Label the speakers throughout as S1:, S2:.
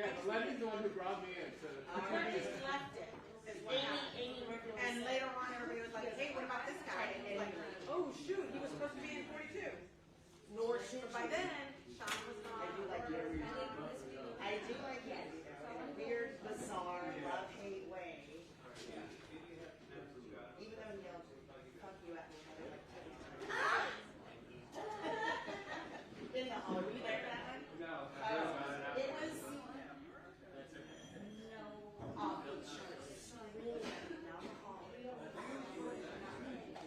S1: Yeah, the Levy's the one who brought me in. So
S2: Curtis left it. Amy, and later on, everybody was like, "Hey, what about this guy?" And like, "Oh shoot, he was supposed to be in 42." Nor should by then, Sean was gone.
S3: I do like Gary. I do like Gary though, in a weird, bizarre, love-hate way. Even though he'll fuck you at me, like 10 times. In the hall, were you there that one?
S1: no.
S3: It was.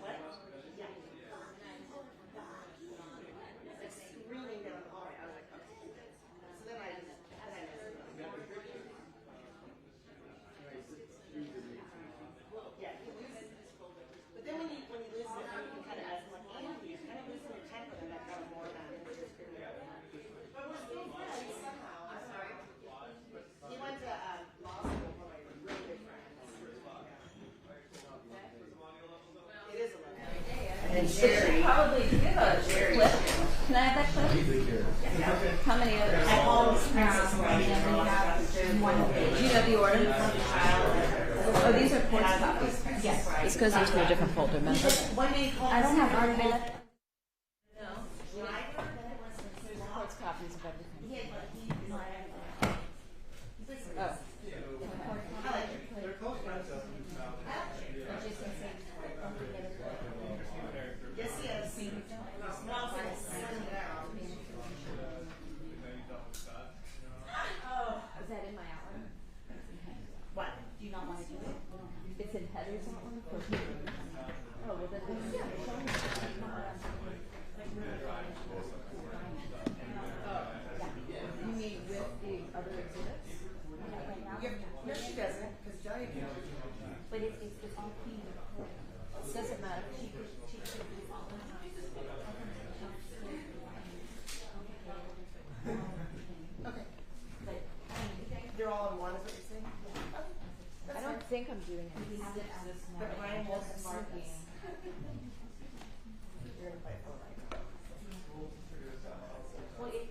S3: What? Yeah. It's screaming down the hallway. I was like, okay. So then I just, yeah, you lose it. But then when you lose it, then you can kind of ask, like, you're kind of losing your temper, and that got more than you're screaming out. But we're still friends somehow. I'm sorry. He went to law school with my really good friends. It is a little. And Jerry.
S4: Probably give a clip. Can I have that clip? How many others?
S3: At home,
S4: Do you know the order? Oh, these are court copies. Yes. This goes into a different folder, remember? I don't have order. No. Court copies of everything. Oh.
S1: They're close friends.
S3: Yes, yes. Well,
S4: Is that in my outline?
S3: what?
S4: Do you not want to do it? It's in headers outline? Oh, well then, yeah, show me. You mean with the other exhibits?
S3: No, she doesn't, because Johnny can.
S4: But it's all clean. It doesn't matter. She could do
S3: Okay. You're all in one, is what you're saying?
S4: I don't think I'm doing it.
S3: But Ryan wants to mark us. You're going to play for right now.
S4: Well, it is.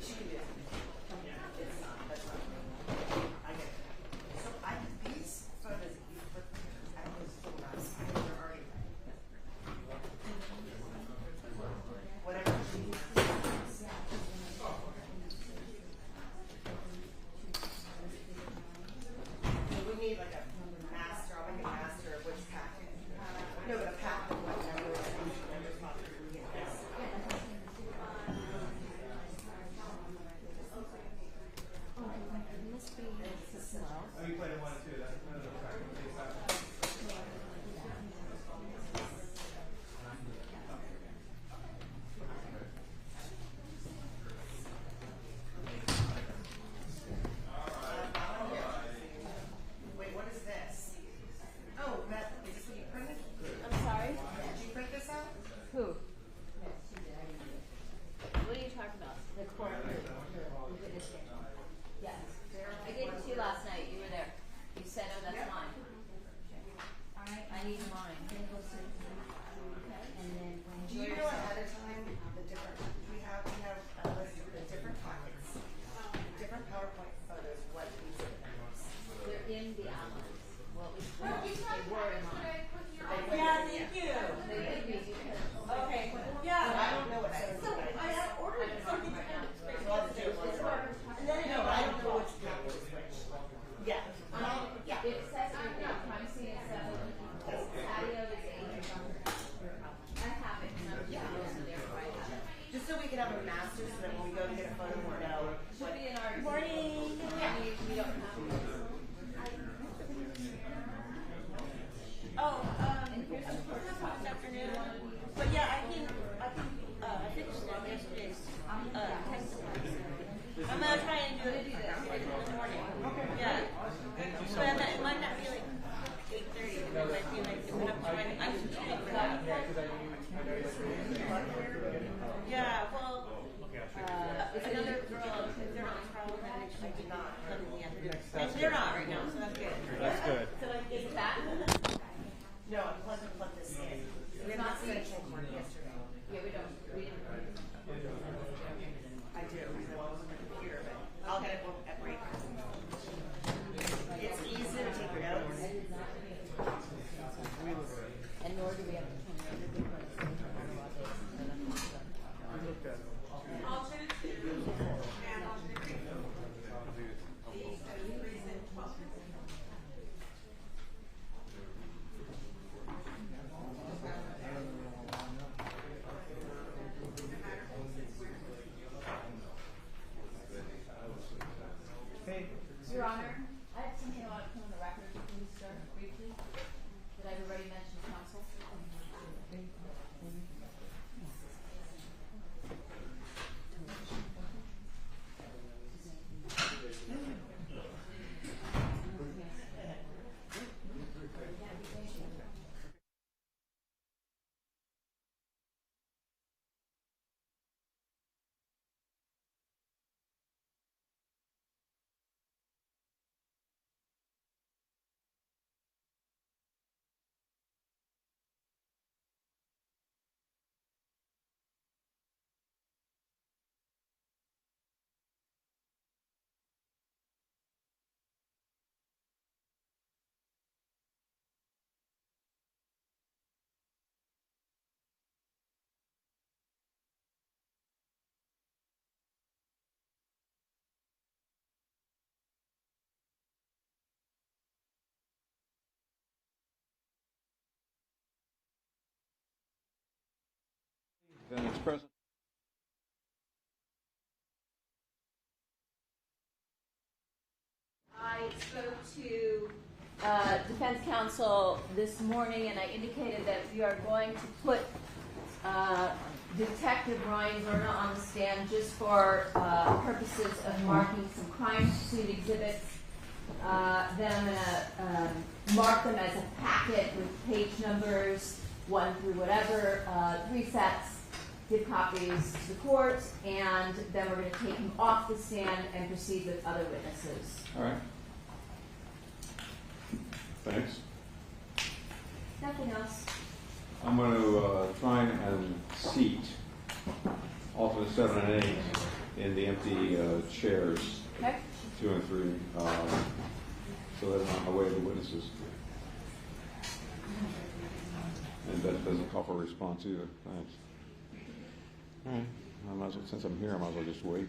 S3: She can do it. It's not. That's not. I get it. So these photos that you put, I was so nice. I think they're already whatever. We need like a master. I'll make a master of which packet. No, but a packet of what numbers and numbers possibly we get this.
S1: Oh, you played in 1 and 2. That's another track.
S3: Wait, what is this? Oh, Matt, is this what you printed?
S4: I'm sorry?
S3: Did you print this out?
S4: Who? What are you talking about? The court. Yes. I gave it to you last night. You were there. You said, oh, that's mine. I need mine.
S3: Do you know ahead of time the different, we have a list of the different pockets, different PowerPoint photos, what these are numbers?
S4: They're in the outlines. Well, they were in mine.
S2: Yeah, thank you.
S4: They would be because.
S2: Okay.
S3: I
S2: Yeah.
S3: don't know what I
S2: So I had ordered something to come. And then
S3: No, I don't know which packet is which. Yeah. Yeah.
S4: It says right there, crime scene is 7, patio is 8. I have it, and I'm just therefore I have it.
S3: Just so we can have a master, so that when we go to get a photo, we know.
S4: Should be in our.
S2: Morning.
S4: Yeah. We don't have it.
S2: Oh, here's the report this afternoon. But yeah, I finished it yesterday's text. I'm gonna try and do it in the morning. Yeah. But it might not be like 8:30. It might be like I'm shooting for that. Yeah. Well. If another girl, if they're not traveling, then I did not come in the afternoon. And they're not right now, so that's good.
S1: That's good.
S2: So is it that?
S3: No, I'm plug this in. We have not seen a change yesterday.
S4: Yeah, we don't. We didn't. Your Honor, I have something I want to put on the record, please, sir, briefly, that I've already mentioned to counsel.
S5: Then it's present.
S4: I spoke to defense counsel this morning, and I indicated that we are going to put Detective Ryan Verna on the stand just for purposes of marking some crime scene exhibits. Then I'm going to mark them as a packet with page numbers, 1 through whatever, 3 sets. Give copies to the court, and then we're going to take him off the stand and proceed with other witnesses.
S5: All right. Thanks.
S4: Nothing else.
S5: I'm going to try and seat alternate 7 and 8 in the empty chairs,
S4: Okay.
S5: 2 and 3, so that I'm not away the witnesses. And that doesn't call for a response either. Thanks. All right. I might as well, since I'm here, I might as well just wait.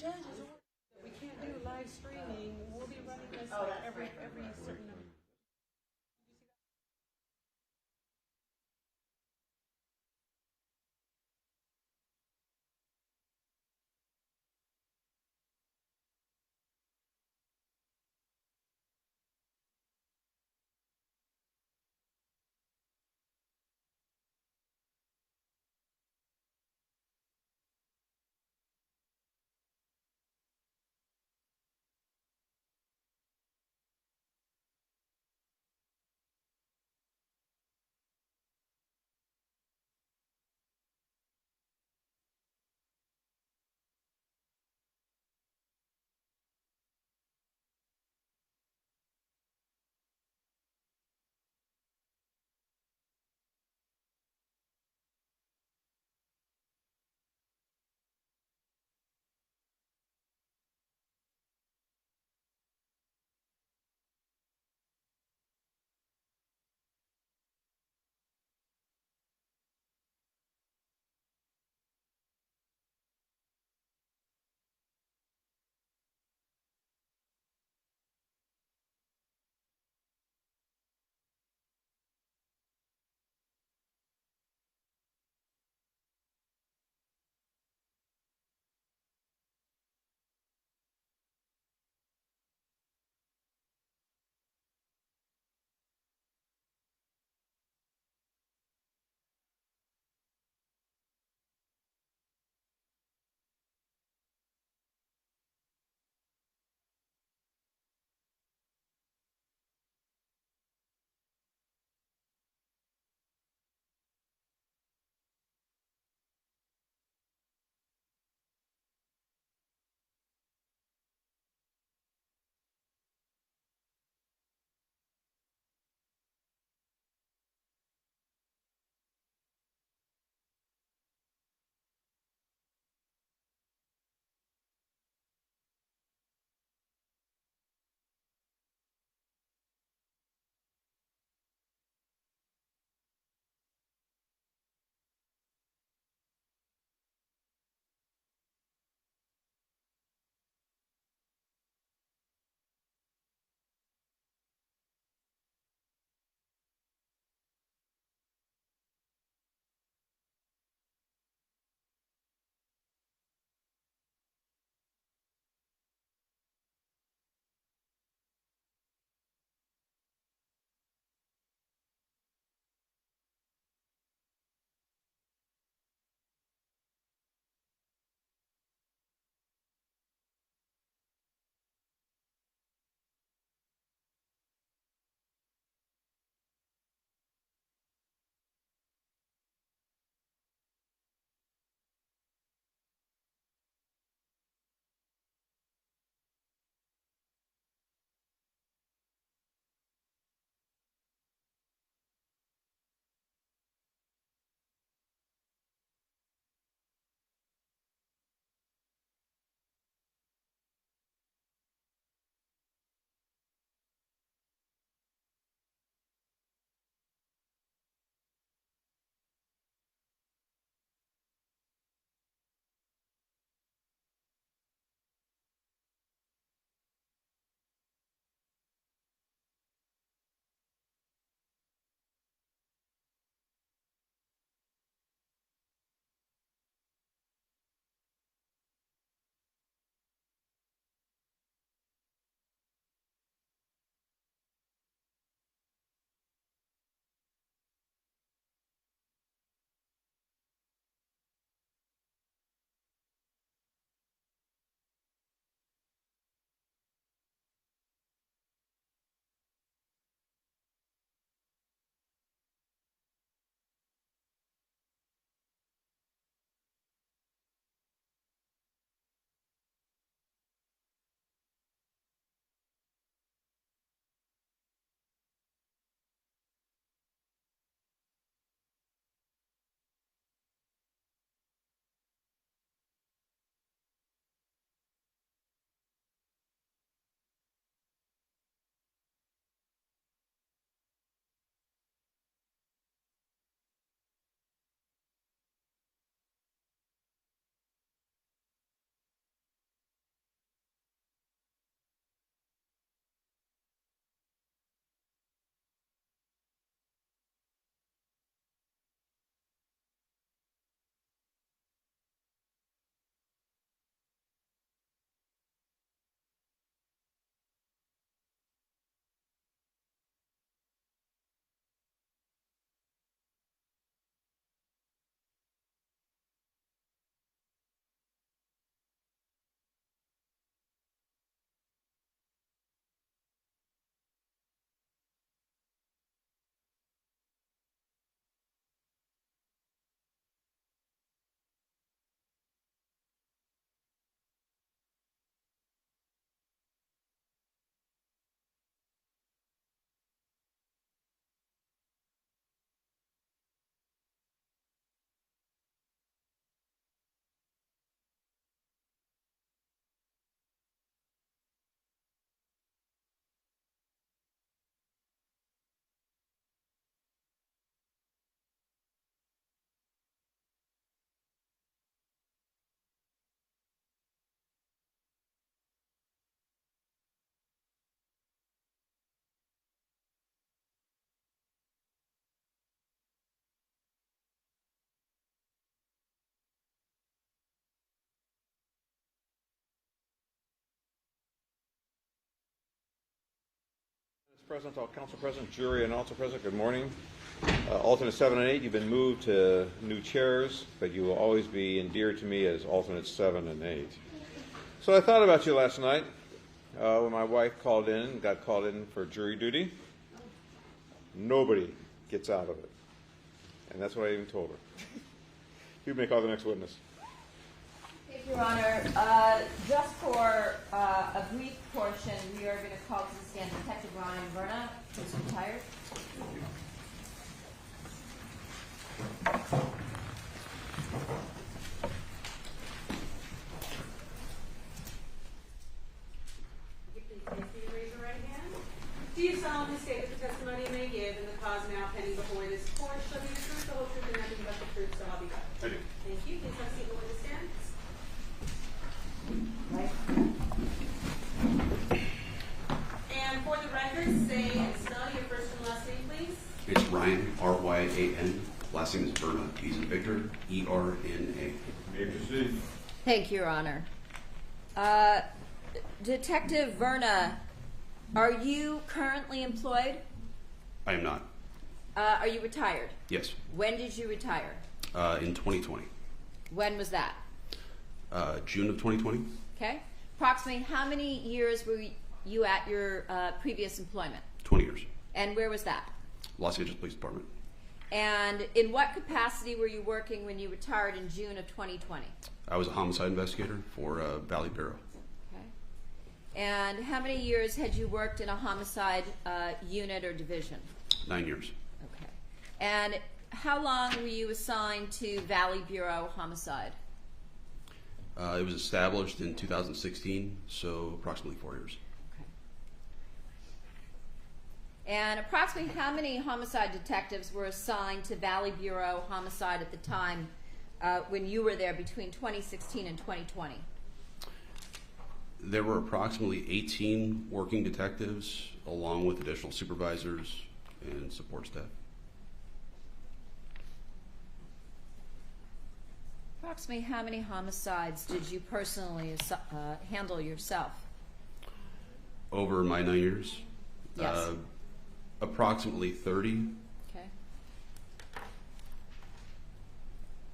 S6: judges, we can't do live streaming. We'll be running this
S3: Oh,
S6: like
S3: that's
S6: every
S3: right.
S6: certain
S5: President, all council present, jury, and also present. Good morning. Alternate 7 and 8, you've been moved to new chairs, but you will always be endeared to me as alternate 7 and 8. So I thought about you last night when my wife got called in for jury duty. Nobody gets out of it. And that's what I even told her. You may call the next witness.
S4: Thank you, Your Honor. Just for a brief portion, we are going to call to the stand Detective Ryan Verna, who's retired.
S6: Raise your right hand. Do you solemnly state that the testimony you may give in the cause now pending before this court shall be the truth, the whole truth, and nothing but the truth, so help you God?
S5: I do.
S6: Thank you. Please have a seat in the witness stand.
S4: Right.
S6: And for the record, say and spell your first and last name, please.
S7: It's Ryan, R-Y-A-N. Last name is Verna, B as in Victor, E-R-N-A.
S5: May proceed.
S4: Thank you, Your Honor. Detective Verna, are you currently employed?
S7: I am not.
S4: Are you retired?
S7: Yes.
S4: When did you retire?
S7: In 2020.
S4: When was that?
S7: June of 2020.
S4: Okay. Approximately how many years were you at your previous employment?
S7: 20 years.
S4: And where was that?
S7: Los Angeles Police Department.
S4: And in what capacity were you working when you retired in June of 2020?
S7: I was a homicide investigator for Valley Bureau.
S4: Okay. And how many years had you worked in a homicide unit or division?
S7: 9 years.
S4: Okay. And how long were you assigned to Valley Bureau Homicide?
S7: It was established in 2016, so approximately 4 years.
S4: Okay. And approximately how many homicide detectives were assigned to Valley Bureau Homicide at the time when you were there between 2016 and 2020?
S7: There were approximately 18 working detectives, along with additional supervisors and support staff.
S4: Approximately how many homicides did you personally handle yourself?
S7: Over my 9 years?
S4: Yes.
S7: Approximately 30.
S4: Okay.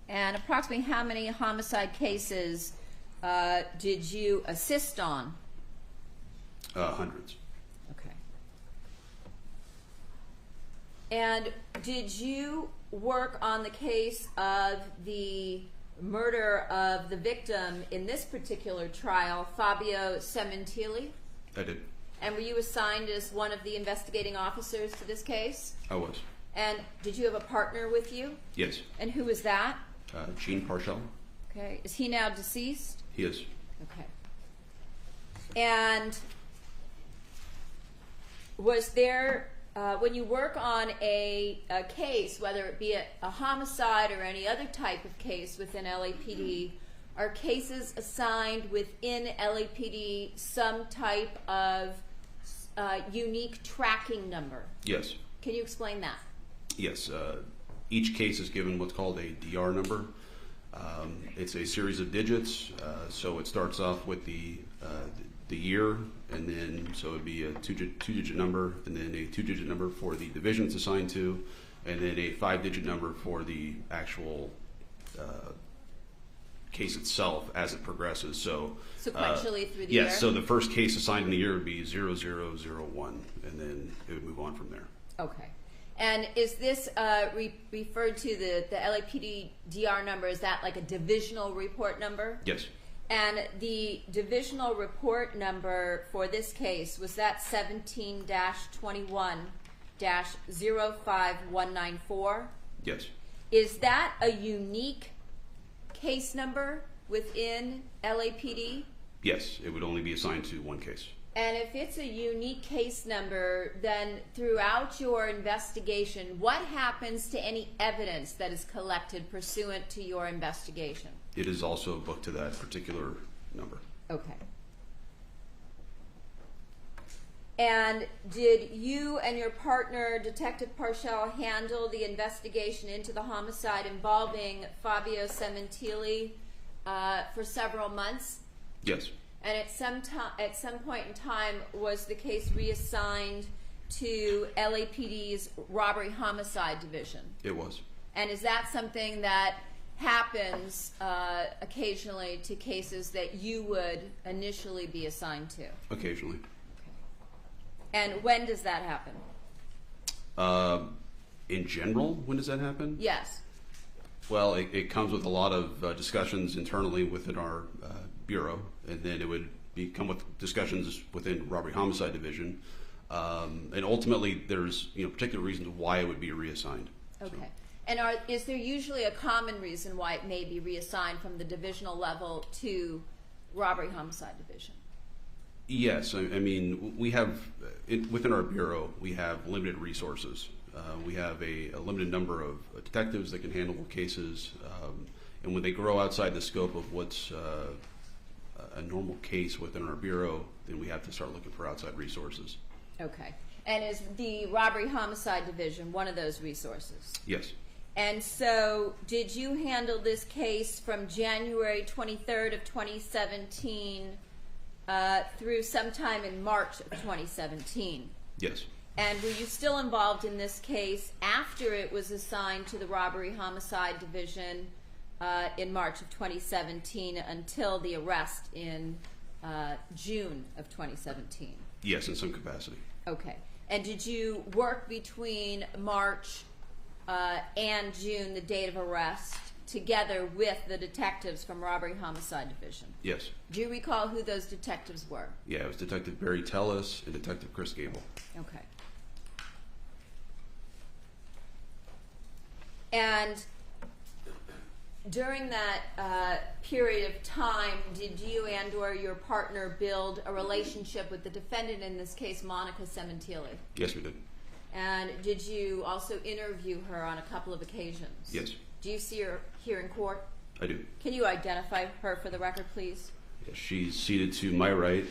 S4: And approximately how many homicide cases did you assist on?
S7: Hundreds.
S4: Okay. And did you work on the case of the murder of the victim in this particular trial, Fabio Sementilli?
S7: I did.
S4: And were you assigned as one of the investigating officers to this case?
S7: I was.
S4: And did you have a partner with you?
S7: Yes.
S4: And who was that?
S7: Gene Parshall.
S4: Okay. Is he now deceased?
S7: He is.
S4: Okay. And was there, when you work on a case, whether it be a homicide or any other type of case within LAPD, are cases assigned within LAPD some type of unique tracking number?
S7: Yes.
S4: Can you explain that?
S7: Yes. Each case is given what's called a DR number. It's a series of digits. So it starts off with the year, and then so it'd be a two-digit number, and then a two-digit number for the division it's assigned to, and then a five-digit number for the actual case itself as it progresses. So
S4: sequentially through the year?
S7: Yes. So the first case assigned in the year would be 0001, and then it would move on from there.
S4: Okay. And is this referred to the LAPD DR number? Is that like a divisional report number?
S7: Yes.
S4: And the divisional report number for this case, was that 17-21-05194?
S7: Yes.
S4: Is that a unique case number within LAPD?
S7: Yes, it would only be assigned to one case.
S4: And if it's a unique case number, then throughout your investigation, what happens to any evidence that is collected pursuant to your investigation?
S7: It is also booked to that particular number.
S4: Okay. And did you and your partner, Detective Parshall, handle the investigation into the homicide involving Fabio Sementilli for several months?
S7: Yes.
S4: And at some point in time, was the case reassigned to LAPD's robbery homicide division.
S7: It was.
S4: And is that something that happens occasionally to cases that you would initially be assigned to?
S7: Occasionally.
S4: And when does that happen?
S7: In general, when does that happen?
S4: Yes.
S7: Well, it comes with a lot of discussions internally within our bureau, and then it would come with discussions within robbery homicide division, and ultimately there's particular reasons why it would be reassigned.
S4: Okay. So. And is there usually a common reason why it may be reassigned from the divisional level to robbery homicide division?
S7: Yes, I mean we have within our bureau we have limited resources. We have a limited number of detectives that can handle cases, and when they grow outside the scope of what's a normal case within our bureau, then we have to start looking for outside resources.
S4: Okay. And is the robbery homicide division one of those resources?
S7: Yes.
S4: And so did you handle this case from January 23rd of 2017 through sometime in March of 2017?
S7: Yes.
S4: And were you still involved in this case after it was assigned to the robbery homicide division in March of 2017 until the arrest in June of 2017?
S7: Yes, in some capacity.
S4: Okay. And did you work between March and June, the date of arrest, together with the detectives from robbery homicide division?
S7: Yes.
S4: Do you recall who those detectives were?
S7: Yeah, it was Detective Barry Tellis and Detective Chris Gable.
S4: Okay. And during that period of time, did you and or your partner build a relationship with the defendant in this case, Monica Sementilli?
S7: Yes, we did.
S4: And did you also interview her on a couple of occasions?
S7: Yes.
S4: Do you see her here in court?
S7: I do.
S4: Can you identify her for the record, please?
S7: Yes, she's seated to my right,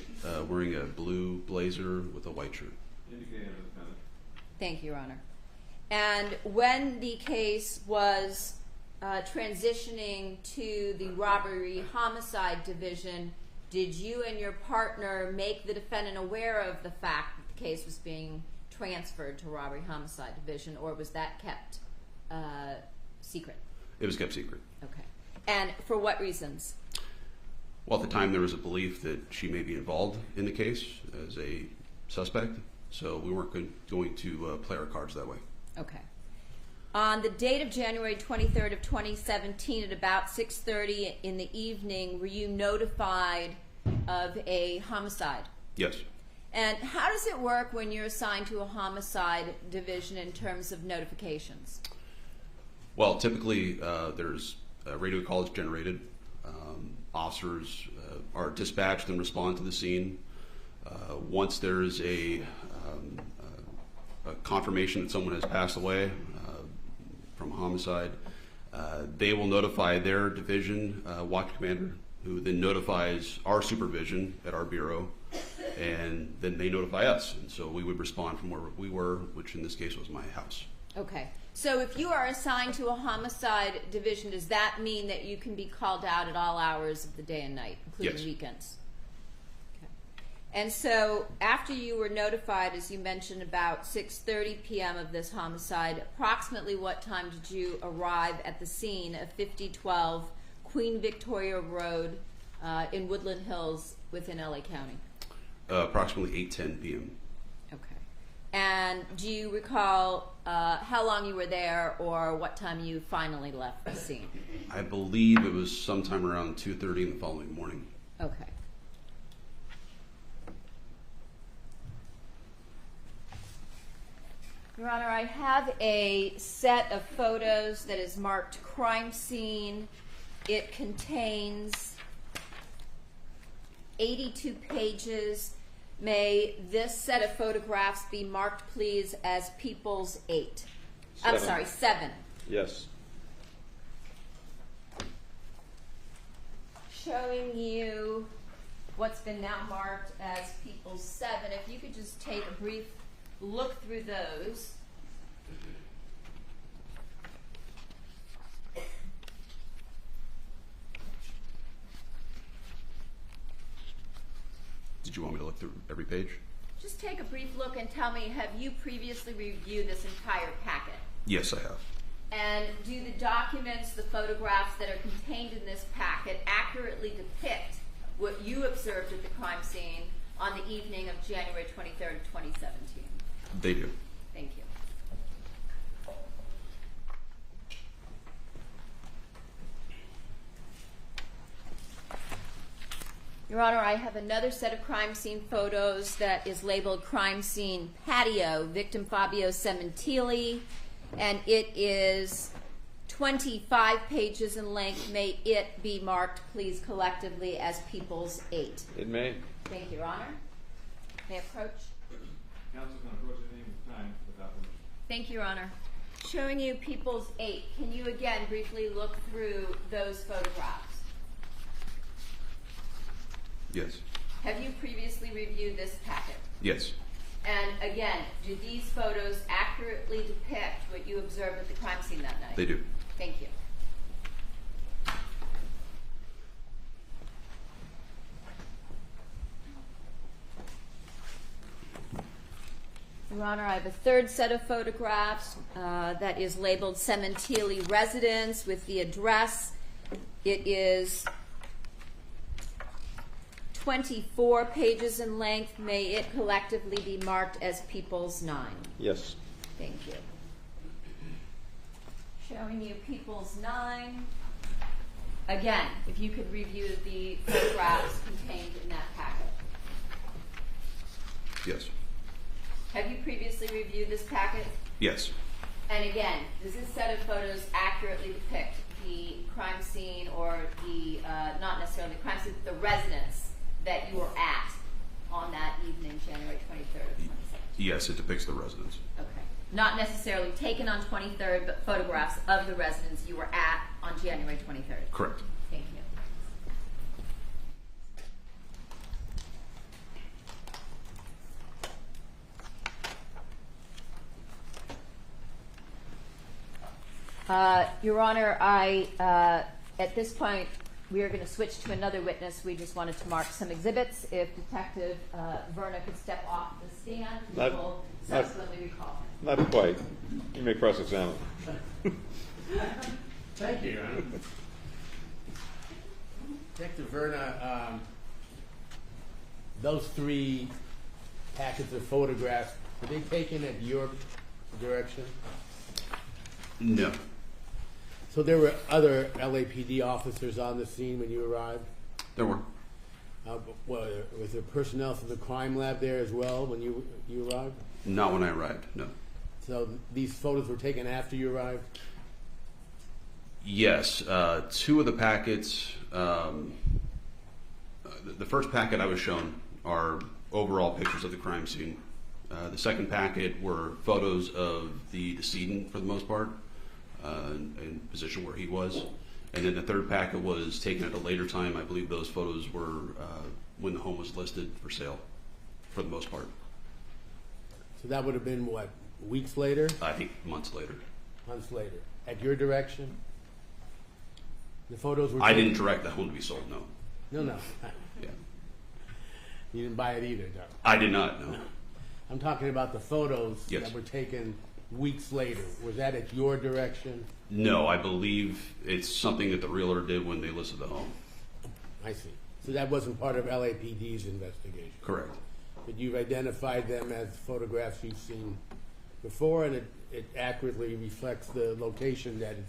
S7: wearing a blue blazer with a white shirt.
S4: Thank you, Your Honor. And when the case was transitioning to the robbery homicide division, did you and your partner make the defendant aware of the fact that the case was being transferred to robbery homicide division, or was that kept secret?
S7: It was kept secret.
S4: Okay. And for what reasons?
S7: Well, at the time there was a belief that she may be involved in the case as a suspect, so we weren't going to play our cards that way.
S4: Okay. On the date of January 23rd of 2017 at about 6:30 in the evening, were you notified of a homicide?
S7: Yes.
S4: And how does it work when you're assigned to a homicide division in terms of notifications?
S7: Well, typically there's a radio call that's generated. Officers are dispatched and respond to the scene. Once there's a confirmation that someone has passed away from a homicide, they will notify their division watch commander, who then notifies our supervision at our bureau, and then they notify us. And so we would respond from where we were, which in this case was my house.
S4: Okay. So if you are assigned to a homicide division, does that mean that you can be called out at all hours of the day and night, including
S7: Yes.
S4: weekends? Okay. And so after you were notified, as you mentioned, about 6:30 p.m. of this homicide, approximately what time did you arrive at the scene of 5012 Queen Victoria Road in Woodland Hills within LA County?
S7: Approximately 8:10 p.m.
S4: Okay. And do you recall how long you were there or what time you finally left the scene?
S7: I believe it was sometime around 2:30 in the following morning.
S4: Okay. Your Honor, I have a set of photos that is marked crime scene. It contains 82 pages. May this set of photographs be marked, please, as People's 8. I'm sorry, 7.
S5: Yes.
S4: Showing you what's been now marked as People's 7. If you could just take a brief look through those.
S7: Did you want me to look through every page?
S4: just take a brief look and tell me, have you previously reviewed this entire packet?
S7: Yes, I have.
S4: And do the documents, the photographs that are contained in this packet accurately depict what you observed at the crime scene on the evening of January 23rd, 2017?
S7: They do.
S4: Thank you. Your Honor, I have another set of crime scene photos that is labeled Crime Scene Patio, victim Fabio Sementilli, and it is 25 pages in length. May it be marked, please, collectively as People's 8.
S5: It may.
S4: Thank you, Your Honor. May I approach?
S5: Counsel can approach at any time without permission.
S4: Thank you, Your Honor. Showing you People's 8. Can you again briefly look through those photographs?
S7: Yes.
S4: Have you previously reviewed this packet?
S7: Yes.
S4: And again, do these photos accurately depict what you observed at the crime scene that night?
S7: They do.
S4: Thank you. Your Honor, I have a third set of photographs that is labeled Sementilli Residence with the address. It is 24 pages in length. May it collectively be marked as People's 9.
S5: Yes.
S4: Thank you. Showing you People's 9. Again, if you could review the photographs contained in that packet.
S7: Yes.
S4: Have you previously reviewed this packet?
S7: Yes.
S4: And again, does this set of photos accurately depict the crime scene or the, not necessarily the crime scene, but the residence that you were at on that evening, January 23rd of 2017?
S7: Yes, it depicts the residence.
S4: Okay. Not necessarily taken on 23rd, but photographs of the residence you were at on January 23rd?
S7: Correct.
S4: Thank you. Your Honor, at this point, we are going to switch to another witness. We just wanted to mark some exhibits. If Detective Verna could step off the stand, we will subsequently recall him.
S5: Not quite. You may cross-examine.
S8: Thank you, Your Honor. Detective Verna, those 3 packets of photographs, were they taken at your direction?
S7: No.
S8: So there were other LAPD officers on the scene when you arrived?
S7: There were.
S8: Was there personnel from the crime lab there as well when you arrived?
S7: Not when I arrived, no.
S8: So these photos were taken after you arrived?
S7: Yes. 2 of the packets, the first packet I was shown are overall pictures of the crime scene. The second packet were photos of the decedent for the most part, in position where he was. And then the third packet was taken at a later time. I believe those photos were when the home was listed for sale, for the most part.
S8: So that would have been, what, weeks later?
S7: I think months later.
S8: Months later. At your direction? The photos were
S7: I
S8: taken-
S7: didn't direct the home to be sold, no.
S8: No.
S7: Yeah.
S8: You didn't buy it either, no.
S7: I did not, no.
S8: I'm talking about the photos
S7: Yes.
S8: that were taken weeks later. Was that at your direction?
S7: No, I believe it's something that the realtor did when they listed the home.
S8: I see. So that wasn't part of LAPD's investigation?
S7: Correct.
S8: But you've identified them as photographs you've seen before, and it accurately reflects the location that is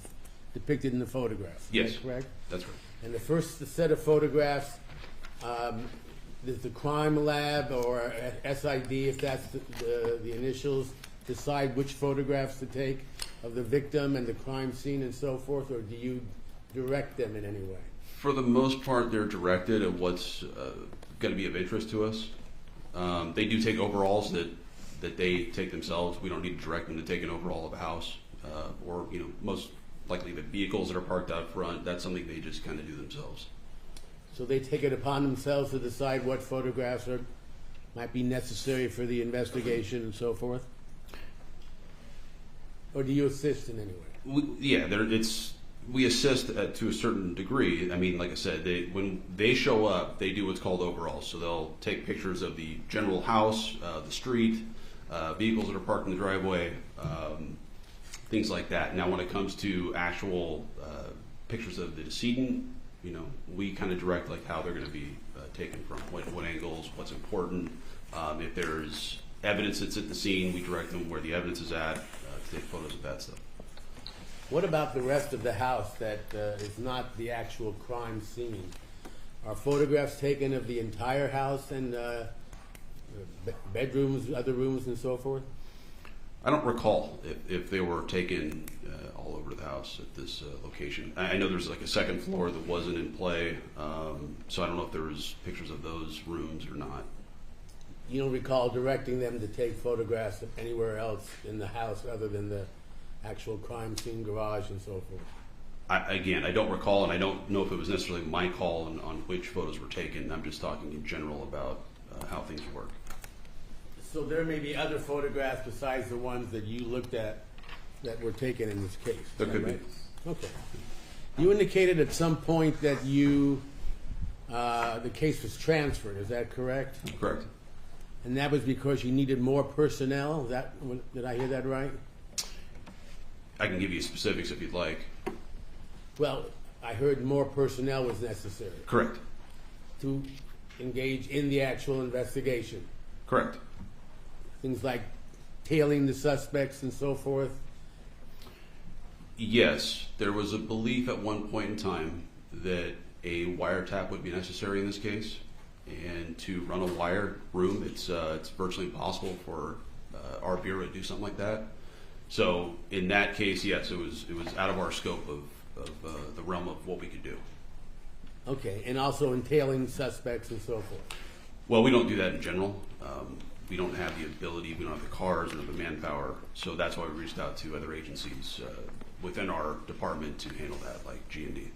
S8: depicted in the photographs.
S7: Yes.
S8: Is that correct?
S7: That's right.
S8: And the first set of photographs, does the crime lab or SID, if that's the initials, decide which photographs to take of the victim and the crime scene and so forth, or do you direct them in any way?
S7: For the most part, they're directed at what's going to be of interest to us. They do take overalls that they take themselves. We don't need to direct them to take an overall of a house, or most likely the vehicles that are parked out front. That's something they just kind of do themselves.
S8: So they take it upon themselves to decide what photographs might be necessary for the investigation and so forth? Or do you assist in any way?
S7: We assist to a certain degree. I mean, like I said, when they show up, they do what's called overalls. So they'll take pictures of the general house, the street, vehicles that are parked in the driveway, things like that. Now, when it comes to actual pictures of the decedent, you know, we kind of direct like how they're going to be taken from, what angles, what's important. If there's evidence that's at the scene, we direct them where the evidence is at to take photos of that stuff.
S8: What about the rest of the house that is not the actual crime scene? Are photographs taken of the entire house and bedrooms, other rooms, and so forth?
S7: I don't recall if they were taken all over the house at this location. I know there's like a second floor that wasn't in play, so I don't know if there was pictures of those rooms or not.
S8: You don't recall directing them to take photographs of anywhere else in the house other than the actual crime scene, garage, and so forth?
S7: I don't recall, and I don't know if it was necessarily my call on which photos were taken. I'm just talking in general about how things work.
S8: So there may be other photographs besides the ones that you looked at that were taken in this case?
S7: There could be.
S8: Okay. You indicated at some point that the case was transferred. Is that correct?
S7: Correct.
S8: And that was because you needed more personnel? Did I hear that right?
S7: I can give you specifics if you'd like.
S8: Well, I heard more personnel was necessary.
S7: Correct.
S8: To engage in the actual investigation.
S7: Correct.
S8: Things like tailing the suspects and so forth.
S7: Yes, there was a belief at one point in time that a wiretap would be necessary in this case, and to run a wire room, it's virtually impossible for our bureau to do something like that. So in that case, yes, it was out of our scope of the realm of what we could do.
S8: Okay, and also entailing suspects and so forth.
S7: Well, we don't do that in general. We don't have the ability, we don't have the cars or the manpower, so that's why we reached out to other agencies within our department to handle that, like G&D.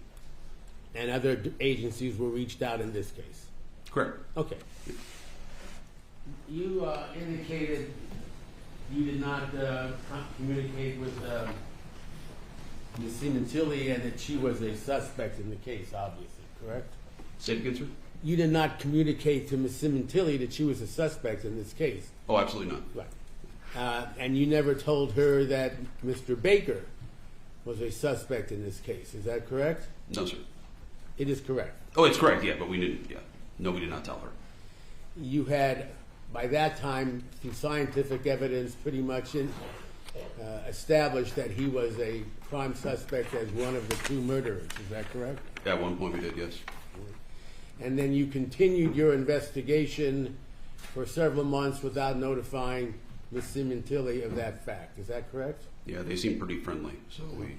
S8: And other agencies were reached out in this case?
S7: Correct.
S8: Okay. You indicated you did not communicate with Ms. Sementilli and that she was a suspect in the case, obviously, correct?
S7: Say it again, sir?
S8: You did not communicate to Ms. Sementilli that she was a suspect in this case.
S7: Oh, absolutely not.
S8: Right. And you never told her that Mr. Baker was a suspect in this case. Is that correct?
S7: No, sir.
S8: It is correct.
S7: Oh, it's correct, yeah, but we didn't, yeah. No, we did not tell her.
S8: You had, by that time, through scientific evidence, pretty much established that he was a prime suspect as one of the two murderers. Is that correct?
S7: At one point we did, yes.
S8: And then you continued your investigation for several months without notifying Ms. Sementilli of that fact. Is that correct?
S7: Yeah, they seemed pretty friendly, so we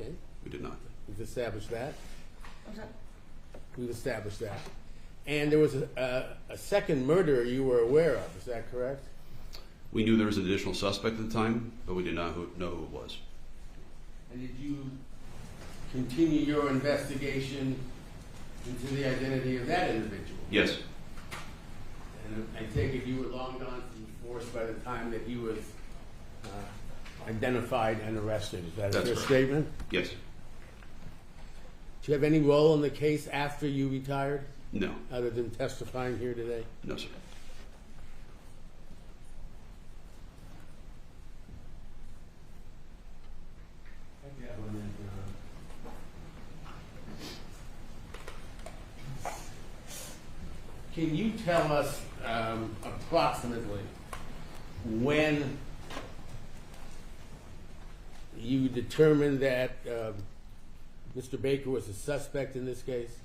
S7: did not.
S8: We've established that.
S2: What's that?
S8: We've established that. And there was a second murder you were aware of. Is that correct?
S7: We knew there was an additional suspect at the time, but we did not know who it was.
S8: And did you continue your investigation into the identity of that individual?
S7: Yes.
S8: And I take it you were long gone from the force by the time that he was identified and arrested. Is that a fair statement?
S7: Yes.
S8: Do you have any role in the case after you retired?
S7: No.
S8: Other than testifying here today?
S7: No, sir.
S8: Can you tell us approximately when you determined that Mr. Baker was a suspect in this case?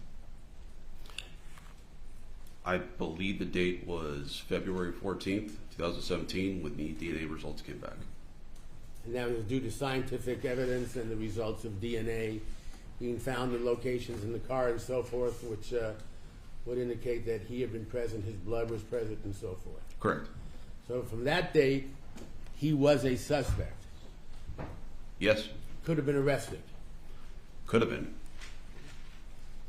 S7: I believe the date was February 14th, 2017, when the DNA results came back.
S8: And that was due to scientific evidence and the results of DNA being found in locations in the car and so forth, which would indicate that he had been present, his blood was present, and so forth.
S7: Correct.
S8: So from that date, he was a suspect.
S7: Yes.
S8: Could have been arrested.
S7: Could have been.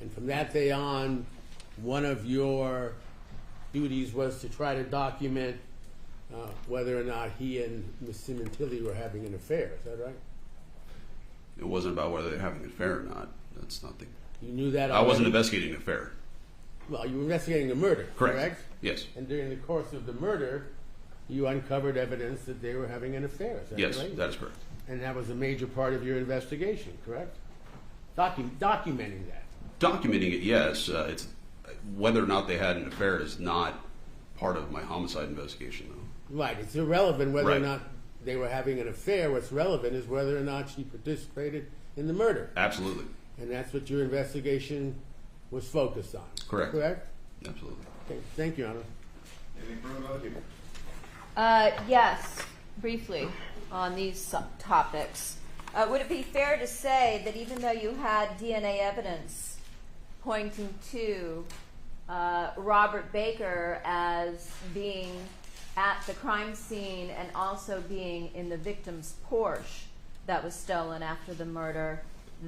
S8: And from that day on, one of your duties was to try to document whether or not he and Ms. Sementilli were having an affair. Is that right?
S7: It wasn't about whether they're having an affair or not. That's not the.
S8: You knew that
S7: I
S8: already?
S7: wasn't investigating an affair.
S8: Well, you were investigating a murder, correct?
S7: Yes.
S8: And during the course of the murder, you uncovered evidence that they were having an affair. Is that
S7: Yes,
S8: right?
S7: that is correct.
S8: And that was a major part of your investigation, correct? Documenting that.
S7: Documenting it, yes. It's whether or not they had an affair is not part of my homicide investigation, though.
S8: Right. It's irrelevant whether or
S7: Right.
S8: not they were having an affair. What's relevant is whether or not she participated in the murder.
S7: Absolutely.
S8: And that's what your investigation was focused on.
S7: Correct.
S8: Correct?
S7: Absolutely.
S8: Okay. Thank you, Honor.
S5: Anything further about people?
S4: Yes, briefly on these topics. Would it be fair to say that even though you had DNA evidence pointing to Robert Baker as being at the crime scene and also being in the victim's Porsche that was stolen after the murder,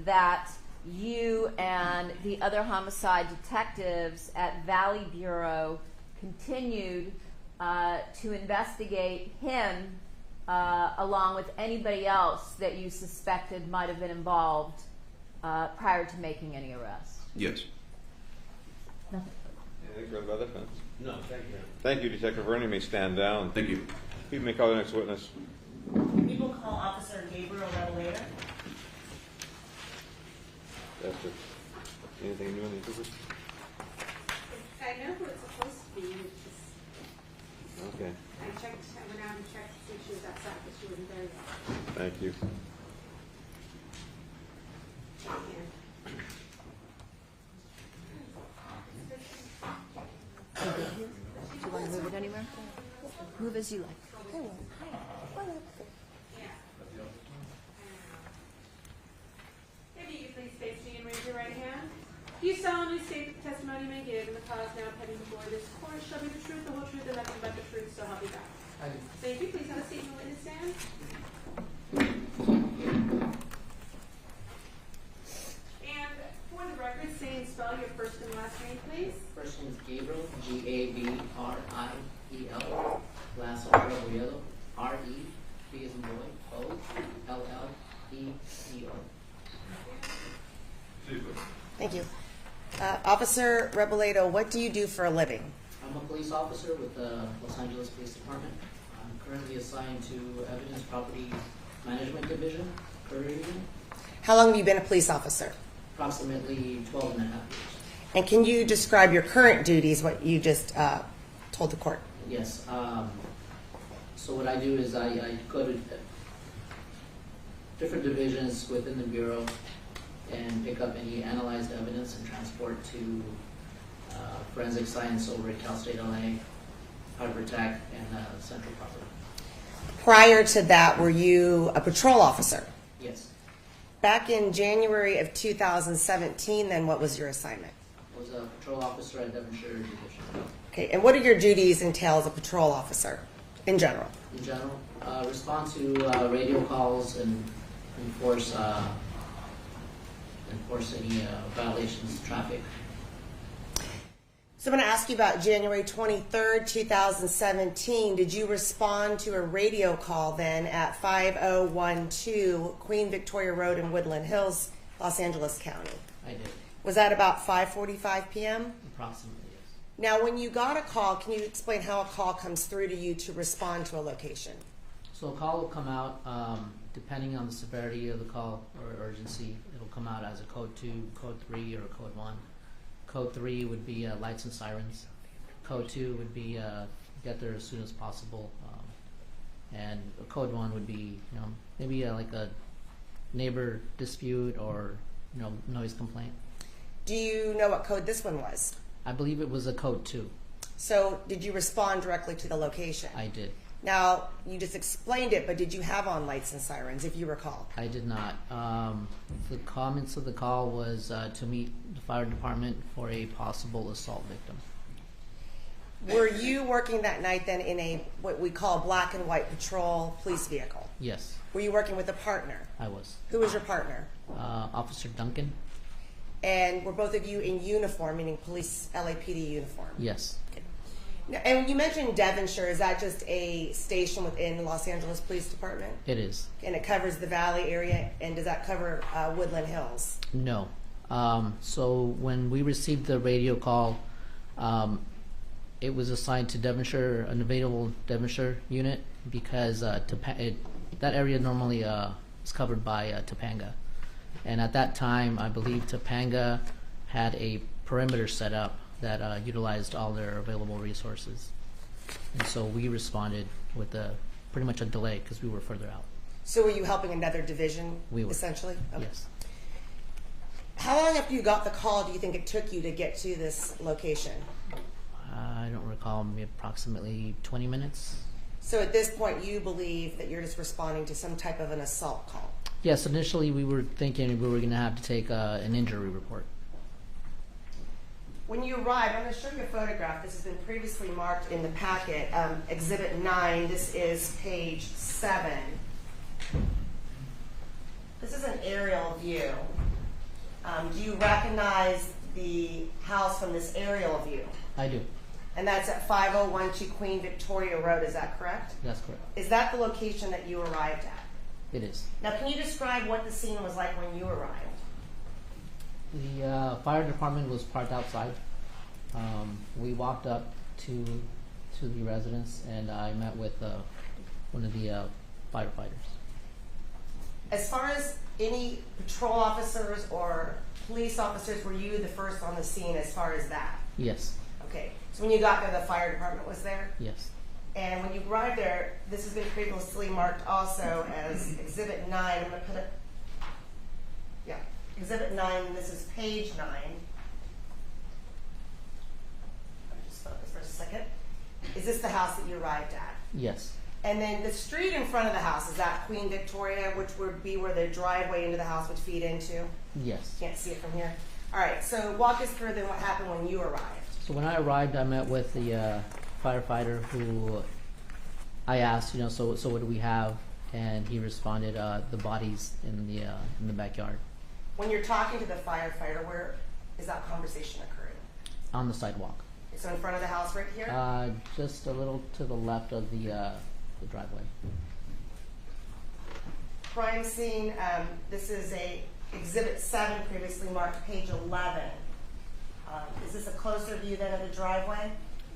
S4: that you and the other homicide detectives at Valley Bureau continued to investigate him along with anybody else that you suspected might have been involved prior to making any arrests?
S7: Yes.
S4: Nothing.
S5: Anything further about that, Vince?
S8: No, thank you.
S5: Thank you, Detective Vernon. You may stand down.
S7: Thank you.
S5: You may call the next witness.
S3: People call Officer Gabriel Revelada.
S5: That's it. Anything new in the interview?
S6: I know who it's supposed to be. It's just,
S5: Okay.
S6: I went out and checked to see if she was outside, but she wasn't there yet.
S5: Thank you.
S4: Do you want to move it anywhere? Move as you like.
S6: Maybe you could please face me and raise your right hand. Do you solemnly state that the testimony you may give in the cause now pending before this court shall be the truth, the whole truth, and nothing but the truth, so help you God?
S8: I do.
S6: Thank you. Please have a seat in the witness stand. And for the record, say and spell your first and last name, please.
S9: First name is Gabriel, Gabriel. Last name Revelado, R-E, B as in boy, O-L-L-E-D-O.
S3: Thank you. Officer Revelado, what do you do for a living?
S9: I'm a police officer with the Los Angeles Police Department. I'm currently assigned to Evidence Property Management Division, Curry Region,
S3: How long have you been a police officer?
S9: approximately 12 and a half years.
S3: And can you describe your current duties, what you just told the court?
S9: Yes. So what I do is I go to different divisions within the Bureau and pick up any analyzed evidence and transport to forensic science over at Cal State LA, Harvard Tech, and Central Property.
S3: Prior to that, were you a patrol officer?
S9: Yes.
S3: Back in January of 2017, then what was your assignment?
S9: I was a patrol officer at Devonshire Division.
S3: Okay, and what are your duties entail as a patrol officer in general?
S9: In general, respond to radio calls and enforce any violations of traffic.
S3: So I'm going to ask you about January 23rd, 2017. Did you respond to a radio call then at 5012 Queen Victoria Road in Woodland Hills, Los Angeles County?
S9: I did,
S3: Was that about 5:45 p.m.?
S9: approximately, yes.
S3: Now, when you got a call, can you explain how a call comes through to you to respond to a location?
S9: So a call will come out, depending on the severity of the call or urgency. It'll come out as a code 2, code 3, or a code 1. Code 3 would be lights and sirens. Code 2 would be get there as soon as possible. And code 1 would be, maybe like a neighbor dispute or, noise complaint.
S3: Do you know what code this one was?
S9: I believe it was a code 2.
S3: So did you respond directly to the location?
S9: I did.
S3: Now, you just explained it, but did you have on lights and sirens, if you recall?
S9: I did not. The comments of the call was to meet the fire department for a possible assault victim.
S3: Were you working that night then in a, what we call black and white patrol police vehicle?
S9: Yes,
S3: Were you working with a partner?
S9: I was.
S3: Who was your partner?
S9: Officer Duncan?
S3: And were both of you in uniform, meaning police LAPD uniform?
S9: Yes.
S3: Now, and you mentioned Devonshire. Is that just a station within Los Angeles Police Department?
S9: It is.
S3: And it covers the Valley area, and does that cover Woodland Hills?
S9: No. So when we received the radio call, it was assigned to Devonshire, an available Devonshire unit, because that area normally is covered by Topanga. And at that time, I believe Topanga had a perimeter set up that utilized all their available resources. And so we responded with pretty much a delay because we were further out.
S3: So were you helping another division,
S9: We were.
S3: essentially? Okay.
S9: Yes.
S3: How long after you got the call do you think it took you to get to this location?
S9: I don't recall, maybe approximately 20 minutes.
S3: So at this point, you believe that you're just responding to some type of an assault call?
S9: Yes, initially we were thinking we were going to have to take an injury report.
S3: When you arrived, I'm going to show you a photograph. This has been previously marked in the packet. Exhibit 9, this is page 7. This is an aerial view. Do you recognize the house from this aerial view?
S9: I do.
S3: And that's at 5012 Queen Victoria Road, is that correct?
S9: That's correct.
S3: Is that the location that you arrived at?
S9: It is.
S3: Now, can you describe what the scene was like when you arrived?
S9: The fire department was parked outside. We walked up to the residence, and I met with one of the firefighters.
S3: As far as any patrol officers or police officers, were you the first on the scene as far as that?
S9: Yes.
S3: Okay, so when you got there, the fire department was there?
S9: Yes.
S3: And when you arrived there, this has been previously marked also as Exhibit 9. I'm going to put it, yeah, Exhibit 9, and this is page 9. Let me just focus for a second. Is this the house that you arrived at?
S9: Yes.
S3: And then the street in front of the house, is that Queen Victoria, which would be where the driveway into the house would feed into?
S9: Yes.
S3: Can't see it from here. All right, so walk us through then what happened when you arrived.
S9: So when I arrived, I met with the firefighter who I asked, so what do we have? And he responded, the bodies in the backyard.
S3: When you're talking to the firefighter, where is that conversation occurring?
S9: On the sidewalk.
S3: So in front of the house right here?
S9: Just a little to the left of the driveway.
S3: Crime scene, this is a Exhibit 7, previously marked page 11. Is this a closer view then of the driveway?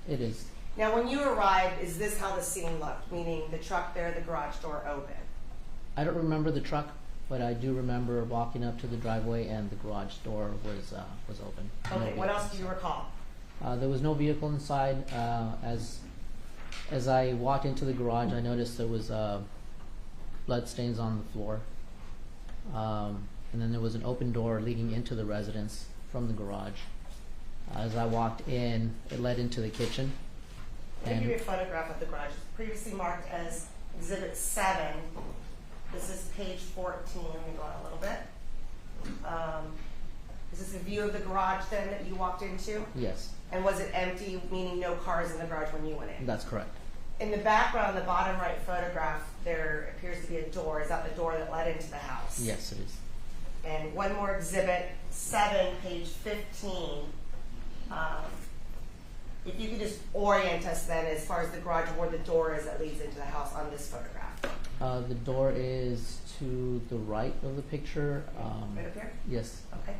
S9: It is.
S3: Now when you arrived, is this how the scene looked? Meaning the truck there, the garage door open?
S9: I don't remember the truck, but I do remember walking up to the driveway and the garage door was open.
S3: Okay, what else do you recall?
S9: There was no vehicle inside. As I walked into the garage, I noticed there was blood stains on the floor. And then there was an open door leading into the residence from the garage. As I walked in, it led into the kitchen.
S3: Let me give you a photograph of the garage. It's previously marked as Exhibit 7. This is page 14. Let me go on a little bit. Is this a view of the garage then that you walked into?
S9: Yes.
S3: And was it empty, meaning no cars in the garage when you went in?
S9: That's correct.
S3: In the background, the bottom right photograph, there appears to be a door. Is that the door that led into the house?
S9: Yes, it is.
S3: And one more Exhibit 7, page 15. If you could just orient us then as far as the garage, where the door is that leads into the house on this photograph.
S9: The door is to the right of the picture.
S3: Right up here?
S9: Yes.
S3: Okay.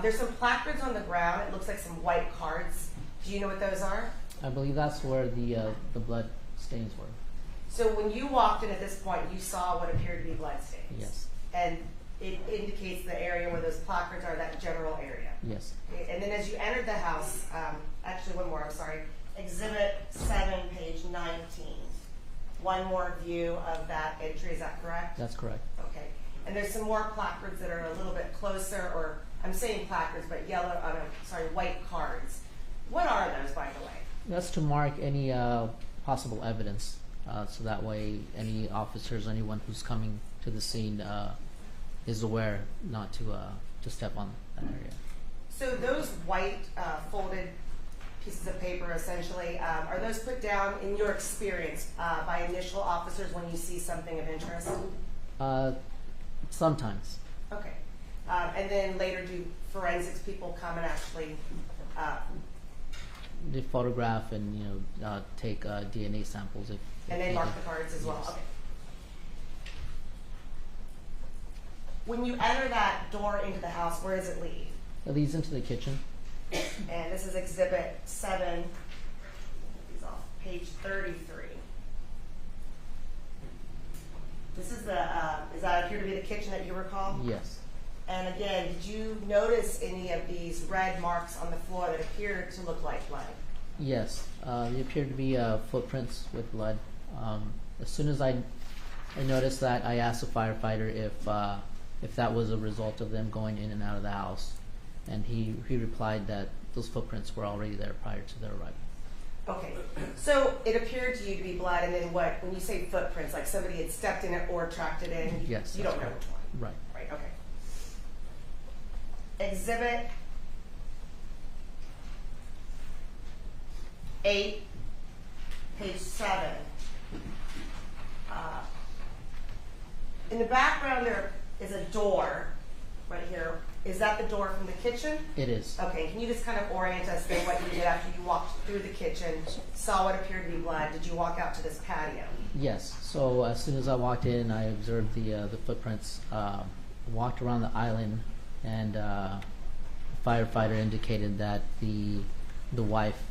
S3: There's some placards on the ground. It looks like some white cards. Do you know what those are?
S9: I believe that's where the blood stains were.
S3: So when you walked in at this point, you saw what appeared to be blood stains.
S9: Yes.
S3: And it indicates the area where those placards are, that general area.
S9: Yes.
S3: Okay, and then as you entered the house, actually one more, I'm sorry, Exhibit 7, page 19. One more view of that entry, is that correct?
S9: That's correct.
S3: Okay. And there's some more placards that are a little bit closer, or I'm saying placards, but white cards. What are those, by the way?
S9: That's to mark any possible evidence, so that way any officers, anyone who's coming to the scene is aware not to step on that area.
S3: So those white folded pieces of paper, essentially, are those put down in your experience by initial officers when you see something of interest?
S9: Sometimes.
S3: Okay. And then later do forensics people come and actually
S9: They photograph and take DNA samples if
S3: and they
S9: needed.
S3: mark the cards as well?
S9: Yes.
S3: Okay. When you enter that door into the house, where does it lead?
S9: It leads into the kitchen.
S3: And this is Exhibit 7, these off, page 33. This is the, does that appear to be the kitchen that you recall?
S9: Yes.
S3: And again, did you notice any of these red marks on the floor that appear to look like blood?
S9: Yes. They appear to be footprints with blood. As soon as I noticed that, I asked the firefighter if that was a result of them going in and out of the house, and he replied that those footprints were already there prior to their arrival.
S3: Okay, so it appered to you to be blood, and then what? When you say footprints, like somebody had stepped in it or tracked it in?
S9: Yes.
S3: You don't know
S9: correct.
S3: which one?
S9: Right.
S3: Right, okay. Exhibit 8, page 7. In the background there is a door right here. Is that the door from the kitchen?
S9: It is.
S3: Okay, can you just kind of orient us in what you did after you walked through the kitchen, saw what appeared to be blood? Did you walk out to this patio?
S9: Yes. So as soon as I walked in, I observed the footprints. Walked around the island, and the firefighter indicated that the wife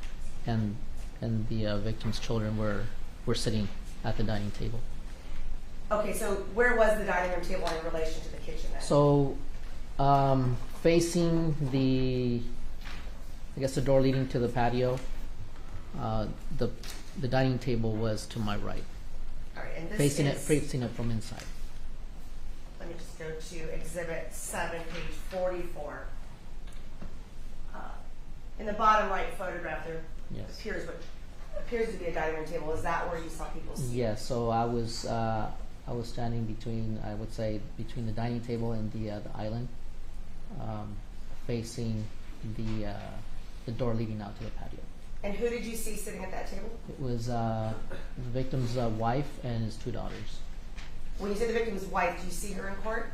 S9: and the victim's children were sitting at the dining table.
S3: Okay, so where was the dining room table in relation to the kitchen then?
S9: So, facing the door leading to the patio, the dining table was to my right.
S3: All right, and this
S9: Facing
S3: is,
S9: it from inside.
S3: let me just go to Exhibit 7, page 44. In the bottom right photograph, there
S9: Yes.
S3: appears to be a dining room table. Is that where you saw people sit?
S9: Yeah. So I was standing between, I would say, between the dining table and the island, facing the door leading out to the patio.
S3: And who did you see sitting at that table?
S9: It was the victim's wife and his 2 daughters.
S3: When you say the victim's wife, do you see her in court?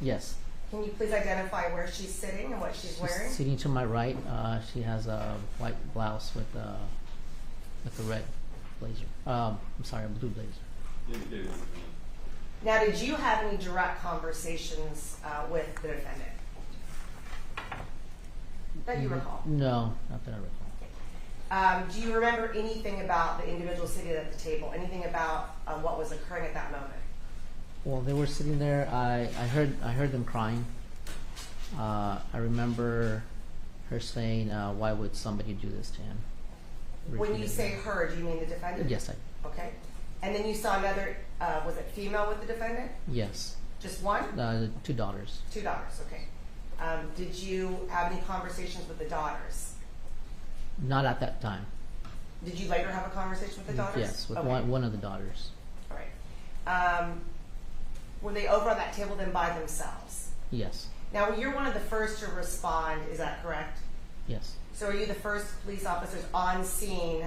S9: Yes.
S3: Can you please identify where she's sitting and what she's wearing?
S9: Sitting to my right, she has a white blouse with a red blazer. I'm sorry, a blue blazer.
S3: Now, did you have any direct conversations with the defendant that you recall?
S9: No, not that I recall.
S3: Do you remember anything about the individual sitting at the table? Anything about what was occurring at that moment?
S9: Well, they were sitting there. I heard them crying. I remember her saying, "Why would somebody do this to him?"
S3: When you say her, do you mean the defendant?
S9: Yes,
S3: Okay. And then you saw another, was it female with the defendant?
S9: yes,
S3: Just one?
S9: 2 daughters.
S3: 2 daughters, okay. Did you have any conversations with the daughters?
S9: Not at that time.
S3: Did you later have a conversation with the daughters?
S9: Yes, with
S3: Okay.
S9: one of the daughters.
S3: All right. Were they over on that table then by themselves?
S9: Yes,
S3: Now, you're one of the first to respond, is that correct?
S9: yes,
S3: So are you the first police officers on scene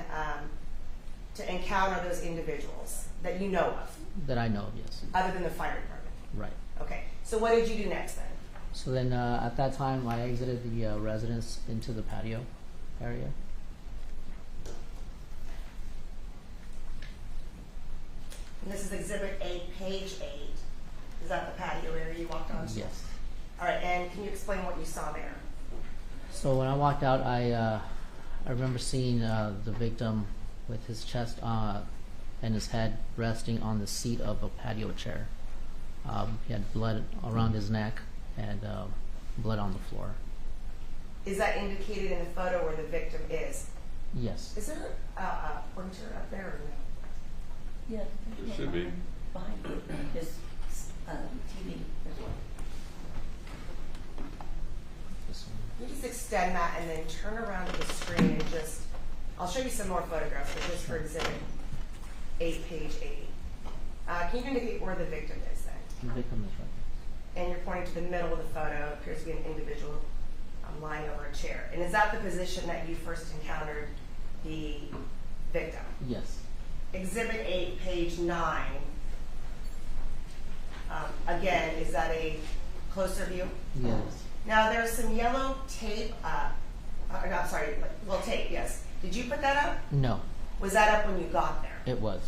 S3: to encounter those individuals that you know of,
S9: that I know of. Yes,
S3: other than the fire department?
S9: right.
S3: Okay. So what did you do next then?
S9: So then, at that time, I exited the residence into the patio area.
S3: And this is Exhibit 8, page 8. Is that the patio area you walked onto?
S9: Yes.
S3: All right, and can you explain what you saw there?
S9: So when I walked out, I remember seeing the victim with his chest and his head resting on the seat of a patio chair. He had blood around his neck and blood on the floor.
S3: Is that indicated in the photo where the victim is?
S9: Yes.
S3: Is there a pointer up there or no?
S2: Yeah.
S5: There should be.
S2: Behind his TV.
S9: This one.
S3: You just extend that and then turn around to the screen and just, I'll show you some more photographs, but just for Exhibit 8, page 8. Can you indicate where the victim is then?
S9: The victim is right there.
S3: And you're pointing to the middle of the photo. It appears to be an individual lying over a chair. And is that the position that you first encountered the victim?
S9: Yes.
S3: Exhibit 8, page 9. Again, is that a closer view?
S9: Yes.
S3: Now there's some yellow tape. No, sorry, well, tape. Yes. Did you put that up?
S9: No,
S3: Was that up when you got there?
S9: it was.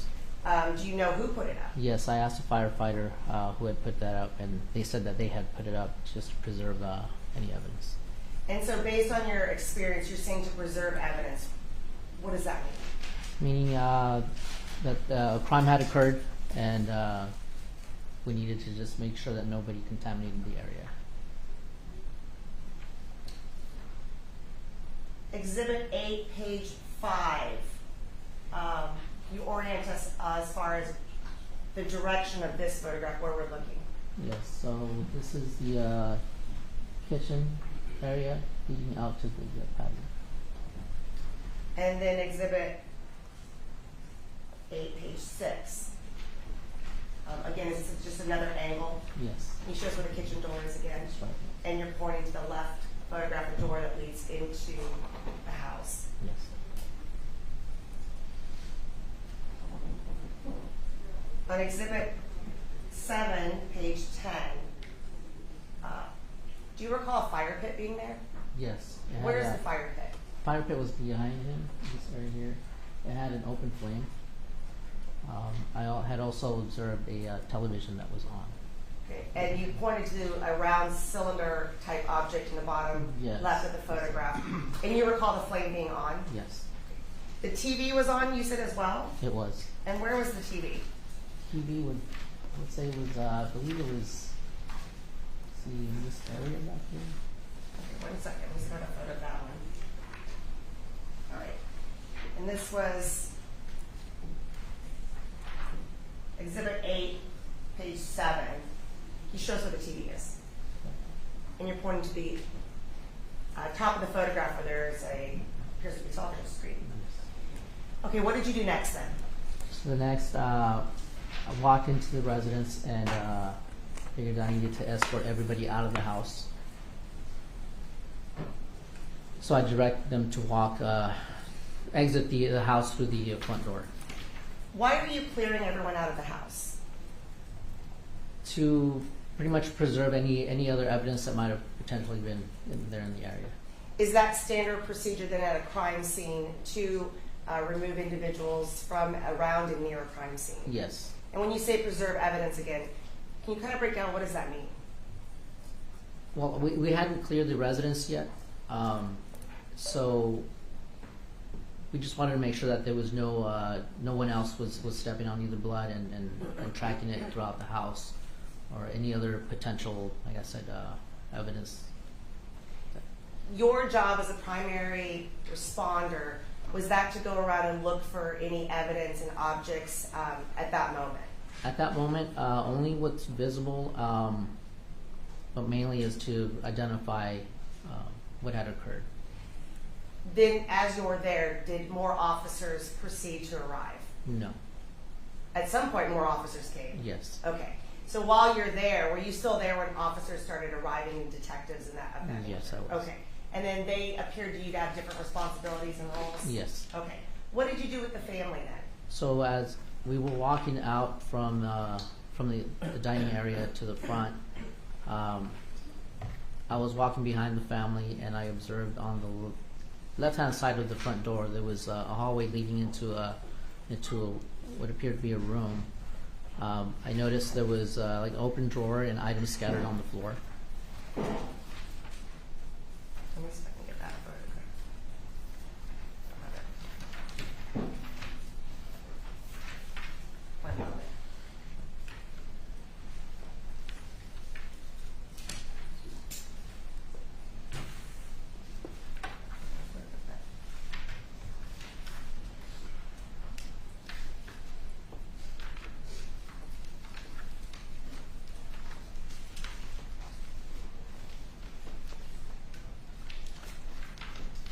S3: Do you know who put it up?
S9: Yes, I asked a firefighter who had put that up, and they said that they had put it up just to preserve any evidence.
S3: And so based on your experience, you're saying to preserve evidence. What does that mean?
S9: Meaning that a crime had occurred, and we needed to just make sure that nobody contaminated the area.
S3: Exhibit 8, page 5. You orient us as far as the direction of this photograph, where we're looking.
S9: Yes, so this is the kitchen area leading out to the patio.
S3: And then exhibit 8, page 6. Again, this is just another angle.
S9: Yes,
S3: He shows where the kitchen door is again.
S9: that's right.
S3: And you're pointing to the left photograph, the door that leads into the house.
S9: Yes.
S3: On exhibit 7, page 10, do you recall a fire pit being there?
S9: Yes. It had
S3: Where is
S9: a-
S3: the fire pit?
S9: Fire pit was behind him, this area here. It had an open flame. Had also observed a television that was on.
S3: Okay. And you pointed to a round cylinder type object in the bottom
S9: Yes.
S3: left of the photograph. And you recall the flame being on?
S9: Yes,
S3: The TV was on, you said, as well?
S9: it was.
S3: And where was the TV?
S9: TV would, I would say it was, I believe it was, see, in this area back here.
S3: Okay, 1 second. Let's go to photo that one. All right. And this was exhibit 8, page 7. He shows where the TV is. And you're pointing to the top of the photograph where there's appears to be a television screen. Okay, what did you do next then?
S9: So the next, I walked into the residence and figured I needed to escort everybody out of the house. So I directed them to walk, exit the house through the front door.
S3: Why were you clearing everyone out of the house?
S9: To pretty much preserve any other evidence that might have potentially been there in the area.
S3: Is that standard procedure then at a crime scene to remove individuals from around and near a crime scene?
S9: Yes.
S3: And when you say preserve evidence again, can you kind of break down what does that mean?
S9: Well, we hadn't cleared the residence yet, so we just wanted to make sure that there was no one else was stepping on either blood and tracking it throughout the house, or any other potential, like I said, evidence.
S3: Your job as a primary responder, was that to go around and look for any evidence and objects at that moment?
S9: At that moment, only what's visible, but mainly is to identify what had occurred.
S3: Then, as you were there, did more officers proceed to arrive?
S9: No.
S3: At some point, more officers came?
S9: Yes.
S3: Okay. So while you're there, were you still there when officers started arriving and detectives and that?
S9: Yes, I was.
S3: Okay. And then they appeared to you to have different responsibilities and roles?
S9: Yes.
S3: Okay. What did you do with the family then?
S9: So as we were walking out from the dining area to the front, I was walking behind the family, and I observed on the left-hand side of the front door there was a hallway leading into what appeared to be a room. I noticed there was like an open drawer and items scattered on the floor.
S3: Let me see if I can get that photograph. One moment.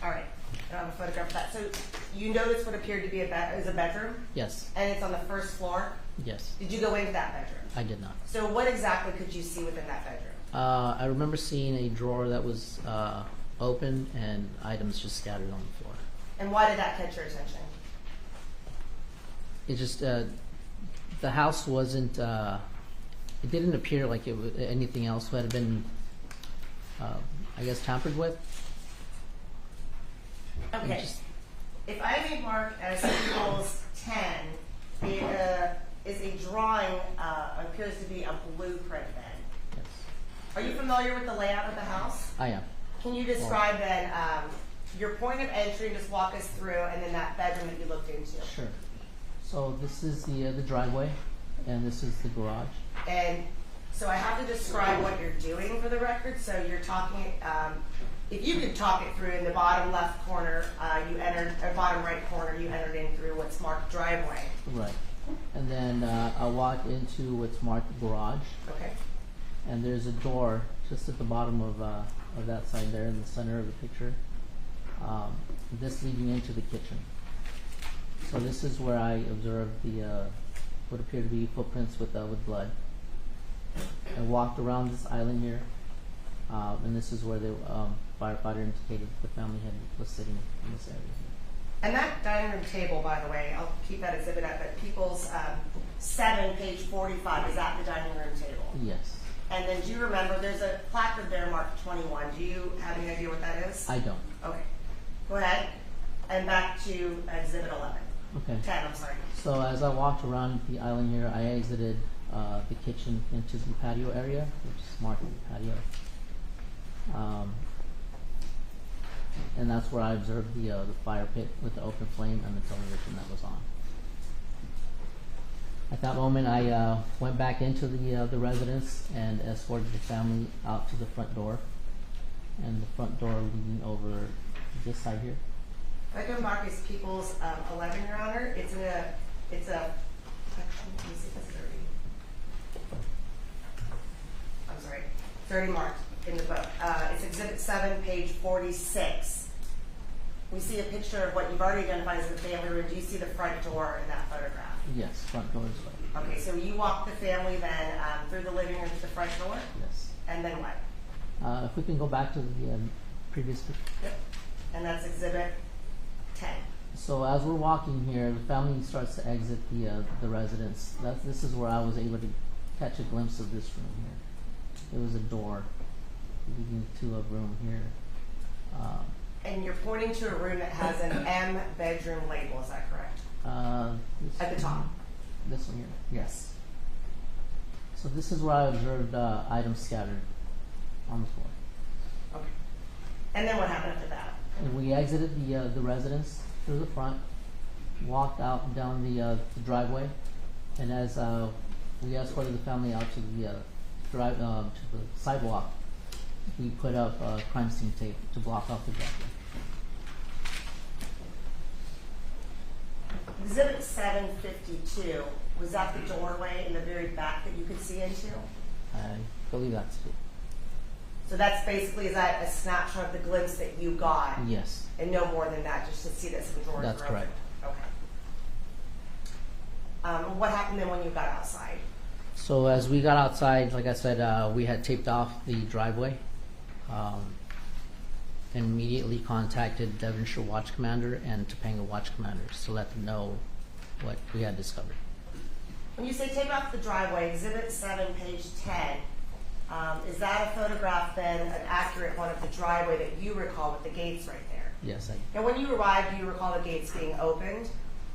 S3: All right, I don't have a photograph of that. So you noticed what appeared to be a bedroom,
S9: Yes.
S3: and it's on the first floor.
S9: Yes.
S3: Did you go into that bedroom?
S9: I did not.
S3: So what exactly could you see within that bedroom?
S9: I remember seeing a drawer that was open and items just scattered on the floor.
S3: And why did that catch your attention?
S9: It just the house wasn't. It didn't appear like it was anything else that had been, I guess, tampered with.
S3: Okay.
S9: Just-
S3: If I may mark as equals 10 it is a drawing, appears to be a blueprint then.
S9: Yes,
S3: Are you familiar with the layout of the house?
S9: I am.
S3: Can you describe then your point of entry, just walk us through, and then that bedroom that you looked into?
S9: Sure. So this is the driveway, and this is the garage.
S3: And so I have to describe what you're doing for the record. So you're talking, if you could talk it through, in the bottom left corner, you entered, or bottom right corner, you entered in through what's marked driveway.
S9: Right. And then I walk into what's marked garage,
S3: Okay.
S9: and there's a door just at the bottom of that side there in the center of the picture. This leading into the kitchen. So this is where I observed the what appear to be footprints with blood. I walked around this island here, and this is where the firefighter indicated the family was sitting in this area.
S3: And that dining room table, by the way, I'll keep that exhibit up, but People's 7, page 45, is that the dining room table?
S9: Yes.
S3: And then do you remember, there's a placard there marked 21. Do you have any idea what that is?
S9: I don't.
S3: Okay. Go ahead. And back to exhibit 11.
S9: Okay.
S3: 10, I'm sorry.
S9: So as I walked around the island here, I exited the kitchen into the patio area, which is marked patio. And that's where I observed the fire pit with the open flame and the television that was on. At that moment, I went back into the residence and escorted the family out to the front door, and the front door leading over this side here.
S3: If I go mark is People's 11, Your Honor. It's a, let me see if it's 30. I'm sorry, 30 marked in the book. It's exhibit 7, page 46. We see a picture of what you've already identified as the family room. Do you see the front door in that photograph?
S9: Yes, front door as well.
S3: Okay, so you walk the family then through the living room to the front door?
S9: Yes.
S3: And then what?
S9: If we can go back to the previous picture.
S3: Yep. And that's exhibit 10.
S9: So as we're walking here, the family starts to exit the residence. This is where I was able to catch a glimpse of this room here. There was a door leading to a room here.
S3: And you're pointing to a room that has an M bedroom label, is that correct? At the top.
S9: This one here, yes. So this is where I observed items scattered on the floor.
S3: Okay. And then what happened after that?
S9: And we exited the residence through the front, walked out down the driveway, and as we escorted the family out to the to the sidewalk, we put up crime scene tape to block off the driveway.
S3: Exhibit 752, was that the doorway in the very back that you could see into?
S9: I believe that's it.
S3: So that's basically, is that a snapshot of the glimpse that you got?
S9: Yes.
S3: And no more than that, just to see that some drawers
S9: That's
S3: were open?
S9: correct.
S3: Okay. What happened then when you got outside?
S9: So as we got outside, like I said, we had taped off the driveway, and immediately contacted Devonshire Watch Commander and Topanga Watch Commanders to let them know what we had discovered.
S3: When you say take off the driveway, exhibit 7, page 10, is that a photograph then, an accurate one of the driveway that you recall with the gates right there?
S9: Yes,
S3: And when you arrived, do you recall the gates being opened?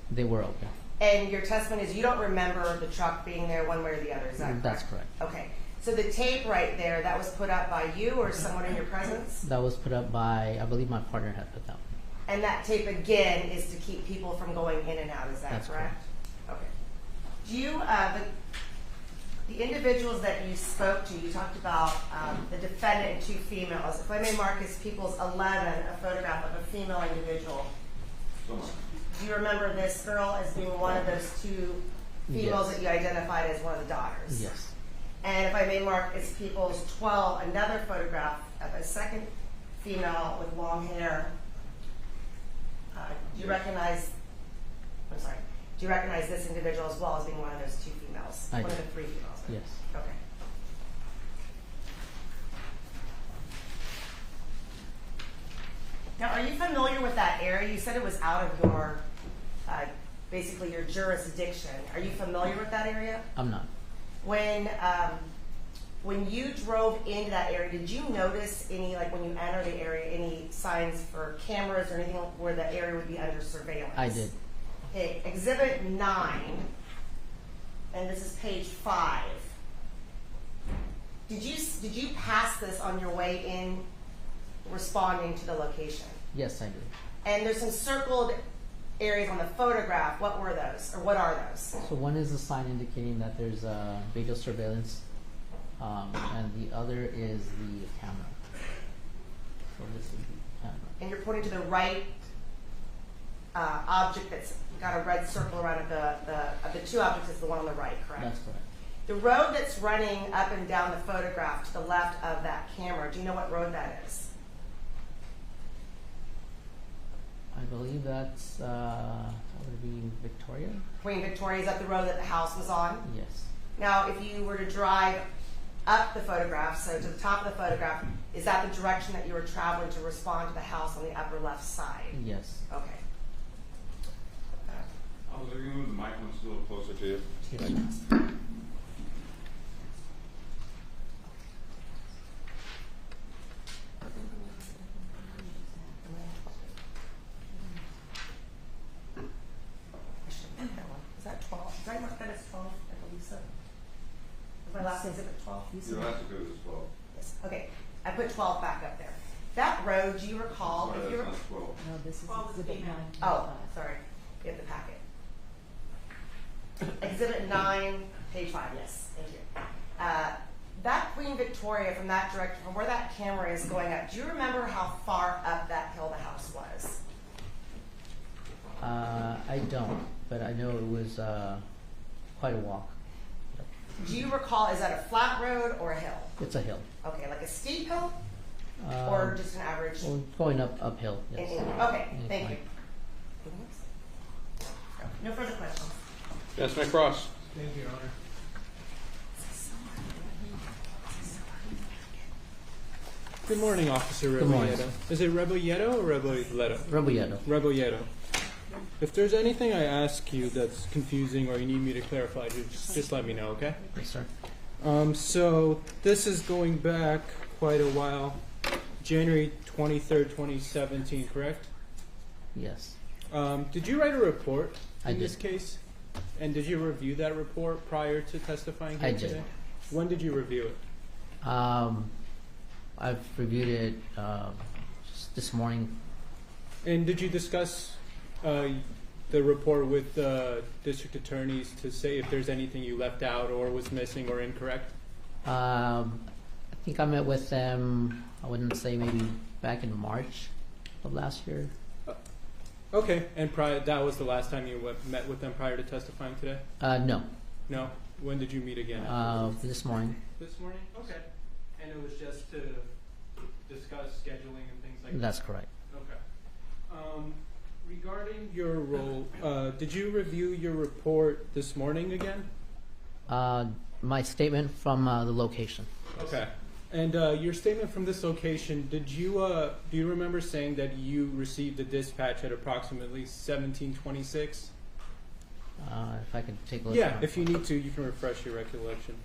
S9: they were open.
S3: And your testimony is you don't remember the truck being there one way or the other, is that correct?
S9: That's correct.
S3: Okay. So the tape right there, that was put up by you or someone in your presence?
S9: That was put up by, I believe my partner had put that one.
S3: And that tape again is to keep people from going in and out, is that
S9: That's
S3: correct? Okay. Do you, the individuals that you spoke to, you talked about the defendant and 2 females. If I may mark as People's 11, a photograph of a female individual. Do you remember this girl as being one of those 2 females
S9: Yes.
S3: that you identified as one of the daughters?
S9: Yes.
S3: And if I may mark as People's 12, another photograph of a second female with long hair. Do you recognize, I'm sorry, do you recognize this individual as well as being one of those 2 females?
S9: I
S3: One of
S9: do.
S3: the 3 females?
S9: Yes.
S3: Okay. Now, are you familiar with that area? You said it was out of your, basically your jurisdiction. Are you familiar with that area?
S9: I'm not.
S3: When you drove into that area, did you notice any, like when you enter the area, any signs for cameras or anything where the area would be under surveillance?
S9: I did.
S3: Okay, Exhibit 9, and this is page 5. Did you pass this on your way in, responding to the location?
S9: Yes, I do.
S3: And there's some circled areas on the photograph. What were those, or what are those?
S9: So one is a sign indicating that there's video surveillance, and the other is the camera. So this is the camera.
S3: And you're pointing to the right object that's got a red circle around it. Of the two objects is the one on the right, correct?
S9: That's correct.
S3: The road that's running up and down the photograph to the left of that camera, do you know what road that is?
S9: I believe that would be Victoria.
S3: Queen Victoria, is that the road that the house was on?
S9: Yes.
S3: Now, if you were to drive up the photograph, so to the top of the photograph, is that the direction that you were traveling to respond to the house on the upper left side?
S9: Yes.
S3: Okay.
S5: Officer, can you move the mic one a little closer to you?
S9: Yes.
S3: Is that 12? Did I mark that as 12? I believe so. Was my last exhibit 12?
S5: Your last exhibit is 12.
S3: Yes. Okay. I put 12 back up there. That road, do you recall?
S5: Sorry,
S3: if you
S5: that's
S3: were,
S5: not 12.
S4: No, this is
S3: 12 is
S4: exhibit
S3: female.
S4: 9.
S3: Oh, sorry. You have the packet. Exhibit 9, page 5. Yes. Thank you. That Queen Victoria from that direction, from where that camera is going up, do you remember how far up that hill the house was?
S9: I don't, but I know it was quite a walk.
S3: Do you recall, is that a flat road or a hill?
S9: It's a hill.
S3: Okay, like a steep hill? Or just an average?
S9: Well, going uphill. Yes.
S3: Okay, thank you. No further questions.
S5: Yes, McCross.
S1: Thank you, Your Honor. Good morning, Officer
S9: Good morning.
S1: Rebolledo. Is it Rebolledo or Rebolledo?
S9: Rebolledo.
S1: Rebolledo. If there's anything I ask you that's confusing or you need me to clarify, just let me know, okay?
S9: Yes, sir.
S1: So this is going back quite a while. January 23rd, 2017, correct?
S9: Yes.
S1: Did you write a report
S9: I
S1: in this
S9: did.
S1: case? And did you review that report prior to testifying here
S9: I did.
S1: today? When did you review it?
S9: I've reviewed it just this morning.
S1: And did you discuss the report with district attorneys to say if there's anything you left out or was missing or incorrect?
S9: I think I met with them, I wouldn't say maybe back in March of last year.
S1: Okay, and that was the last time you met with them prior to testifying today?
S9: No.
S1: No? When did you meet again?
S9: This morning.
S1: This morning? Okay. And it was just to discuss scheduling and things like that?
S9: That's correct.
S1: Okay. Regarding your role, did you review your report this morning again?
S9: My statement from the location.
S1: Okay. And your statement from this location, do you remember saying that you received the dispatch at approximately 1726?
S9: If I could take a look.
S1: Yeah, if you need to, you can refresh your recollection.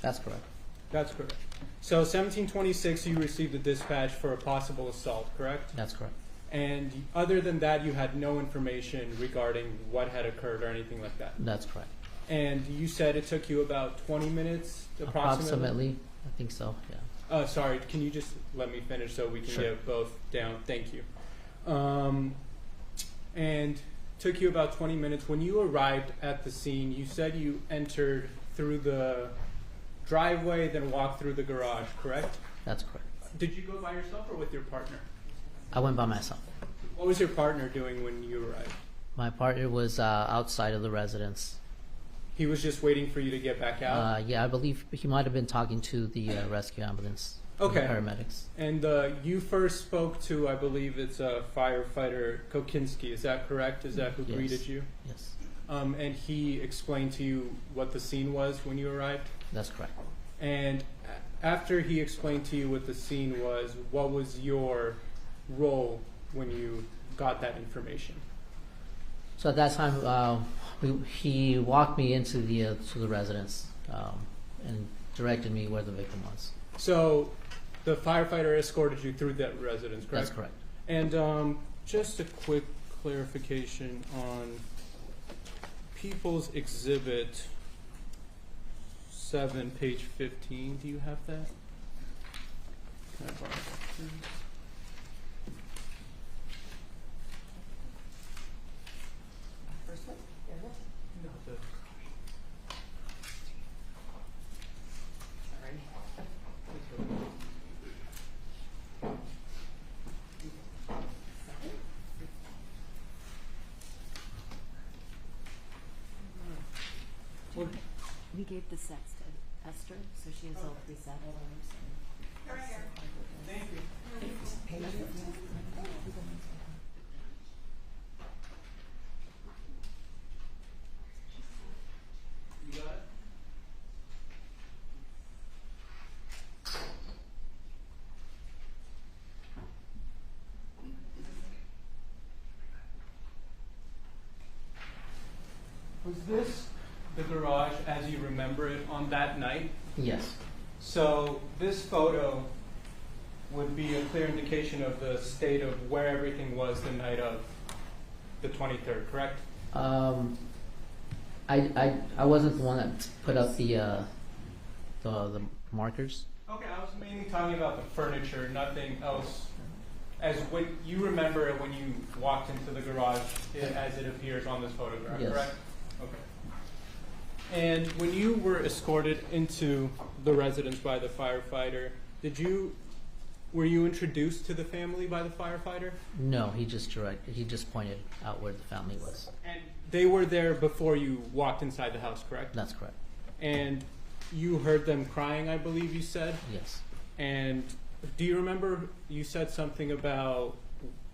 S9: That's correct.
S1: That's correct. So 1726, you received a dispatch for a possible assault, correct?
S9: That's correct.
S1: And other than that, you had no information regarding what had occurred or anything like that?
S9: That's correct.
S1: And you said it took you about 20 minutes approximately?
S9: I think so, yeah.
S1: Sorry, can you just let me finish so we can
S9: Sure.
S1: get both down? Thank you. And took you about 20 minutes. When you arrived at the scene, you said you entered through the driveway, then walked through the garage, correct?
S9: That's correct.
S1: Did you go by yourself or with your partner?
S9: I went by myself.
S1: What was your partner doing when you arrived?
S9: My partner was outside of the residence.
S1: He was just waiting for you to get back out?
S9: Yeah, I believe he might have been talking to the rescue ambulance. The
S1: Okay.
S9: paramedics.
S1: And you first spoke to, I believe it's firefighter Kokinski, is that correct? Is that who
S9: Yes.
S1: greeted you?
S9: Yes,
S1: And he explained to you what the scene was when you arrived?
S9: that's correct.
S1: And after he explained to you what the scene was, what was your role when you got that information?
S9: So at that time, he walked me into the residence and directed me where the victim was.
S1: So the firefighter escorted you through that residence, correct?
S9: That's correct.
S1: And just a quick clarification on People's Exhibit 7, page 15. Do you have that? Can I borrow that, please?
S3: First one?
S1: No, the Well,
S10: We gave the sets to Esther, so she has all three sets.
S1: thank you. You got it? Was this the garage as you remember it on that night?
S9: Yes.
S1: So this photo would be a clear indication of the state of where everything was the night of the 23rd, correct?
S9: I wasn't the one that put up the markers.
S1: Okay, I was mainly talking about the furniture, nothing else. As what you remember it when you walked into the garage as it appears on this photograph,
S9: Yes.
S1: correct? Okay. And when you were escorted into the residence by the firefighter, were you introduced to the family by the firefighter?
S9: No, he just pointed out where the family was.
S1: And they were there before you walked inside the house, correct?
S9: That's correct.
S1: And you heard them crying, I believe you said?
S9: Yes.
S1: And do you remember you said something about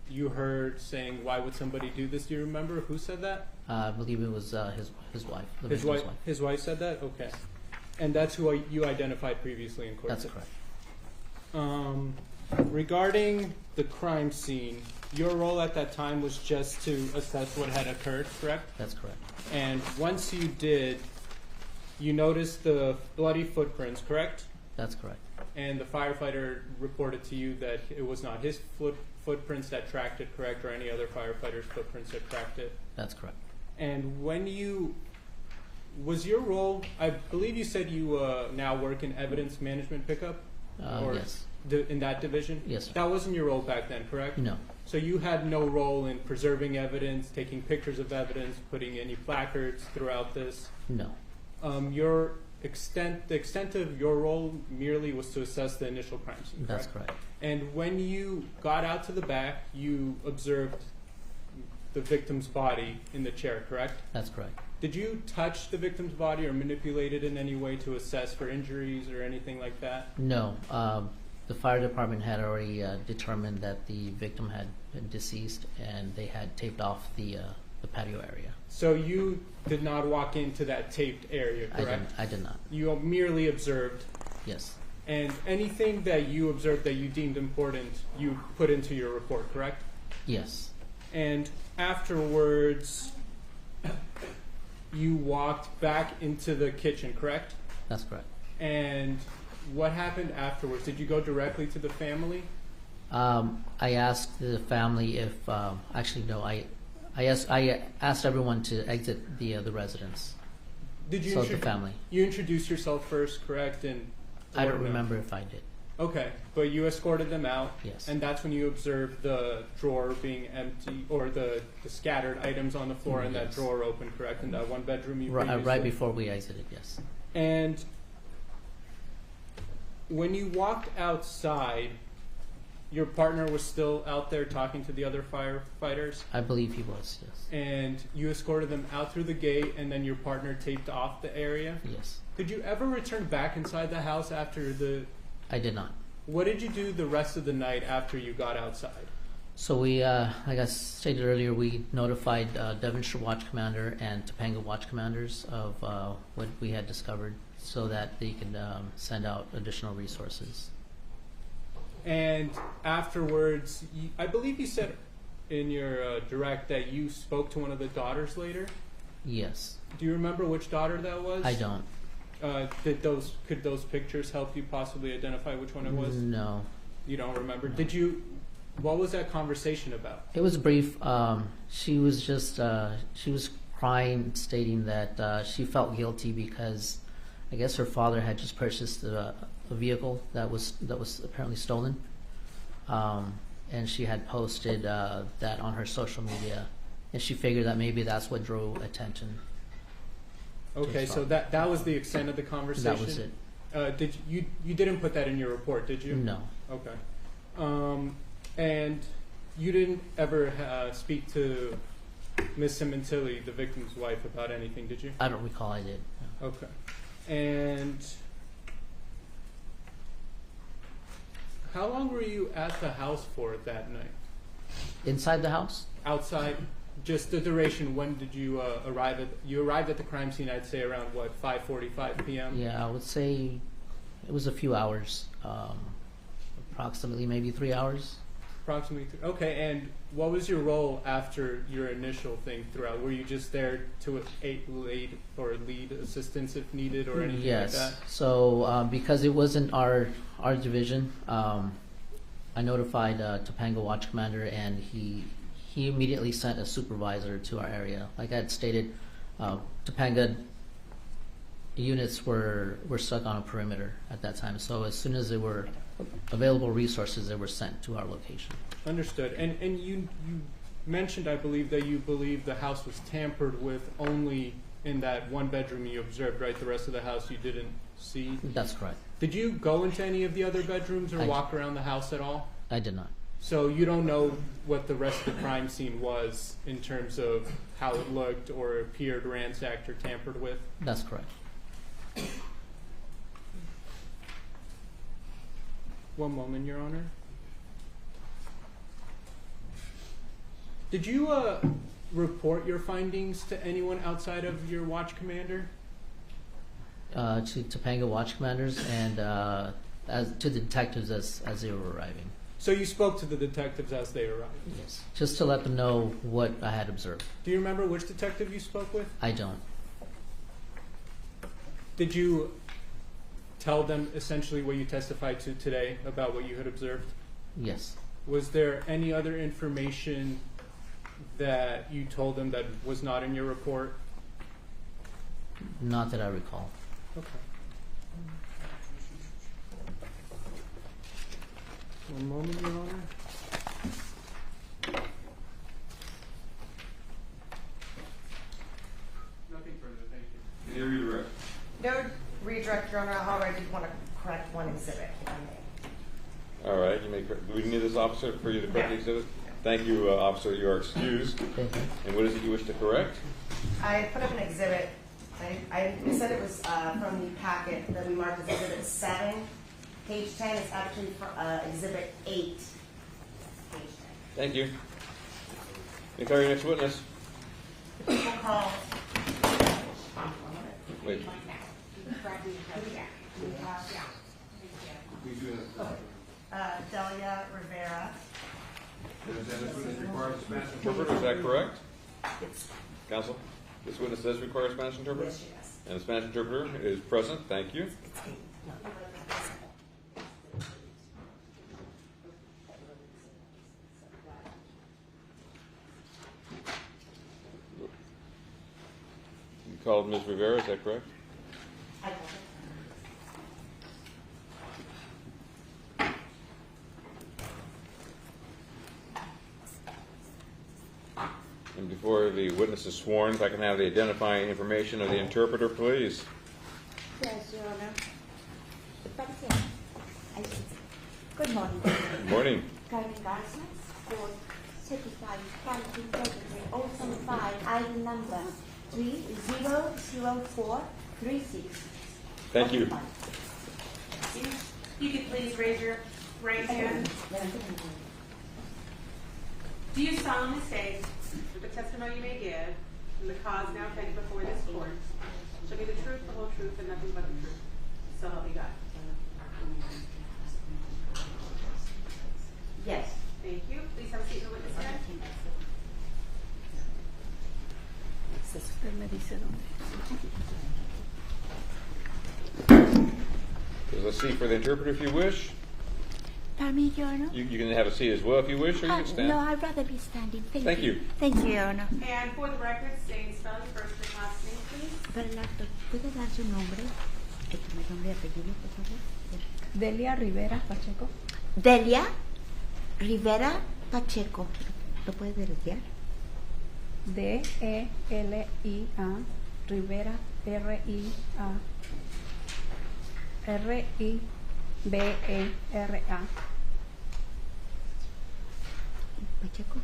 S1: you heard saying, why would somebody do this? Do you remember who said that?
S9: I believe it was his wife. The
S1: His
S9: victim's
S1: wife. His wife said that? Okay. And that's who you identified previously in court?
S9: That's correct.
S1: Regarding the crime scene, your role at that time was just to assess what had occurred, correct?
S9: That's correct.
S1: And once you did, you noticed the bloody footprints, correct?
S9: That's correct.
S1: And the firefighter reported to you that it was not his footprints that tracked it, correct, or any other firefighter's footprints that tracked it?
S9: That's correct.
S1: And was your role, I believe you said you now work in evidence management pickup?
S9: Yes.
S1: In that division?
S9: Yes, sir.
S1: That wasn't your role back then, correct?
S9: No.
S1: So you had no role in preserving evidence, taking pictures of evidence, putting any placards throughout this?
S9: No.
S1: The extent of your role merely was to assess the initial crime scene, correct?
S9: That's correct.
S1: And when you got out to the back, you observed the victim's body in the chair, correct?
S9: That's correct.
S1: Did you touch the victim's body or manipulate it in any way to assess for injuries or anything like that?
S9: No. The fire department had already determined that the victim had been deceased, and they had taped off the patio area.
S1: So you did not walk into that taped area, correct?
S9: I did not.
S1: You merely observed.
S9: Yes.
S1: And anything that you observed that you deemed important, you put into your report, correct?
S9: Yes.
S1: And afterwards, you walked back into the kitchen, correct?
S9: That's correct.
S1: And what happened afterwards? Did you go directly to the family?
S9: I asked the family if actually no. I asked everyone to exit the residence.
S1: Did you?
S9: So the family.
S1: You introduced yourself first, correct? And
S9: I don't remember if I did.
S1: Okay, but you escorted them out.
S9: Yes.
S1: And that's when you observed the drawer being empty, or the scattered items on the floor, and that
S9: Yes.
S1: drawer open, correct? In that one bedroom you
S9: Right
S1: previously-
S9: before we exited. Yes.
S1: And when you walked outside, your partner was still out there talking to the other firefighters,
S9: I believe he was. Yes.
S1: and you escorted them out through the gate, and then your partner taped off the area.
S9: Yes.
S1: Did you ever return back inside the house after the?
S9: I did not.
S1: What did you do the rest of the night after you got outside?
S9: So we, like I stated earlier, we notified Devonshire Watch Commander and Topanga Watch Commanders of what we had discovered, so that they could send out additional resources.
S1: And afterwards, I believe you said in your direct that you spoke to one of the daughters later.
S9: Yes.
S1: Do you remember which daughter that was?
S9: I don't.
S1: Could those pictures help you possibly identify which one it was?
S9: No.
S1: You don't remember?
S9: No.
S1: Did you what was that conversation about?
S9: It was brief. She was just she was crying, stating that she felt guilty because I guess her father had just purchased a vehicle that was apparently stolen, and she had posted that on her social media, and she figured that maybe that's what drew attention.
S1: Okay, so that was the extent of the conversation.
S9: That was it.
S1: Did you didn't put that in your report, did you?
S9: No.
S1: Okay. And you didn't ever speak to Ms. Sementilli, the victim's wife, about anything, did you?
S9: I don't recall I did. No.
S1: Okay. And how long were you at the house for that night?
S9: Inside the house?
S1: Outside? Just the duration. When did you arrive at? You arrived at the crime scene, I'd say around what, 5:45 p.m.
S9: Yeah, I would say it was a few hours, approximately maybe 3 hours.
S1: Approximately. Okay. And what was your role after your initial thing throughout? Were you just there to lead assistance if needed, or anything
S9: Yes.
S1: like that?
S9: So because it wasn't our division, I notified Topanga Watch Commander, and he immediately sent a supervisor to our area. Like I had stated, Topanga units were stuck on a perimeter at that time. So as soon as there were available resources, they were sent to our location.
S1: Understood. And you mentioned, I believe, that you believe the house was tampered with only in that one bedroom you observed, right? The rest of the house you didn't see?
S9: That's correct.
S1: Did you go into any of the other bedrooms or walk around the house at all?
S9: I did not.
S1: So you don't know what the rest of the crime scene was in terms of how it looked or appeared ransacked or tampered with?
S9: That's correct.
S1: One moment, Your Honor. Did you report your findings to anyone outside of your watch commander?
S9: To Topanga Watch Commanders and to the detectives as they were arriving.
S1: So you spoke to the detectives as they arrived?
S9: Yes. Just to let them know what I had observed.
S1: Do you remember which detective you spoke with?
S9: I don't.
S1: Did you tell them essentially what you testified to today about what you had observed?
S9: Yes.
S1: Was there any other information that you told them that was not in your report?
S9: Not that I recall.
S1: Okay. One moment, Your Honor. Nothing further, thank you.
S5: Can you redirect?
S3: No redirect, Your Honor. However, I did want to correct one exhibit.
S5: All right, you may. Do we need this officer for you to correct the exhibit? Thank you, officer. You are excused.
S9: Thank you.
S5: And what is it you wish to correct?
S3: I put up an exhibit. I said it was from the packet that we marked as Exhibit 7. Page 10 is actually for Exhibit 8. Page 10.
S5: Thank you. You call your next witness.
S3: People call.
S5: Wait.
S3: Delia Rivera.
S5: Interpreter, is that correct? Counsel, this witness does require a Spanish interpreter?
S3: Yes, she does.
S5: And the Spanish interpreter is present. Thank you. You called Ms. Rivera, is that correct? And before the witness is sworn, if I can have the identifying information of the interpreter, please.
S2: Yes, Your Honor. Good morning.
S5: Good morning.
S2: Carmen Garza, for certified 5 ID number 300436.
S5: Thank you.
S6: You could please raise your right hand. Do you solemnly state that the testimony you may give in the cause now pending before this court shall be the truth, the whole truth, and nothing but the truth? So help me God.
S2: Yes.
S6: Thank you. Please have a seat in the witness stand.
S5: There's a seat for the interpreter if you wish.
S2: Pardon me, Your Honor?
S5: You can have a seat as well if you wish, or you can stand.
S2: No, I'd rather be standing.
S5: Thank you.
S2: Thank you, Your Honor.
S6: And for the record, state spell your first and last name, please.
S2: Para el acto, ¿puede dar su nombre? Mi nombre y apellido, por favor.
S11: Delia Rivera Pacheco.
S2: Delia Rivera Pacheco. ¿Lo puede deletrear?
S11: D-E-L-I-A Rivera R-I-A R-I-B-E-R-A
S2: Pacheco.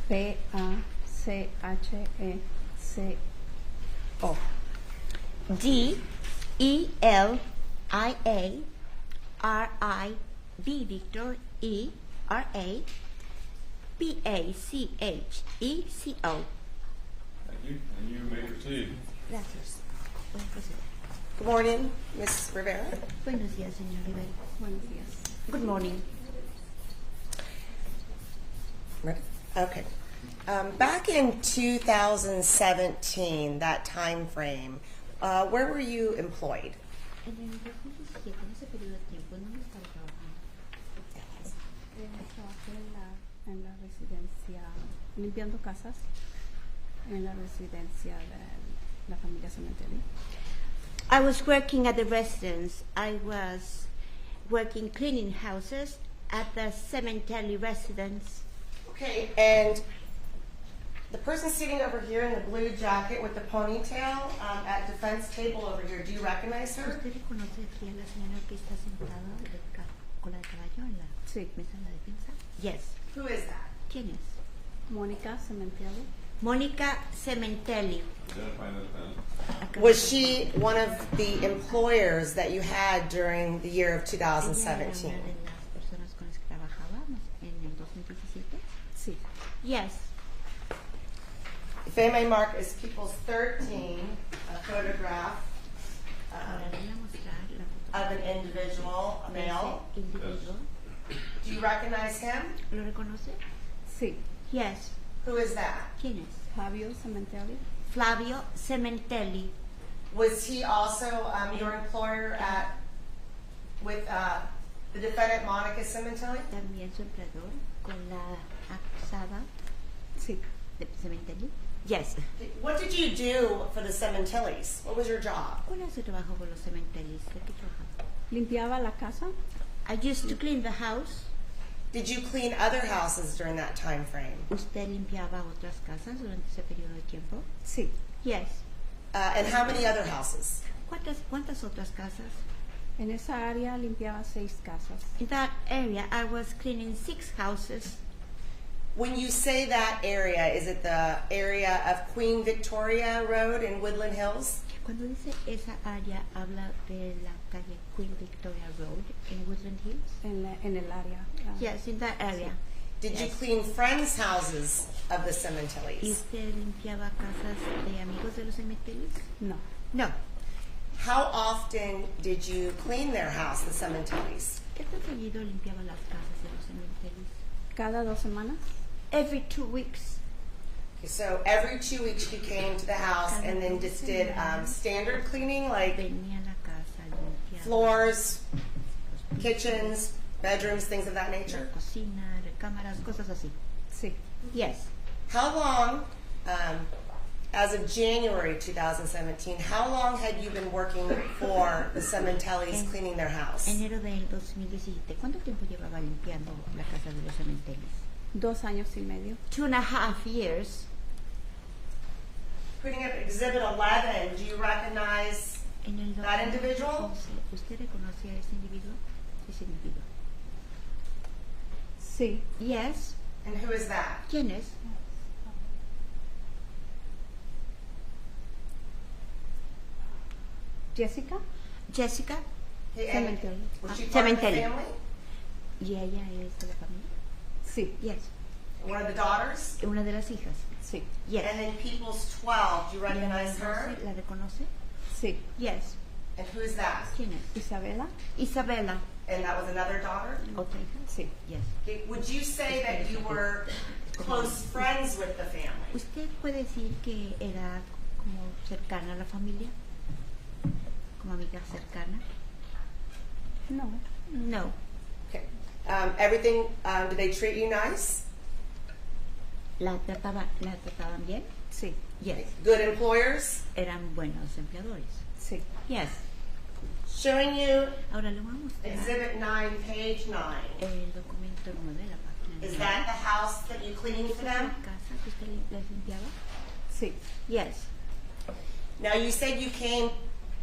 S11: P-A-C-H-E-C-O.
S2: D-E-L-I-A-R-I-V Victor E-R-A P-A-C-H-E-C-O.
S5: Thank you. And you may proceed.
S2: Gracias. Pueden proceder.
S3: Good morning, Ms. Rivera.
S2: Buenos días, señor Rivera.
S11: Buenos días.
S2: Good morning.
S3: Ready? Okay. Back in 2017, that time frame, where were you employed?
S2: En el 2017, en ese periodo de tiempo, ¿dónde estaba trabajando?
S11: Trabajé en la residencia, limpiando casas, en la residencia de la familia Sementilli.
S2: I was working at the residence. I was working cleaning houses at the Sementilli residence.
S3: Okay, and the person sitting over here in the blue jacket with the ponytail at defense table over here, do you recognize her?
S2: ¿Usted reconoce aquí a la señora que está sentada con la de caballo en la
S11: Sí.
S2: mesa de la defensa? Yes.
S3: Who is that?
S2: ¿Quién es?
S11: Mónica Sementilli.
S2: Mónica Sementilli.
S5: Identify the defendant.
S3: Was she one of the employers that you had during the year of
S2: ¿Ella era
S3: 2017?
S2: una de las personas con las que trabajábamos en el 2017?
S11: Sí.
S2: Yes.
S3: If I may mark as People's 13, a photograph
S2: Ahora le voy a mostrar la
S3: of
S2: foto
S3: an individual, a
S2: de
S3: male.
S2: ese individuo.
S3: Do you recognize him?
S2: ¿Lo reconoce?
S11: Sí.
S2: Yes.
S3: Who is that?
S2: ¿Quién es?
S11: Fabio Sementilli.
S2: Fabio Sementilli.
S3: Was he also your employer with the defendant Monica Sementilli?
S2: También su empleador con la acusada
S11: Sí.
S2: de Sementilli. Yes.
S3: What did you do for the Sementillis? What was your job?
S2: ¿Cuál es su trabajo con los Sementillis? ¿De qué trabajaba?
S11: Limpiaba la casa.
S2: I used to clean the house.
S3: Did you clean other houses during that time frame?
S2: ¿Usted limpiaba otras casas durante ese periodo de tiempo?
S11: Sí.
S2: Yes.
S3: And how many other houses?
S2: ¿Cuántas otras casas?
S11: En esa área limpiaba 6 casas.
S2: In that area, I was cleaning 6 houses.
S3: When you say that area, is it the area of Queen Victoria Road in Woodland Hills?
S2: Cuando dice esa área, habla de la calle Queen Victoria Road in Woodland Hills.
S11: En el área.
S2: Yes, in that area.
S3: Did you
S2: Yes.
S3: clean friends' houses of the
S2: ¿Y
S3: Sementillis?
S2: usted limpiaba casas de amigos de los Sementillis?
S11: No.
S2: No.
S3: How often did you clean their house, the Sementillis?
S2: ¿Qué tan seguido limpiaba las casas de los Sementillis?
S11: Cada 2 semanas.
S2: Every 2 weeks.
S3: Okay, so every 2 weeks you came to the house and then just did standard cleaning, like
S2: Venía a la casa, limpiaba
S3: floors, kitchens, bedrooms, things of that nature?
S2: cocina, recámaras, cosas así.
S11: Sí.
S2: Yes.
S3: How long, as of January 2017, how long had you been working for the Sementillis cleaning their house?
S2: Enero del 2017. ¿Cuánto tiempo llevaba limpiando la casa de los Sementillis?
S11: 2 años y medio.
S2: 2.5 years.
S3: Putting up Exhibit 11, do you recognize
S2: En el
S3: that individual?
S2: 2011, ¿usted reconoce a ese individuo? Ese individuo.
S11: Sí.
S2: Yes.
S3: And who is that?
S2: ¿Quién es?
S11: Jessica
S2: Jessica.
S3: Okay, and
S11: Sementilli.
S3: was she part of the
S2: Sementilli.
S3: family?
S2: ¿Y ella es de la familia?
S11: Sí.
S2: Yes.
S3: One of the daughters?
S2: Una de las hijas.
S11: Sí.
S2: Yes.
S3: And then People's 12, do you recognize her?
S2: ¿La reconoce?
S11: Sí.
S2: Yes.
S3: And who is that?
S2: ¿Quién es?
S11: Isabela.
S2: Isabela.
S3: And that was another daughter?
S2: ¿Otra hija?
S11: Sí.
S2: Yes.
S3: Okay, would you say that you were close friends with the family?
S2: ¿Usted puede decir que era como cercana a la familia? ¿Como amiga cercana?
S11: No.
S2: No.
S3: Okay. Everything, did they treat you nice?
S12: ¿La trataban bien?
S11: Sí,
S12: Yes.
S3: Good employers?
S12: Eran buenos empleadores.
S11: sí.
S12: Yes.
S3: Showing you
S12: Ahora le voy a mostrar
S3: Exhibit 9, page 9.
S12: el documento 9, la página 9.
S3: Is that the house that you cleaned for
S12: ¿Esa es
S3: them?
S12: la casa que usted les limpiaba?
S11: Sí,
S12: Yes.
S3: Now you said you came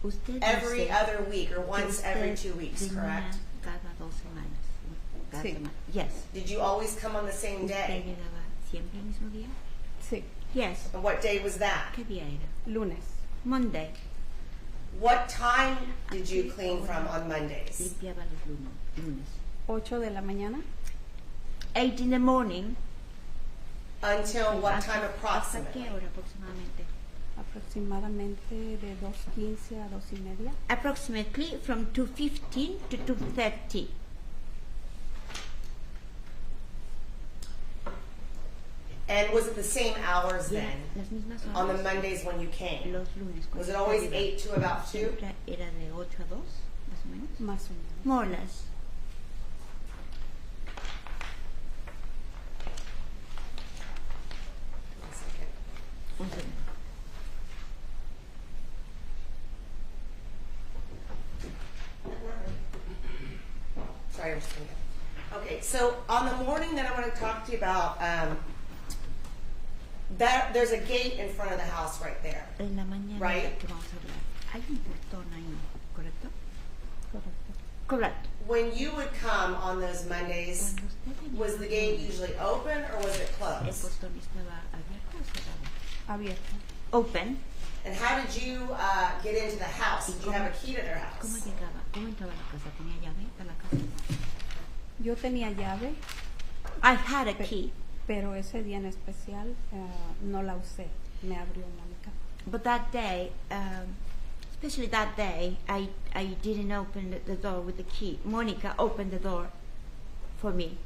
S12: Usted
S3: every
S12: dice
S3: other week or
S12: que
S3: once
S12: usted
S3: every 2 weeks,
S12: venía
S3: correct?
S12: cada 2 semanas. Cada
S11: Sí.
S12: semana. Yes.
S3: Did you always come on the same
S12: ¿Usted
S3: day?
S12: llegaba siempre el mismo día?
S11: sí.
S12: Yes.
S3: And what day was that?
S12: ¿Qué día era?
S11: Lunes.
S12: Monday.
S3: What time did you clean from on Mondays?
S12: Limpiaba los lunes.
S11: 8 de la mañana
S12: 8 in the morning.
S3: Until what
S12: ¿Hasta-
S3: time
S12: ¿Hasta
S3: approximately?
S12: qué hora aproximadamente?
S11: aproximadamente de 2:15 a 2:30.
S12: Approximately from 2:15 to 2:30.
S3: And was it the same hours
S12: Ya,
S3: then?
S12: las mismas
S3: On the
S12: horas.
S3: Mondays when you came?
S12: Los lunes.
S3: Was it
S12: cuando
S3: always
S12: usted
S3: 8 to about 2?
S12: Siempre era de 8 a 2, más o menos.
S11: Más o menos.
S12: More or less. Un segundo.
S3: Sorry, I'm just thinking. Okay, so on the morning that I want to talk to you about, there's a gate in front of the house right there.
S12: En la mañana
S3: Right.
S12: que vamos a hablar. Hay un portón ahí, ¿correcto?
S11: Correcto.
S12: Correct.
S3: When you would come on those Mondays,
S12: Cuando usted venía
S3: was the gate usually open or was it
S12: el
S3: closed?
S12: portón estaba abierto o cerrado?
S11: Abierto.
S12: Open.
S3: And how did you get into the house? Did you have a key to their
S12: ¿Cómo
S3: house?
S12: llegaba? ¿Cómo entraba a la casa? ¿Tenía llave para la casa?
S11: Yo tenía llave,
S12: I had a key,
S11: pero ese día en especial no la usé. Me abrió Mónica.
S12: but that day, especially that day, I didn't open the door with the key. Monica opened the door for me.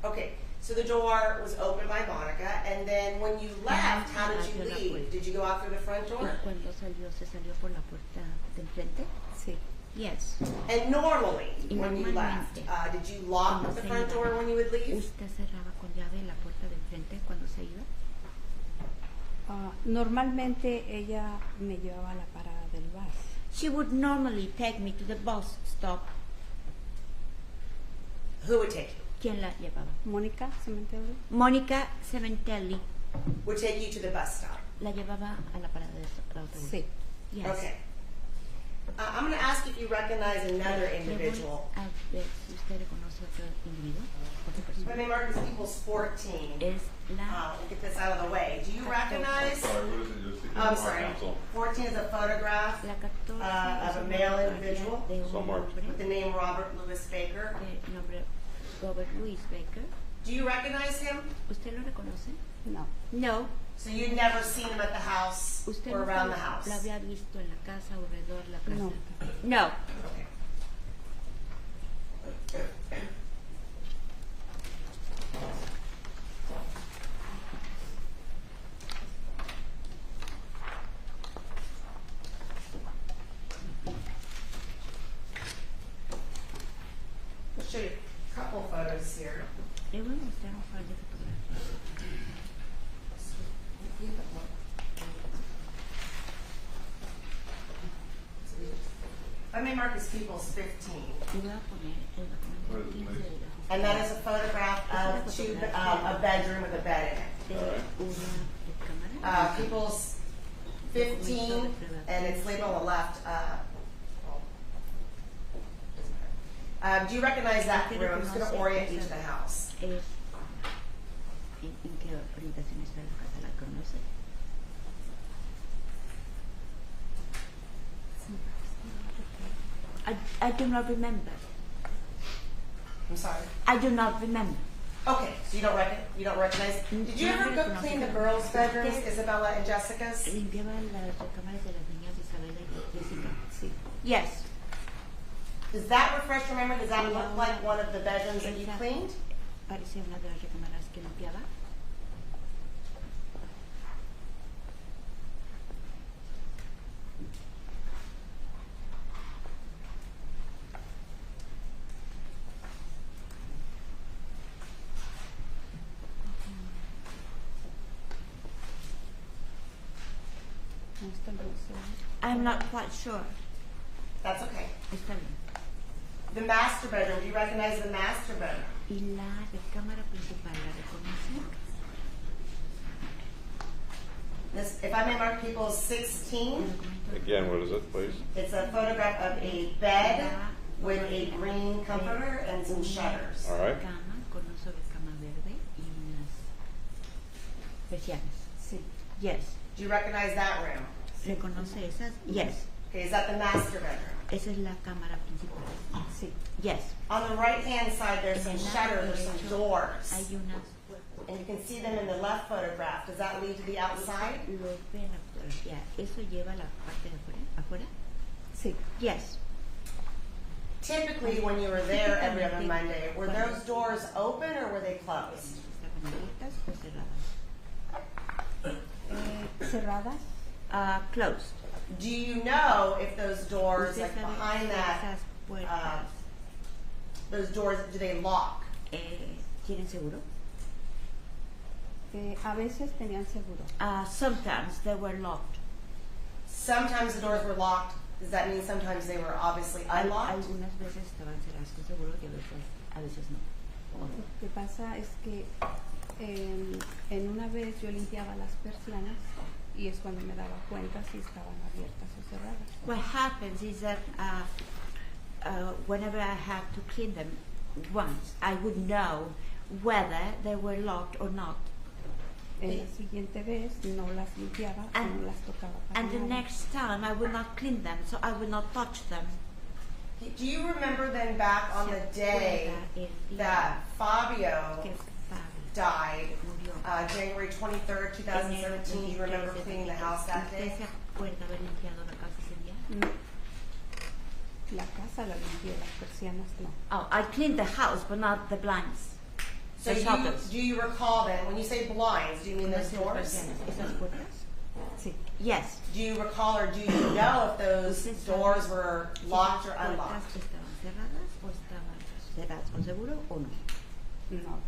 S3: Okay, so the door was opened by Monica, and then when you left, how did you leave? Did you go out through the front
S12: Y
S3: door?
S12: cuando salió, se salió por la puerta de enfrente.
S11: Sí.
S12: Yes.
S3: And normally,
S12: Y
S3: when you left,
S12: normalmente,
S3: did you lock
S12: cuando
S3: the
S12: se
S3: front
S12: iba,
S3: door when you would leave?
S12: ¿Usted cerraba con llave la puerta de enfrente cuando se iba?
S11: Normalmente ella me llevaba a la parada del bus.
S12: She would normally take me to the bus stop.
S3: Who would take you?
S12: ¿Quién la llevaba?
S11: Mónica Sementilli.
S12: Monica Sementilli
S3: Would take you to the bus stop.
S12: la llevaba a la parada del autobús.
S11: Sí.
S12: Yes.
S3: Okay. I'm going to ask if you recognize another
S12: Le voy
S3: individual.
S12: a ver si usted reconoce a otro individuo, otra
S3: My
S12: persona.
S3: name Marcus Peoples 14.
S12: Es la
S3: Get this out of the way. Do you recognize?
S5: Sorry, what is it you're seeking
S3: I'm
S5: from our
S3: sorry.
S5: counsel?
S3: 14 is a photograph
S12: la 14
S3: of
S12: es
S3: a
S12: una
S3: male
S12: fotografía
S3: individual.
S12: de
S5: So
S12: un
S5: marked.
S12: hombre
S3: with the name Robert Louis Baker.
S12: de nombre Robert Louis Baker.
S3: Do you recognize him?
S12: ¿Usted lo reconoce?
S11: No.
S12: No.
S3: So you'd never seen him at the house
S12: ¿Usted
S3: or
S12: nunca
S3: around the house?
S12: lo había visto en la casa o alrededor de la casa?
S11: No.
S12: No.
S3: Okay. I'll show you a couple photos here.
S12: Le voy a mostrar un par de fotografías.
S3: I may Marcus Peoples 15.
S12: Y voy a poner el documento 15 de la
S3: And that is a photograph of a bedroom with a bed in it.
S12: de una cámara.
S3: Peoples 15, and it's labeled on the left. Do you recognize that room? I'm just going to orient you to the house.
S12: Es, ¿en qué orientación está la casa? ¿La conoce? I do not remember.
S3: I'm sorry.
S12: I do not remember.
S3: Okay, so you don't recognize. Did you ever go clean the girls' bedrooms, Isabella and Jessica's?
S12: ¿Limpiaba las recámaras de las niñas Isabela y Jessica?
S11: Sí.
S12: Yes.
S3: Does that refresh your memory? Does that look like one of the bedrooms that you
S12: Esa
S3: cleaned?
S12: Parece una de las recámaras que limpiaba.
S11: tal vez
S12: I'm not quite sure.
S3: That's okay.
S12: Está bien.
S3: The master bedroom, do you recognize the master bedroom?
S12: ¿Y la recámara principal la reconoce?
S3: This, if I may mark people 16,
S5: Again, what is it, please?
S3: it's a photograph of a bed with a green comforter and some shutters.
S5: All right.
S12: Cama con un sobrecama verde y unas persianas.
S11: sí.
S12: Yes.
S3: Do you recognize that room?
S12: ¿Reconoce esas? Yes.
S3: Okay, is that the master bedroom?
S12: Esa es la cámara principal.
S11: Sí.
S12: Yes.
S3: On the right-hand side, there's some shutters or some doors.
S12: Hay unas
S3: And you can see them in the left photograph. Does that lead to the outside?
S12: Lo ven en la fotografía. ¿Eso lleva a la parte de afuera? ¿Afuera?
S11: Sí.
S12: Yes.
S3: Typically, when you were there every other Monday, were those doors open or were they closed?
S12: ¿Estaban abiertas o cerradas?
S11: Cerradas.
S12: Closed.
S3: Do you know if those doors,
S12: ¿Usted
S3: like
S12: sabe
S3: behind
S12: si
S3: that,
S12: esas puertas
S3: those doors, do they lock?
S12: tienen seguro?
S11: A veces tenían seguro.
S12: Sometimes they were locked.
S3: Sometimes the doors were locked. Does that mean sometimes they were obviously unlocked?
S12: Algunas veces estaban cerradas con seguro y a veces no.
S11: Lo que pasa es que en una vez yo limpiaba las persianas y es cuando me daba cuenta si estaban abiertas o cerradas.
S12: What happens is that whenever I had to clean them once, I would know whether they were locked or not.
S11: En la siguiente vez no las limpiaba y no las tocaba para
S12: And the
S11: nada.
S12: next time I would not clean them, so I would not touch them.
S3: Do you remember then back on the day that Fabio died, January 23rd, 2017? Do you remember cleaning the house that day?
S12: ¿Usted se acuerda haber limpiado la casa ese día?
S11: No. La casa la limpié, las persianas no.
S12: Oh, I cleaned the house, but not the blinds.
S3: So
S12: The shutters.
S3: do you recall then, when you say blinds, do you mean those doors?
S12: ¿Esas puertas?
S11: Sí.
S12: Yes.
S3: Do you recall or do you know if those doors were locked or unlocked?
S12: ¿Estaban cerradas o estaban cerradas con seguro o no?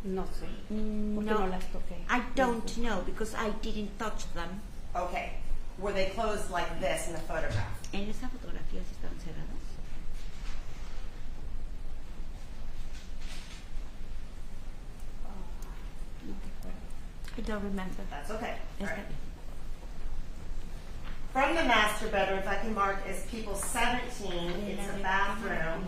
S11: No sé. Porque
S12: No,
S11: no las toqué.
S12: I don't know because I didn't touch them.
S3: Okay. Were they closed like this in the photograph?
S12: ¿En esa fotografía sí estaban cerradas?
S11: No recuerdo.
S12: I don't remember.
S3: That's okay. All
S12: Está
S3: right.
S12: bien.
S3: From the master bedroom, if I can mark as people 17, it's a bathroom.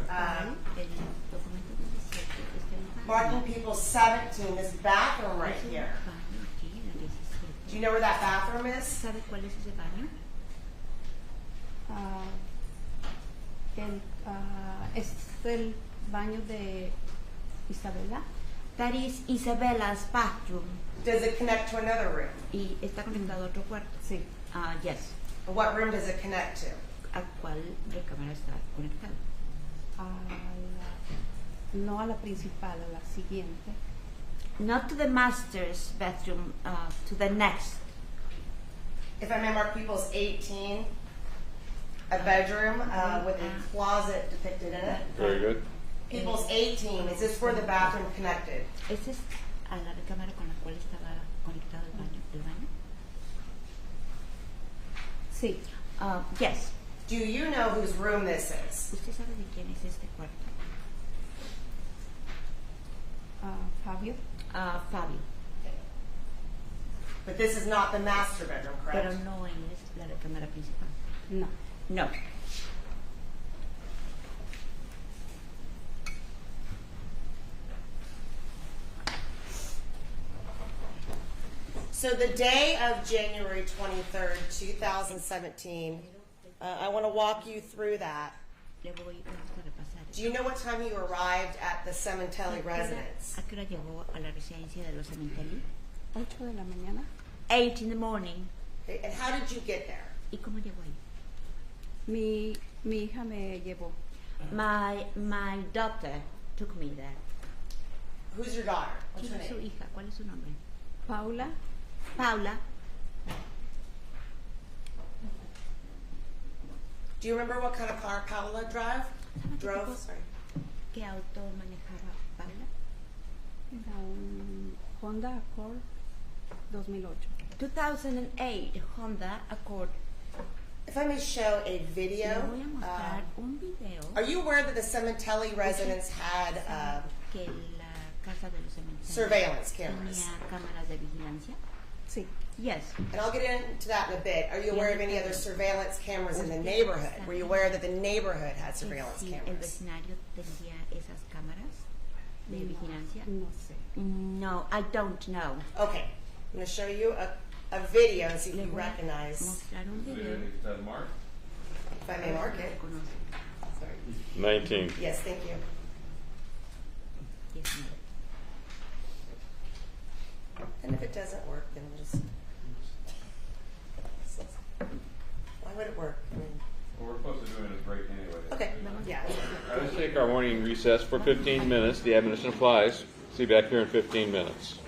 S12: El documento 17 está en el baño.
S3: Marking people 17, this bathroom right
S12: Es un
S3: here.
S12: baño aquí en el 17.
S3: Do you know where that bathroom is?
S12: ¿Sabe cuál es ese baño?
S11: Es el baño de Isabela.
S12: That is Isabella's bathroom.
S3: Does it connect to another room?
S12: Y está conectado a otro cuarto.
S11: Sí.
S12: Yes.
S3: What room does it connect to?
S12: ¿A cuál recámara está conectado?
S11: No a la principal, a la siguiente.
S12: Not to the master's bedroom, to the next.
S3: If I may mark people's 18, a bedroom with a closet depicted in it.
S5: Very good.
S3: People's 18, is this where the bathroom connected?
S12: ¿Esa es a la recámara con la cual estaba conectado el baño?
S11: Sí.
S12: Yes.
S3: Do you know whose room this is?
S12: ¿Usted sabe de quién es este cuarto?
S11: Fabio.
S12: Fabio.
S3: But this is not the master bedroom, correct?
S12: Pero no es la recámara principal.
S11: No.
S12: No.
S3: So the day of January 23rd, 2017, I want to walk you through that.
S12: Vamos a repasar.
S3: Do you know what time you arrived at the Sementilli residence?
S12: ¿A qué hora llegó a la residencia de los Sementilli?
S11: 8 de la mañana.
S12: 8 in the morning.
S3: Okay, and how did you get there?
S12: ¿Y cómo llegó ahí?
S11: Mi hija me llevó.
S12: My daughter took me there.
S3: Who's your daughter? What's
S12: ¿Quién
S3: her
S12: es su
S3: name?
S12: hija? ¿Cuál es su nombre?
S11: Paula.
S12: Paula.
S3: Do you remember what kind of car Paula drove? Sorry.
S12: ¿Qué auto manejaba Paula?
S11: Era un Honda Accord 2008.
S12: 2008 Honda Accord
S3: If I may show a
S12: Le
S3: video,
S12: voy a mostrar un video
S3: are you aware that the Sementilli residence had
S12: que la casa de los cementerios
S3: surveillance cameras?
S12: tenía cámaras de vigilancia.
S11: Sí.
S12: Yes.
S3: And I'll get into that in a bit. Are you aware of any other surveillance cameras in the neighborhood? Were you aware that the neighborhood had surveillance
S12: Sí, el
S3: cameras?
S12: vecindario tenía esas cámaras de vigilancia.
S11: No sé.
S12: No, I don't know.
S3: Okay, I'm going to show you a video and see if
S12: Le
S3: you
S12: voy a
S3: recognize,
S12: mostrar un video.
S5: Mark?
S3: if I may mark it.
S12: Reconoce.
S3: Sorry.
S5: 19.
S3: Yes, thank you.
S12: 19.
S3: And if it doesn't work, then we'll just. Why would it work? I mean,
S5: Well, we're supposed to do it in a break anyway.
S3: okay, yeah.
S5: All right, let's take our morning recess for 15 minutes. The admonition applies. See you back here in 15 minutes.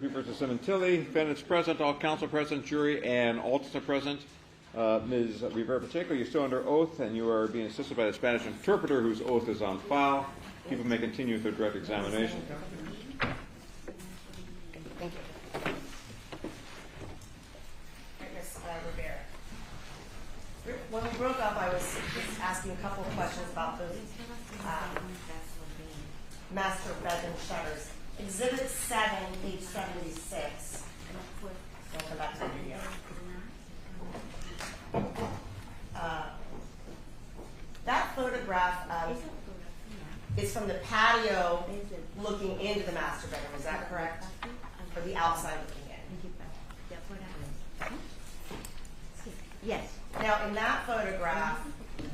S5: Fabio Sementilli, defendants present, all counsel present, jury and alternates are present. Ms. Rivera-Pacheco, you're still under oath, and you are being assisted by the Spanish interpreter whose oath is on file. People may continue with their direct examination.
S3: Thank you. Ms. Rivera. When we broke up, I was just asking a couple of questions about those master bedroom shutters. Exhibit 7, page 76. I'll come back to the video. That photograph is from the patio looking into the master bedroom. Is that correct? Or the outside looking in?
S12: Yes.
S3: Now, in that photograph,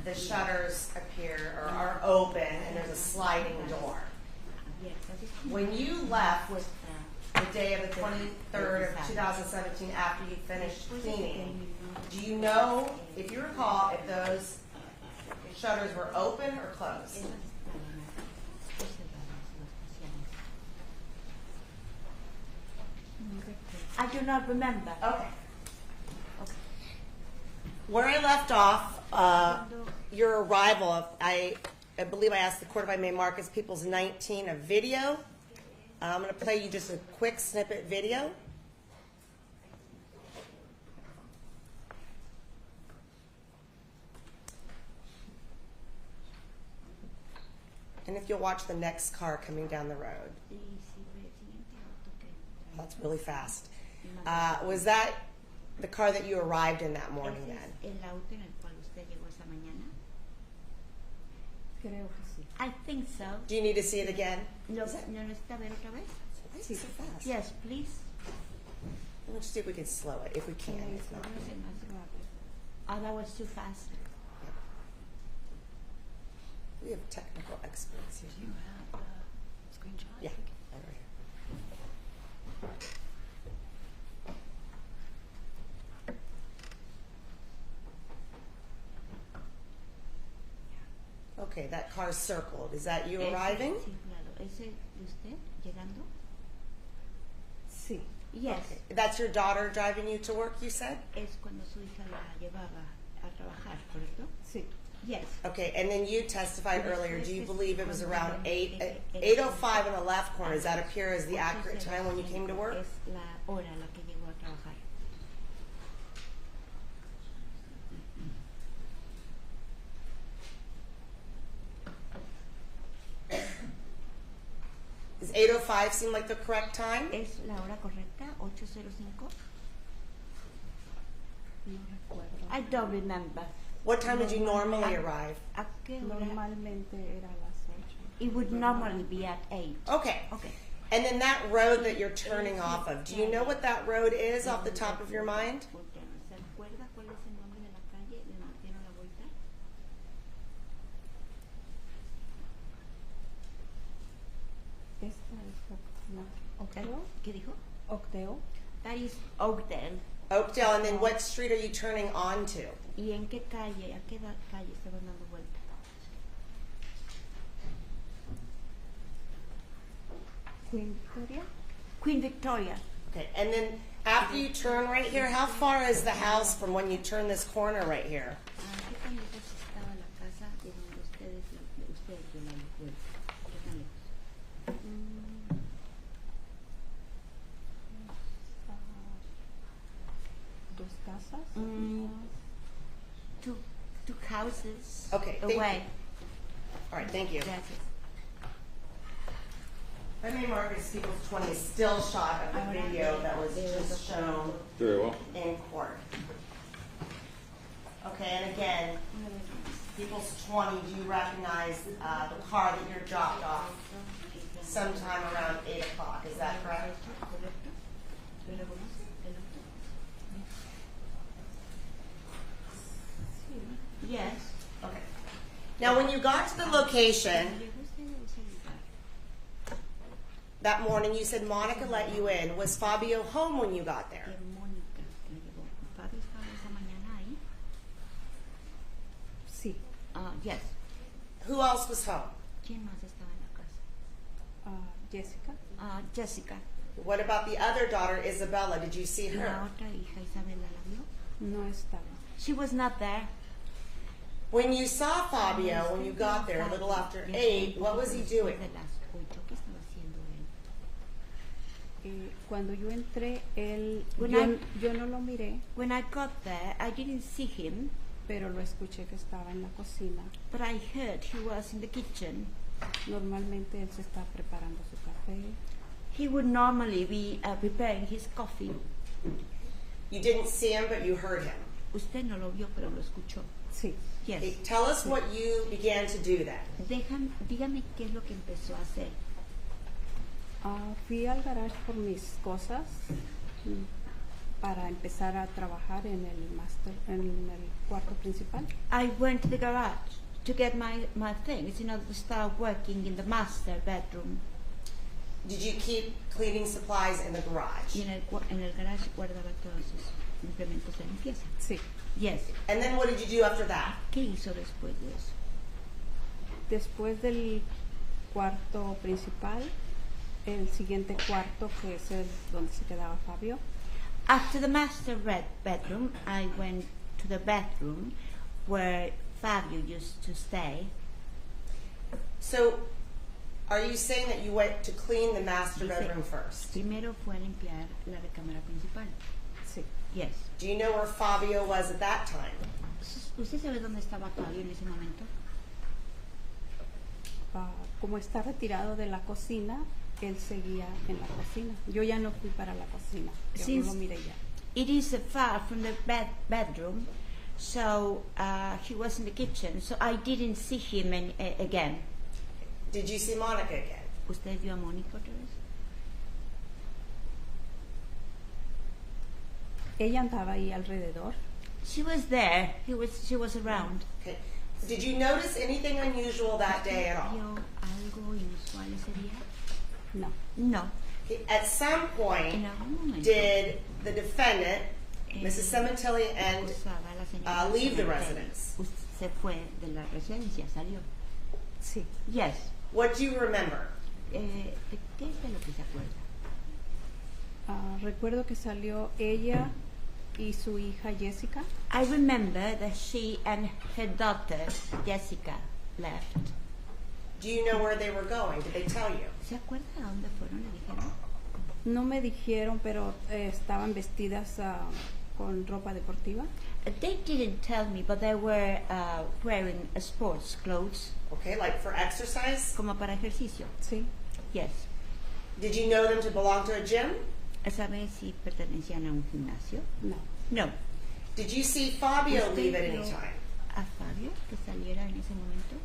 S3: the shutters appear or are open, and there's a sliding door. When you left the day of the 23rd of 2017 after you finished cleaning, do you know, if you recall, if those shutters were open or closed?
S12: I do not remember.
S3: Okay. Where I left off, your arrival, I believe I asked the court if I may mark as People's 19 a video. I'm going to play you just a quick snippet video. And if you'll watch the next car coming down the road. That's really fast. Was that the car that you arrived in that morning then?
S12: I think so.
S3: Do you need to see it again?
S12: ¿No necesita ver otra vez?
S3: Why is it so fast?
S12: Yes, please.
S3: Let's see if we can slow it, if we can. If not.
S12: Oh, that was too fast.
S3: We have technical experts here.
S10: Do you have a screenshot?
S3: Yeah. Right here. Okay, that car's circled. Is that you arriving?
S12: Sí, claro. ¿Ese de usted llegando?
S11: Sí.
S12: Yes.
S3: Okay. That's your daughter driving you to work, you said?
S12: Es cuando su hija la llevaba a trabajar, ¿correcto?
S11: Sí.
S12: Yes.
S3: Okay, and then you testified earlier. Do you believe it was around 8:05 in the left corner? Does that appear as the accurate time when you came to work?
S12: Es la hora a la que llegó a trabajar.
S3: Does 8:05 seem like the correct time?
S12: ¿Es la hora correcta? 8:05?
S11: No recuerdo.
S12: I don't remember.
S3: What time did you normally arrive?
S12: ¿A qué hora?
S11: Normalmente era las 8.
S12: It would normally be at 8.
S3: Okay.
S12: Okay.
S3: And then that road that you're turning off of, do you know what that road is off the top of your mind?
S12: ¿Se acuerda cuál es el nombre de la calle de donde dieron la vuelta?
S11: Esta es Oakdale.
S12: ¿Qué dijo?
S11: Oakdale.
S12: That is Oakdale.
S3: Oakdale, and then what street are you turning onto?
S12: ¿Y en qué calle? ¿A qué calle estaban dando vuelta?
S11: Queen Victoria.
S12: Queen Victoria.
S3: Okay, and then after you turn right here, how far is the house from when you turn this corner right here?
S12: ¿Qué tan lejos estaba la casa de donde ustedes dieron la vuelta? ¿Qué tan lejos?
S11: Dos casas.
S12: Two houses
S3: Okay, thank
S12: away.
S3: you. All right, thank you.
S12: Gracias.
S3: I may mark as People's 20 is still shot of the video that was just shown
S5: Very well.
S3: in court. Okay, and again, People's 20, do you recognize the car that you're dropped off sometime around 8 o'clock? Is that correct?
S12: Yes.
S3: Okay. Now, when you got to the location that morning, you said Monica let you in. Was Fabio home when you got there?
S12: ¿Fabio estaba esa mañana ahí?
S11: Sí.
S12: Yes.
S3: Who else was home?
S12: ¿Quién más estaba en la casa?
S11: Jessica.
S12: Jessica.
S3: What about the other daughter, Isabella? Did you see
S12: La
S3: her?
S12: otra hija, Isabela, ¿la vio?
S11: No estaba.
S12: She was not there.
S3: When you saw Fabio, when you got there a little after 8, what was he doing?
S12: De las 8, ¿qué estaba haciendo él?
S11: Cuando yo entré,
S12: When
S11: yo no lo miré,
S12: When I got there, I didn't see him,
S11: pero lo escuché que estaba en la cocina.
S12: but I heard he was in the kitchen.
S11: Normalmente él se está preparando su café.
S12: He would normally be preparing his coffee.
S3: You didn't see him, but you heard him.
S12: Usted no lo vio, pero lo escuchó.
S11: Sí.
S12: Yes.
S3: Okay, tell us what you began to do then.
S12: Dígame qué es lo que empezó a hacer.
S11: Fui al garage por mis cosas para empezar a trabajar en el cuarto principal.
S12: I went to the garage to get my things in order to start working in the master bedroom.
S3: Did you keep cleaning supplies in the garage?
S12: Y en el garage guardaba todos sus implementos de limpieza.
S11: Sí.
S12: Yes.
S3: And then what did you do after that?
S12: ¿Qué hizo después de eso?
S11: Después del cuarto principal, el siguiente cuarto, que es el donde se quedaba Fabio.
S12: After the master bedroom, I went to the bedroom where Fabio used to stay.
S3: So, are you saying that you went to clean the master
S12: Dice,
S3: bedroom first?
S12: Primero fue a limpiar la recámara principal.
S11: Sí.
S12: Yes.
S3: Do you know where Fabio was at that time?
S12: ¿Usted sabe dónde estaba Fabio en ese momento?
S11: Como está retirado de la cocina, él seguía en la cocina. Yo ya no fui para la cocina. Yo no lo miré ya.
S12: It is far from the bedroom, so he was in the kitchen, so I didn't see him again.
S3: Did you see Monica again?
S12: ¿Usted vio a Mónica otra vez?
S11: Ella andaba ahí alrededor.
S12: She was there. She was around.
S3: Okay. Did you notice anything unusual that day at all?
S12: ¿Vio algo inusual ese día?
S11: No.
S12: No.
S3: Okay. At some point,
S12: En algún momento,
S3: did the defendant, Mrs. Sementilli, and
S12: acusada la señora
S3: leave the
S12: Sementilli.
S3: residence?
S12: Se fue de la residencia, salió.
S11: Sí.
S12: Yes.
S3: What do you remember?
S12: ¿Qué es de lo que se acuerda?
S11: Recuerdo que salió ella y su hija Jessica.
S12: I remember that she and her daughter Jessica left.
S3: Do you know where they were going? Did they tell you?
S12: ¿Se acuerda a dónde fueron? ¿Le dijeron?
S11: No me dijeron, pero estaban vestidas con ropa deportiva.
S12: They didn't tell me, but they were wearing sports clothes.
S3: Okay, like for exercise?
S12: Como para ejercicio.
S11: Sí.
S12: Yes.
S3: Did you know them to belong to a gym?
S12: ¿Sabe si pertenecían a un gimnasio?
S11: No.
S12: No.
S3: Did you see Fabio
S12: ¿Usted
S3: leave at
S12: vio
S3: any time?
S12: a Fabio que saliera en ese momento?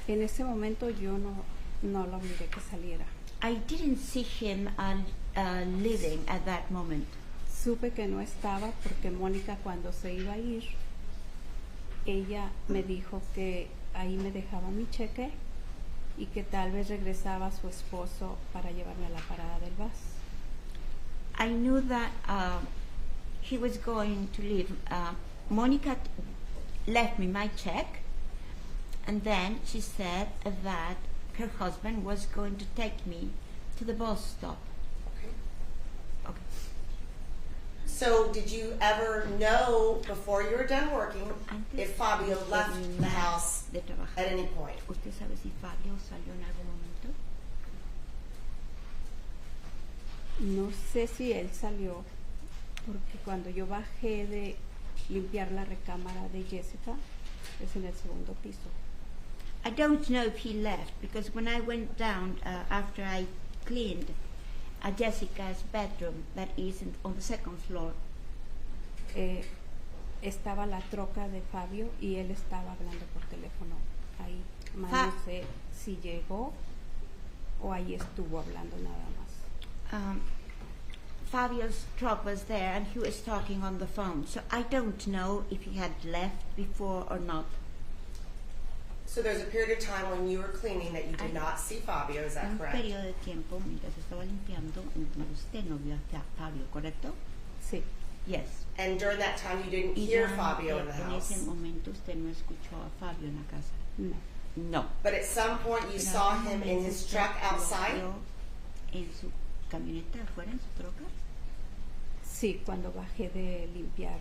S11: En ese momento yo no lo miré que saliera.
S12: I didn't see him leaving at that moment.
S11: Supe que no estaba porque Mónica, cuando se iba a ir, ella me dijo que ahí me dejaba mi cheque y que tal vez regresaba su esposo para llevarme a la parada del bus.
S12: I knew that he was going to leave. Monica left me my check, and then she said that her husband was going to take me to the bus stop. Okay.
S3: So did you ever know before you were done working if Fabio left the house
S12: De trabajar.
S3: at any point?
S12: ¿Usted sabe si Fabio salió en algún momento?
S11: No sé si él salió porque cuando yo bajé de limpiar la recámara de Jessica, es en el segundo piso.
S12: I don't know if he left because when I went down after I cleaned Jessica's bedroom, that is on the second floor,
S11: Estaba la troca de Fabio y él estaba hablando por teléfono ahí. No sé si llegó o ahí estuvo hablando nada más.
S12: Fabio's truck was there and he was talking on the phone. So I don't know if he had left before or not.
S3: So there's a period of time when you were cleaning that you did not see Fabio, is that
S12: Un
S3: correct?
S12: periodo de tiempo mientras estaba limpiando en donde usted no vio a Fabio, ¿correcto?
S11: Sí.
S12: Yes.
S3: And during that time you didn't
S12: Y
S3: hear
S12: durante-
S3: Fabio in the
S12: en
S3: house?
S12: ese momento usted no escuchó a Fabio en la casa.
S11: No.
S12: No.
S3: But at some point you
S12: Pero
S3: saw
S12: en algún
S3: him in
S12: momento
S3: his
S12: usted
S3: truck
S12: lo
S3: outside?
S12: vio en su camioneta afuera en su troca?
S11: Sí, cuando bajé de limpiar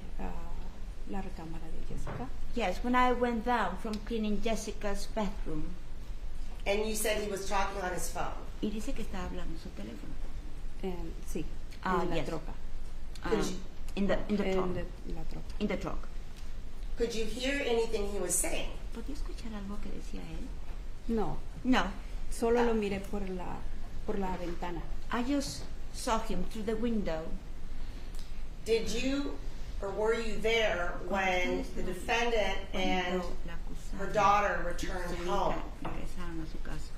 S11: la recámara de Jessica.
S12: Yes, when I went down from cleaning Jessica's bathroom.
S3: And you said he was talking on his phone.
S12: Y dice que estaba hablando en su teléfono.
S11: Sí, en la
S12: yes.
S11: troca.
S12: In the truck.
S11: La troca.
S12: In the truck.
S3: Could you hear anything he was saying?
S12: ¿Podía escuchar algo que decía él?
S11: No,
S12: No.
S11: solo lo miré por la ventana.
S12: I just saw him through the window.
S3: Did you or were you there when the defendant and her daughter returned home?
S12: Regresaron a su casa.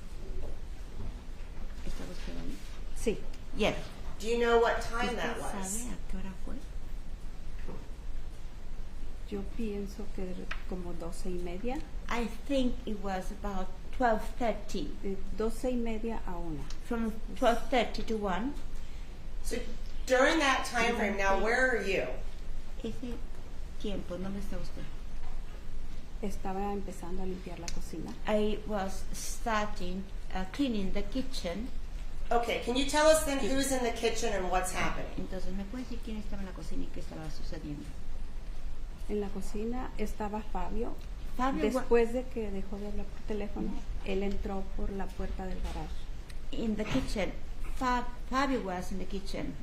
S12: ¿Estaba usted ahí?
S11: Sí,
S12: Yes.
S3: Do you know what time
S12: ¿Usted
S3: that was?
S12: sabe a qué hora fue?
S11: yo pienso que como 12:30,
S12: I think it was about 12:30.
S11: de 12:30 a 1.
S12: From 12:30 to 1.
S3: So during that time frame, now where are you?
S12: Ese tiempo, ¿dónde está usted?
S11: Estaba empezando a limpiar la cocina.
S12: I was starting cleaning the kitchen.
S3: Okay, can you tell us then who's in the kitchen and what's happening?
S12: Entonces, ¿me puede decir quién estaba en la cocina y qué estaba sucediendo?
S11: En la cocina estaba Fabio.
S12: Fabio
S11: Después de que dejó de hablar por teléfono, él entró por la puerta del garage.
S12: in the kitchen. Fabio was in the kitchen,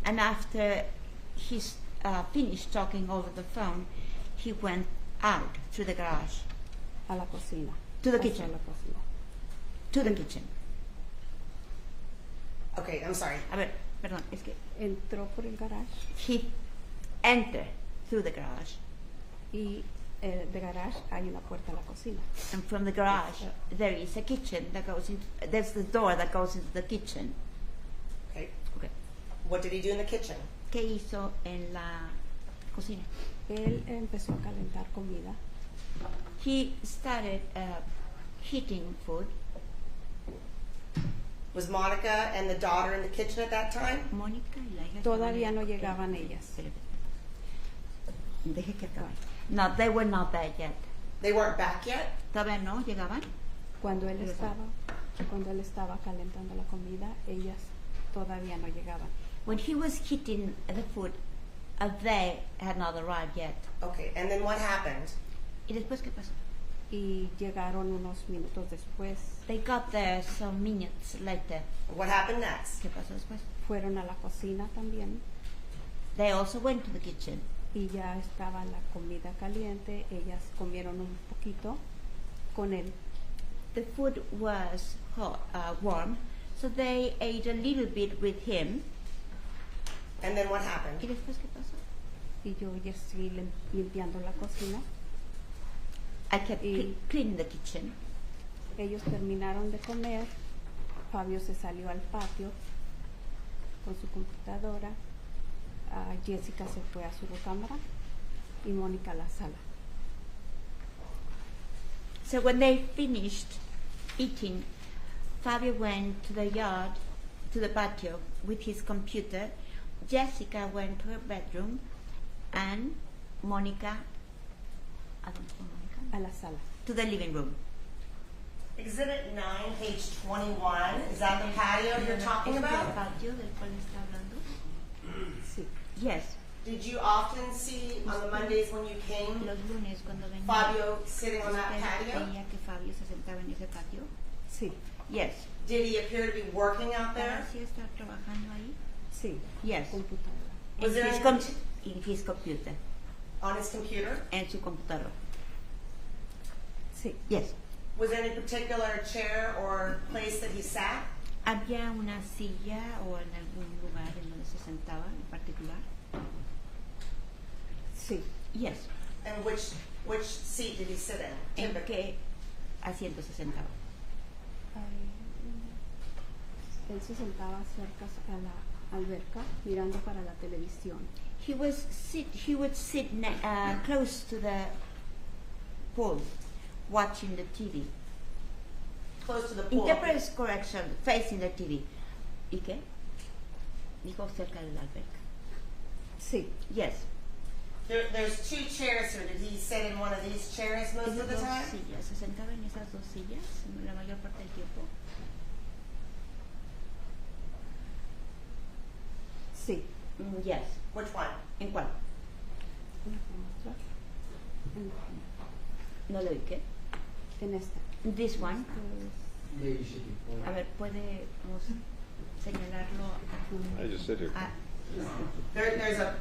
S12: and after he finished talking over the phone, he went out to the garage,
S11: A la cocina.
S12: To the
S11: Hacia
S12: kitchen.
S11: la cocina.
S12: to the kitchen.
S3: Okay, I'm sorry.
S12: A ver, perdón, es que
S11: Entró por el garage
S12: he entered through the garage,
S11: y de garage hay una puerta a la cocina.
S12: and from the garage there is a kitchen that goes into. There's the door that goes into the kitchen.
S3: Okay.
S12: Okay.
S3: What did he do in the kitchen?
S12: ¿Qué hizo en la cocina?
S11: Él empezó a calentar comida.
S12: He started heating food.
S3: Was Monica and the daughter in the kitchen at that time?
S12: Mónica y la hija
S11: Todavía
S12: estaban
S11: no
S12: en-
S11: llegaban ellas.
S12: Espere. Deje que acabe. No, they were not there yet.
S3: They weren't back yet?
S12: Todavía no llegaban.
S11: Cuando él estaba calentando la comida, ellas todavía no llegaban.
S12: When he was heating the food, they had not arrived yet.
S3: Okay, and then what happened?
S12: ¿Y después qué pasó?
S11: Y llegaron unos minutos después.
S12: They got there some minutes later.
S3: What happened next?
S12: ¿Qué pasó después?
S11: Fueron a la cocina también
S12: They also went to the kitchen.
S11: y ya estaba la comida caliente. Ellas comieron un poquito con él.
S12: The food was hot, warm, so they ate a little bit with him.
S3: And then what happened?
S12: ¿Y después qué pasó?
S11: Y yo ya seguí limpiando la cocina.
S12: I kept
S11: Y-
S12: cleaning the kitchen.
S11: Ellos terminaron de comer. Fabio se salió al patio con su computadora. Jessica se fue a su recámara y Mónica a la sala.
S12: So when they finished eating, Fabio went to the yard, to the patio with his computer. Jessica went to her bedroom, and Monica, ¿a dónde fue Mónica?
S11: A la sala.
S12: To the living room.
S3: Exhibit 9, page 21. Is that the patio you're talking
S12: ¿Es el
S3: about?
S12: patio del cual está hablando?
S11: Sí.
S12: Yes.
S3: Did you often see on the Mondays when you came
S12: Los lunes cuando venía,
S3: Fabio sitting on that
S12: ¿usted
S3: patio?
S12: veía que Fabio se sentaba en ese patio?
S11: Sí.
S12: Yes.
S3: Did he appear to be working out there?
S12: ¿Parecía estar trabajando ahí?
S11: Sí.
S12: Yes.
S11: Computadora.
S3: Was there
S12: in his computer.
S3: On his computer?
S12: En su computador.
S11: Sí.
S12: Yes.
S3: Was there any particular chair or place that he sat?
S12: ¿Había una silla o en algún lugar en donde se sentaba en particular?
S11: Sí.
S12: Yes.
S3: And which seat did he sit in?
S12: ¿En
S3: Typically?
S12: qué asiento se sentaba?
S11: Él se sentaba cerca a la alberca mirando para la televisión.
S12: He would sit close to the pool, watching the TV.
S3: Close to the pool.
S12: Interpreter's correction, facing the TV. ¿Y qué? Dijo cerca de la alberca.
S11: Sí.
S12: Yes.
S3: There's two chairs here. Did he sit in one of these chairs most
S12: Esas
S3: of the
S12: dos
S3: time?
S12: sillas, se sentaba en esas dos sillas la mayor parte del tiempo.
S11: Sí.
S12: Yes.
S3: Which one?
S12: ¿En cuál? No lo ubiqué.
S11: En esta.
S12: This one.
S8: Maybe you should be pointing.
S12: A ver, ¿podemos señalarlo?
S5: I just sit here.
S3: There's a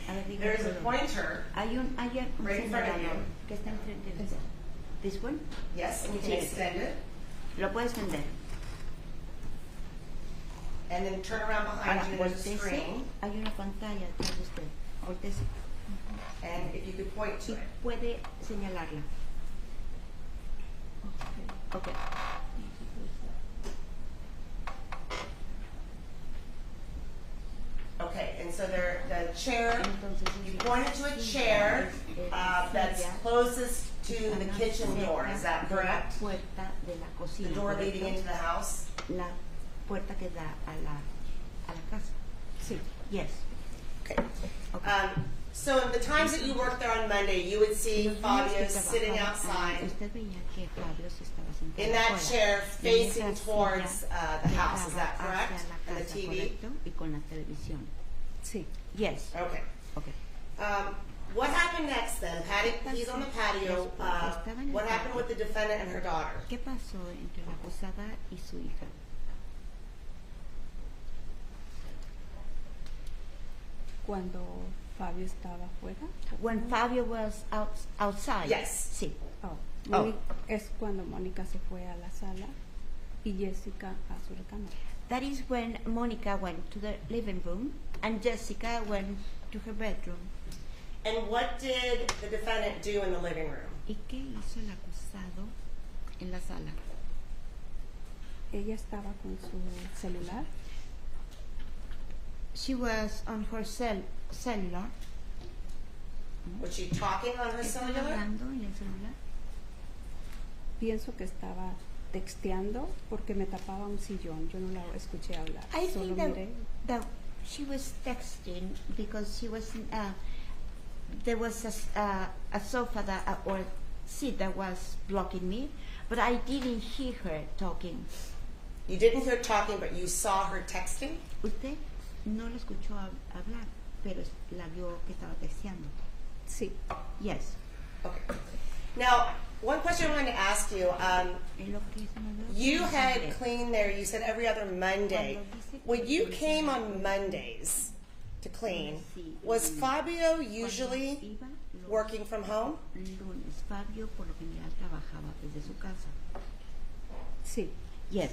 S12: A ver,
S3: there's a
S12: dígalo.
S3: pointer.
S12: Hay un
S3: Right in front of you.
S12: señalador que está enfrente de usted. This one.
S3: Yes, and you can extend it,
S12: Lo puedes vender.
S3: and then turn around behind
S12: Ahora,
S3: you. There's a
S12: voltese.
S3: screen,
S12: Hay una pantalla atrás de usted. Voltese.
S3: and if you could point to
S12: Y
S3: it.
S12: puede señalarla. Okay.
S3: Okay, and so the chair.
S12: Entonces,
S3: You pointed to a chair that's closest to the kitchen door. Is that correct?
S12: La puerta de la
S3: The
S12: cocina.
S3: door
S12: ¿correcto?
S3: leading into the house.
S12: La puerta que da a la casa.
S11: Sí.
S12: Yes.
S3: Okay. So the times that you worked there on Monday, you would see
S12: Los días
S3: Fabio
S12: que
S3: sitting
S12: trabajaba,
S3: outside
S12: usted veía que Fabio se estaba sentado
S3: in that
S12: afuera,
S3: chair
S12: en
S3: facing
S12: esa
S3: towards
S12: silla
S3: the
S12: que
S3: house. Is
S12: daba
S3: that
S12: hacia
S3: correct?
S12: la
S3: And the
S12: casa,
S3: TV?
S12: ¿correcto? Y con la televisión.
S11: Sí.
S12: Yes.
S3: Okay.
S12: Okay.
S3: What happened next then? He's on the patio. What happened with the defendant and her daughter?
S12: ¿Qué pasó entre la acusada y su hija?
S11: Cuando Fabio estaba afuera.
S12: When Fabio was outside.
S3: Yes.
S12: Sí.
S11: Oh.
S12: Oh.
S11: Es cuando Mónica se fue a la sala y Jessica a su recámara.
S12: That is when Monica went to the living room and Jessica went to her bedroom.
S3: And what did the defendant do in the living room?
S12: ¿Y qué hizo el acusado en la sala?
S11: Ella estaba con su celular.
S12: She was on her cellular.
S3: Was she talking on her
S12: ¿Estaba
S3: cellular?
S12: hablando en el celular?
S11: Pienso que estaba texteando porque me tapaba un sillón. Yo no la escuché hablar.
S12: I
S11: Solo
S12: think
S11: miré.
S12: that she was texting because she was there was a sofa that or seat that was blocking me, but I didn't hear her talking.
S3: You didn't hear talking, but you saw her texting?
S12: Usted no la escuchó hablar, pero la vio que estaba texteando.
S11: Sí.
S12: Yes.
S3: Okay. Now, one question I wanted to ask you. You had cleaned there, you said every other Monday. When you came on Mondays to clean, was Fabio usually working from home?
S12: Lunes, Fabio por lo general trabajaba desde su casa.
S11: Sí.
S12: Yes.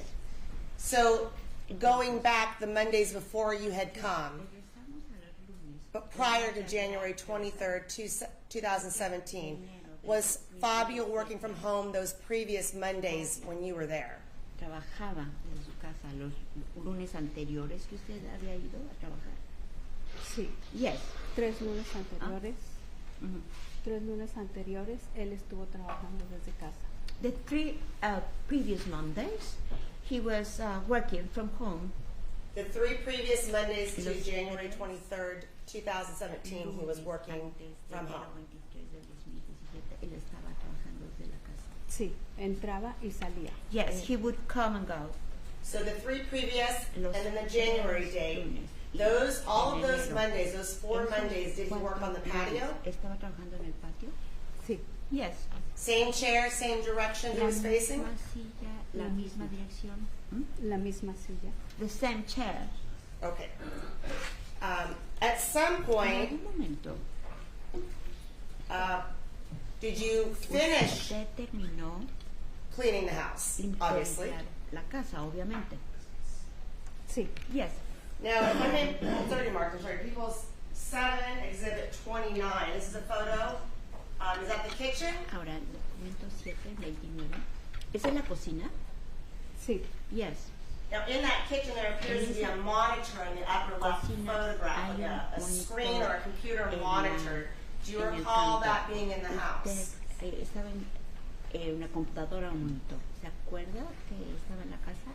S3: So, going back the Mondays before you had come, but prior to January 23rd, 2017, was Fabio working from home those previous Mondays when you were there?
S12: Trabajaba desde su casa los lunes anteriores que usted había ido a trabajar.
S11: Sí.
S12: Yes.
S11: 3 lunes anteriores.
S12: Mhm.
S11: 3 lunes anteriores él estuvo trabajando desde casa.
S12: The 3 previous Mondays, he was working from home.
S3: The 3 previous Mondays to January 23rd, 2017, he was working from home.
S12: Él estaba trabajando desde la casa.
S11: Sí, entraba y salía.
S12: Yes, he would come and go.
S3: So the 3 previous, and then the January date, those, all of those Mondays, those 4 Mondays, did he work on the patio?
S12: ¿Estaba trabajando en el patio?
S11: Sí.
S12: Yes.
S3: Same chair, same direction he was facing?
S12: La misma silla, la misma dirección.
S11: La misma silla.
S12: The same chair.
S3: Okay. At some point,
S12: En algún momento,
S3: did you finish
S12: usted terminó
S3: cleaning the house, obviously?
S12: limpiar la casa, obviamente.
S11: Sí.
S12: Yes.
S3: Now, if I may, 30 mark, I'm sorry, People's 7, Exhibit 29. This is a photo. Is that the kitchen?
S12: Ahora, el documento 729. ¿Es en la cocina?
S11: Sí.
S12: Yes.
S3: Now, in that kitchen, there appears to be a monitor in the upper left photograph, like a screen or a computer monitor. Do you recall that being in the house?
S12: Estaba en una computadora o un monitor. ¿Se acuerda que estaba en la casa?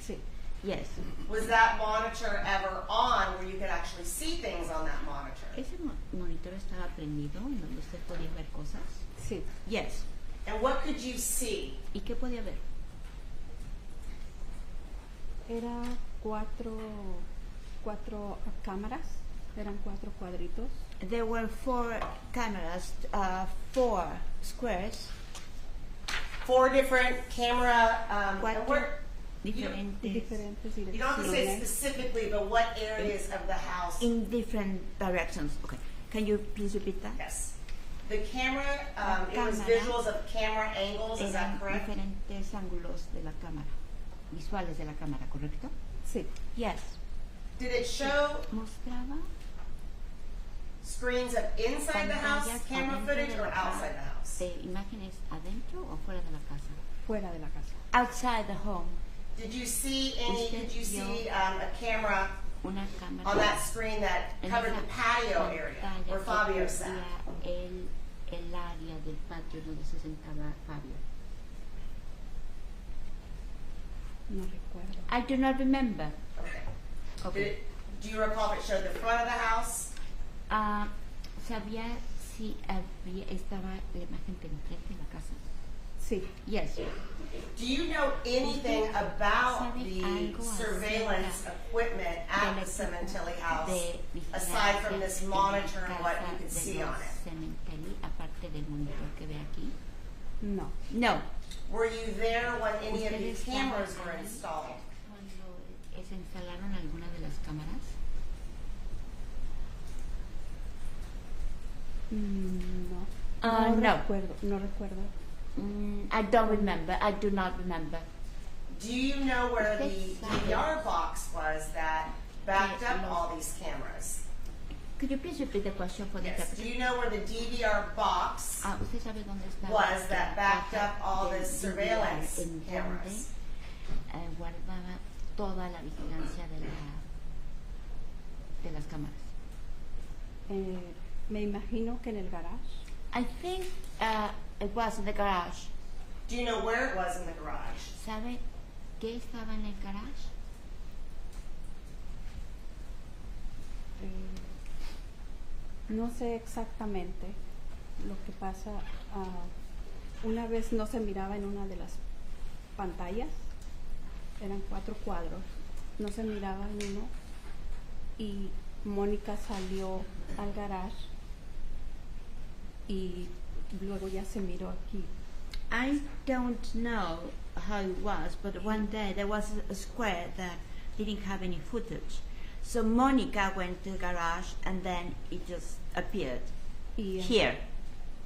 S11: Sí.
S12: Yes.
S3: Was that monitor ever on where you could actually see things on that monitor?
S12: ¿Ese monitor estaba prendido en donde usted podía ver cosas?
S11: Sí.
S12: Yes.
S3: And what could you see?
S12: ¿Y qué podía ver?
S11: Era 4 cámaras, eran 4 cuadritos.
S12: There were 4 cameras, 4 squares,
S3: 4 different camera, and
S12: cuatro
S11: Diferentes direcciones.
S3: you don't have to say specifically, but what areas of the house?
S12: in different directions. Okay, can you please repeat that?
S3: Yes. The camera, it was
S12: Cámara.
S3: visuals of camera angles, is that
S12: Eran
S3: correct?
S12: diferentes ángulos de la cámara, visuales de la cámara, ¿correcto?
S11: Sí.
S12: Yes.
S3: Did it show
S12: Mostraba
S3: screens of inside the house
S12: pantallas
S3: camera
S12: adentro
S3: footage
S12: de
S3: or
S12: la
S3: outside the house?
S12: de imágenes adentro o fuera de la casa.
S11: Fuera de la casa.
S12: Outside the home.
S3: Did you see any,
S12: Usted
S3: did you
S12: vio
S3: see a camera
S12: Una cámara
S3: on that screen that
S12: en
S3: covered
S12: esa
S3: the patio area
S12: pantalla
S3: where
S12: que
S3: Fabio sat?
S12: cubría el área del patio donde se sentaba Fabio?
S11: No recuerdo.
S12: I do not remember.
S3: Okay.
S12: Okay.
S3: Do you recall if it showed the front of the house?
S12: ¿Sabía si estaba la imagen de enfrente de la casa?
S11: Sí.
S12: Yes.
S3: Do you know anything about
S12: ¿Sabe
S3: the
S12: algo
S3: surveillance
S12: acerca
S3: equipment at
S12: del
S3: the Sementilli house,
S12: de
S3: aside from this
S12: vigilancia
S3: monitor
S12: en
S3: and
S12: la
S3: what
S12: casa
S3: you could
S12: de
S3: see
S12: los
S3: on it?
S12: Sementilli, aparte del monitor que ve aquí?
S11: No.
S12: No.
S3: Were you there when any of
S12: ¿Usted
S3: these
S12: estaba
S3: cameras were
S12: ahí
S3: installed?
S12: cuando se instalaron alguna de las cámaras?
S11: No.
S12: No.
S11: No recuerdo.
S12: I don't remember. I do not remember.
S3: Do you know where the
S12: Usted sabe.
S3: DVR box was that backed up all these cameras?
S12: Could you please repeat the question for the
S3: Yes. Do
S12: interpreter?
S3: you know where the DVR box
S12: ¿Usted sabe dónde está
S3: was that backed
S12: la
S3: up all
S12: caja
S3: this
S12: del
S3: surveillance
S12: DVR en donde
S3: cameras?
S12: guardaba toda la vigilancia de las cámaras?
S11: Me imagino que en el garage.
S12: I think it was in the garage.
S3: Do you know where it was in the garage?
S12: ¿Sabe qué estaba en el garage?
S11: No sé exactamente. Lo que pasa, una vez no se miraba en una de las pantallas, eran 4 cuadros, no se miraba en uno y Mónica salió al garage y luego ya se miró aquí.
S12: I don't know how it was, but one day there was a square that didn't have any footage. So Monica went to the garage and then it just appeared
S11: Y
S12: here.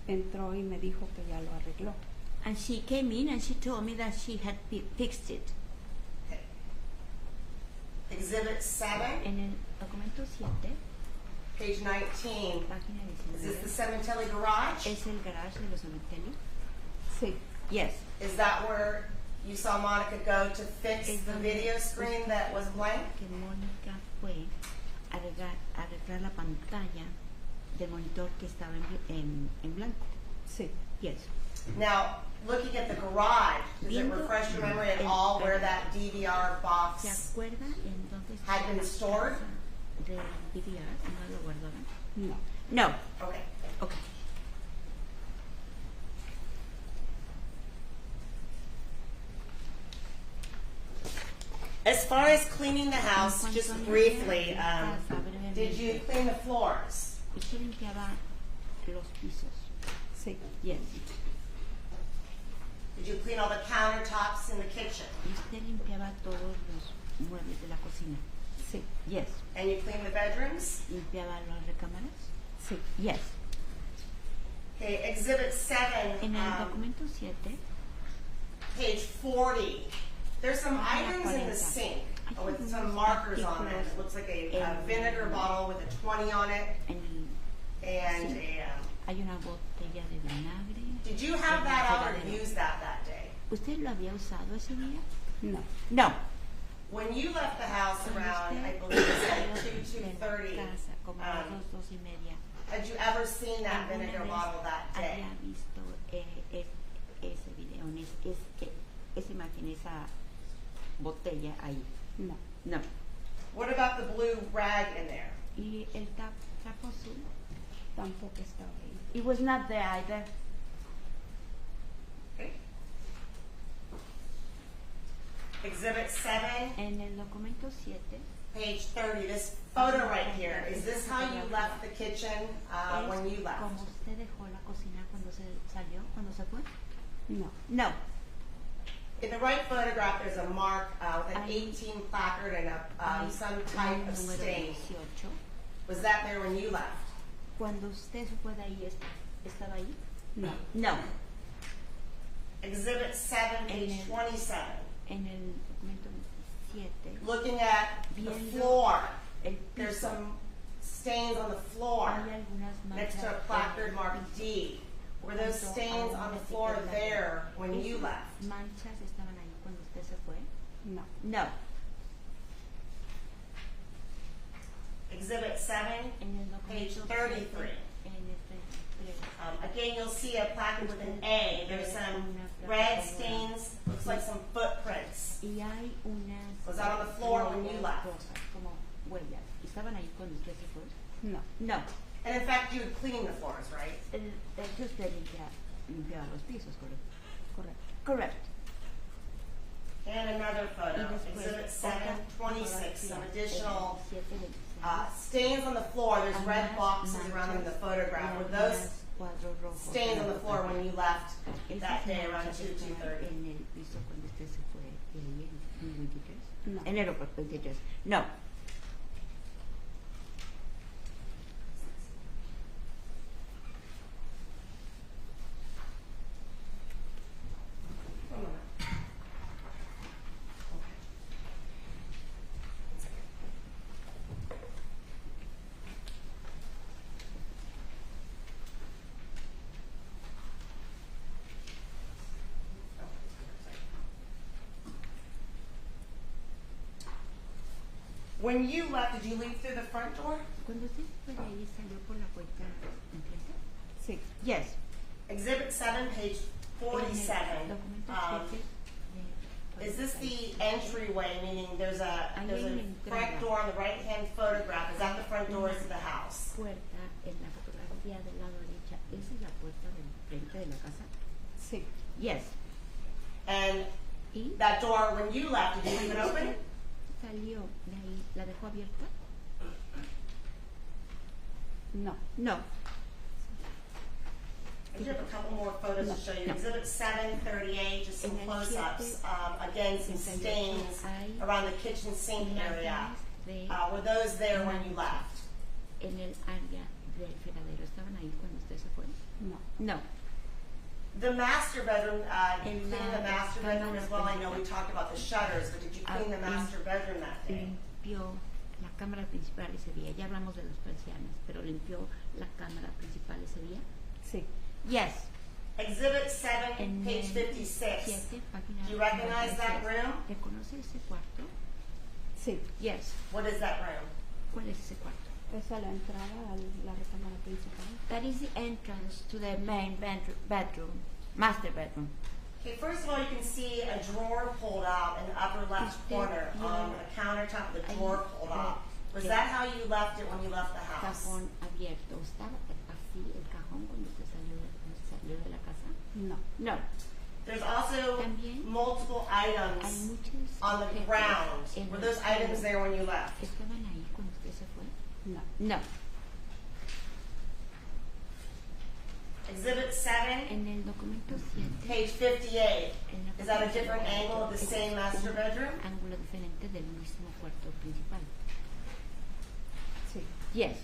S11: entró y me dijo que ya lo arregló.
S12: And she came in and she told me that she had fixed it.
S3: Okay. Exhibit 7,
S12: En el documento 7,
S3: page 19.
S12: página
S3: Is this
S12: 19,
S3: the Sementilli garage?
S12: ¿es el garage de los Sementilli?
S11: Sí.
S12: Yes.
S3: Is that where you saw Monica go to fix
S12: Es
S3: the
S12: donde
S3: video screen that was blank?
S12: Que Mónica fue a arreglar la pantalla del monitor que estaba en blanco.
S11: Sí.
S12: Yes.
S3: Now, looking at the garage, does it
S12: Viendo
S3: refresh your memory at
S12: el
S3: all where
S12: garage.
S3: that DVR
S12: ¿Se
S3: box?
S12: acuerda en dónde
S3: Had
S12: estaba
S3: been
S12: la
S3: stored?
S12: casa del DVR? ¿No lo guardaban?
S11: No.
S12: No.
S3: Okay.
S12: Okay.
S3: As far as cleaning the house, just briefly, did you clean the floors?
S12: ¿Usted limpiaba los pisos?
S11: Sí.
S12: Yes.
S3: Did you clean all the countertops in the kitchen?
S12: ¿Usted limpiaba todos los muebles de la cocina?
S11: Sí.
S12: Yes.
S3: And you cleaned the bedrooms?
S12: ¿Limpiaba las recámaras?
S11: Sí.
S12: Yes.
S3: Okay, Exhibit 7,
S12: En el documento 7,
S3: page 40. There's some items in the sink with some markers on it. It looks like a vinegar bottle with a 20 on it
S12: en
S3: and
S12: Sí. Hay una botella de vinagre.
S3: did you have that out or use that day?
S12: ¿Usted lo había usado ese día?
S11: No.
S12: No.
S3: When you left the house
S12: Cuando
S3: around, I
S12: usted
S3: believe it
S12: salió
S3: said 2,
S12: de la
S3: 2:30,
S12: casa, como a las 2:30.
S3: had you ever seen that
S12: ¿Alguna
S3: vinegar
S12: vez
S3: bottle that day?
S12: había visto ese video, esa imagen, esa botella ahí?
S11: No.
S12: No.
S3: What about the blue rag in there?
S12: ¿Y el trapo azul?
S11: Tampoco estaba ahí.
S12: It was not there either.
S3: Okay. Exhibit 7,
S12: En el documento 7,
S3: page 30, this photo right here, is this how you left the kitchen when you left?
S12: ¿Cómo usted dejó la cocina cuando se salió, cuando se fue?
S11: No.
S12: No.
S3: In the right photograph, there's a mark with an 18 placard and some type of
S12: Número
S3: stain.
S12: 18.
S3: Was that there when you left?
S12: Cuando usted se fue de ahí, ¿estaba ahí?
S11: No.
S12: No.
S3: Exhibit 7, page 27.
S12: En el documento 7.
S3: Looking at the
S12: Viendo
S3: floor,
S12: el
S3: there's
S12: piso,
S3: some stains on the floor
S12: hay algunas
S3: next to a
S12: manchas
S3: placard
S12: en el
S3: marked
S12: piso.
S3: D. Were those stains on the floor there when you
S12: ¿Esas
S3: left?
S12: manchas estaban ahí cuando usted se fue?
S11: No.
S12: No.
S3: Exhibit 7,
S12: En el
S3: page
S12: documento
S3: 33.
S12: En el 33.
S3: Again, you'll see a placard with an A. There's some red stains, looks like some footprints.
S12: Y hay unas
S3: Was that on the floor when you left?
S12: rosas, como huellas. ¿Estaban ahí cuando usted se fue?
S11: No.
S12: No.
S3: And in fact, you would clean the floors, right?
S12: De hecho, usted limpiaba los pisos, ¿correcto?
S11: Correcto.
S12: Correct.
S3: And another photo,
S12: Y después,
S3: Exhibit 7, 26, some additional
S12: 7:26.
S3: stains on the floor. There's red boxes around in the photograph. Were those
S12: cuadros rojos
S3: stains on the floor when you left that day around 2, 2:30?
S12: En el piso cuando usted se fue de ahí en el 23.
S11: No.
S12: Enero 23. No.
S3: When you left, did you leave through the front door?
S12: Cuando usted fue de ahí salió por la puerta enfrente.
S11: Sí.
S12: Yes.
S3: Exhibit 7, page 47.
S12: Documento 7
S3: Is this the entryway, meaning there's a front door on the right-hand photograph? Is that the front doors to the house?
S12: puerta en la fotografía del lado derecha? ¿Esa es la puerta del frente de la casa?
S11: Sí.
S12: Yes.
S3: And
S12: ¿Y
S3: that door, when you left, did you leave it open?
S12: salió de ahí? ¿La dejó abierta?
S11: No.
S12: No.
S3: I do have a couple more photos to show you.
S12: No.
S3: Exhibit 738, just some
S12: En el
S3: close-ups. Again, some stains
S12: hay
S3: around the kitchen sink area.
S12: imágenes de
S3: Were those there when you left?
S12: en el área del fregadero. ¿Estaban ahí cuando usted se fue?
S11: No.
S12: No.
S3: The master bedroom, you
S12: En
S3: cleaned the
S12: la
S3: master bedroom as well. I know we
S12: cámara
S3: talked about the shutters, but did you clean the master bedroom that day?
S12: Limpió la cámara principal ese día. Ya hablamos de las persianas, pero limpió la cámara principal ese día.
S11: Sí.
S12: Yes.
S3: Exhibit 7,
S12: En
S3: page
S12: el
S3: 56.
S12: 7, página
S3: Do you recognize that
S12: 56.
S3: room?
S12: ¿Reconoce ese cuarto?
S11: Sí.
S12: Yes.
S3: What is that room?
S12: ¿Cuál es ese cuarto?
S11: Esa es la entrada a la recámara principal.
S12: That is the entrance to the main bedroom, master bedroom.
S3: Okay, first of all, you can see a drawer pulled out in the upper left corner on the countertop, the drawer pulled out. Was that how you left it when you left the house?
S12: Cajón abierto. ¿Estaba así el cajón cuando usted salió de la casa?
S11: No.
S12: No.
S3: There's also
S12: También
S3: multiple
S12: hay
S3: items
S12: muchos
S3: on the
S12: objetos
S3: ground.
S12: en
S3: Were
S12: el
S3: those items
S12: suelo.
S3: there when you left?
S12: ¿Estaban ahí cuando usted se fue?
S11: No.
S12: No.
S3: Exhibit 7,
S12: En el documento 7.
S3: page 58.
S12: en la
S3: Is that a
S12: página
S3: different
S12: 58,
S3: angle of the
S12: es
S3: same master
S12: un
S3: bedroom?
S12: ángulo diferente del mismo cuarto principal.
S11: Sí.
S12: Yes.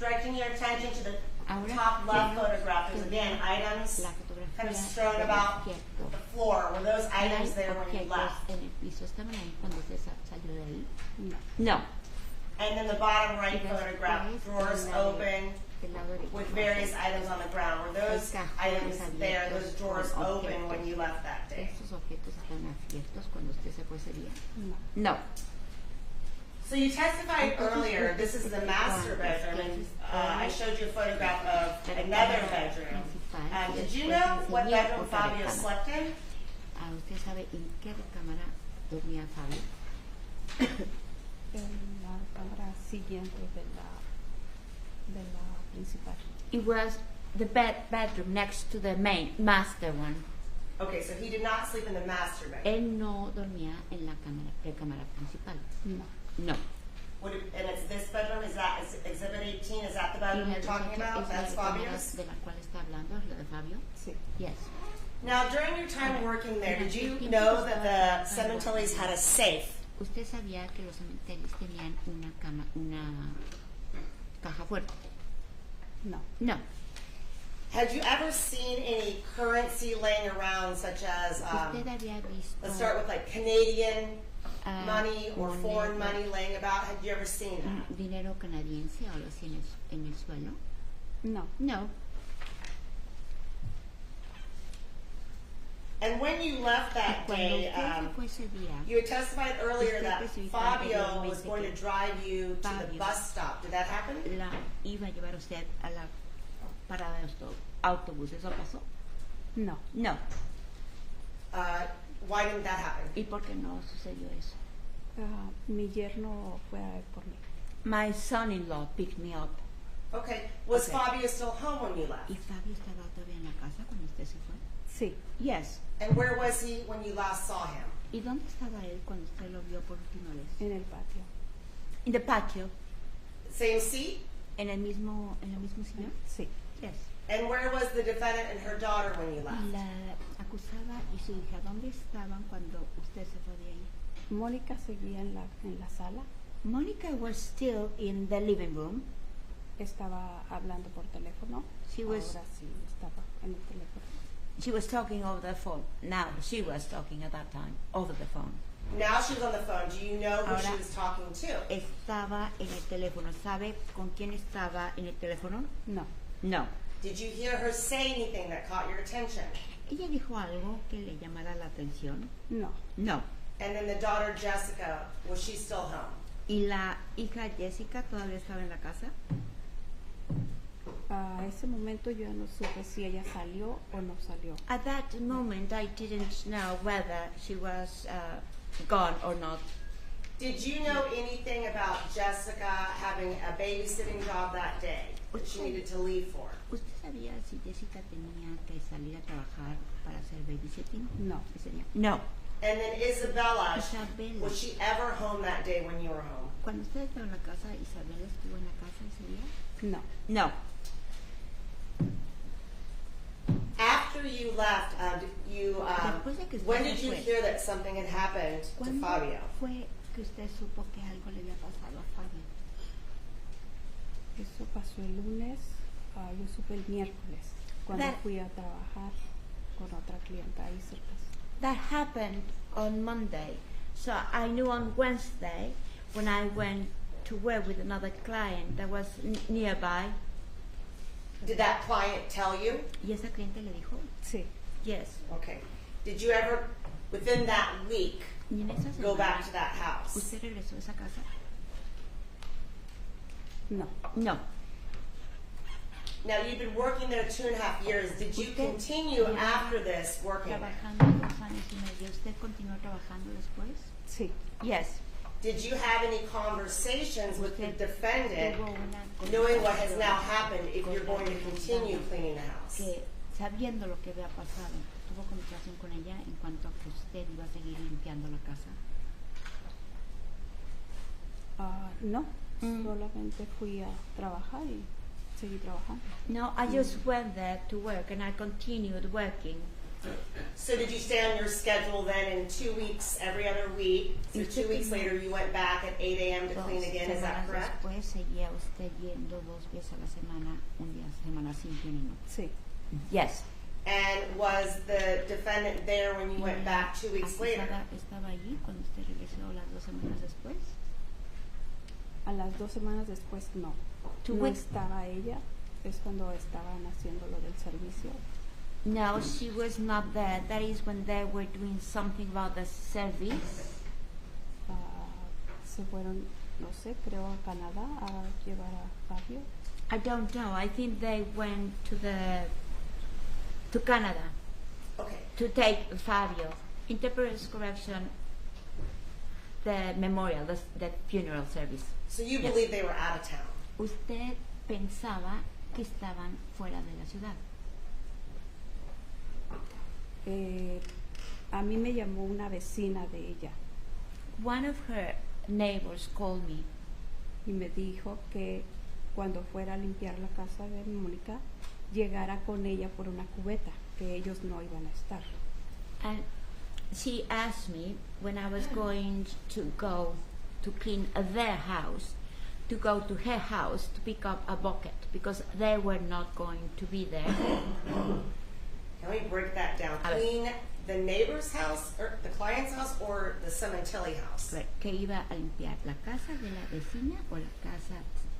S3: Directing your attention to the
S12: Ahora
S3: top left
S12: quiero
S3: photograph, there's
S12: que
S3: again
S12: vean
S3: items
S12: la
S3: kind of
S12: fotografía
S3: strewn
S12: del
S3: about
S12: objeto.
S3: the floor. Were those
S12: Hay
S3: items there when you
S12: objetos
S3: left?
S12: en el piso. ¿Estaban ahí cuando usted salió de ahí?
S11: No.
S12: No.
S3: And then the bottom
S12: Y
S3: right
S12: después,
S3: photograph, drawers
S12: del lado-
S3: open
S12: del lado derecho.
S3: with various items on the ground. Were those
S12: Cajones
S3: items there,
S12: abiertos
S3: those drawers
S12: con
S3: open when
S12: objetos.
S3: you left that day?
S12: ¿Estos objetos estaban abiertos cuando usted se fue ese día?
S11: No.
S12: No.
S3: So you testified earlier, this is the master bedroom, and I showed you a photograph of another bedroom. Did you know what bedroom Fabio slept in?
S12: ¿Usted sabe en qué recámara dormía Fabio?
S11: En la cámara siguiente de la principal.
S12: It was the bedroom next to the main master one.
S3: Okay, so he did not sleep in the master bedroom.
S12: Él no dormía en la recámara principal.
S11: No.
S12: No.
S3: And it's this bedroom, is Exhibit 18, is that the bedroom you're talking about? That's Fabio's?
S12: De la cual está hablando, es la de Fabio?
S11: Sí.
S12: Yes.
S3: Now, during your time working there, did you know that the Sementillis had a safe?
S12: ¿Usted sabía que los Sementillis tenían una caja fuerte?
S11: No.
S12: No.
S3: Had you ever seen any currency laying around, such as,
S12: ¿Usted había visto
S3: let's start with like Canadian money or
S12: moneda,
S3: foreign money laying about? Had you ever seen that?
S12: dinero canadiense o algo así en el suelo?
S11: No.
S12: No.
S3: And when you left that day, you had testified earlier that Fabio was going to drive you to the bus stop. Did that happen?
S12: La iba a llevar usted a la parada de autobús. ¿Eso pasó?
S11: No.
S12: No.
S3: Why didn't that happen?
S12: ¿Y por qué no sucedió eso?
S11: Mi yerno fue a ver por mí.
S12: My son-in-law picked me up.
S3: Okay. Was Fabio still home when you left?
S12: ¿Y Fabio estaba todavía en la casa cuando usted se fue?
S11: Sí.
S12: Yes.
S3: And where was he when you last saw him?
S12: ¿Y dónde estaba él cuando usted lo vio por última vez?
S11: En el patio.
S12: In the patio.
S3: Same seat?
S12: ¿En el mismo sillón?
S11: Sí.
S12: Yes.
S3: And where was the defendant and her daughter when you left?
S12: La acusada y su hija, ¿dónde estaban cuando usted se fue de ahí?
S11: Mónica seguía en la sala.
S12: Monica was still in the living room.
S11: Estaba hablando por teléfono.
S12: She was-
S11: Ahora sí estaba en el teléfono.
S12: She was talking over the phone. Now she was talking at that time over the phone.
S3: Now she's on the phone. Do you know who she
S12: Ahora-
S3: was talking to?
S12: Estaba en el teléfono. ¿Sabe con quién estaba en el teléfono?
S11: No.
S12: No.
S3: Did you hear her say anything that caught your attention?
S12: ¿Ella dijo algo que le llamara la atención?
S11: No.
S12: No.
S3: And then the daughter Jessica, was she still home?
S12: ¿Y la hija Jessica todavía estaba en la casa?
S11: A ese momento yo ya no supe si ella salió o no salió.
S12: At that moment, I didn't know whether she was gone or not.
S3: Did you know anything about Jessica having a babysitting job that day that she needed to leave for?
S12: ¿Usted sabía si Jessica tenía que salir a trabajar para hacer babysitting?
S11: No.
S12: Ese día? No.
S3: And then Isabella,
S12: Isabella.
S3: was she ever home that day when you were home?
S12: Cuando usted estaba en la casa, ¿Isabela estuvo en la casa ese día?
S11: No.
S12: No.
S3: After you left,
S12: Después de que usted
S3: when
S12: se
S3: did you
S12: fue,
S3: hear that something had happened to
S12: ¿cuándo
S3: Fabio?
S12: fue que usted supo que algo le había pasado a Fabio?
S11: Eso pasó el lunes. Yo supe el miércoles cuando
S12: That-
S11: fui a trabajar con otra clienta ahí cerca.
S12: That happened on Monday. So I knew on Wednesday when I went to work with another client that was nearby.
S3: Did that client tell you?
S12: ¿Y esa cliente le dijo?
S11: Sí.
S12: Yes.
S3: Okay. Did you ever, within that week,
S12: ¿Y en esa
S3: go
S12: semana
S3: back to that house?
S12: usted regresó a esa casa?
S11: No.
S12: No.
S3: Now, you've been working there 2.5 years. Did you
S12: Usted
S3: continue
S12: llevaba
S3: after this working there?
S12: Trabajando 2 años y medio. ¿Usted continuó trabajando después?
S11: Sí.
S12: Yes.
S3: Did you have any conversations with the defendant,
S12: Hubo una
S3: knowing what has
S12: conversación
S3: now happened, if
S12: con
S3: you're
S12: la
S3: going to continue cleaning the house?
S12: que sabiendo lo que había pasado, tuvo conversación con ella en cuanto a que usted iba a seguir limpiando la casa?
S11: No. Solamente fui a trabajar y seguí trabajando.
S12: No, I just went there to work and I continued working.
S3: So did you stay on your schedule then in 2 weeks, every other week? So 2 weeks later, you went back at 8 a.m. to clean again, is that
S12: Semanas
S3: correct?
S12: después seguía usted yendo 2 veces a la semana, un día a la semana sí y uno no.
S11: Sí.
S12: Yes.
S3: And was the defendant there when you went back 2 weeks later?
S12: ¿Estaba allí cuando usted regresó las 2 semanas después?
S11: A las 2 semanas después no.
S12: Two
S11: No
S12: weeks.
S11: estaba ella. Es cuando estaban haciendo lo del servicio.
S12: No, she was not there. That is when they were doing something about the service.
S11: Se fueron, no sé, creo a Canadá a llevar a Fabio.
S12: I don't know. I think they went to Canada
S3: Okay.
S12: to take Fabio. Interpreter's correction, the memorial, the funeral service.
S3: So you
S12: Yes.
S3: believe they were out of town?
S12: Usted pensaba que estaban fuera de la ciudad.
S11: a mí me llamó una vecina de ella
S12: One of her neighbors called me
S11: y me dijo que cuando fuera a limpiar la casa de Mónica, llegara con ella por una cubeta, que ellos no iban a estar.
S12: and she asked me when I was going to go to clean their house, to go to her house to pick up a bucket because they were not going to be there.
S3: Can we break that down?
S12: A ver.
S3: Clean the neighbor's house, or the client's house, or the Sementilli house?
S12: Que iba a limpiar la casa de la vecina o la casa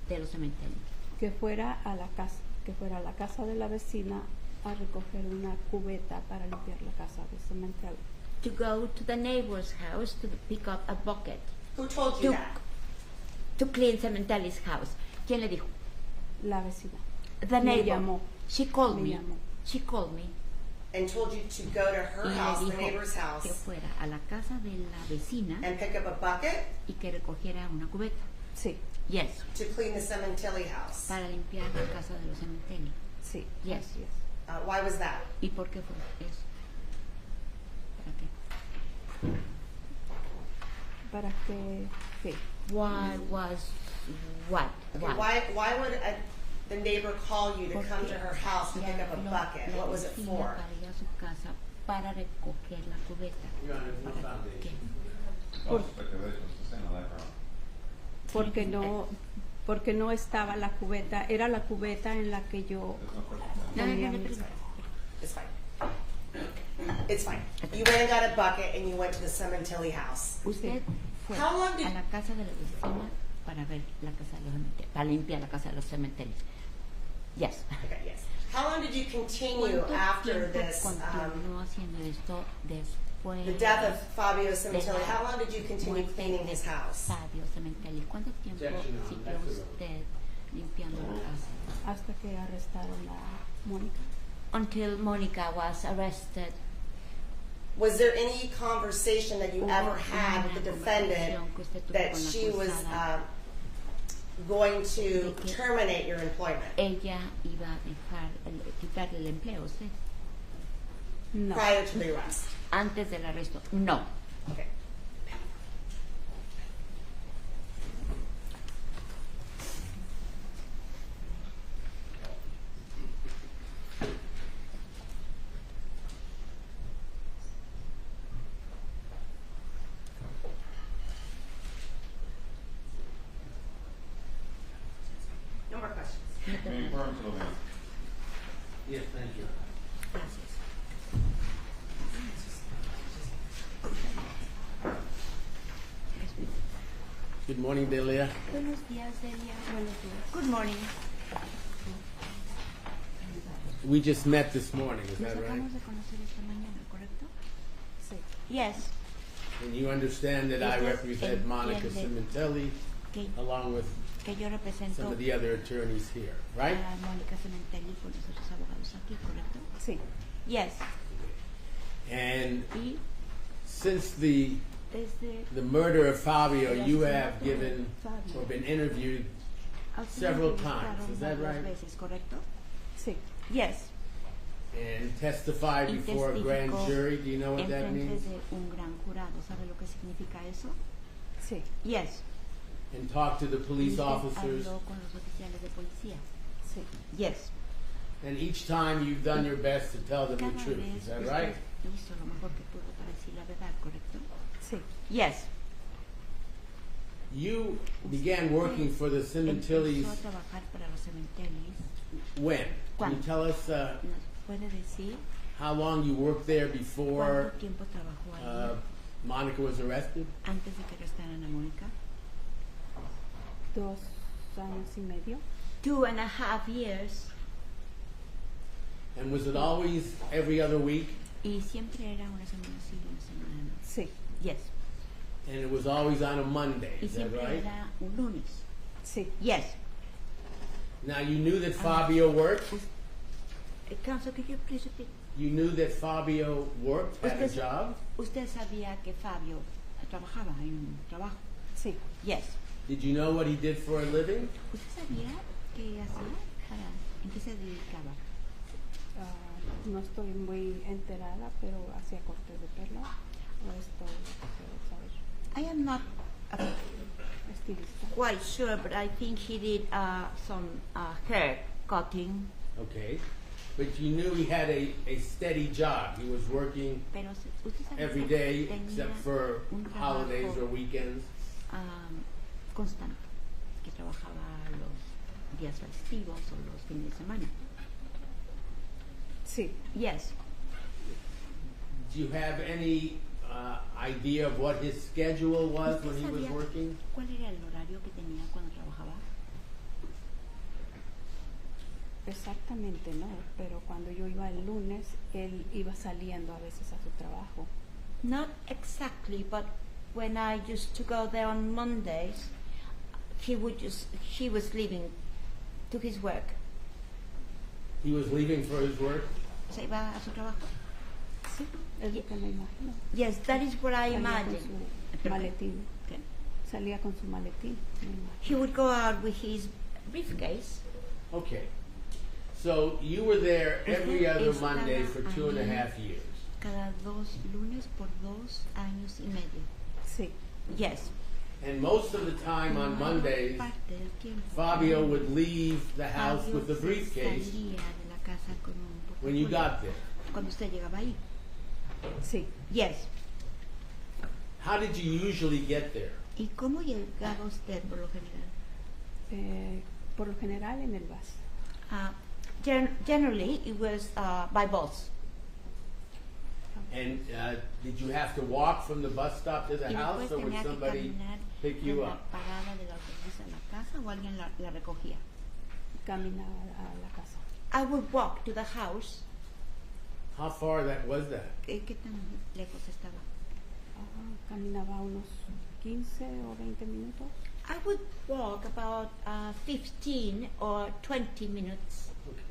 S12: de los Sementilli.
S11: Que fuera a la casa de la vecina a recoger una cubeta para limpiar la casa de Sementilli.
S12: To go to the neighbor's house to pick up a bucket.
S3: Who told you
S12: To,
S3: that?
S12: to clean Sementilli's house. ¿Quién le dijo?
S11: La vecina.
S12: The
S11: Me
S12: neighbor.
S11: llamó.
S12: She called
S11: Me
S12: me.
S11: llamó.
S12: She called me.
S3: And told you to go to her
S12: Y
S3: house,
S12: le
S3: the
S12: dijo
S3: neighbor's house,
S12: que fuera a la casa de la vecina
S3: and pick up a bucket
S12: y que recogiera una cubeta.
S11: Sí,
S12: Yes.
S3: to clean the Sementilli house.
S12: Para limpiar la casa de los Sementilli.
S11: sí.
S12: Yes.
S11: Así es.
S3: Why was that?
S12: ¿Y por qué fue eso? ¿Para qué?
S11: Para que, ¿qué?
S12: Why was what?
S3: Okay, why would the neighbor call you to come to her house to pick up a bucket? What was it for?
S12: Para ir a su casa para recoger la cubeta. ¿Para qué?
S11: Porque no estaba la cubeta, era la cubeta en la que yo ponía mis-
S3: It's fine. It's fine. You went and got a bucket and you went to the Sementilli house.
S12: Usted fue
S3: How long did-
S12: a la casa de la vecina para ver la casa de los Sementilli, para limpiar la casa de los Sementilli. Yes.
S3: Okay, yes. How long did you continue
S12: ¿Cuánto
S3: after
S12: tiempo
S3: this,
S12: continuó haciendo esto después
S3: the death of Fabio
S12: de
S3: Sementilli?
S12: la
S3: How long did you continue
S12: muerte
S3: cleaning
S12: de
S3: his house?
S12: Fabio Sementilli? ¿Cuánto tiempo siguió usted limpiando la casa?
S11: hasta que arrestaron a Mónica.
S12: Until Monica was arrested.
S3: Was there any conversation that you
S12: Hubo
S3: ever had with the
S12: una
S3: defendant
S12: conversación que usted tuvo
S3: that
S12: con la
S3: she was
S12: acusada?
S3: going to
S12: De que-
S3: terminate your employment
S12: Ella iba a dejar, quitarle el empleo a usted
S11: No.
S3: prior to the arrest?
S12: antes del arresto. No.
S3: Okay. No more questions.
S8: Yes, thank you.
S12: Gracias.
S8: Good morning, Delia.
S12: Buenos días, Delia. Buenos días. Good morning.
S8: We just met this morning, is
S12: Nos
S8: that right?
S12: acabamos de conocer esta mañana, ¿correcto?
S11: Sí.
S12: Yes.
S8: And you understand that I
S12: Usted
S8: represent Monica
S12: entiende
S8: Sementilli
S12: que,
S8: along with
S12: que yo represento
S8: some of the other attorneys here, right?
S12: a Mónica Sementilli con los otros abogados aquí, ¿correcto?
S11: Sí.
S12: Yes.
S8: And
S12: Y
S8: since the
S12: desde
S8: murder of Fabio, you have given or been interviewed
S12: a usted
S8: several
S12: le
S8: times,
S12: entrevistaron
S8: is that
S12: varias
S8: right?
S12: veces, ¿correcto?
S11: Sí.
S12: Yes.
S8: And testified
S12: Y
S8: before a grand
S12: testificó
S8: jury. Do you know what
S12: en
S8: that
S12: frente
S8: means?
S12: de un gran jurado. ¿Sabe lo que significa eso?
S11: Sí.
S12: Yes.
S8: And talk to the police
S12: Usted
S8: officers.
S12: habló con los oficiales de policía.
S11: Sí.
S12: Yes.
S8: And each time you've done your best to tell them
S12: Cada
S8: the truth.
S12: vez
S8: Is that
S12: usted
S8: right?
S12: hizo lo mejor que pudo para decir la verdad, ¿correcto?
S11: Sí.
S12: Yes.
S8: You began working for the Sementillis
S12: Empezó a trabajar para los Sementillis.
S8: when? Can you
S12: ¿Cuándo?
S8: tell us
S12: ¿Nos puede decir
S8: how long you worked there before
S12: cuánto tiempo trabajó ahí
S8: Monica was arrested?
S12: antes de que arrestaran a Mónica?
S11: 2 años y medio.
S12: 2.5 years.
S8: And was it always every other week?
S12: Y siempre era una semana sí y una semana no.
S11: Sí.
S12: Yes.
S8: And it was always on a Monday,
S12: Y
S8: is that
S12: siempre
S8: right?
S12: era un lunes.
S11: Sí.
S12: Yes.
S8: Now you knew that Fabio worked?
S12: Counsel, could you please repeat?
S8: You knew that Fabio worked, had a
S12: Usted-
S8: job?
S12: Usted sabía que Fabio trabajaba en un trabajo.
S11: Sí.
S12: Yes.
S8: Did you know what he did for a living?
S12: ¿Usted sabía qué hacía? ¿En qué se dedicaba?
S11: No estoy muy enterada, pero hacía cortes de pelo. O esto, ¿sabes?
S12: I am not
S11: Estilista.
S12: quite sure, but I think he did some hair cutting.
S8: Okay. But you knew he had a steady job. He was working
S12: Pero usted sabe
S8: every
S12: que
S8: day
S12: tenía
S8: except for
S12: un
S8: holidays
S12: trabajo,
S8: or weekends.
S12: Constante, que trabajaba los días festivos o los fines de semana.
S11: Sí.
S12: Yes.
S8: Do you have any idea of what his schedule was when he was
S12: ¿Sabía
S8: working?
S12: cuál era el horario que tenía cuando trabajaba?
S11: Exactamente no, pero cuando yo iba el lunes, él iba saliendo a veces a su trabajo.
S12: Not exactly, but when I used to go there on Mondays, he was leaving to his work.
S8: He was leaving for his work?
S12: Se iba a su trabajo.
S11: Sí, es lo que me imagino.
S12: Yes, that is what I
S11: Salía
S12: imagine.
S11: con su maletín.
S12: Okay.
S11: Salía con su maletín. Me imagino.
S12: He would go out with his briefcase.
S8: Okay. So you were there every other
S12: Estaba
S8: Monday for 2.5
S12: ahí
S8: years.
S12: Cada 2 lunes por 2 años y medio.
S11: Sí.
S12: Yes.
S8: And most of the time on Mondays,
S12: Parte del tiempo,
S8: Fabio would leave the house
S12: Fabio
S8: with a briefcase
S12: salía de la casa con un
S8: when you
S12: portafolio.
S8: got there.
S12: Cuando usted llegaba ahí.
S11: Sí.
S12: Yes.
S8: How did you usually get there?
S12: ¿Y cómo llegaba usted por lo general?
S11: Por lo general en el bus.
S12: Generally, it was by bus.
S8: And did you have to walk from the bus stop to the
S12: Y
S8: house,
S12: después
S8: or would
S12: tenía que
S8: somebody
S12: caminar
S8: pick
S12: de
S8: you
S12: la
S8: up?
S12: parada del autobús a la casa o alguien la recogía.
S11: Caminaba a la casa.
S12: I would walk to the house.
S8: How far was that?
S12: ¿Qué tan lejos estaba?
S11: Caminaba unos 15 o 20 minutos.
S12: I would walk about 15 or 20 minutes.
S8: Okay.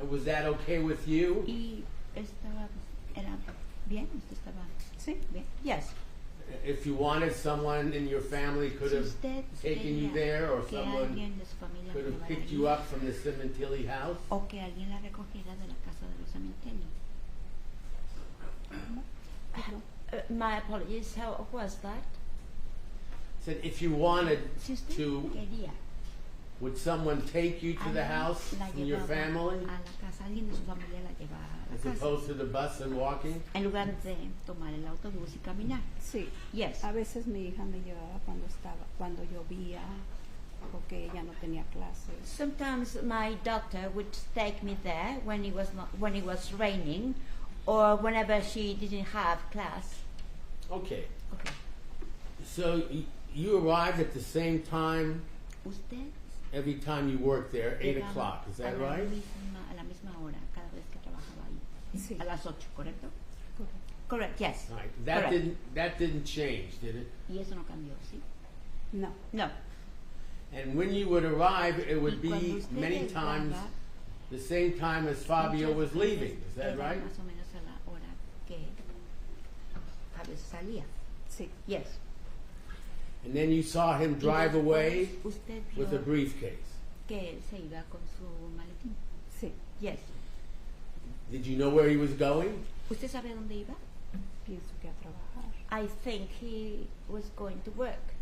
S8: And was that okay with you?
S12: Y era bien, usted estaba
S11: Sí.
S12: bien. Yes.
S8: If you wanted, someone in your family could
S12: Si
S8: have
S12: usted
S8: taken you
S12: quería
S8: there, or
S12: que
S8: someone
S12: alguien de su familia
S8: could
S12: lo
S8: have
S12: llevara
S8: picked
S12: allí,
S8: you up from the Sementilli house.
S12: o que alguien la recogiera de la casa de los Sementilli. My apologies, how was that?
S8: Said if you wanted
S12: Si usted
S8: to,
S12: quería,
S8: would someone take you to the
S12: alguien
S8: house
S12: la
S8: from your
S12: llevaba
S8: family,
S12: a la casa, alguien de su familia la llevaba a
S8: as
S12: la casa,
S8: opposed to the bus and walking?
S12: en lugar de tomar el autobús y caminar.
S11: Sí.
S12: Yes.
S11: A veces mi hija me llevaba cuando llovía o que ella no tenía clases.
S12: Sometimes my doctor would take me there when it was raining, or whenever she didn't have class.
S8: Okay.
S12: Okay.
S8: So you arrived at the same time
S12: Usted
S8: every time you worked there, 8
S12: llegaba
S8: o'clock. Is that
S12: a la
S8: right?
S12: a la misma hora cada vez que trabajaba ahí.
S11: Sí.
S12: A las 8, ¿correcto?
S11: Correcto.
S12: Correct. Yes.
S8: All right.
S12: Correct.
S8: That didn't change, did it?
S12: Y eso no cambió, ¿sí?
S11: No.
S12: No.
S8: And when you would arrive, it would
S12: Y cuando
S8: be
S12: usted
S8: many times
S12: llegaba,
S8: the same time as Fabio
S12: muchas
S8: was leaving.
S12: veces
S8: Is that
S12: era
S8: right?
S12: Más o menos a la hora que Fabio salía.
S11: Sí.
S12: Yes.
S8: And then you saw him drive
S12: Y
S8: away
S12: después usted vio
S8: with a briefcase.
S12: que él se iba con su maletín.
S11: Sí.
S12: Yes.
S8: Did you know where he was going?
S12: ¿Usted sabe a dónde iba?
S11: Pienso que a trabajar.
S12: I think he was going to work.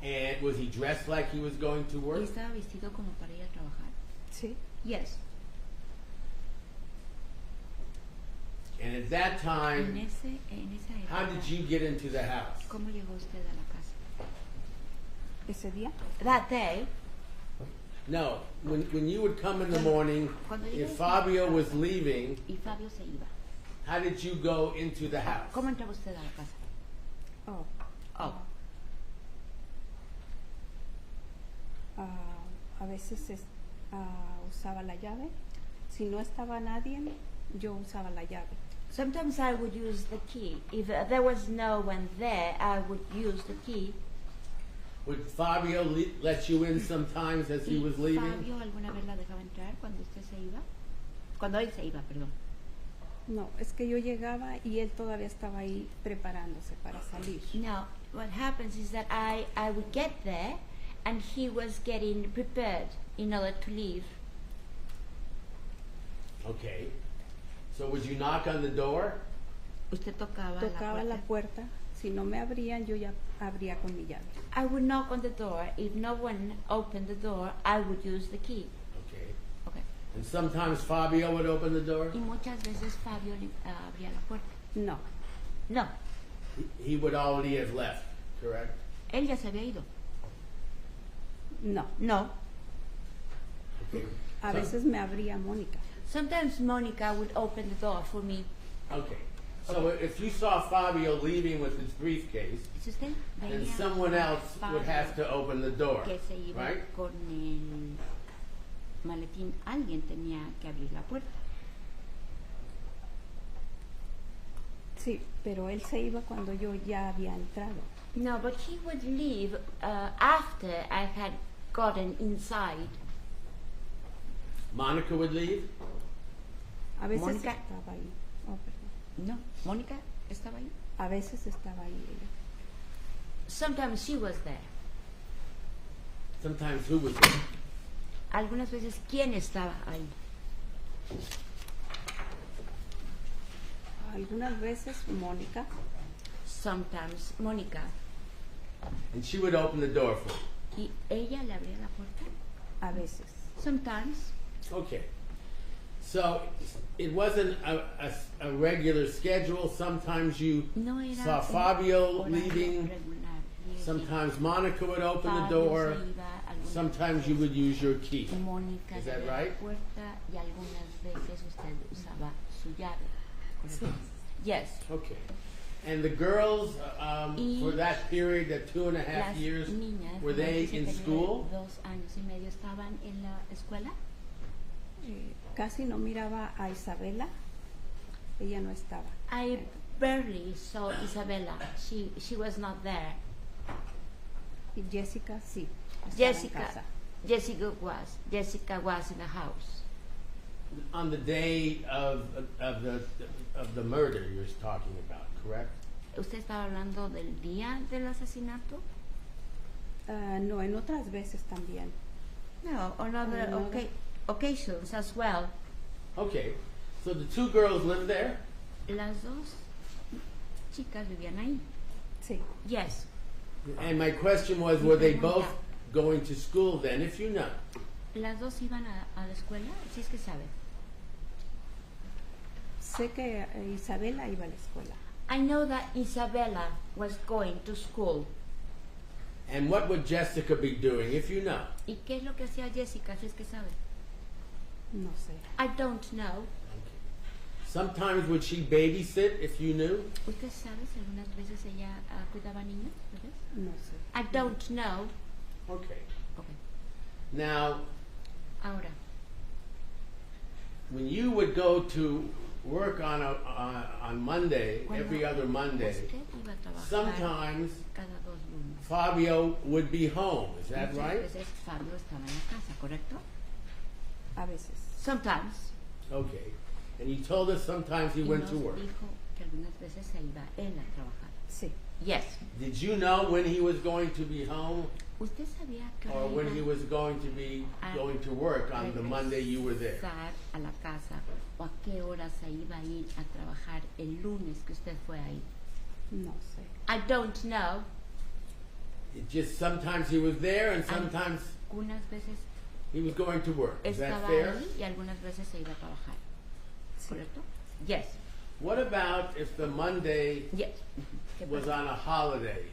S8: And was he dressed like he was going to
S12: ¿Y
S8: work?
S12: estaba vestido como para ir a trabajar?
S11: Sí.
S12: Yes.
S8: And at that
S12: En
S8: time,
S12: esa época,
S8: how did you get into the house?
S12: ¿cómo llegó usted a la casa?
S11: Ese día.
S12: That day,
S8: No, when you would come in the morning,
S12: Cuando
S8: if
S12: llegó
S8: Fabio was leaving,
S12: y Fabio se iba.
S8: how did you go into the house?
S12: ¿Cómo entraba usted a la casa?
S11: Oh.
S12: Oh.
S11: A veces usaba la llave. Si no estaba nadie, yo usaba la llave.
S12: Sometimes I would use the key. If there was no one there, I would use the key.
S8: Would Fabio let you in sometimes as he
S12: ¿Y
S8: was leaving?
S12: Fabio alguna vez la dejaba entrar cuando usted se iba? Cuando él se iba, perdón.
S11: No, es que yo llegaba y él todavía estaba ahí preparándose para salir.
S12: No, what happens is that I would get there and he was getting prepared in order to leave.
S8: Okay. So would you knock on the door?
S12: Usted tocaba,
S11: Tocaba
S12: la
S11: la
S12: puerta.
S11: puerta. Si no me abrían, yo ya abría con mi llave.
S12: I would knock on the door. If no one opened the door, I would use the key.
S8: Okay.
S12: Okay.
S8: And sometimes Fabio would open the door?
S12: Y muchas veces Fabio abría la puerta.
S11: No.
S12: No,
S8: He would already have left, correct?
S12: él ya se había ido.
S11: No.
S12: No.
S8: Okay.
S11: A
S8: So-
S11: veces me abría Mónica.
S12: Sometimes Monica would open the door for me.
S8: Okay. So if you saw Fabio leaving with his briefcase,
S12: Si usted
S8: then
S12: veía
S8: someone
S12: a
S8: else would
S12: Fabio
S8: have to open the door,
S12: que se iba
S8: right?
S12: con el maletín, alguien tenía que abrir la puerta.
S11: Sí, pero él se iba cuando yo ya había entrado.
S12: No, but he would leave after I had gotten inside.
S8: Monica would leave?
S11: A veces
S12: Mónica.
S11: estaba ahí. Oh, perdón.
S12: No, Mónica estaba ahí.
S11: A veces estaba ahí ella.
S12: Sometimes she was there.
S8: Sometimes who was there?
S12: Algunas veces, ¿quién estaba ahí?
S11: Algunas veces Mónica.
S12: Sometimes Mónica.
S8: And she would open the door for you.
S12: Y ella le abría la puerta.
S11: A veces.
S12: Sometimes.
S8: Okay. So it wasn't a regular schedule. Sometimes you
S12: No era
S8: saw
S12: un
S8: Fabio
S12: horario
S8: leaving.
S12: regular. Y
S8: Sometimes Monica would open the
S12: Fabio
S8: door.
S12: se iba, algunas
S8: Sometimes you would use your key.
S12: Mónica
S8: Is
S12: le
S8: that
S12: abría
S8: right?
S12: la puerta y algunas veces usted usaba su llave.
S11: Sí.
S12: Yes.
S8: Okay. And the girls,
S12: Y
S8: for that period, that 2.5
S12: Las
S8: years,
S12: niñas
S8: were they
S12: durante ese
S8: in
S12: periodo de
S8: school?
S12: 2 años y medio estaban en la escuela.
S11: Casi no miraba a Isabela. Ella no estaba.
S12: I barely saw Isabella. She was not there.
S11: Y Jessica sí. estaba en
S12: Jessica
S11: casa.
S12: Jessica was in the house.
S8: On the day of the murder you're talking about, correct?
S12: ¿Usted estaba hablando del día del asesinato?
S11: No, en otras veces también.
S12: No, on other
S11: Another-
S12: occasions as well.
S8: Okay. So the two girls lived there?
S12: Las dos chicas vivían ahí.
S11: Sí.
S12: Yes.
S8: And my question was, were they both going to school then, if you know?
S12: Las dos iban a la escuela, si es que sabe.
S11: Sé que Isabela iba a la escuela.
S12: I know that Isabella was going to school.
S8: And what would Jessica be doing, if you know?
S12: ¿Y qué es lo que hacía Jessica, si es que sabe?
S11: No sé.
S12: I don't know.
S8: Sometimes would she babysit, if you knew?
S12: ¿Usted sabe si algunas veces ella cuidaba niños? ¿Bebés?
S11: No sé.
S12: I don't know.
S8: Okay.
S12: Okay.
S8: Now,
S12: Ahora,
S8: when you would go to work on Monday,
S12: cuando
S8: every other Monday,
S12: usted iba a trabajar
S8: sometimes
S12: cada 2 lunes.
S8: Fabio would be home. Is that
S12: Muchas
S8: right?
S12: veces Fabio estaba en la casa, ¿correcto?
S11: A veces.
S12: Sometimes.
S8: Okay. And you told us sometimes he
S12: Y
S8: went
S12: nos
S8: to work.
S12: dijo que algunas veces se iba él a trabajar.
S11: Sí.
S12: Yes.
S8: Did you know when he was going to be home
S12: ¿Usted sabía que
S8: or when he was going to be going to work on the Monday you were there?
S12: regresar a la casa o a qué hora se iba a ir a trabajar el lunes que usted fue ahí?
S11: No sé.
S12: I don't know.
S8: It just sometimes he was there and sometimes
S12: Algunas veces
S8: he was going to work. Is that
S12: estaba
S8: fair?
S12: ahí y algunas veces se iba a trabajar. ¿Correcto? Yes.
S8: What about if the Monday
S12: Yes. ¿Qué
S8: was
S12: pasa?
S8: on a holiday,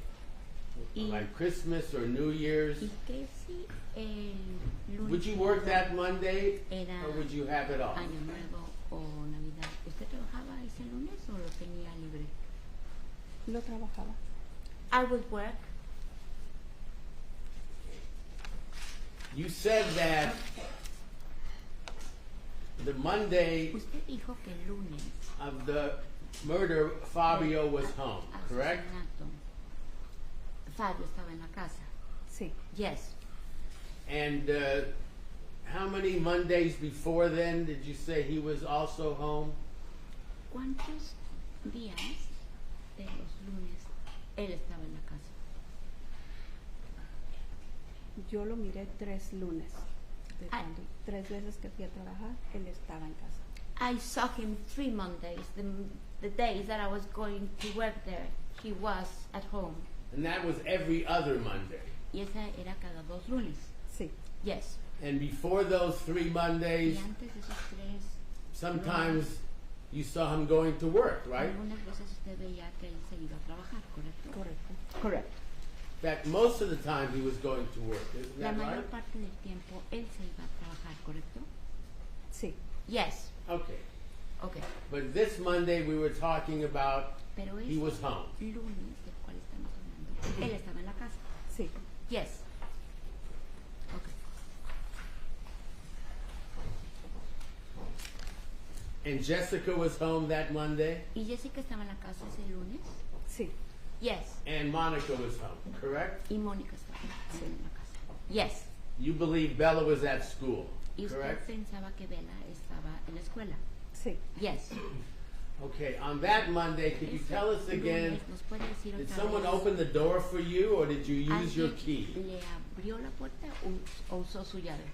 S12: Y-
S8: like Christmas or New Year's?
S12: ¿Y qué si el lunes
S8: Would you work that Monday
S12: era
S8: or would you have it off?
S12: Año Nuevo o Navidad? ¿Usted trabajaba ese lunes o lo tenía libre?
S11: Lo trabajaba.
S12: I would work.
S8: You said that the Monday
S12: Usted dijo que el lunes
S8: of the murder, Fabio was home, correct?
S12: asesinato, Fabio estaba en la casa.
S11: Sí.
S12: Yes.
S8: And how many Mondays before then did you say he was also home?
S12: ¿Cuántos días de los lunes él estaba en la casa?
S11: Yo lo miré 3 lunes. De
S12: Ah.
S11: cuando- 3 veces que fui a trabajar, él estaba en casa.
S12: I saw him 3 Mondays. The days that I was going to work there, he was at home.
S8: And that was every other Monday.
S12: Y esa era cada 2 lunes.
S11: Sí.
S12: Yes.
S8: And before those 3 Mondays,
S12: Y antes de esos 3,
S8: sometimes you saw him going to work, right?
S12: algunas veces usted veía que él se iba a trabajar, ¿correcto?
S11: Correcto.
S12: Correct.
S8: In fact, most of the time he was going to work, isn't
S12: La
S8: that
S12: mayor
S8: right?
S12: parte del tiempo él se iba a trabajar, ¿correcto?
S11: Sí.
S12: Yes.
S8: Okay.
S12: Okay.
S8: But this Monday we were talking about
S12: Pero
S8: he
S12: este
S8: was home.
S12: lunes del cual estamos hablando, él estaba en la casa.
S11: Sí.
S12: Yes. Okay.
S8: And Jessica was home that Monday,
S12: ¿Y Jessica estaba en la casa ese lunes?
S11: Sí.
S12: Yes.
S8: and Monica was home, correct?
S12: Y Mónica estaba en la casa. Yes.
S8: You believe Bella was at school,
S12: Y usted
S8: correct?
S12: pensaba que Bella estaba en la escuela.
S11: Sí.
S12: Yes.
S8: Okay, on that Monday, could you
S12: Ese
S8: tell us again,
S12: lunes, ¿nos puede decir
S8: did
S12: otra
S8: someone
S12: vez?
S8: open the door for you or did you use your
S12: ¿Alguien
S8: key?
S12: le abrió la puerta o usó su llave?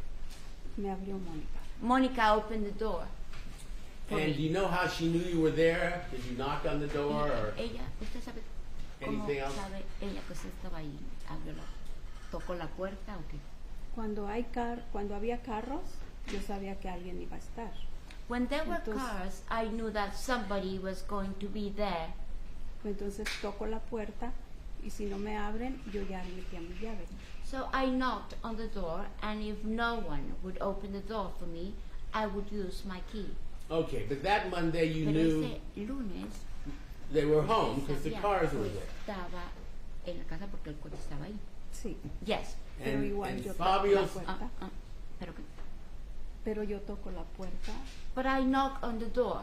S11: Me abrió Mónica.
S12: Mónica opened the door. for
S8: And
S12: me.
S8: do you know how she knew you were there? Did you knock on the door or
S12: Ella, usted sabe cómo
S8: anything else?
S12: sabe ella que usted estaba ahí, tocó la puerta o qué.
S11: Cuando había carros, yo sabía que alguien iba a estar.
S12: When there were
S11: Entonces-
S12: cars, I knew that somebody was going to be there.
S11: Entonces toco la puerta y si no me abren, yo ya metía mi llave.
S12: So I knocked on the door, and if no one would open the door for me, I would use my key.
S8: Okay, but that Monday you
S12: Pero
S8: knew
S12: ese lunes
S8: they were home because the
S12: sabía
S8: cars
S12: que
S8: were there.
S12: estaba en la casa porque el coche estaba ahí.
S11: Sí.
S12: Yes.
S11: Pero igual
S8: And
S11: yo toco la
S8: Fabio's,
S11: puerta.
S12: Pero que-
S11: Pero yo toco la puerta.
S12: But I knock on the door.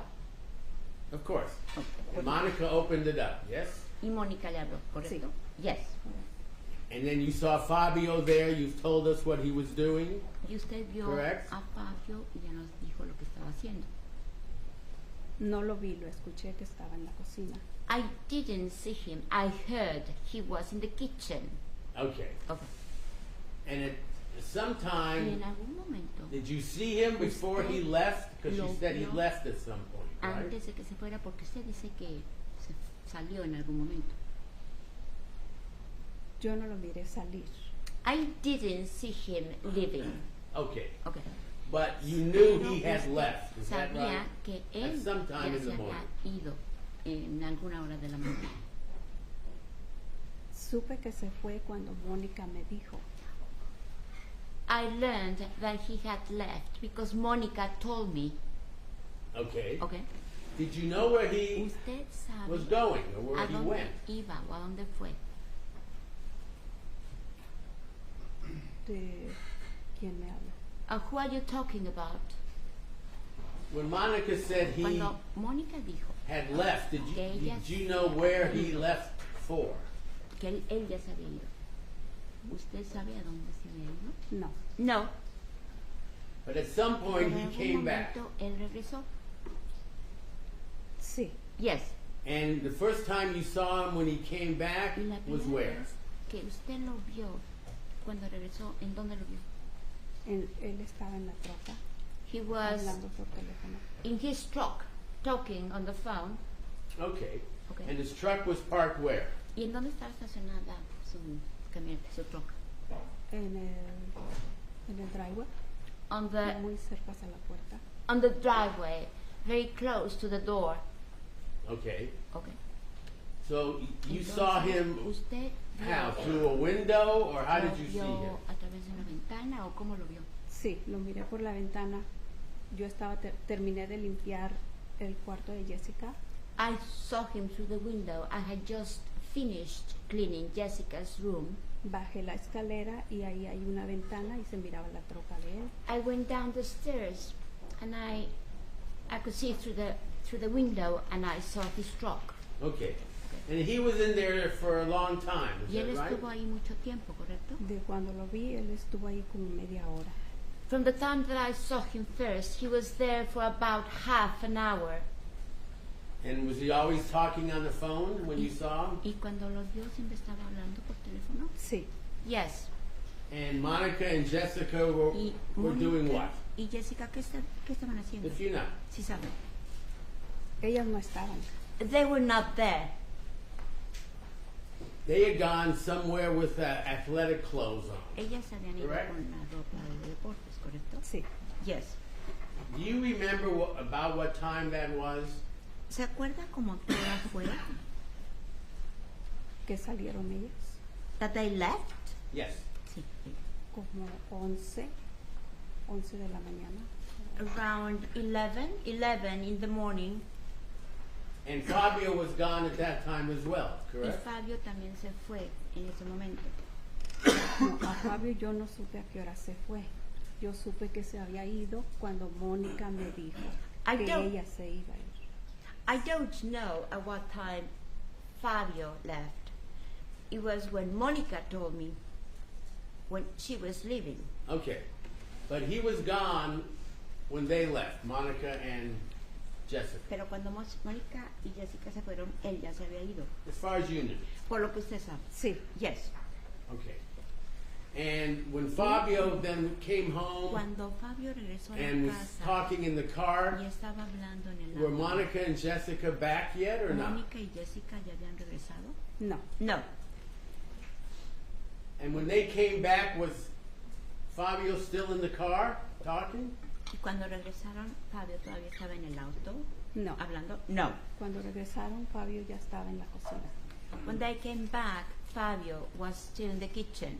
S8: of course. And Monica opened it up, yes?
S12: Y Mónica le abrió, ¿correcto? Yes.
S8: And then you saw Fabio there, you've told us what he was doing.
S12: Y usted vio
S8: Correct.
S12: a Fabio y ya nos dijo lo que estaba haciendo.
S11: No lo vi, lo escuché que estaba en la cocina.
S12: I didn't see him. I heard he was in the kitchen.
S8: Okay.
S12: Okay.
S8: And at
S12: Y
S8: sometime,
S12: en algún momento,
S8: did you see him before he left? Because you
S12: Lo
S8: said he
S12: vio
S8: left at some point, right?
S12: antes de que se fuera, porque usted dice que se salió en algún momento.
S11: Yo no lo miré salir.
S12: I didn't see him leaving.
S8: Okay.
S12: Okay.
S8: But you knew
S12: Pero
S8: he had
S12: usted
S8: left, is that
S12: sabía
S8: right?
S12: que
S8: At
S12: él
S8: some time
S12: ya
S8: in
S12: se
S8: the
S12: había
S8: morning.
S12: ido en alguna hora de la mañana.
S11: Supe que se fue cuando Mónica me dijo.
S12: I learned that he had left because Mónica told me.
S8: Okay.
S12: Okay.
S8: Did you know where he
S12: Usted sabe
S8: was going or where
S12: a
S8: he
S12: dónde
S8: went?
S12: iba o a dónde fue.
S11: ¿De quién me habla?
S12: Who are you talking about?
S8: When Monica said he
S12: Cuando Mónica dijo
S8: had left, did
S12: Que ella
S8: you know where he left for?
S12: que él ya se había ido, ¿usted sabe a dónde se había ido?
S11: No.
S12: No.
S8: But at some
S12: Pero
S8: point
S12: en
S8: he
S12: algún
S8: came back.
S12: momento él regresó.
S11: Sí.
S12: Yes.
S8: And the first time you saw him when he came back
S12: Y la
S8: was
S12: primera
S8: where?
S12: vez que usted lo vio, cuando regresó, ¿en dónde lo vio?
S11: Él estaba en la troca,
S12: He was
S11: hablando por teléfono.
S12: in his truck, talking on the phone.
S8: Okay.
S12: Okay.
S8: And his truck was parked where?
S12: ¿Y en dónde estaba estacionada su camioneta, su truck?
S11: En el driveway,
S12: On the
S11: muy cerca a la puerta.
S12: on the driveway, very close to the door.
S8: Okay.
S12: Okay.
S8: So you
S12: Entonces,
S8: saw him
S12: ¿usted
S8: how?
S12: vio-
S8: Through a window or how
S12: lo
S8: did you see
S12: vio
S8: him?
S12: a través de una ventana o cómo lo vio?
S11: Sí, lo miré por la ventana. Yo terminé de limpiar el cuarto de Jessica.
S12: I saw him through the window. I had just finished cleaning Jessica's room.
S11: Bajé la escalera y ahí hay una ventana y se miraba la troca de él.
S12: I went down the stairs and I could see through the window and I saw his truck.
S8: Okay. And he was in there for a long time,
S12: Y él
S8: is that right?
S12: estuvo ahí mucho tiempo, ¿correcto?
S11: De cuando lo vi, él estuvo ahí como media hora.
S12: From the time that I saw him first, he was there for about half an hour.
S8: And was he always talking on the phone when you saw him?
S12: Y cuando lo vio siempre estaba hablando por teléfono.
S11: Sí.
S12: Yes.
S8: And Monica and Jessica were
S12: Y
S8: doing
S12: Mónica
S8: what?
S12: ¿Y Jessica qué estaban haciendo?
S8: If you know.
S12: Sí saben.
S11: Ellas no estaban.
S12: They were not there.
S8: They had gone somewhere with athletic clothes on.
S12: Ellas se habían ido
S8: Correct.
S12: con la ropa de deportes, ¿correcto?
S11: Sí.
S12: Yes.
S8: Do you remember about what time that was?
S12: ¿Se acuerda como qué hora fue?
S11: Que salieron ellas.
S12: That they left?
S8: Yes.
S12: Sí.
S11: Como 11 de la mañana.
S12: Around 11 in the morning.
S8: And Fabio was gone at that time as well,
S12: Y
S8: correct?
S12: Fabio también se fue en ese momento.
S11: No, a Fabio yo no supe a qué hora se fue. Yo supe que se había ido cuando Mónica me dijo
S12: I
S11: que
S12: don't-
S11: ella se iba a ir.
S12: I don't know at what time Fabio left. It was when Monica told me when she was leaving.
S8: Okay. But he was gone when they left, Monica and Jessica,
S12: Pero cuando Mónica y Jessica se fueron, él ya se había ido.
S8: as far as you knew.
S12: Por lo que usted sabe.
S11: Sí.
S12: Yes.
S8: Okay. And when Fabio then came home
S12: Cuando Fabio regresó a
S8: and
S12: la
S8: was
S12: casa
S8: talking in the car,
S12: y estaba hablando en el
S8: were
S12: auto,
S8: Monica and Jessica back yet or not?
S12: Mónica y Jessica ya habían regresado.
S11: No.
S12: No.
S8: And when they came back, was Fabio still in the car talking?
S12: Y cuando regresaron, Fabio todavía estaba en el auto
S11: No.
S12: hablando. No.
S11: Cuando regresaron, Fabio ya estaba en la cocina.
S12: When they came back, Fabio was still in the kitchen.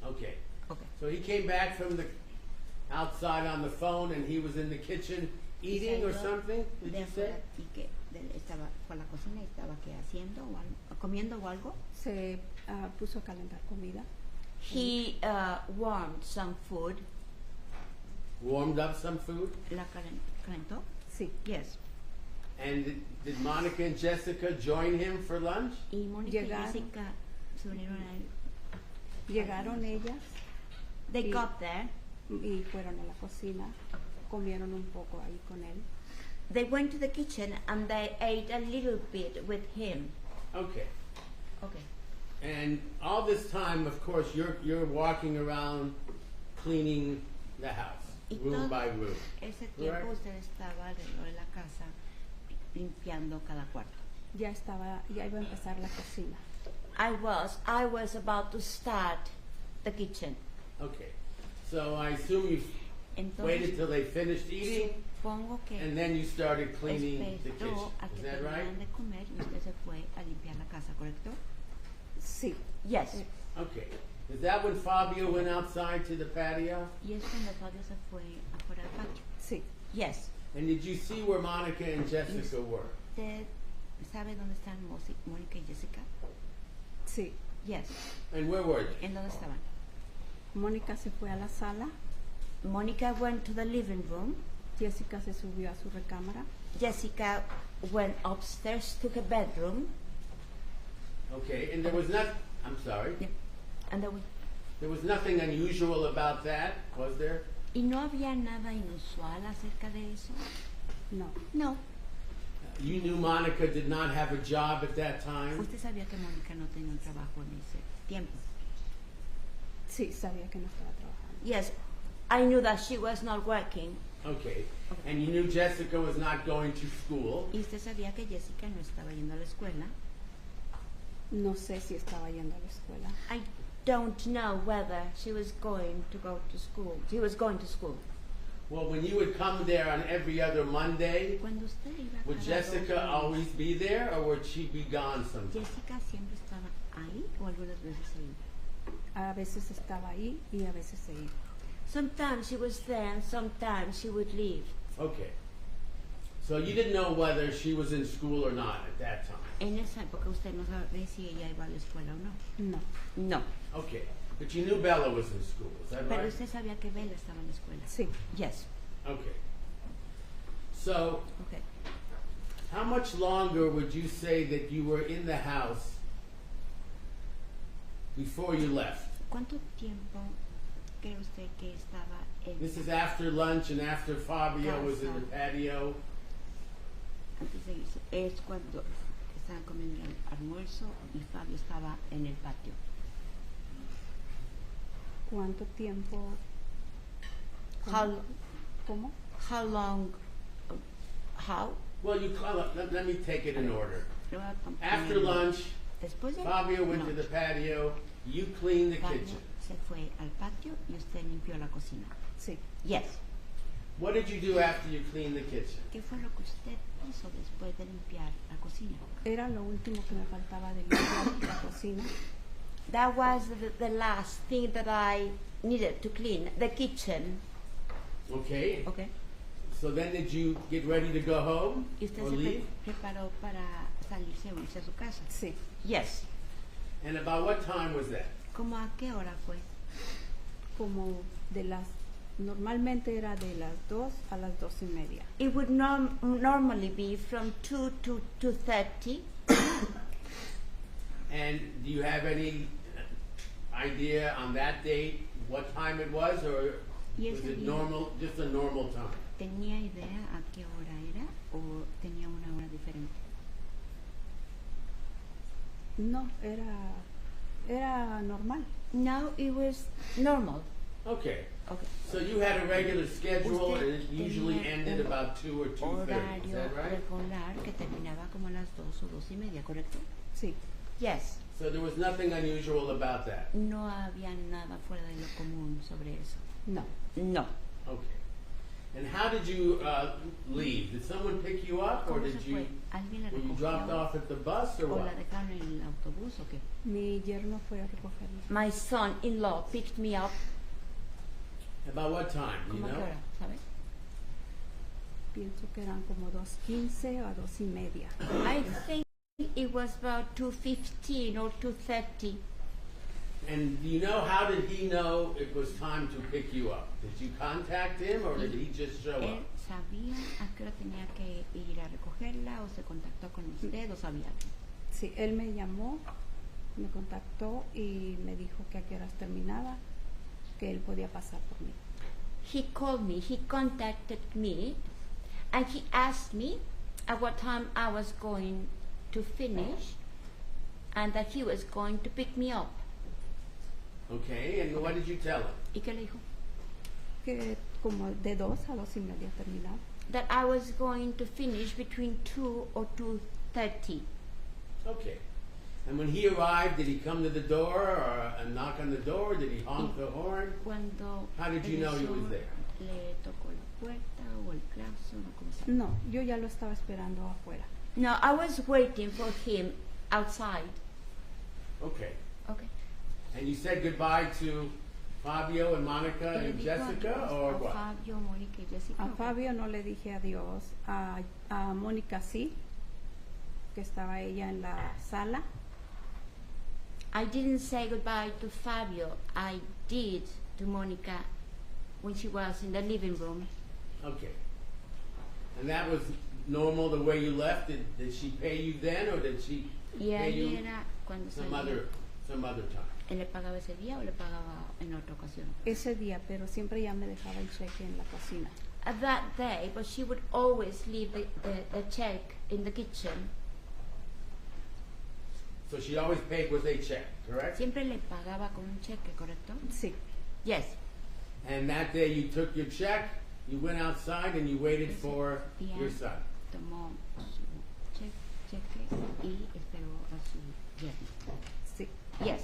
S8: Okay.
S12: Okay.
S8: So he came back from the outside on the phone and he was in the kitchen eating or something, did
S12: De
S8: you say?
S12: afuera, y que estaba por la cocina y estaba que haciendo o algo, comiendo o algo.
S11: Se puso a calentar comida.
S12: He warmed some food.
S8: Warmed up some food?
S12: La calentó.
S11: Sí.
S12: Yes.
S8: And did Monica and Jessica join him for lunch?
S12: Y Mónica y
S11: Llegaron.
S12: Jessica se unieron a él.
S11: Llegaron ellas
S12: They
S11: Y-
S12: got there.
S11: y fueron a la cocina. Comieron un poco ahí con él.
S12: They went to the kitchen and they ate a little bit with him.
S8: Okay.
S12: Okay.
S8: And all this time, of course, you're walking around cleaning the house,
S12: Y
S8: room
S12: todo
S8: by room.
S12: ese tiempo
S8: Correct.
S12: usted estaba alrededor de la casa limpiando cada cuarto.
S11: Ya iba a empezar la cocina.
S12: I was about to start the kitchen.
S8: Okay. So I assume you
S12: Entonces,
S8: waited till they finished eating
S12: supongo que
S8: and then you started cleaning the kitchen.
S12: esperó a
S8: Is
S12: que
S8: that right?
S12: terminaran de comer y usted se fue a limpiar la casa, ¿correcto?
S11: Sí.
S12: Yes.
S8: Okay. Is that when Fabio went outside to the patio?
S12: Y es cuando Fabio se fue afuera del patio.
S11: Sí.
S12: Yes.
S8: And did you see where Monica and Jessica were?
S12: ¿Usted sabe dónde están Mónica y Jessica?
S11: Sí.
S12: Yes.
S8: And where were they?
S12: ¿En dónde estaban?
S11: Mónica se fue a la sala.
S12: Monica went to the living room.
S11: Jessica se subió a su recámara.
S12: Jessica went upstairs to her bedroom.
S8: Okay. And there was I'm sorry.
S12: Yeah. And there was,
S8: There was nothing unusual about that, was there?
S12: ¿Y no había nada inusual acerca de eso?
S11: No.
S12: No.
S8: You knew Monica did not have a job at that time?
S12: Usted sabía que Mónica no tenía un trabajo en ese tiempo.
S11: Sí, sabía que no estaba trabajando.
S12: Yes, I knew that she was not working.
S8: Okay. And you knew Jessica was not going to school?
S12: Y usted sabía que Jessica no estaba yendo a la escuela.
S11: No sé si estaba yendo a la escuela.
S12: I don't know whether she was going to go to school. She was going to school.
S8: Well, when you would come there on every other Monday,
S12: Cuando usted iba
S8: would
S12: cada
S8: Jessica
S12: 2 lunes,
S8: always be there or would she be gone sometime?
S12: Jessica siempre estaba ahí o algunas veces se iba.
S11: A veces estaba ahí y a veces se iba.
S12: Sometimes she was there and sometimes she would leave.
S8: Okay. So you didn't know whether she was in school or not at that time?
S12: En esa época usted no sabe si ella iba a la escuela o no.
S11: No.
S12: No.
S8: Okay. But you knew Bella was in school, is that
S12: Pero
S8: right?
S12: usted sabía que Bella estaba en la escuela.
S11: Sí.
S12: Yes.
S8: Okay. So,
S12: Okay.
S8: how much longer would you say that you were in the house before you left?
S12: ¿Cuánto tiempo cree usted que estaba en
S8: This is after lunch and after Fabio was in the patio.
S12: antes de irse? Es cuando estaban comiendo el almuerzo y Fabio estaba en el patio.
S11: ¿Cuánto tiempo?
S12: How,
S11: ¿Cómo?
S12: How long? How?
S8: Well, let me take it in order.
S12: Lo voy a
S8: After
S12: poner-
S8: lunch,
S12: Después de
S8: Fabio went to
S12: no,
S8: the patio, you cleaned the
S12: Fabio
S8: kitchen.
S12: se fue al patio y usted limpió la cocina.
S11: Sí.
S12: Yes.
S8: What did you do after you cleaned the kitchen?
S12: ¿Qué fue lo que usted hizo después de limpiar la cocina?
S11: Era lo último que me faltaba de limpiar la cocina.
S12: That was the last thing that I needed to clean, the kitchen.
S8: Okay.
S12: Okay.
S8: So then did you get ready to go home
S12: ¿Y usted
S8: or
S12: se
S8: leave?
S12: preparó para salirse o irse a su casa?
S11: Sí.
S12: Yes.
S8: And about what time was that?
S12: ¿Cómo a qué hora fue?
S11: Como de las... Normalmente era de las 2 a las 2:30.
S12: It would normally be from 2 to 2:30.
S8: And do you have any idea on that date what time it was, or
S12: Y
S8: was
S12: ese
S8: it
S12: día-
S8: normal, just a normal time?
S12: ¿Tenía idea a qué hora era o tenía una hora diferente?
S11: No, era normal.
S12: No, it was normal.
S8: Okay.
S12: Okay.
S8: So you had a regular schedule,
S12: Usted
S8: and it usually
S12: tenía
S8: ended
S12: un
S8: about 2 or 2:30. Is
S12: Horario
S8: that right?
S12: regular que terminaba como a las 2 o 2:30, ¿correcto?
S11: Sí.
S12: Yes.
S8: So there was nothing unusual about that.
S12: No había nada fuera de lo común sobre eso.
S11: No.
S12: No.
S8: Okay. And how did you leave? Did someone pick you up, or
S12: ¿Cómo se
S8: did you
S12: fue? ¿Alguien la
S8: were you dropped
S12: recogió?
S8: off at the bus, or
S12: ¿O la
S8: what?
S12: dejaron en el autobús o qué?
S11: Mi yerno fue a recogerme.
S12: My son-in-law picked me up.
S8: About what time? Do you
S12: ¿Cómo a qué
S8: know?
S12: hora? ¿Sabes?
S11: Pienso que eran como 2:15 a 2:30.
S12: I think it was about 2:15 or 2:30.
S8: And do you know, how did he know it was time to pick you up? Did you contact him, or did he just show
S12: ¿Él
S8: up?
S12: sabía a qué hora tenía que ir a recogerla o se contactó con usted o sabía?
S11: Sí, él me llamó, me contactó y me dijo que a qué horas terminaba, que él podía pasar por mí.
S12: He called me, he contacted me, and he asked me at what time I was going to finish and that he was going to pick me up.
S8: Okay, and what did you tell him?
S12: ¿Y qué le dijo?
S11: Que como de 2 a 2:30 terminaba.
S12: That I was going to finish between 2 or 2:30.
S8: Okay. And when he arrived, did he come to the door, or a knock on the door? Did he honk the horn?
S12: Cuando
S8: How did you know he was there?
S12: le tocó la puerta o el claxon o como sea.
S11: No, yo ya lo estaba esperando afuera.
S12: No, I was waiting for him outside.
S8: Okay.
S12: Okay.
S8: And you said goodbye to Fabio and Monica
S12: ¿Qué le
S8: and
S12: dijo
S8: Jessica,
S12: adiós
S8: or
S12: a
S8: what?
S12: Fabio, Mónica y Jessica?
S11: A
S12: ¿o qué?
S11: Fabio no le dije adiós, a Mónica sí, que estaba ella en la sala.
S12: I didn't say goodbye to Fabio. I did to Monica when she was in the living room.
S8: Okay. And that was normal the way you left? Did she pay you then, or did she
S12: Y
S8: pay
S12: ahí
S8: you
S12: era cuando
S8: some
S12: salía.
S8: other time?
S12: ¿Él le pagaba ese día o le pagaba en otra ocasión?
S11: Ese día, pero siempre ya me dejaba el cheque en la cocina.
S12: At that day, but she would always leave the check in the kitchen.
S8: So she always paid with a check, correct?
S12: Siempre le pagaba con un cheque, ¿correcto?
S11: Sí,
S12: Yes.
S8: And that day you took your check, you went outside, and you waited for
S12: día
S8: your son.
S12: tomó su cheque y esperó a su yerno.
S11: sí.
S12: Yes.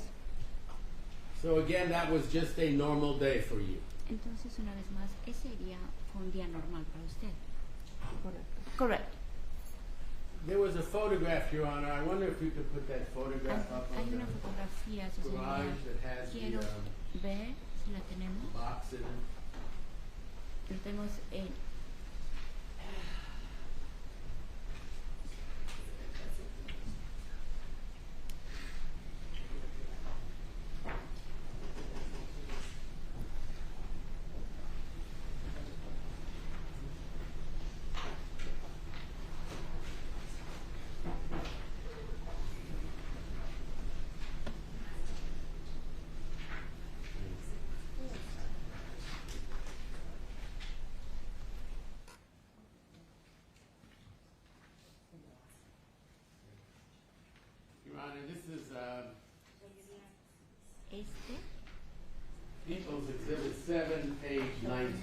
S8: So again, that was just a normal day for you.
S12: Entonces, una vez más, ese día fue un día normal para usted.
S11: Correcto.
S12: Correct.
S8: There was a photograph, Your Honor. I wonder if you could put that photograph up
S12: Hay
S8: on
S12: una
S8: the
S12: fotografía, su señoría.
S8: garage that has
S12: Quiero
S8: the
S12: ver si la tenemos.
S8: box in it.
S12: Lo tenemos en...
S8: Your Honor, this is
S12: Este
S8: People's Exhibit 7, page 19.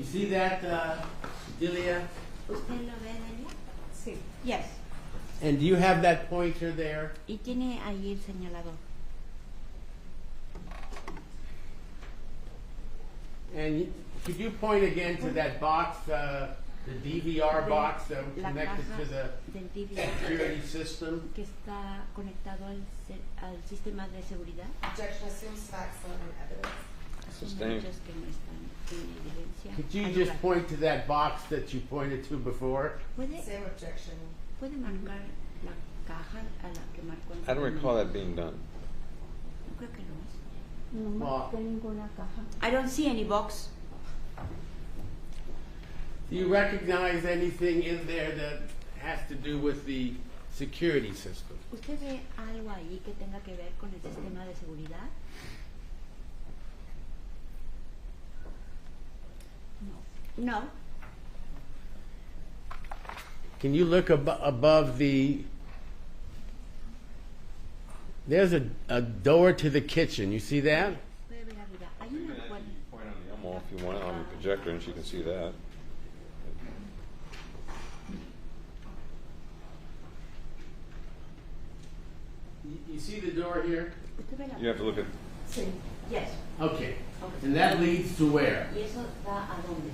S8: You see that, Delia?
S12: ¿Usted lo ve, Delia?
S11: Sí.
S12: Yes.
S8: And do you have that pointer there?
S12: Y tiene ahí el señalador.
S8: And could you point again to that box, the DVR box
S12: La
S8: connected
S12: caja
S8: to the
S12: del DVR
S8: security system?
S12: que está conectado al sistema de seguridad.
S3: Objection assumes facts not in evidence.
S12: Son
S5: Sustained.
S12: hechos que no están en evidencia.
S8: Could you
S12: Al
S8: just
S12: lugar.
S8: point to that box that you pointed to before?
S3: Same objection.
S12: ¿Puede marcar la caja a la que marcó?
S5: I don't recall that being done.
S12: No creo que lo es.
S11: No marqué ninguna caja.
S12: I don't see any box.
S8: Do you recognize anything in there that has to do with the security system?
S12: ¿Usted ve algo ahí que tenga que ver con el sistema de seguridad? No.
S8: Can you look above the... There's a door to the kitchen. You see that?
S12: Puede ver arriba. Hay una puerta.
S5: Point on the Elmo if you want it on the projector, and she can see that.
S8: You see the door here?
S12: ¿Usted ve la
S5: You have to look at.
S12: Sí. Yes.
S8: Okay. And that leads to where?
S12: ¿Y eso da a dónde?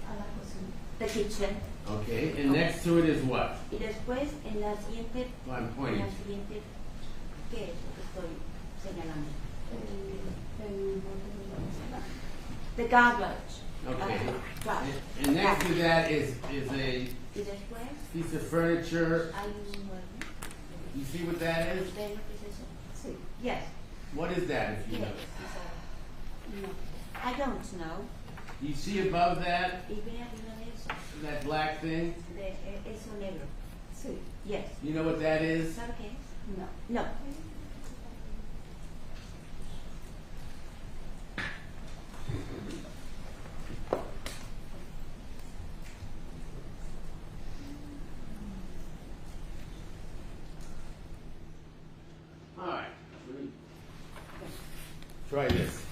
S12: A la cocina. The kitchen.
S8: Okay. And next to it is what?
S12: Y después en la siguiente.
S8: Well, I'm
S12: En
S8: pointing.
S12: la siguiente. ¿Qué es lo que estoy señalando? The garbage.
S8: Okay.
S12: Trash.
S8: And next to that is a
S12: Y después
S8: piece of furniture.
S12: hay un mueble.
S8: You see what that is?
S12: ¿Usted lo que es eso? Sí. Yes.
S8: What is that, if you
S12: ¿Qué
S8: know?
S12: es? No. I don't know.
S8: You see above that,
S12: Y ve arriba de eso.
S8: that black thing?
S12: De eso negro. Sí. Yes.
S8: You know what that is?
S12: ¿Sabe qué es? No. No.
S8: All right. Try this.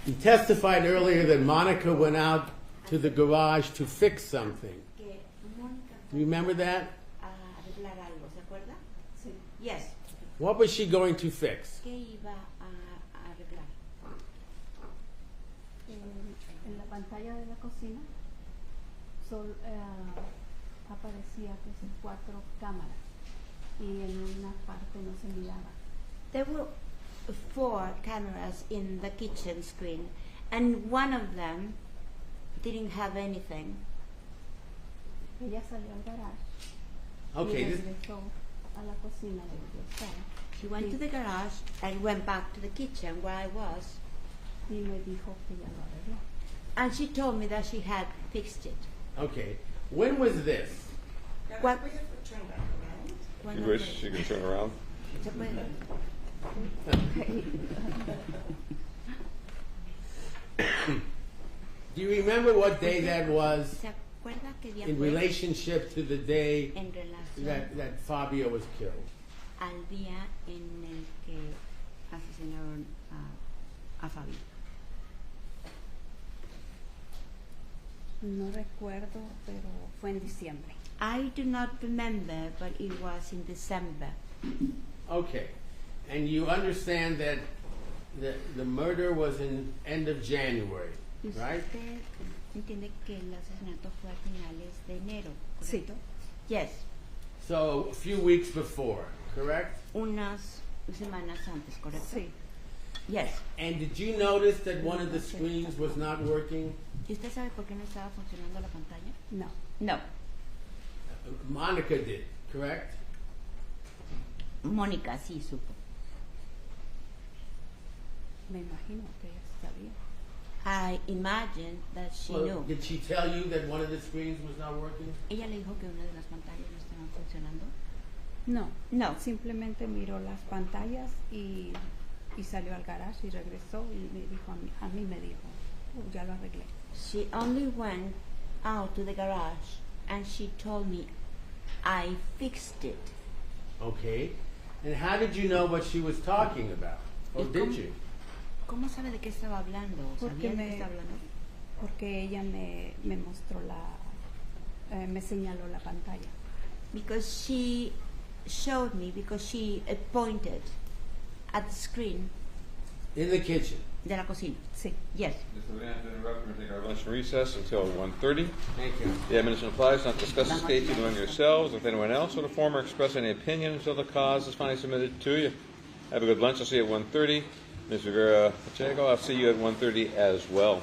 S8: You testified earlier that Monica went out to the garage to fix something.
S12: Que Mónica
S8: Do you remember that?
S12: a arreglar algo, ¿se acuerda? Sí. Yes.
S8: What was she going to fix?
S12: ¿Qué iba a arreglar?
S11: En la pantalla de la cocina aparecía que son 4 cámaras y en una parte no se miraba.
S12: There were 4 cameras in the kitchen screen, and one of them didn't have anything.
S11: Ella salió al garage
S8: Okay,
S11: y
S8: this,
S11: regresó a la cocina donde yo estaba
S12: She went to the garage and went back to the kitchen where I was,
S11: y me dijo que ya lo arregló.
S12: and she told me that she had fixed it.
S8: okay. When was this?
S12: What?
S3: We have to turn back around.
S12: When
S5: You
S12: of
S5: wish
S12: the-
S5: she can turn around.
S12: ¿Se puede?
S8: Do you remember what day that was
S12: ¿Se acuerda qué día
S8: in
S12: fue?
S8: relationship to the day
S12: En relación
S8: that Fabio was killed?
S12: al día en el que asesinaron a Fabio.
S11: No recuerdo, pero fue en diciembre.
S12: I do not remember, but it was in December.
S8: Okay. And you understand that the murder was in end of January, right?
S12: Usted entiende que el asesinato fue a finales de enero,
S11: Sí.
S12: ¿correcto? Yes.
S8: So a few weeks before, correct?
S12: Unas semanas antes, ¿correcto?
S11: Sí.
S12: Yes.
S8: And did you notice that one of the screens was not working?
S12: ¿Y usted sabe por qué no estaba funcionando la pantalla?
S11: No.
S12: No.
S8: Monica did, correct?
S12: Mónica sí supo.
S11: Me imagino que ella sabía.
S12: I imagine that she
S8: Well,
S12: knew.
S8: did she tell you that one of the screens was not working?
S12: ¿Ella le dijo que una de las pantallas no estaban funcionando?
S11: No.
S12: No.
S11: Simplemente miró las pantallas y salió al garage y regresó y me dijo a mí me dijo, "Oh, ya lo arreglé."
S12: She only went out to the garage and she told me, I fixed it.
S8: Okay. And how did you know what she was talking about? Or
S12: ¿Y
S8: did
S12: cómo-
S8: you?
S12: ¿Cómo sabe de qué estaba hablando?
S11: Porque
S12: ¿Sabía de
S11: me-
S12: qué estaba hablando?
S11: porque ella me mostró me señaló la pantalla.
S12: Because she showed me, because she pointed at the screen
S8: In the kitchen.
S12: de la cocina.
S11: Sí.
S12: Yes.
S5: Mr. Van, to interrupt, we're going to take our lunch and recess until 1:30.
S8: Thank you.
S5: The admonition applies not to discuss this case either among yourselves with anyone else or to form or express any opinion until the cause is finally submitted to you. Have a good lunch. I'll see you at 1:30. Ms. Rivera Pacheco, I'll see you at 1:30 as well.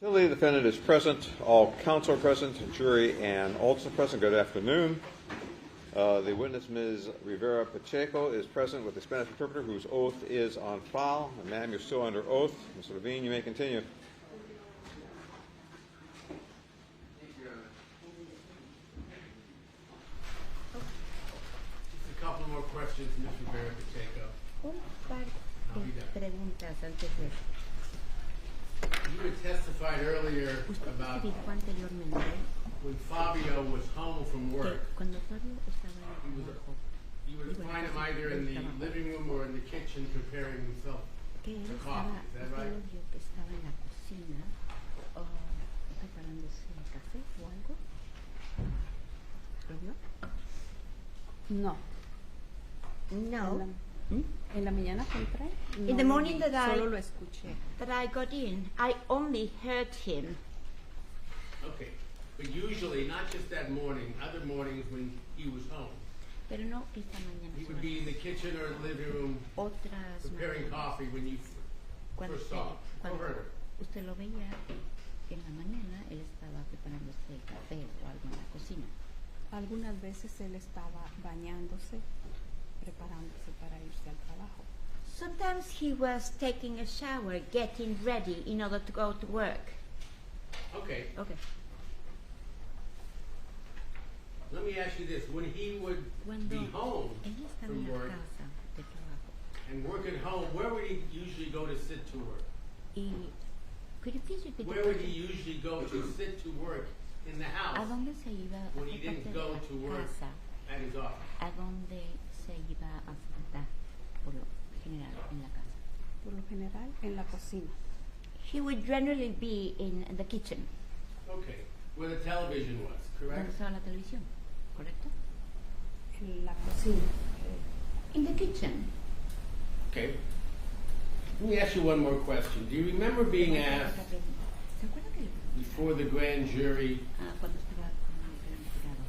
S5: Tilly, the defendant is present. All counsel are present. Jury and also present. Good afternoon. The witness, Ms. Rivera Pacheco, is present with the Spanish interpreter whose oath is on file. And ma'am, you're still under oath. Mr. Levine, you may continue.
S8: Just a couple more questions, Ms. Rivera Pacheco.
S12: Un par de preguntas antes de eso.
S8: You had testified earlier
S12: Usted
S8: about
S12: dijo anteriormente
S8: when Fabio was home from
S12: que
S8: work.
S12: cuando Fabio estaba en el trabajo,
S8: You would find him either in the living room or in the kitchen preparing himself
S12: que él
S8: for
S12: estaba,
S8: coffee. Is that
S12: usted
S8: right?
S12: lo vio que estaba en la cocina preparándose el café o algo. ¿Lo vio?
S11: No.
S12: No.
S11: En la mañana que entré,
S12: In the morning that
S11: solo lo escuché.
S12: I got in, I only heard him.
S8: Okay. But usually, not just that morning, other mornings when he was home,
S12: Pero no esta mañana.
S8: he would be in the kitchen or the living room
S12: Otras
S8: preparing
S12: mañanas,
S8: coffee when you
S12: cuando
S8: first saw him.
S12: cuando
S8: Or heard him.
S12: usted lo veía en la mañana, él estaba preparándose el café o algo en la cocina.
S11: Algunas veces él estaba bañándose, preparándose para irse al trabajo.
S12: Sometimes he was taking a shower, getting ready in order to go to work.
S8: Okay.
S12: Okay.
S8: Let me ask you this. When he would
S12: Cuando
S8: be home
S12: él estaba
S8: from
S12: en la
S8: work
S12: casa de trabajo
S8: and work at home, where would he usually go to sit to work?
S12: y could you please repeat the
S8: Where would he
S12: question?
S8: usually go to sit to work in the
S12: ¿A
S8: house
S12: dónde se iba a
S8: when he
S12: hacer
S8: didn't
S12: parte
S8: go
S12: de
S8: to
S12: la
S8: work
S12: casa?
S8: at his office?
S12: ¿A dónde se iba a sentar por lo general en la casa?
S11: Por lo general, en la cocina.
S12: He would generally be in the kitchen,
S8: Okay. Where the television was,
S12: donde
S8: correct?
S12: estaba la televisión, ¿correcto?
S11: En la cocina.
S12: In the kitchen.
S8: Okay. Let me ask you one more question. Do you remember being asked
S12: Otra pregunta. ¿Se acuerda que
S8: before the grand jury
S12: cuando estaba con el gran jurado,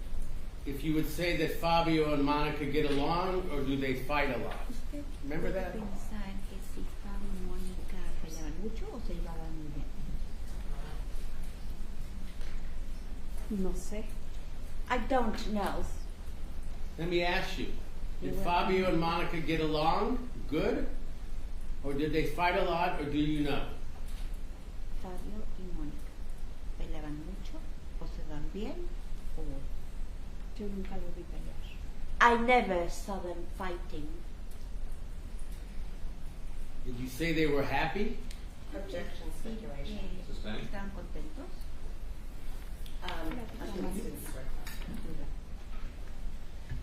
S8: if you would say that Fabio and Monica get along or do they fight a lot?
S12: usted
S8: Remember
S12: puede
S8: that?
S12: pensar que si Fabio y Mónica peleaban mucho o se llevaban muy bien?
S11: No sé.
S12: I don't know.
S8: Let me ask you. Did
S12: You were-
S8: Fabio and Monica get along good? Or did they fight a lot or do you know?
S12: Fabio y Mónica peleaban mucho o se dan bien o
S11: Yo nunca lo vi pelear.
S12: I never saw them fighting.
S8: Did you say they were happy?
S3: Objection,
S12: Sí,
S3: speculation.
S5: Sustained.
S12: ¿Estaban contentos?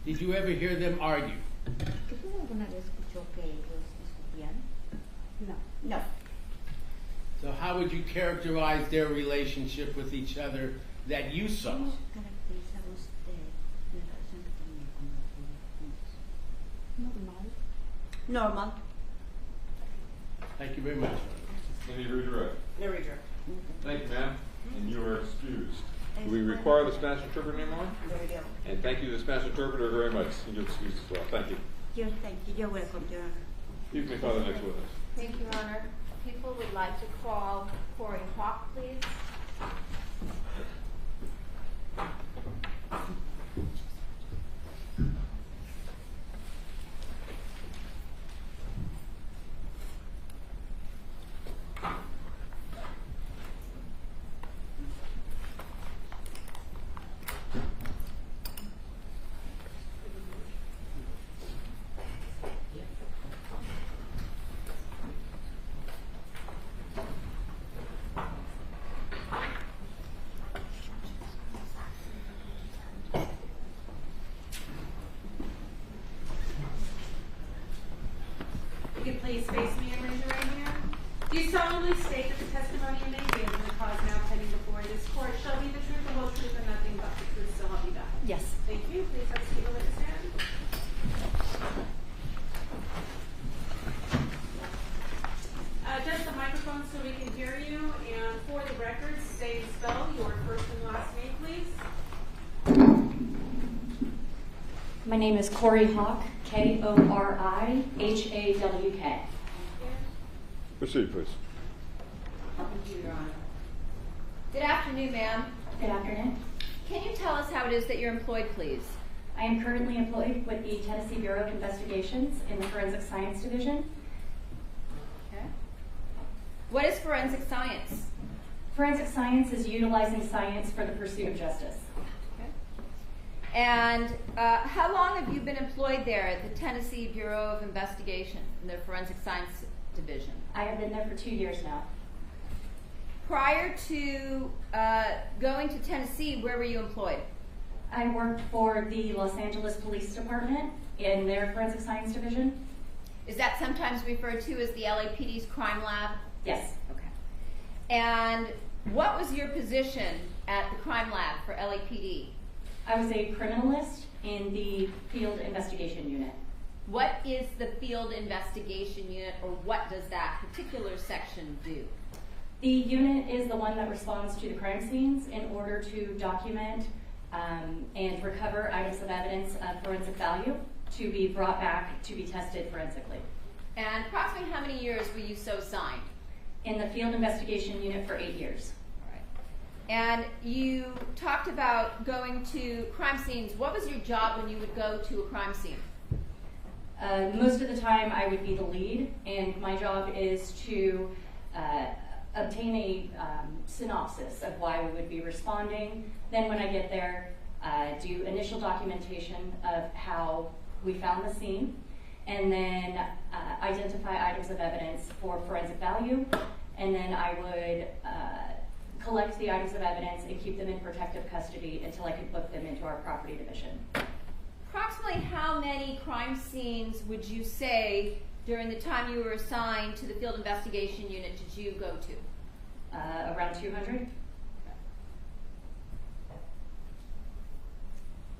S8: Did you ever hear them argue?
S12: ¿Usted alguna vez escuchó que ellos discutían?
S11: No.
S12: No.
S8: So how would you characterize their relationship with each other that you saw?
S12: ¿Cómo caracteriza usted la relación que tenía con los juntos?
S11: Normal.
S12: Normal.
S8: Thank you very much.
S5: Any redirect?
S3: No redirect.
S5: Thank you, ma'am. And you are excused. Do we require the Spanish interpreter anymore?
S3: There we go.
S5: And thank you to the Spanish interpreter very much. And you're excused as well. Thank you.
S12: Thank you. You're welcome, Your Honor.
S5: You may call the next witness.
S4: Thank you, Your Honor. People would like to call Corey Hawk, please.
S6: You can please face me and raise your right hand. Do you solemnly state that the testimony you may give in the cause now pending before this court shall be the truth, the whole truth, and nothing but the truth, so help you God?
S10: Yes.
S6: Thank you. Please execute the witness stand. Adjust the microphone so we can hear you, and for the record, say and spell your first and last name, please.
S10: My name is Corey Hawk, Korihawk.
S5: Proceed, please.
S12: Thank you, Your Honor.
S4: Good afternoon, ma'am.
S13: Good afternoon.
S4: Can you tell us how it is that you're employed, please?
S13: I am currently employed with the Tennessee Bureau of Investigations in the Forensic Science Division.
S4: Okay. What is forensic science?
S13: Forensic science is utilizing science for the pursuit of justice.
S4: Okay. And how long have you been employed there at the Tennessee Bureau of Investigation in the Forensic Science Division?
S13: I have been there for 2 years now.
S4: Prior to going to Tennessee, where were you employed?
S13: I worked for the Los Angeles Police Department in their Forensic Science Division.
S4: Is that sometimes referred to as the LAPD's crime lab?
S13: Yes.
S4: Okay. And what was your position at the crime lab for LAPD?
S13: I was a criminalist in the Field Investigation Unit.
S4: What is the Field Investigation Unit, or what does that particular section do?
S13: The unit is the one that responds to the crime scenes in order to document and recover items of evidence of forensic value to be brought back to be tested forensically.
S4: And approximately how many years were you so assigned?
S13: In the Field Investigation Unit for 8 years.
S4: All right. And you talked about going to crime scenes. What was your job when you would go to a crime scene?
S13: Most of the time I would be the lead, and my job is to obtain a synopsis of why we would be responding. Then when I get there, do initial documentation of how we found the scene, and then identify items of evidence for forensic value, and then I would collect the items of evidence and keep them in protective custody until I could book them into our property division.
S4: Approximately how many crime scenes would you say during the time you were assigned to the Field Investigation Unit did you go to?
S13: Around 200.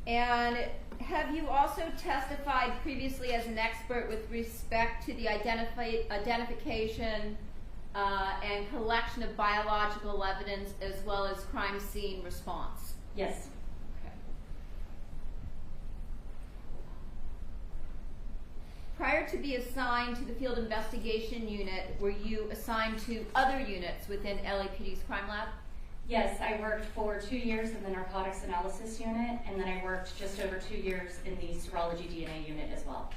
S4: And have you also testified previously as an expert with respect to the identification and collection of biological evidence as well as crime scene response?
S13: Yes.
S4: Okay. Prior to be assigned to the Field Investigation Unit, were you assigned to other units within LAPD's crime lab?
S13: Yes, I worked for 2 years in the Narcotics Analysis Unit, and then I worked just over 2 years in the Serology DNA Unit as well.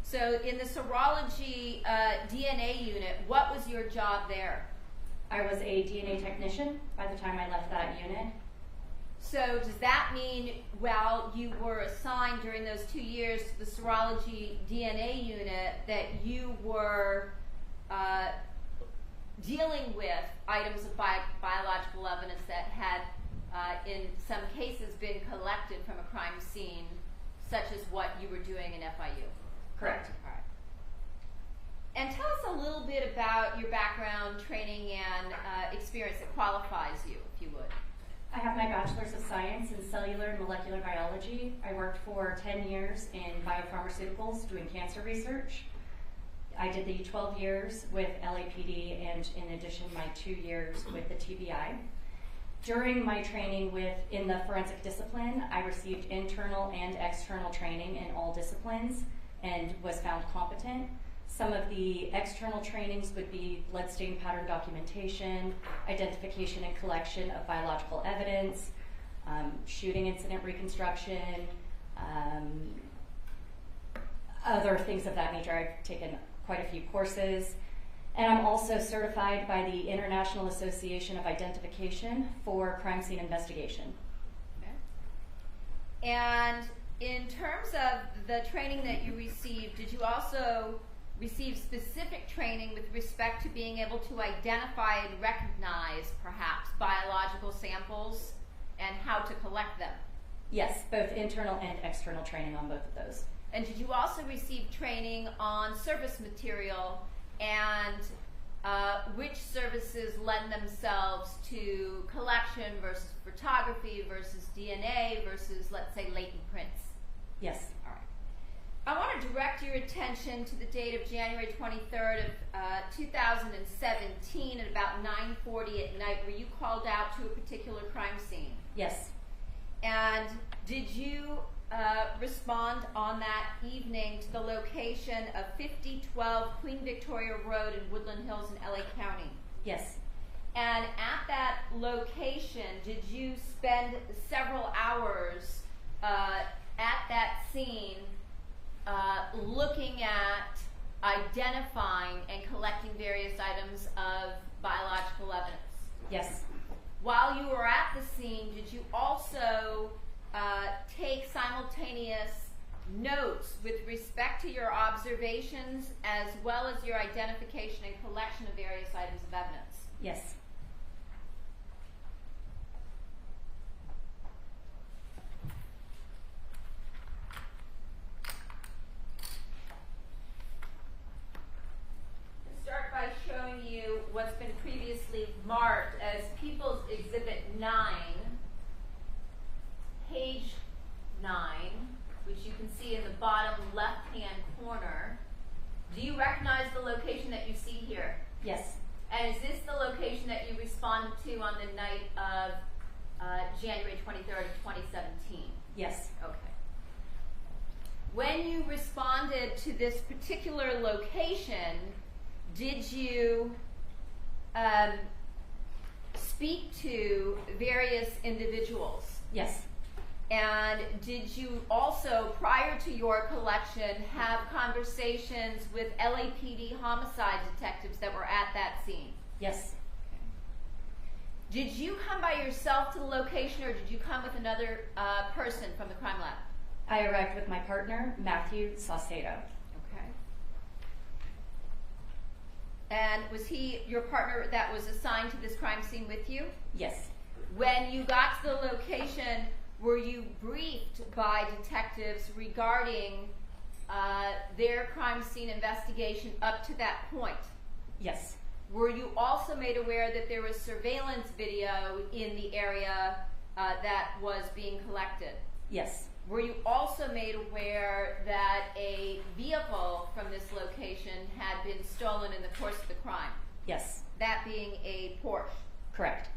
S4: So in the Serology DNA Unit, what was your job there?
S13: I was a DNA technician by the time I left that unit.
S4: So does that mean while you were assigned during those 2 years to the Serology DNA Unit that you were dealing with items of biological evidence that had in some cases been collected from a crime scene, such as what you were doing in FIU?
S13: Correct.
S4: All right. And tell us a little bit about your background, training, and experience that qualifies you, if you would.
S13: I have my Bachelor's of Science in Cellular and Molecular Biology. I worked for 10 years in biopharmaceuticals doing cancer research. I did the 12 years with LAPD and in addition my 2 years with the TBI. During my training in the forensic discipline, I received internal and external training in all disciplines and was found competent. Some of the external trainings would be blood stain pattern documentation, identification and collection of biological evidence, shooting incident reconstruction, other things of that nature. I've taken quite a few courses. And I'm also certified by the International Association of Identification for crime scene investigation.
S4: Okay. And in terms of the training that you received, did you also receive specific training with respect to being able to identify and recognize perhaps biological samples and how to collect them?
S13: Yes, both internal and external training on both of those.
S4: And did you also receive training on service material and which services lend themselves to collection versus photography versus DNA versus, let's say, latent prints?
S13: Yes.
S4: All right. I want to direct your attention to the date of January 23rd of 2017 at about 9:40 at night. Were you called out to a particular crime scene?
S13: Yes.
S4: And did you respond on that evening to the location of 5012 Queen Victoria Road in Woodland Hills in LA County?
S13: Yes.
S4: And at that location, did you spend several hours at that scene looking at, identifying, and collecting various items of biological evidence?
S13: Yes.
S4: While you were at the scene, did you also take simultaneous notes with respect to your observations as well as your identification and collection of various items of evidence?
S13: Yes.
S4: Start by showing you what's been previously marked as People's Exhibit 9, page 9, which you can see in the bottom left-hand corner. Do you recognize the location that you see here?
S13: Yes.
S4: And is this the location that you responded to on the night of January 23rd of 2017?
S13: Yes.
S4: Okay. When you responded to this particular location, did you speak to various individuals?
S13: Yes.
S4: And did you also, prior to your collection, have conversations with LAPD homicide detectives that were at that scene?
S13: Yes.
S4: Did you come by yourself to the location, or did you come with another person from the crime lab?
S13: I arrived with my partner, Matthew Saucedo.
S4: Okay. And was he your partner that was assigned to this crime scene with you?
S13: Yes.
S4: When you got to the location, were you briefed by detectives regarding their crime scene investigation up to that point?
S13: Yes.
S4: Were you also made aware that there was surveillance video in the area that was being collected?
S13: Yes.
S4: Were you also made aware that a vehicle from this location had been stolen in the course of the crime?
S13: Yes.
S4: That being a Porsche?
S13: Correct.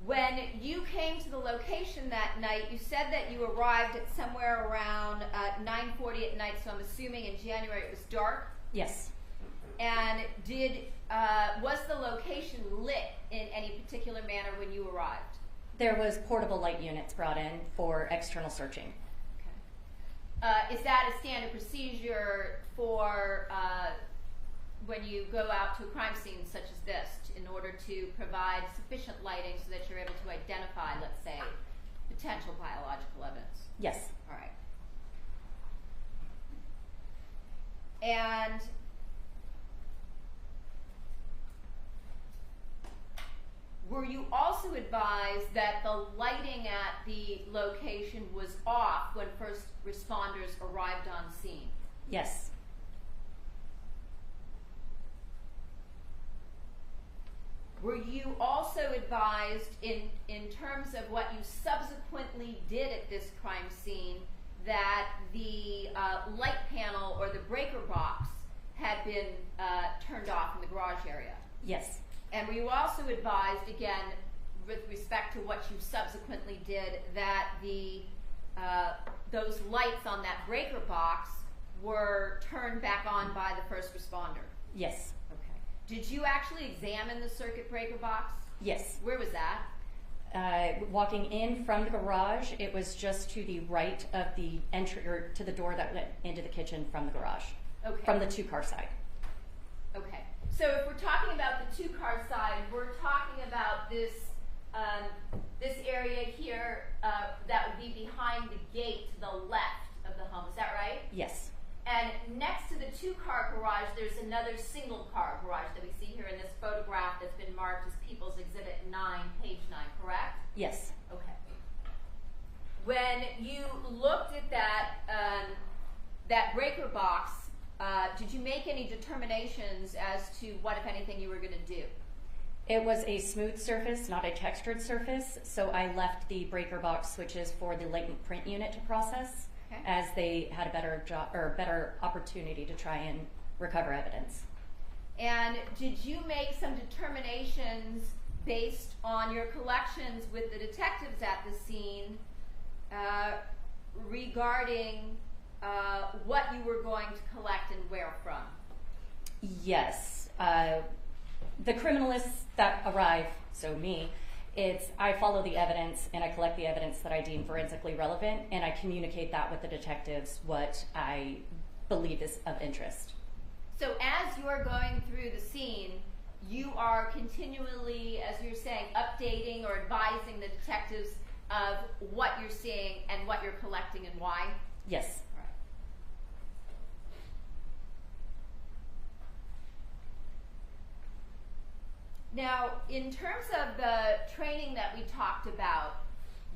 S4: When you came to the location that night, you said that you arrived at somewhere around 9:40 at night, so I'm assuming in January it was dark?
S13: Yes.
S4: And was the location lit in any particular manner when you arrived?
S13: There was portable light units brought in for external searching.
S4: Is that a standard procedure for when you go out to a crime scene such as this in order to provide sufficient lighting so that you're able to identify, let's say, potential biological evidence?
S13: Yes.
S4: All right. And were you also advised that the lighting at the location was off when first responders arrived on scene?
S13: Yes.
S4: Were you also advised in terms of what you subsequently did at this crime scene that the light panel or the breaker box had been turned off in the garage area?
S13: Yes.
S4: And were you also advised, again, with respect to what you subsequently did, that those lights on that breaker box were turned back on by the first responder?
S13: Yes.
S4: Okay. Did you actually examine the circuit breaker box?
S13: Yes.
S4: Where was that?
S13: Walking in from the garage, it was just to the right of the entry, or to the door that went into the kitchen from the garage.
S4: Okay.
S13: From the two-car side.
S4: Okay. So if we're talking about the two-car side, we're talking about this this area here that would be behind the gate to the left of the home. Is that right?
S13: Yes.
S4: And next to the two-car garage, there's another single-car garage that we see here in this photograph that's been marked as People's Exhibit 9, page 9, correct?
S13: Yes.
S4: Okay. When you looked at that, that breaker box, did you make any determinations as to what, if anything, you were going to do?
S13: It was a smooth surface, not a textured surface, so I left the breaker box switches for the latent print unit to process, as they had a better job or better opportunity to try and recover evidence.
S4: And did you make some determinations based on your collections with the detectives at the scene regarding what you were going to collect and where from?
S13: Yes. The criminalists that arrive, so me, I follow the evidence and I collect the evidence that I deem forensically relevant, and I communicate that with the detectives what I believe is of interest.
S4: So as you're going through the scene, you are continually, as you're saying, updating or advising the detectives of what you're seeing and what you're collecting and why?
S13: Yes.
S4: All right. Now, in terms of the training that we talked about,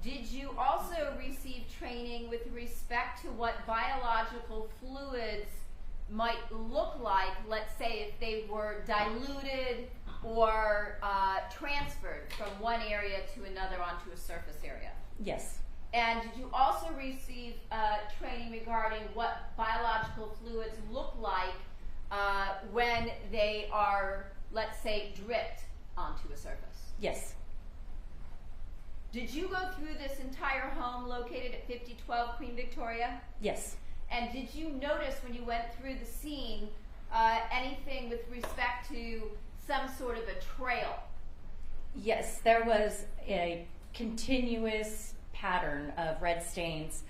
S4: did you also receive training with respect to what biological fluids might look like, let's say if they were diluted or transferred from one area to another onto a surface area?
S13: Yes.
S4: And did you also receive training regarding what biological fluids look like when they are, let's say, dripped onto a surface?
S13: Yes.
S4: Did you go through this entire home located at 5012 Queen Victoria?
S13: Yes.
S4: And did you notice when you went through the scene anything with respect to some sort of a trail?
S13: Yes, there was a continuous pattern of red stains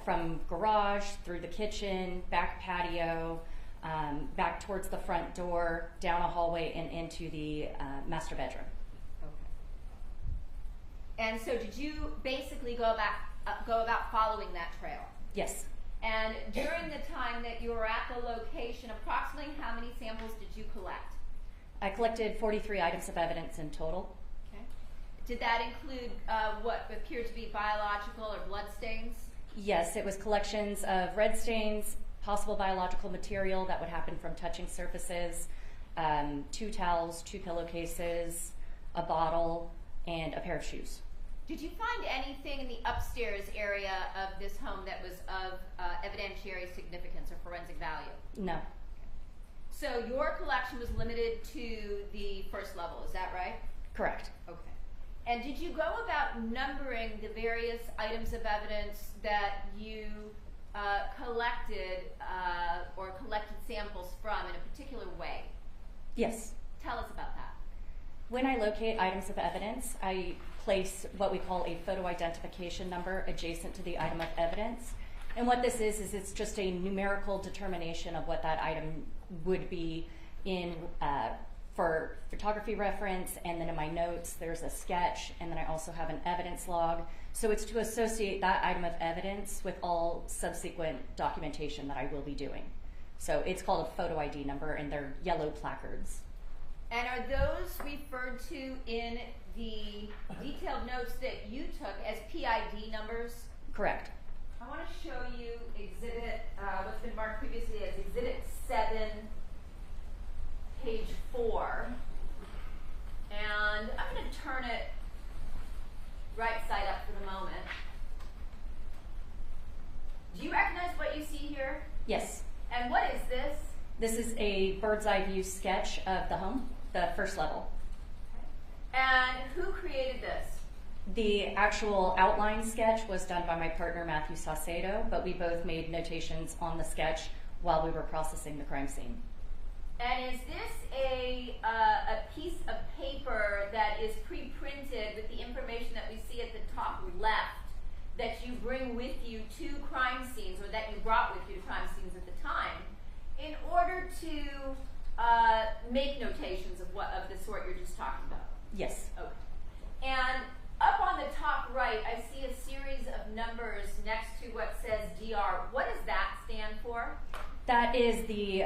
S13: from garage, through the kitchen, back patio, back towards the front door, down a hallway, and into the master bedroom.
S4: Okay. And so did you basically go about following that trail?
S13: Yes.
S4: And during the time that you were at the location, approximately how many samples did you collect?
S13: I collected 43 items of evidence in total.
S4: Okay. Did that include what appeared to be biological or blood stains?
S13: Yes, it was collections of red stains, possible biological material that would happen from touching surfaces, 2 towels, 2 pillowcases, a bottle, and a pair of shoes.
S4: Did you find anything in the upstairs area of this home that was of evidentiary significance or forensic value?
S13: No.
S4: So your collection was limited to the first level, is that right?
S13: Correct.
S4: Okay. And did you go about numbering the various items of evidence that you collected or collected samples from in a particular way?
S13: Yes.
S4: Tell us about that.
S13: When I locate items of evidence, I place what we call a photo identification number adjacent to the item of evidence. And what this is it's just a numerical determination of what that item would be in for photography reference, and then in my notes there's a sketch, and then I also have an evidence log. So it's to associate that item of evidence with all subsequent documentation that I will be doing. So it's called a photo ID number, and they're yellow placards.
S4: And are those referred to in the detailed notes that you took as PID numbers?
S13: Correct.
S4: I want to show you exhibit, what's been marked previously as Exhibit 7, page 4. And I'm going to turn it right side up for the moment. Do you recognize what you see here?
S13: Yes.
S4: And what is this?
S13: This is a bird's eye view sketch of the home, the first level.
S4: And who created this?
S13: The actual outline sketch was done by my partner, Matthew Saucedo, but we both made notations on the sketch while we were processing the crime scene.
S4: And is this a piece of paper that is pre-printed with the information that we see at the top left that you bring with you to crime scenes, or that you brought with you to crime scenes at the time, in order to make notations of the sort you're just talking about?
S13: Yes.
S4: Okay. And up on the top right, I see a series of numbers next to what says DR. What does that stand for?
S13: That is the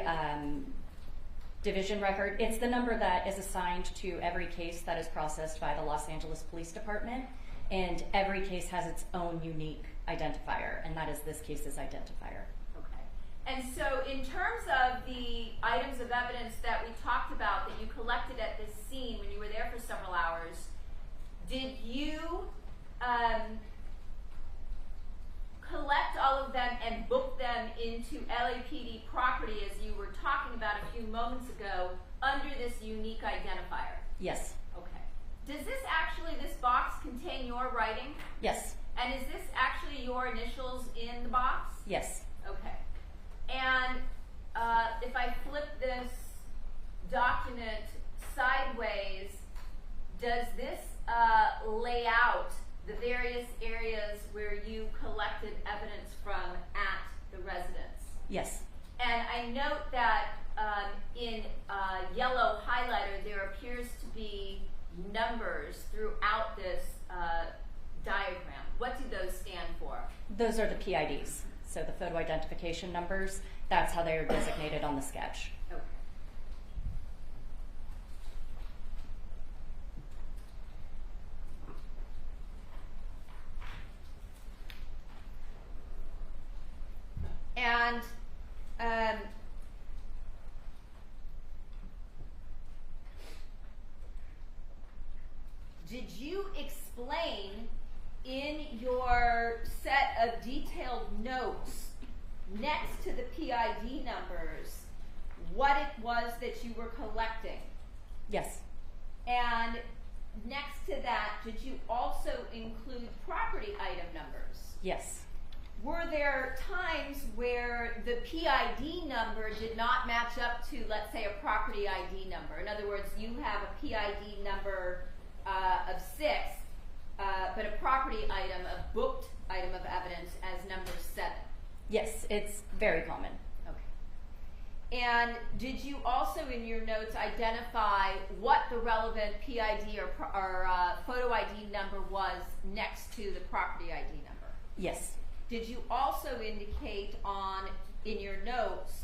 S13: division record. It's the number that is assigned to every case that is processed by the Los Angeles Police Department, and every case has its own unique identifier, and that is this case's identifier.
S4: Okay. And so in terms of the items of evidence that we talked about that you collected at this scene when you were there for several hours, did you collect all of them and book them into LAPD property, as you were talking about a few moments ago, under this unique identifier?
S13: Yes.
S4: Okay. Does this box contain your writing?
S13: Yes.
S4: And is this actually your initials in the box?
S13: Yes.
S4: Okay. And if I flip this document sideways, does this lay out the various areas where you collected evidence from at the residence?
S13: Yes.
S4: And I note that in yellow highlighter, there appears to be numbers throughout this diagram. What do those stand for?
S13: Those are the PIDs, so the photo identification numbers. That's how they are designated on the sketch.
S4: Okay. And did you explain in your set of detailed notes next to the PID numbers what it was that you were collecting?
S13: Yes.
S4: And next to that, did you also include property item numbers?
S13: Yes.
S4: Were there times where the PID number did not match up to, let's say, a property ID number? In other words, you have a PID number of 6, but a property item, a booked item of evidence, as number 7.
S13: Yes, it's very common.
S4: Okay. And did you also, in your notes, identify what the relevant PID or photo ID number was next to the property ID number?
S13: Yes.
S4: Did you also indicate in your notes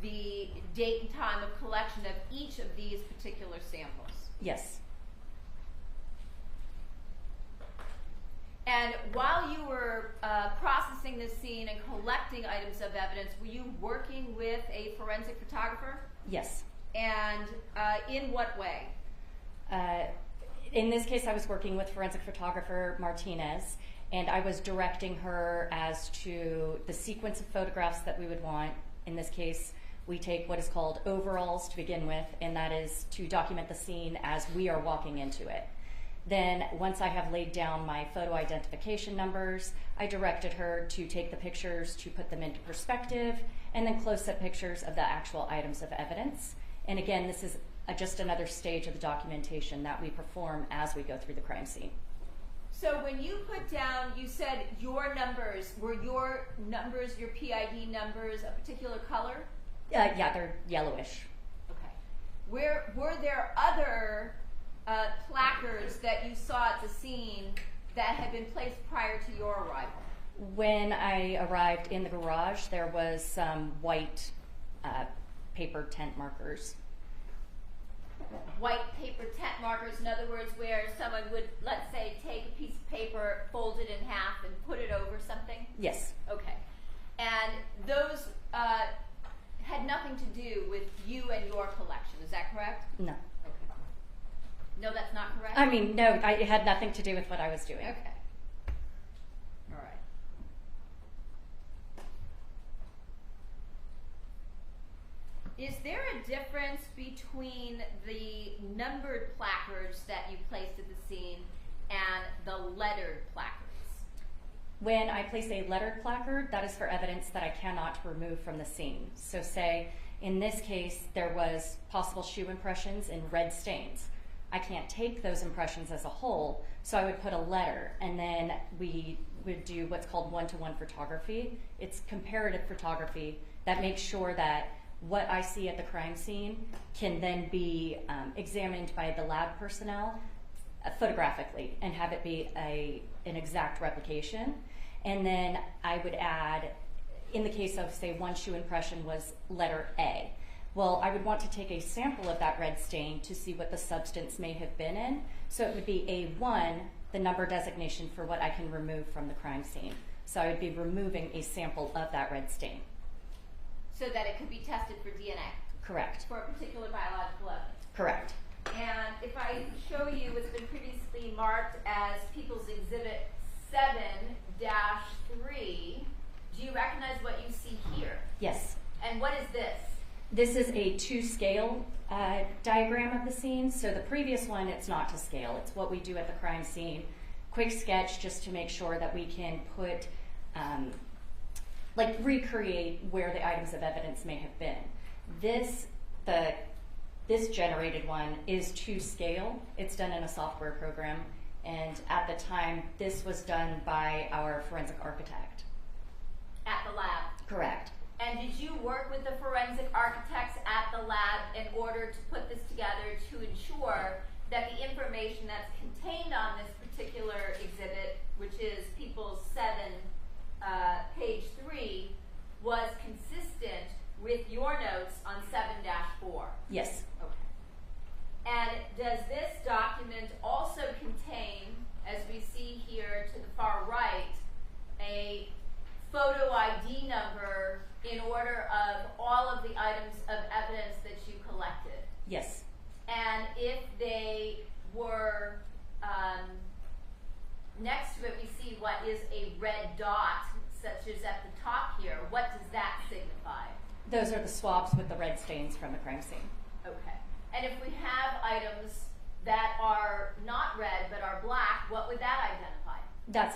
S4: the date and time of collection of each of these particular samples?
S13: Yes.
S4: And while you were processing this scene and collecting items of evidence, were you working with a forensic photographer?
S13: Yes.
S4: And in what way?
S13: In this case, I was working with forensic photographer Martinez, and I was directing her as to the sequence of photographs that we would want. In this case, we take what is called overalls to begin with, and that is to document the scene as we are walking into it. Then, once I have laid down my photo identification numbers, I directed her to take the pictures to put them into perspective, and then close-up pictures of the actual items of evidence. And again, this is just another stage of the documentation that we perform as we go through the crime scene.
S4: So when you put down, you said your numbers, were your numbers, your PID numbers, a particular color?
S13: Yeah, they're yellowish.
S4: Okay. Were there other placards that you saw at the scene that had been placed prior to your arrival?
S13: When I arrived in the garage, there was some white paper tent markers.
S4: White paper tent markers, in other words, where someone would, let's say, take a piece of paper, fold it in half, and put it over something?
S13: Yes.
S4: Okay. And those had nothing to do with you and your collection, is that correct?
S13: No.
S4: Okay. No, that's not correct?
S13: I mean, no, it had nothing to do with what I was doing.
S4: Okay. All right. Is there a difference between the numbered placards that you placed at the scene and the lettered placards?
S13: When I place a lettered placard, that is for evidence that I cannot remove from the scene. So say, in this case, there was possible shoe impressions and red stains. I can't take those impressions as a whole, so I would put a letter, and then we would do what's called one-to-one photography. It's comparative photography that makes sure that what I see at the crime scene can then be examined by the lab personnel photographically and have it be an exact replication. And then I would add, in the case of, say, one shoe impression was letter A. Well, I would want to take a sample of that red stain to see what the substance may have been in. So it would be A1, the number designation for what I can remove from the crime scene. So I would be removing a sample of that red stain.
S4: So that it could be tested for DNA?
S13: Correct.
S4: For a particular biological evidence?
S13: Correct.
S4: And if I show you what's been previously marked as People's Exhibit 7-3, do you recognize what you see here?
S13: Yes.
S4: And what is this?
S13: This is a to-scale diagram of the scene. So the previous one, it's not to scale. It's what we do at the crime scene. Quick sketch just to make sure that we can put, recreate where the items of evidence may have been. This This generated one is to scale. It's done in a software program, and at the time, this was done by our forensic architect.
S4: At the lab.
S13: Correct.
S4: And did you work with the forensic architects at the lab in order to put this together to ensure that the information that's contained on this particular exhibit, which is People's 7, page 3, was consistent with your notes on 7-4?
S13: Yes.
S4: Okay. And does this document also contain, as we see here to the far right, a photo ID number in order of all of the items of evidence that you collected?
S13: Yes.
S4: And if they were next to it, we see what is a red dot, such as at the top here. What does that signify?
S13: Those are the swabs with the red stains from the crime scene.
S4: Okay. And if we have items that are not red but are black, what would that identify?
S13: That's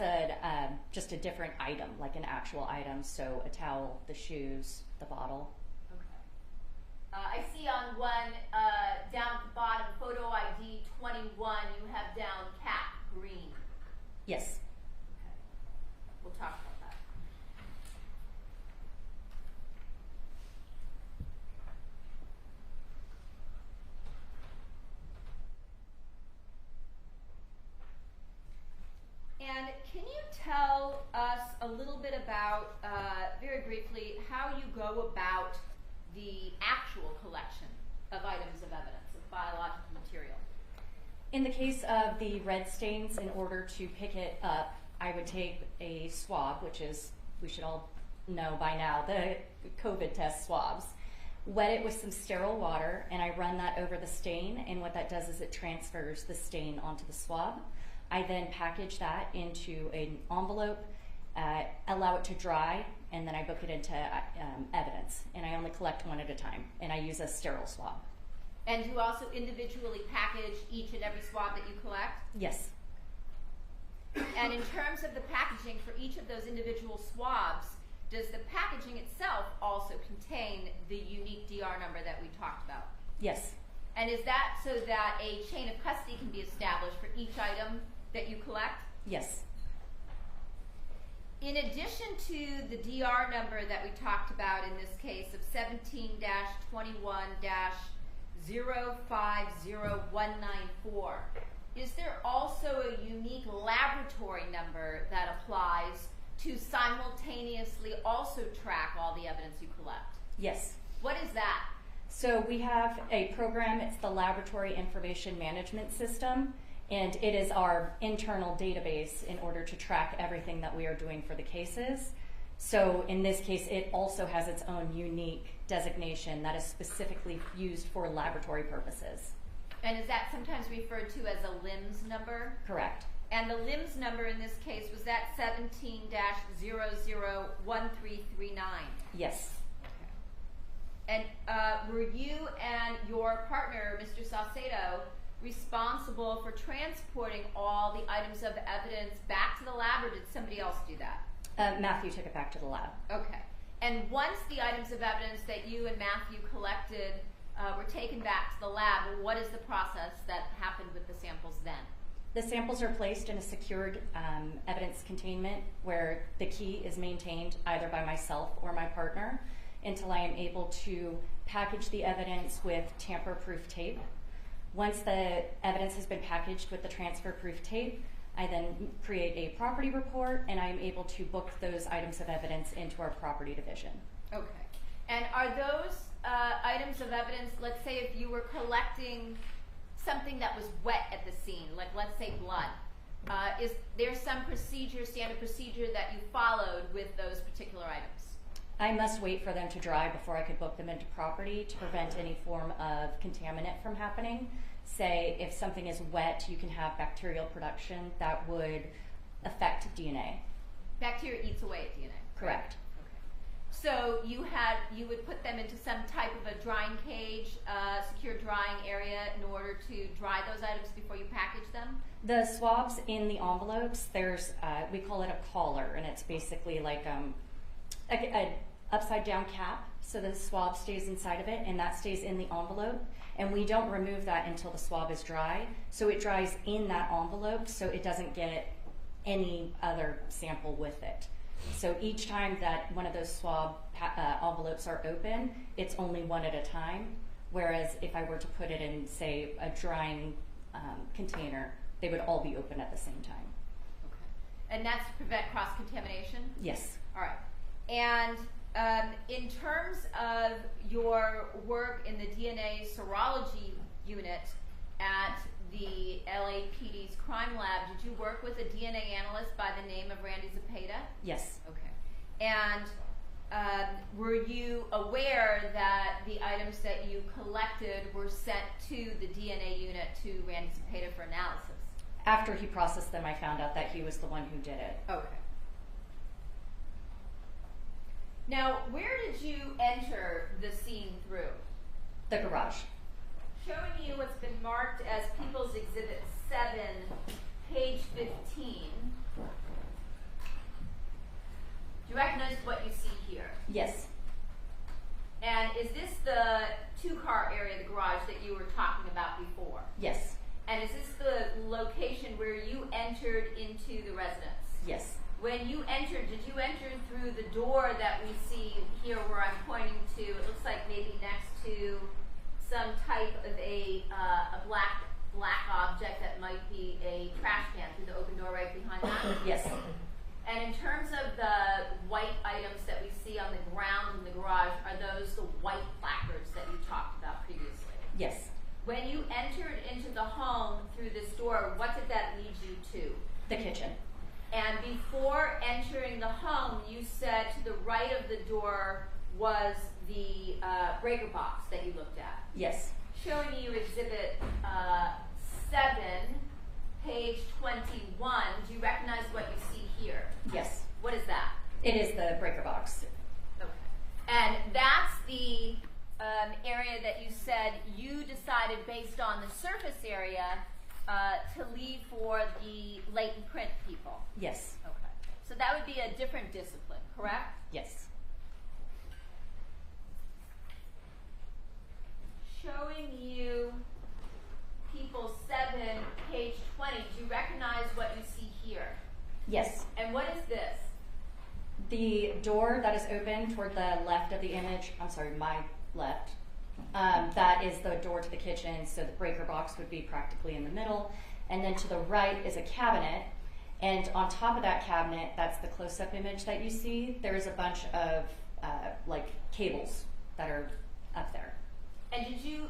S13: just a different item, like an actual item. So a towel, the shoes, the bottle.
S4: I see on one down at the bottom, photo ID 21, you have down cap green.
S13: Yes.
S4: Okay. We'll talk about that. And can you tell us a little bit about, very briefly, how you go about the actual collection of items of evidence, of biological material?
S13: In the case of the red stains, in order to pick it up, I would take a swab, which is, we should all know by now, the COVID test swabs, wet it with some sterile water, and I run that over the stain, and what that does is it transfers the stain onto the swab. I then package that into an envelope, allow it to dry, and then I book it into evidence. And I only collect one at a time, and I use a sterile swab.
S4: And you also individually package each and every swab that you collect?
S13: Yes.
S4: And in terms of the packaging for each of those individual swabs, does the packaging itself also contain the unique DR number that we talked about?
S13: Yes.
S4: And is that so that a chain of custody can be established for each item that you collect?
S13: Yes.
S4: In addition to the DR number that we talked about in this case of 17-21-050194, is there also a unique laboratory number that applies to simultaneously also track all the evidence you collect?
S13: Yes.
S4: What is that?
S13: So we have a program, it's the Laboratory Information Management System, and it is our internal database in order to track everything that we are doing for the cases. So in this case, it also has its own unique designation that is specifically used for laboratory purposes.
S4: And is that sometimes referred to as a LIMS number?
S13: Correct.
S4: And the LIMS number in this case, was that 17-001339?
S13: Yes.
S4: And were you and your partner, Mr. Saucedo, responsible for transporting all the items of evidence back to the lab, or did somebody else do that?
S13: Matthew took it back to the lab.
S4: Okay. And once the items of evidence that you and Matthew collected were taken back to the lab, what is the process that happened with the samples then?
S13: The samples are placed in a secured evidence containment where the key is maintained either by myself or my partner until I am able to package the evidence with tamper-proof tape. Once the evidence has been packaged with the transfer-proof tape, I then create a property report, and I am able to book those items of evidence into our property division.
S4: Okay. And are those items of evidence, let's say if you were collecting something that was wet at the scene, like let's say blood, is there some procedure, standard procedure that you followed with those particular items?
S13: I must wait for them to dry before I could book them into property to prevent any form of contaminant from happening. Say, if something is wet, you can have bacterial production that would affect DNA.
S4: Bacteria eats away at DNA.
S13: Correct.
S4: Okay. So you would put them into some type of a drying cage, secure drying area in order to dry those items before you package them?
S13: The swabs in the envelopes, there's, we call it a collar, and it's basically like an upside down cap, so the swab stays inside of it, and that stays in the envelope. And we don't remove that until the swab is dry. So it dries in that envelope so it doesn't get any other sample with it. So each time that one of those swab envelopes are open, it's only one at a time. Whereas if I were to put it in, say, a drying container, they would all be open at the same time.
S4: And that's to prevent cross-contamination?
S13: Yes.
S4: All right. And in terms of your work in the DNA serology unit at the LAPD's crime lab, did you work with a DNA analyst by the name of Randy Zepeda?
S13: Yes.
S4: Okay. And were you aware that the items that you collected were sent to the DNA unit to Randy Zepeda for analysis?
S13: After he processed them, I found out that he was the one who did it.
S4: Okay. Now, where did you enter the scene through?
S13: The garage.
S4: Showing you what's been marked as People's Exhibit 7, page 15. Do you recognize what you see here?
S13: Yes.
S4: And is this the two-car area, the garage, that you were talking about before?
S13: Yes.
S4: And is this the location where you entered into the residence?
S13: Yes.
S4: When you entered, did you enter through the door that we see here where I'm pointing to? It looks like maybe next to some type of a black object that might be a trash can, through the open door right behind that?
S13: Yes.
S4: And in terms of the white items that we see on the ground in the garage, are those the white placards that you talked about previously?
S13: Yes.
S4: When you entered into the home through this door, what did that lead you to?
S13: The kitchen.
S4: And before entering the home, you said to the right of the door was the breaker box that you looked at.
S13: Yes.
S4: Showing you Exhibit 7, page 21. Do you recognize what you see here?
S13: Yes.
S4: What is that?
S13: It is the breaker box.
S4: Okay. And that's the area that you said you decided based on the surface area to leave for the latent print people.
S13: Yes.
S4: Okay. So that would be a different discipline, correct?
S13: Yes.
S4: Showing you People 7, page 20. Do you recognize what you see here?
S13: Yes.
S4: And what is this?
S13: The door that is open toward the left of the image, I'm sorry, my left, that is the door to the kitchen, so the breaker box would be practically in the middle. And then to the right is a cabinet, and on top of that cabinet, that's the close-up image that you see, there's a bunch of like cables that are up there.
S4: And did you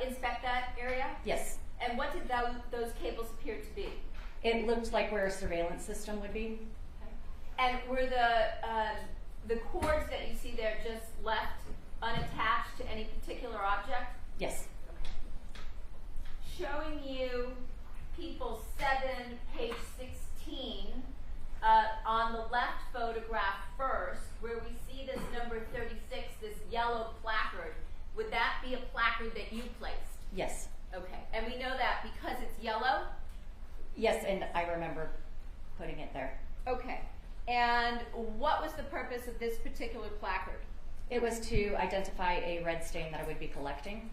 S4: inspect that area?
S13: Yes.
S4: And what did those cables appear to be?
S13: It looked like where a surveillance system would be.
S4: And were the cords that you see there just left unattached to any particular object?
S13: Yes.
S4: Showing you People 7, page 16, on the left photograph first, where we see this number 36, this yellow placard. Would that be a placard that you placed?
S13: Yes.
S4: Okay. And we know that because it's yellow?
S13: Yes, and I remember putting it there.
S4: Okay. And what was the purpose of this particular placard?
S13: It was to identify a red stain that I would be collecting.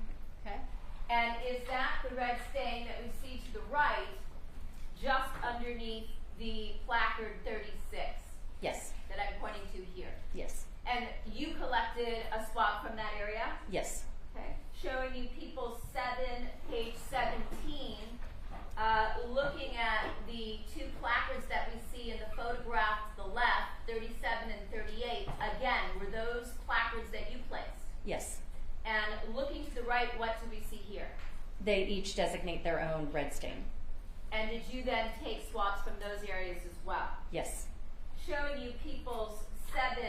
S4: Okay. And is that the red stain that we see to the right, just underneath the placard 36?
S13: Yes.
S4: That I'm pointing to here?
S13: Yes.
S4: And you collected a swab from that area?
S13: Yes.
S4: Okay. Showing you People 7, page 17, looking at the two placards that we see in the photograph to the left, 37 and 38. Again, were those placards that you placed?
S13: Yes.
S4: And looking to the right, what do we see here?
S13: They each designate their own red stain.
S4: And did you then take swabs from those areas as well?
S13: Yes.
S4: Showing you People's 7,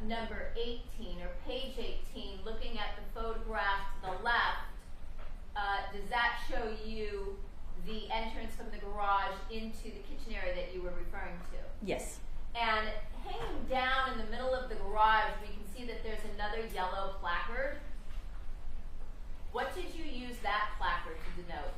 S4: number 18, or page 18, looking at the photograph to the left, does that show you the entrance from the garage into the kitchen area that you were referring to?
S13: Yes.
S4: And hanging down in the middle of the garage, we can see that there's another yellow placard. What did you use that placard to denote?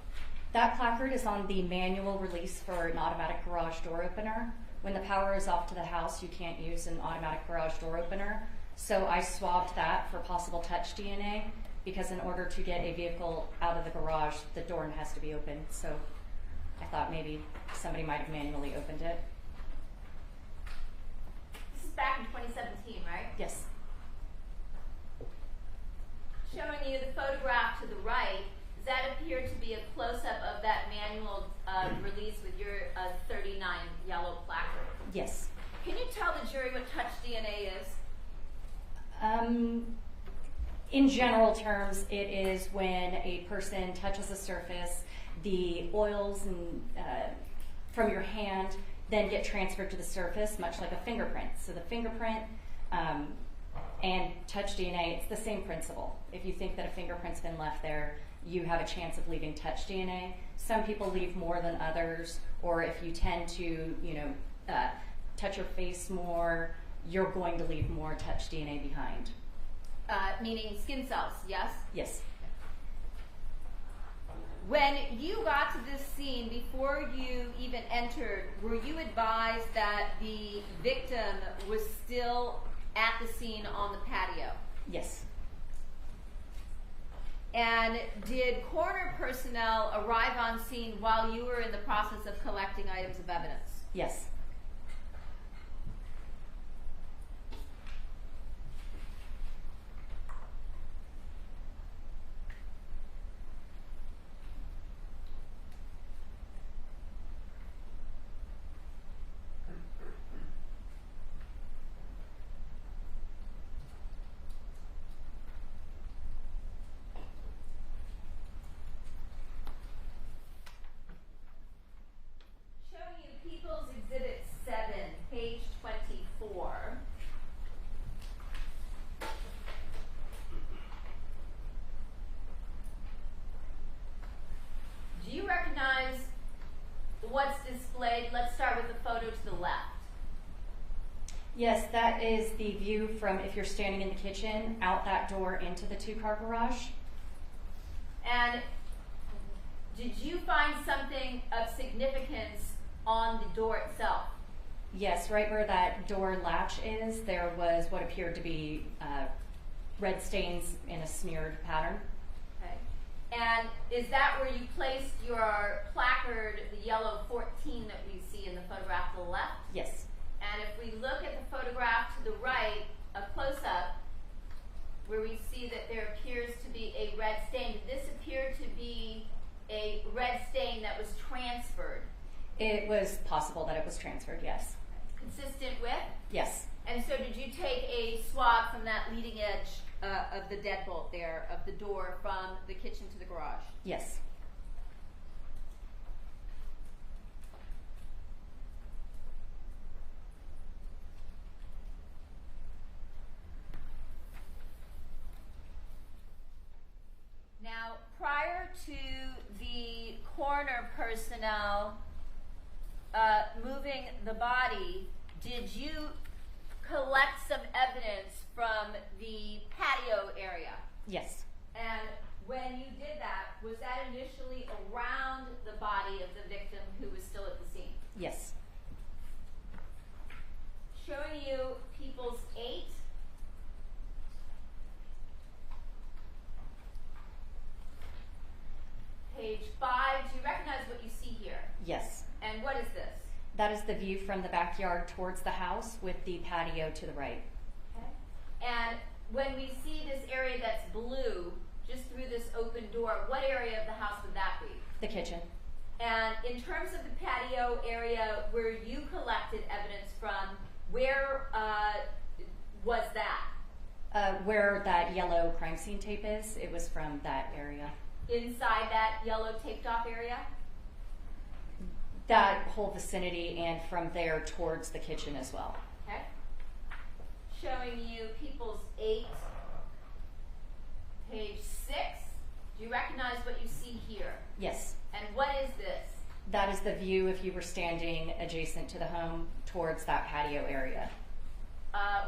S13: That placard is on the manual release for an automatic garage door opener. When the power is off to the house, you can't use an automatic garage door opener. So I swabbed that for possible touch DNA. because in order to get a vehicle out of the garage, the door has to be open. So I thought maybe somebody might have manually opened it.
S4: This is back in 2017, right?
S13: Yes.
S4: Showing you the photograph to the right, does that appear to be a close-up of that manual release with your 39 yellow placard?
S13: Yes.
S4: Can you tell the jury what touch DNA is?
S13: In general terms, it is when a person touches a surface, the oils and from your hand then get transferred to the surface, much like a fingerprint. So the fingerprint and touch DNA, it's the same principle. If you think that a fingerprint's been left there, you have a chance of leaving touch DNA. Some people leave more than others, or if you tend to, touch your face more, you're going to leave more touch DNA behind.
S4: Meaning skin cells, yes?
S13: Yes.
S4: When you got to this scene, before you even entered, were you advised that the victim was still at the scene on the patio?
S13: Yes.
S4: And did coroner personnel arrive on scene while you were in the process of collecting items of evidence?
S13: Yes.
S4: Exhibit 7, page 24. Do you recognize what's displayed? Let's start with the photo to the left.
S13: Yes, that is the view from if you're standing in the kitchen, out that door into the two-car garage.
S4: And did you find something of significance on the door itself?
S13: Yes, right where that door latch is, there was what appeared to be red stains in a smeared pattern.
S4: Okay. And is that where you placed your placard, the yellow 14 that we see in the photograph to the left?
S13: Yes.
S4: And if we look at the photograph to the right, a close-up, where we see that there appears to be a red stain, did this appear to be a red stain that was transferred?
S13: It was possible that it was transferred, yes.
S4: Consistent with?
S13: Yes.
S4: And so did you take a swab from that leading edge of the deadbolt there, of the door from the kitchen to the garage?
S13: Yes.
S4: Now, prior to the coroner personnel moving the body, did you collect some evidence from the patio area?
S13: Yes.
S4: And when you did that, was that initially around the body of the victim who was still at the scene?
S13: Yes.
S4: Showing you People's 8. Page 5. Do you recognize what you see here?
S13: Yes.
S4: And what is this?
S13: That is the view from the backyard towards the house with the patio to the right.
S4: Okay. And when we see this area that's blue, just through this open door, what area of the house would that be?
S13: The kitchen.
S4: And in terms of the patio area where you collected evidence from, where was that?
S13: Where that yellow crime scene tape is, it was from that area.
S4: Inside that yellow taped off area?
S13: That whole vicinity, and from there towards the kitchen as well.
S4: Okay. Showing you People's 8, page 6. Do you recognize what you see here?
S13: Yes.
S4: And what is this?
S13: That is the view if you were standing adjacent to the home towards that patio area.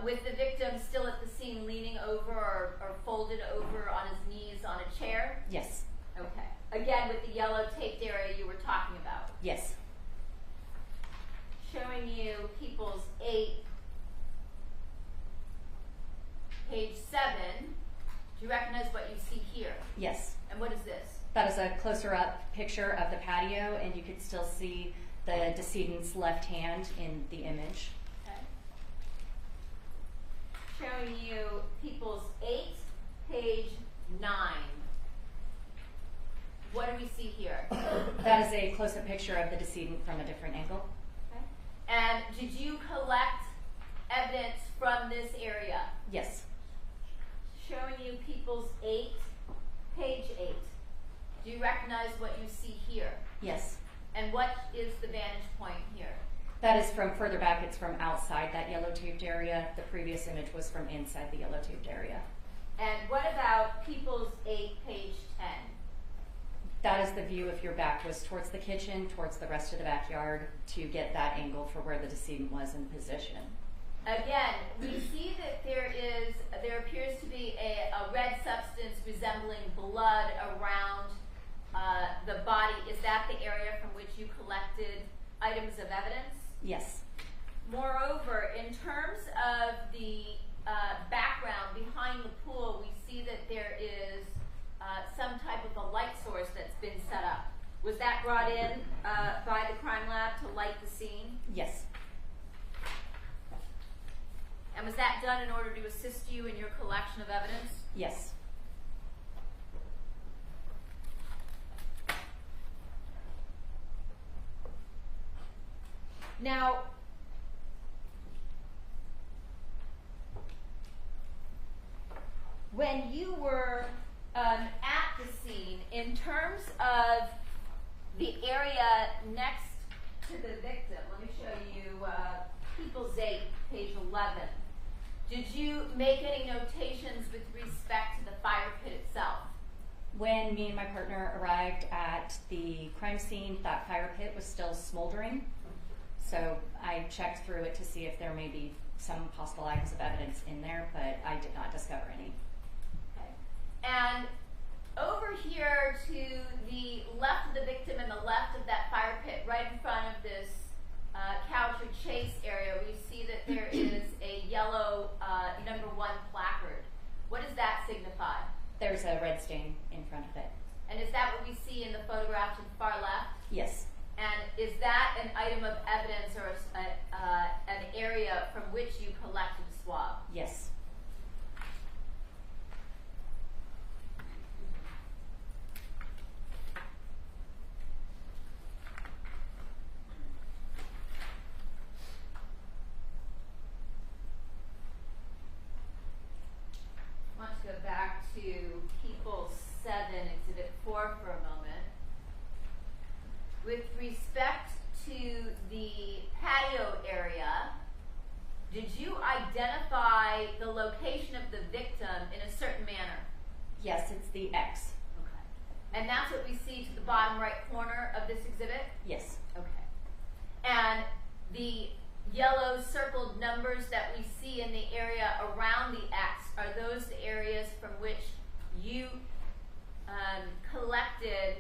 S4: With the victim still at the scene, leaning over or folded over on his knees on a chair?
S13: Yes.
S4: Okay. Again, with the yellow taped area you were talking about?
S13: Yes.
S4: Showing you People's 8, page 7. Do you recognize what you see
S13: a closer up picture of the patio, and you could still see the decedent's left hand in the image.
S4: Okay. Showing you People's 8, page 9. What do we see here?
S13: That is a close-up picture of the decedent from a different angle.
S4: Okay. And did you collect evidence from this area?
S13: Yes.
S4: Showing you People's 8, page 8. Do you recognize what you see here?
S13: Yes.
S4: And what is the vantage point here?
S13: That is from further back. It's from outside that yellow taped area. The previous image was from inside the yellow taped area.
S4: And what about People's 8, page 10?
S13: That is the view if your back was towards the kitchen, towards the rest of the backyard, to get that angle for where the decedent was in position.
S4: Again, we see that there appears to be a red substance resembling blood around the body. Is that the area from which you collected items of evidence?
S13: Yes.
S4: Moreover, in terms of the background behind the pool, we see that there is some type of a light source that's been set up. Was that brought in by the crime lab to light the scene?
S13: Yes.
S4: And was that done in order to assist you in your collection of evidence?
S13: Yes.
S4: Now, when you were at the scene, in terms of the area next to the victim, let me show you People's 8, page 11. Did you make any notations with respect to the fire pit itself?
S13: When me and my partner arrived at the crime scene, that fire pit was still smoldering. So I checked through it to see if there may be some possible items of evidence in there, but I did not discover any.
S4: Okay. And over here to the left of the victim and the left of that fire pit, right in front of this couch or chase area, we see that there is a yellow number 1 placard. What does that signify?
S13: There's a red stain in front of it.
S4: And is that what we see in the photograph to the far left?
S13: Yes.
S4: And is that an item of evidence or an area from which you collected a swab?
S13: Yes.
S4: I want to go back to People's 7, Exhibit 4 for a moment. With respect to the patio area, did you identify the location of the victim in a certain manner?
S13: Yes, it's the X.
S4: Okay. And that's what we see to the bottom right corner of this exhibit?
S13: Yes.
S4: Okay. And the yellow circled numbers that we see in the area around the X, are those the areas from which you collected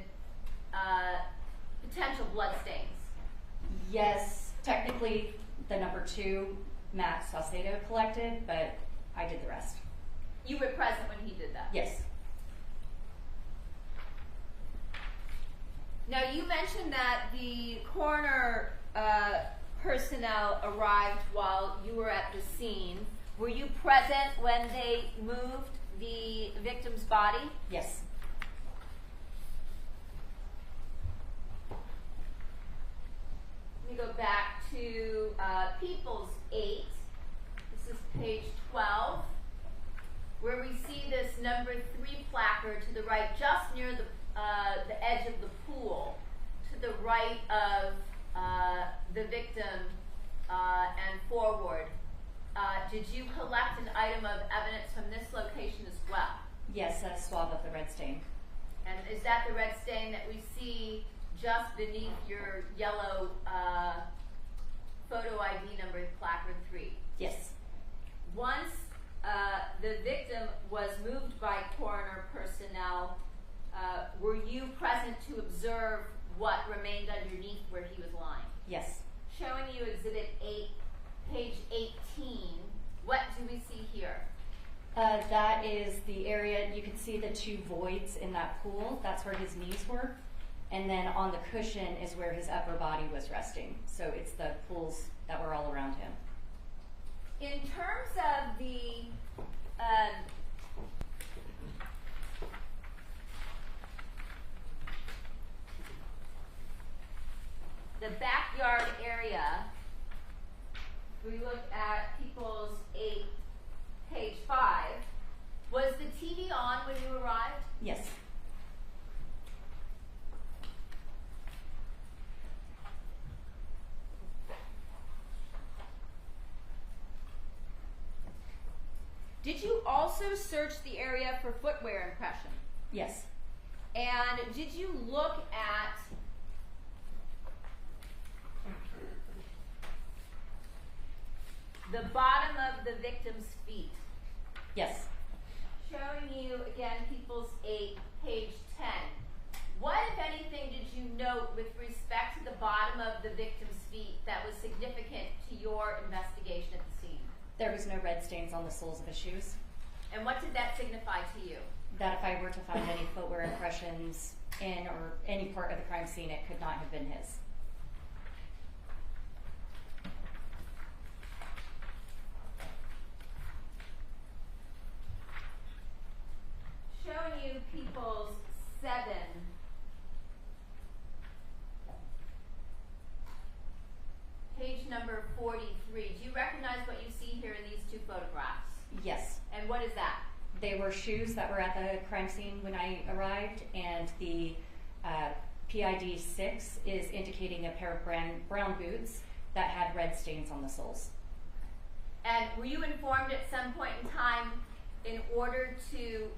S4: potential blood stains?
S13: Yes, technically the number 2, Matt Saucedo collected, but I did the rest.
S4: You were present when he did that?
S13: Yes.
S4: Now you mentioned that the coroner personnel arrived while you were at the scene. Were you present when they moved the victim's body?
S13: Yes.
S4: Let me go back to People's 8. This is page 12, where we see this number 3 placard to the right, just near the edge of the pool, to the right of the victim and forward. Did you collect an item of evidence from this location as well?
S13: Yes, a swab of the red stain.
S4: And is that the red stain that we see just beneath your yellow photo ID number placard 3?
S13: Yes.
S4: Once the victim was moved by coroner personnel, were you present to observe what remained underneath where he was lying?
S13: Yes.
S4: Showing you Exhibit 8, page 18, what do we see here?
S13: That is the area, you can see the 2 voids in that pool. That's where his knees were. And then on the cushion is where his upper body was resting. So it's the pools that were all around him.
S4: In terms of the backyard area, we look at People's 8, page 5. Was the TV on when you arrived?
S13: Yes.
S4: Did you also search the area for footwear impression?
S13: Yes.
S4: And did you look at the bottom of the victim's feet?
S13: Yes.
S4: Showing you, again, People's 8, page 10. What, if anything, did you note with respect to the bottom of the victim's feet that was significant to your investigation at the scene?
S13: There was no red stains on the soles of his shoes.
S4: And what did that signify to you?
S13: That if I were to find any footwear impressions in or any part of the crime scene, it could not have been his.
S4: Showing you People's 7, page number 43. Do you recognize what you see here in these 2 photographs?
S13: Yes.
S4: And what is that?
S13: They were shoes that were at the crime scene when I arrived, and the PID 6 is indicating a pair of brown boots that had red stains on the soles.
S4: And were you informed at some point in time, in order to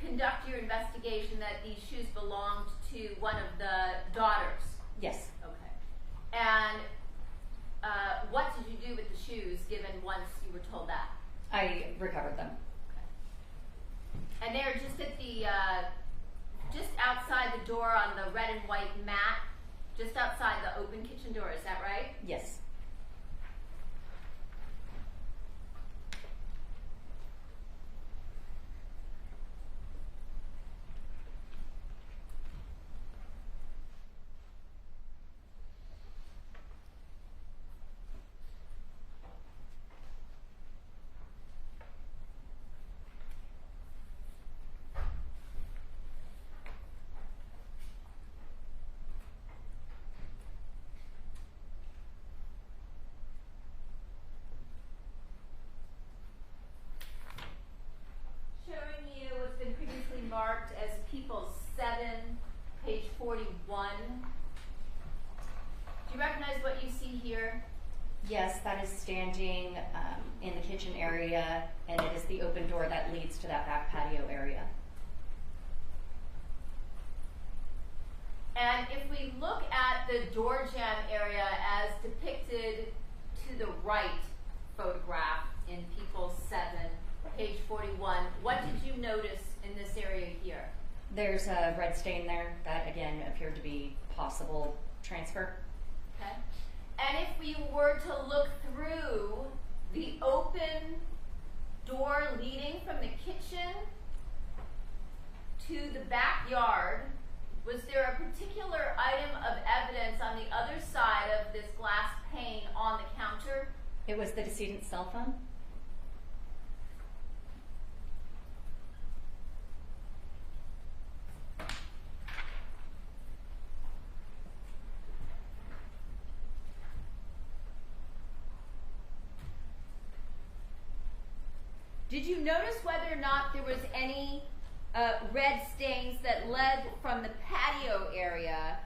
S4: conduct your investigation, that these shoes belonged to one of the daughters?
S13: Yes.
S4: Okay. And what did you do with the shoes, given once you were told that?
S13: I recovered them.
S4: Okay. And they're just at the, just outside the door on the red and white mat, just outside the open kitchen door, is that right?
S13: Yes.
S4: Marked as People's 7, page 41. Do you recognize what you see here?
S13: Yes, that is standing in the kitchen area, and it is the open door that leads to that back patio area.
S4: And if we look at the door jamb area as depicted to the right photograph in People's 7, page 41, what did you notice in this area here?
S13: There's a red stain there that, again, appeared to be possible transfer.
S4: Okay. And if we were to look through the open door leading from the kitchen to the backyard, was there a particular item of evidence on the other side of this glass pane on the counter?
S13: It was the decedent's cell phone.
S4: Did you notice whether or not there was any red stains that led from the patio area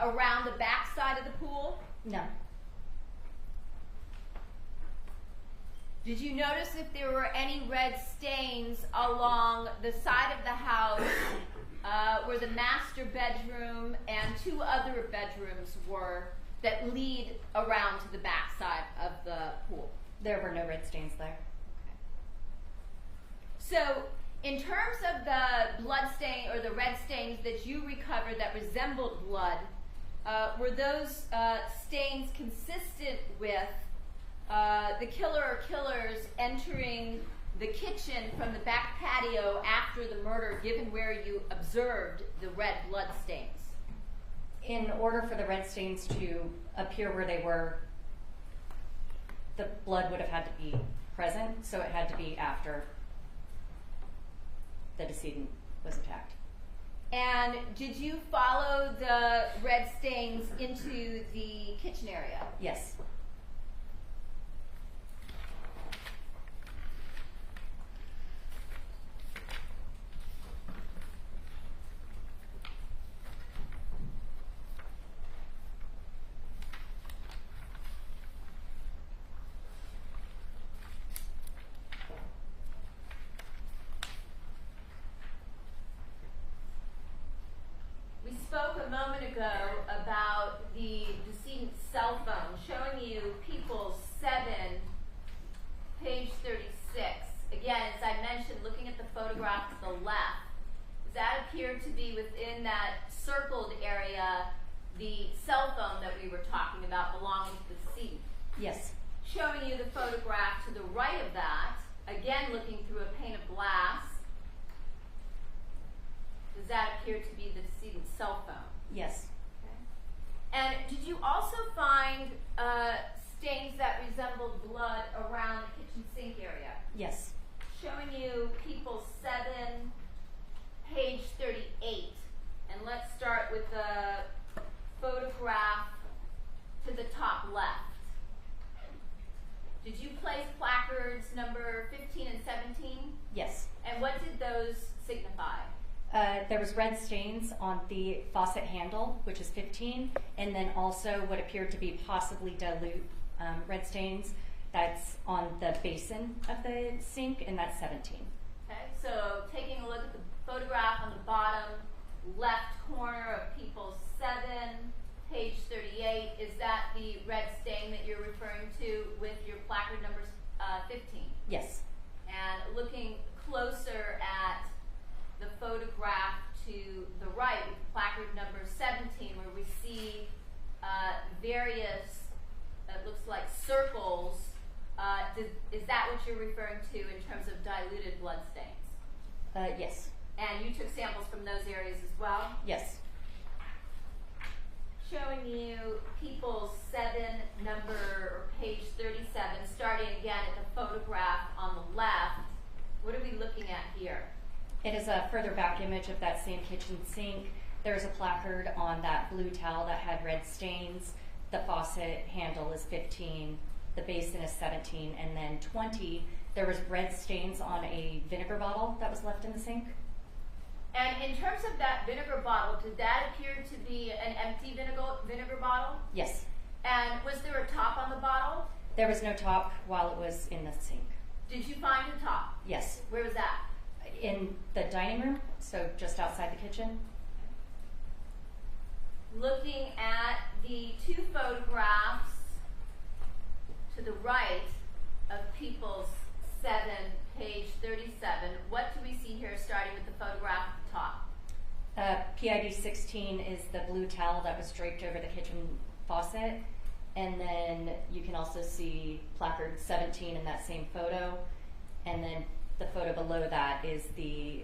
S4: around the back side of the pool?
S13: No.
S4: Did you notice if there were any red stains along the side of the house where the master bedroom and 2 other bedrooms were that lead around to the back side of the pool?
S13: There were no red stains there.
S4: So, in terms of the blood stain or the red stains that you recovered that resembled blood, were those stains consistent with the killer or killers entering the kitchen from the back patio after the murder, given where you observed the red blood stains?
S13: In order for the red stains to appear where they were, the blood would have had to be present, so it had to be after the decedent was attacked.
S4: And did you follow the red stains into the kitchen area?
S13: Yes.
S4: We spoke a moment ago about the decedent's cell phone, showing you People's 7, page 36. Again, as I mentioned, looking at the photograph to the left, does that appear to be within that circled area, the cell phone that we were talking about belonging to the decedent?
S13: Yes.
S4: Showing you the photograph to the right of that, again looking through a pane of glass, does that appear to be the decedent's cell phone?
S13: Yes.
S4: Okay. And did you also find stains that resembled blood around the kitchen sink area?
S13: Yes.
S4: Showing you People's 7, page 38. And let's start with the photograph to the top left. Did you place placards number 15 and 17?
S13: Yes.
S4: And what did those signify?
S13: There was red stains on the faucet handle, which is 15, and then also what appeared to be possibly dilute red stains. That's on the basin of the sink, and that's 17.
S4: Okay, so taking a look at the photograph on the bottom left corner of People's 7, page 38, is that the red stain that you're referring to with your placard number 15?
S13: Yes.
S4: And looking closer at the photograph to the right with placard number 17, where we see various, it looks like circles, is that what you're referring to in terms of diluted blood stains?
S13: Yes.
S4: And you took samples from those areas as well?
S13: Yes.
S4: Showing you People's 7, number or page 37, starting again at the photograph on the left. What are we looking at here?
S13: It is a further back image of that same kitchen sink. There's a placard on that blue towel that had red stains. The faucet handle is 15. The basin is 17. And then 20, there was red stains on a vinegar bottle that was left in the sink.
S4: And in terms of that vinegar bottle, did that appear to be an empty vinegar bottle?
S13: Yes.
S4: And was there a top on the bottle?
S13: There was no top while it was in the sink.
S4: Did you find a top?
S13: Yes.
S4: Where was that?
S13: In the dining room, so just outside the kitchen.
S4: Looking at the 2 photographs to the right of People's 7, page 37, what do we see here starting with the photograph at the top?
S13: PID 16 is the blue towel that was draped over the kitchen faucet. And then you can also see placard 17 in that same photo. And then the photo below that is the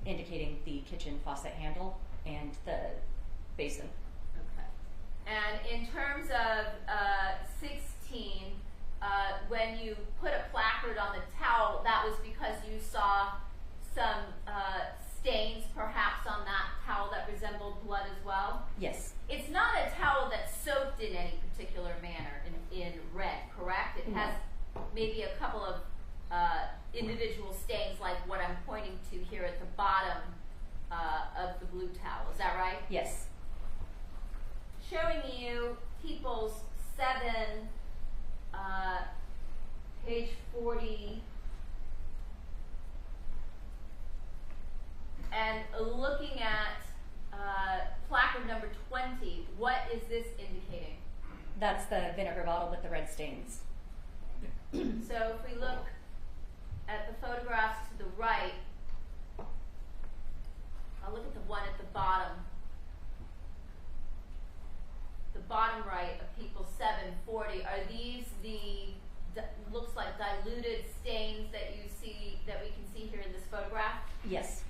S13: indicating the kitchen faucet handle and the basin.
S4: Okay. And in terms of 16, when you put a placard on the towel, that was because you saw some stains perhaps on that towel that resembled blood as well?
S13: Yes.
S4: It's not a towel that's soaked in any particular manner in red, correct? It has maybe a couple of individual stains like what I'm pointing to here at the bottom of the blue towel. Is that right?
S13: Yes.
S4: Showing you People's 7, page 40, and looking at placard number 20, what is this indicating?
S13: That's the vinegar bottle with the red stains.
S4: So if we look at the photographs to the right, I'll look at the one at the bottom right of People's 740. Are these the diluted stains that you see, that we can see here in this photograph?
S13: Yes.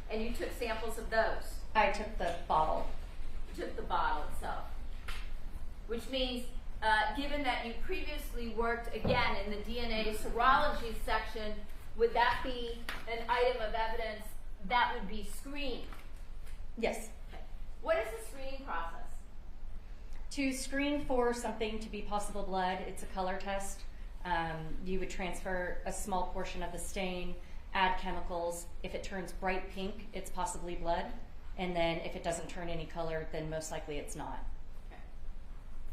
S4: And you took samples of those?
S13: I took the bottle.
S4: You took the bottle itself. Which means, given that you previously worked, again, in the DNA serology section, would that be an item of evidence that would be screened?
S13: Yes.
S4: Okay. What is the screening process?
S13: To screen for something to be possible blood, it's a color test. You would transfer a small portion of the stain, add chemicals. If it turns bright pink, it's possibly blood. And then if it doesn't turn any color, then most likely it's not.
S4: Okay.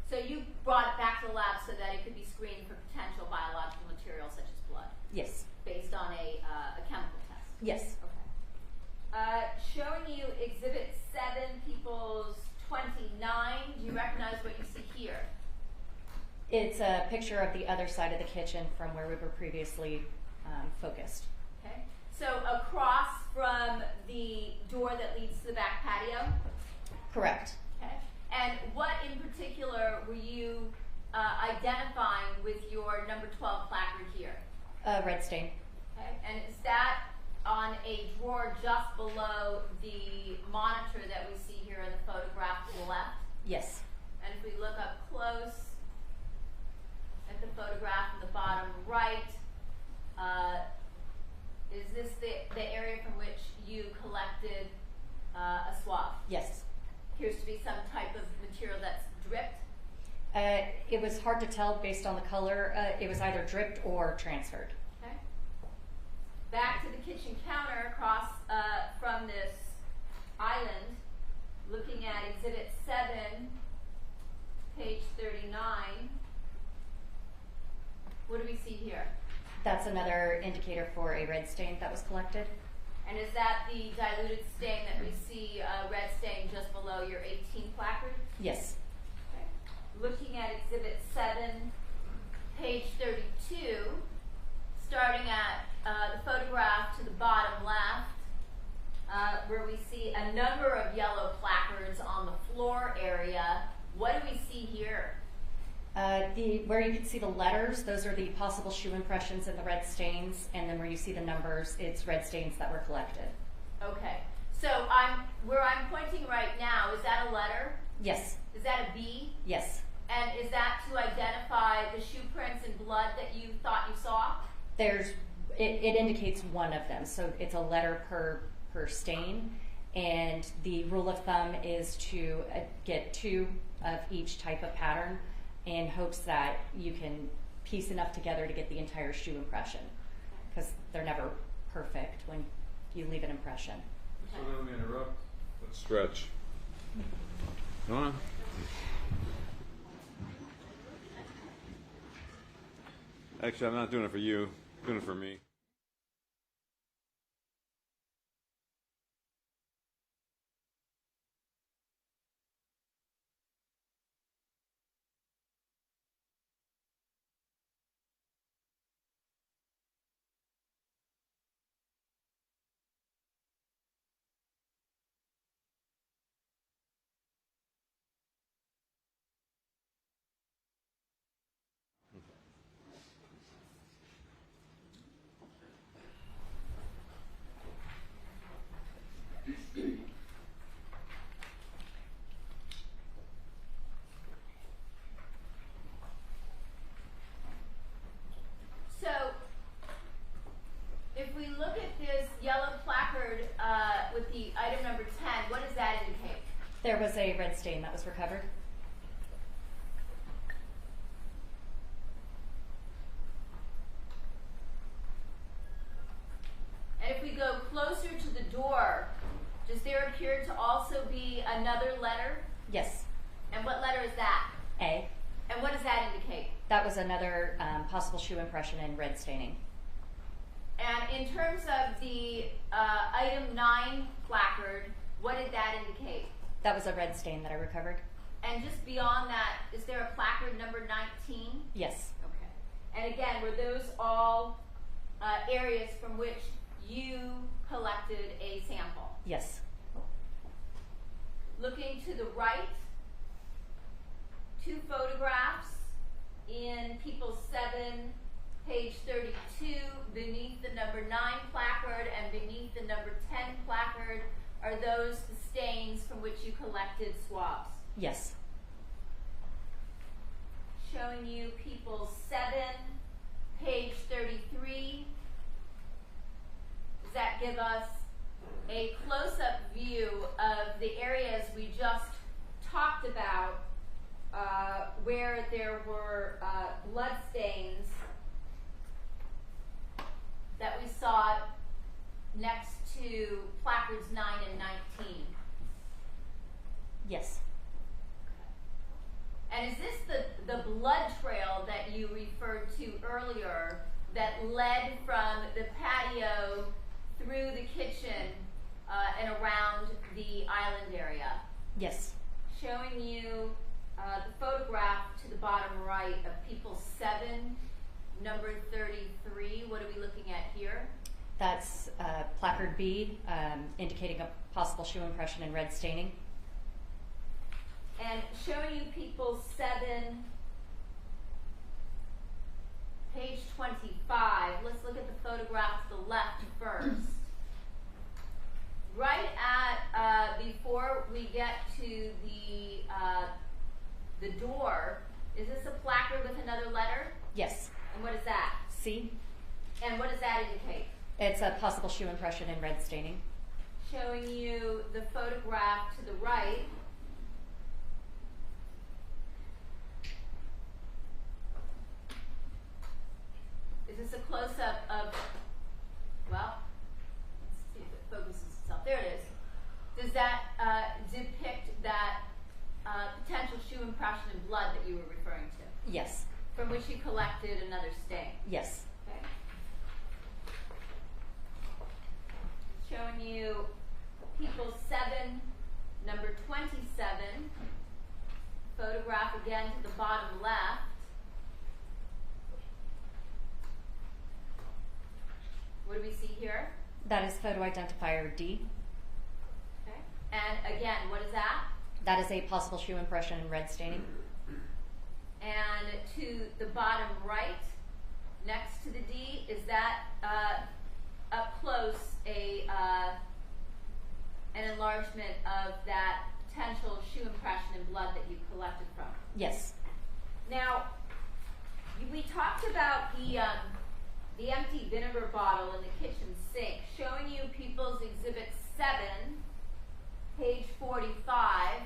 S4: So you brought it back to the lab so that it could be screened for potential biological material such as blood?
S13: Yes.
S4: Based on a chemical test?
S13: Yes.
S4: Okay. Showing you Exhibit 7, People's 29. Do you recognize what you see here?
S13: It's a picture of the other side of the kitchen from where we were previously focused.
S4: Okay. So across from the door that leads to the back patio?
S13: Correct.
S4: Okay. And what in particular were you identifying with your number 12 placard here?
S13: Red stain.
S4: Okay. And is that on a drawer just below the monitor that we see here in the photograph to the left?
S13: Yes.
S4: And if we look up close at the photograph in the bottom right, is this the area from which you collected a swab?
S13: Yes.
S4: Appears to be some type of material that's dripped.
S13: It was hard to tell based on the color. It was either dripped or transferred.
S4: Okay. Back to the kitchen counter across from this island, looking at Exhibit 7, page 39. What do we see here?
S13: That's another indicator for a red stain that was collected.
S4: And is that the diluted stain that we see, red stain just below your 18 placard?
S13: Yes.
S4: Okay. Looking at Exhibit 7, page 32, starting at the photograph to the bottom left, where we see a number of yellow placards on the floor area. What do we see here?
S13: Where you can see the letters, those are the possible shoe impressions and the red stains, and then where you see the numbers, it's red stains that were collected.
S4: Okay. So where I'm pointing right now, is that a letter?
S13: Yes.
S4: Is that a B?
S13: Yes.
S4: And is that to identify the shoe prints and blood that you thought you saw?
S13: It indicates one of them, so it's a letter per stain, and the rule of thumb is to get 2 of each type of pattern in hopes that you can piece enough together to get the entire shoe impression, because they're never perfect when you leave an impression.
S5: So let me interrupt. Let's stretch. Go on. Actually, I'm not doing it for you. I'm doing it for me.
S4: So, if we look at this yellow placard with the item number 10, what does that indicate?
S13: There was a red stain that was recovered.
S4: And if we go closer to the door, does there appear to also be another letter?
S13: Yes.
S4: And what letter is that?
S13: A.
S4: And what does that indicate?
S13: That was another possible shoe impression in red staining.
S4: And in terms of the item 9 placard, what did that indicate?
S13: That was a red stain that I recovered.
S4: And just beyond that, is there a placard number 19?
S13: Yes.
S4: Okay. And again, were those all areas from which you collected a sample?
S13: Yes.
S4: Looking to the right, 2 photographs in People's 7, page 32, beneath the number 9 placard and beneath the number 10 placard, are those the stains from which you collected swabs?
S13: Yes.
S4: Showing you people 7, page 33. Does that give us a close-up view of the areas we just talked about where there were blood stains that we saw next to placards 9 and 19?
S13: Yes.
S4: And is this the blood trail that you referred to earlier that led from the patio through the kitchen and around the island area?
S13: Yes.
S4: Showing you the photograph to the bottom right of people 7, number 33. What are we looking at here?
S13: That's placard B, indicating a possible shoe impression and red staining.
S4: And showing you people 7, page 25. Let's look at the photograph to the left first. Right at, before we get to the door, is this a placard with another letter?
S13: Yes.
S4: And what is that?
S13: C.
S4: And what does that indicate?
S13: It's a possible shoe impression and red staining.
S4: Showing you the photograph to the right. Is this a close-up of, well, let's see if it focuses itself. There it is. Does that depict that potential shoe impression and blood that you were referring to?
S13: Yes.
S4: From which you collected another stain?
S13: Yes.
S4: Okay. Showing you people 7, number 27. Photograph again to the bottom left. What do we see here?
S13: That is photo identifier D.
S4: Okay. And again, what is that?
S13: That is a possible shoe impression and red staining.
S4: And to the bottom right, next to the D, is that up close an enlargement of that potential shoe impression and blood that you collected from?
S13: Yes.
S4: Now, we talked about the empty vinegar bottle in the kitchen sink, showing you People's Exhibit 7, page 45.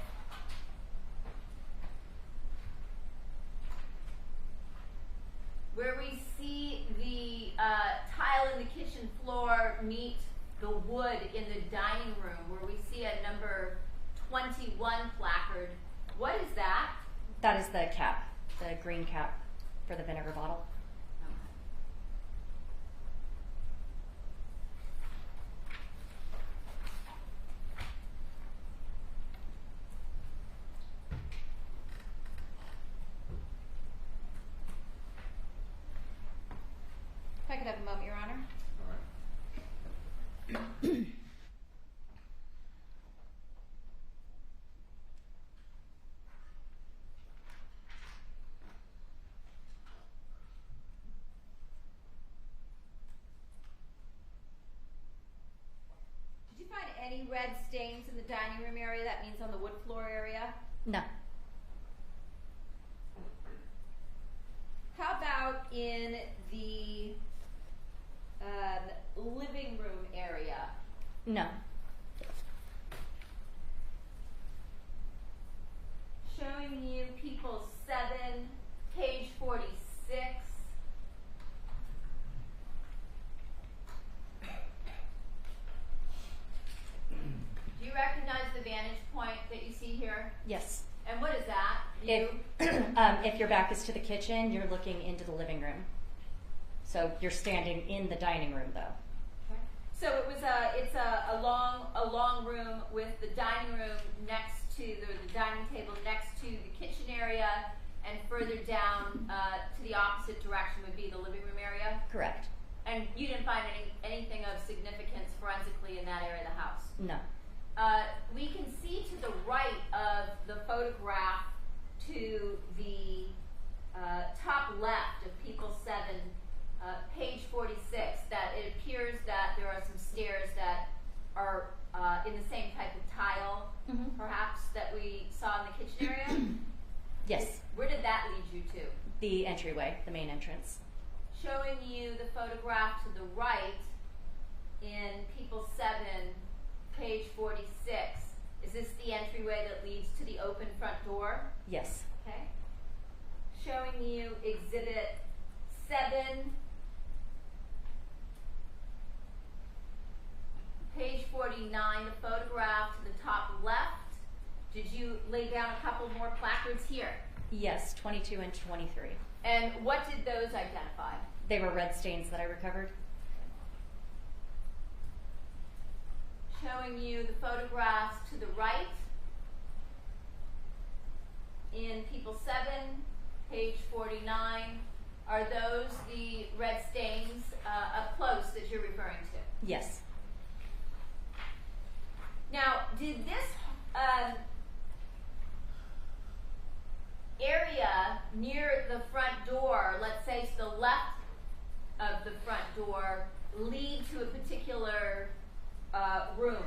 S4: Where we see the tile in the kitchen floor meet the wood in the dining room, where we see a number 21 placard. What is that?
S13: That is the cap, the green cap for the vinegar bottle.
S4: If I could have a moment, Your Honor. Did you find any red stains in the dining room area? That means on the wood floor area?
S13: No.
S4: How about in the living room area?
S13: No.
S4: Showing you People 7, page 46. Do you recognize the vantage point that you see here?
S13: Yes.
S4: And what is that?
S13: If your back is to the kitchen, you're looking into the living room. So you're standing in the dining room, though.
S4: Okay. So it's a long room with the dining room next to the dining table next to the kitchen area, and further down to the opposite direction would be the living room area.
S13: Correct.
S4: And you didn't find anything of significance forensically in that area of the house?
S13: No.
S4: We can see to the right of the photograph to the top left of People 7 page 46, that it appears that there are some stairs that are in the same type of tile, perhaps, that we saw in the kitchen area?
S13: Yes.
S4: Where did that lead you to?
S13: The entryway, the main entrance.
S4: Showing you the photograph to the right in People 7, page 46. Is this the entryway that leads to the open front door?
S13: Yes.
S4: Okay. Showing you Exhibit 7, page 49, the photograph to the top left. Did you lay down a couple more placards here?
S13: Yes, 22 and 23.
S4: And what did those identify?
S13: They were red stains that I recovered.
S4: Showing you the photographs to the right in People 7, page 49. Are those the red stains up close that you're referring to?
S13: Yes.
S4: Now, did this area near the front door, let's say to the left of the front door, lead to a particular room?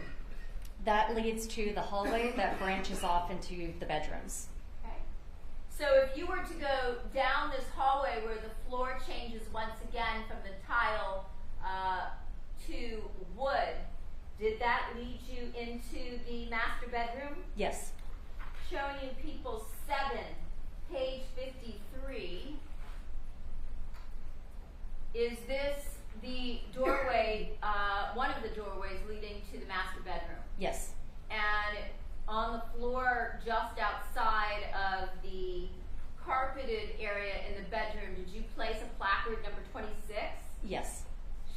S13: That leads to the hallway that branches off into the bedrooms.
S4: Okay. So if you were to go down this hallway where the floor changes once again from the tile to wood, did that lead you into the master bedroom?
S13: Yes.
S4: Showing you People 7, page 53. Is this the doorway, one of the doorways leading to the master bedroom?
S13: Yes.
S4: And on the floor just outside of the carpeted area in the bedroom, did you place a placard number 26?
S13: Yes.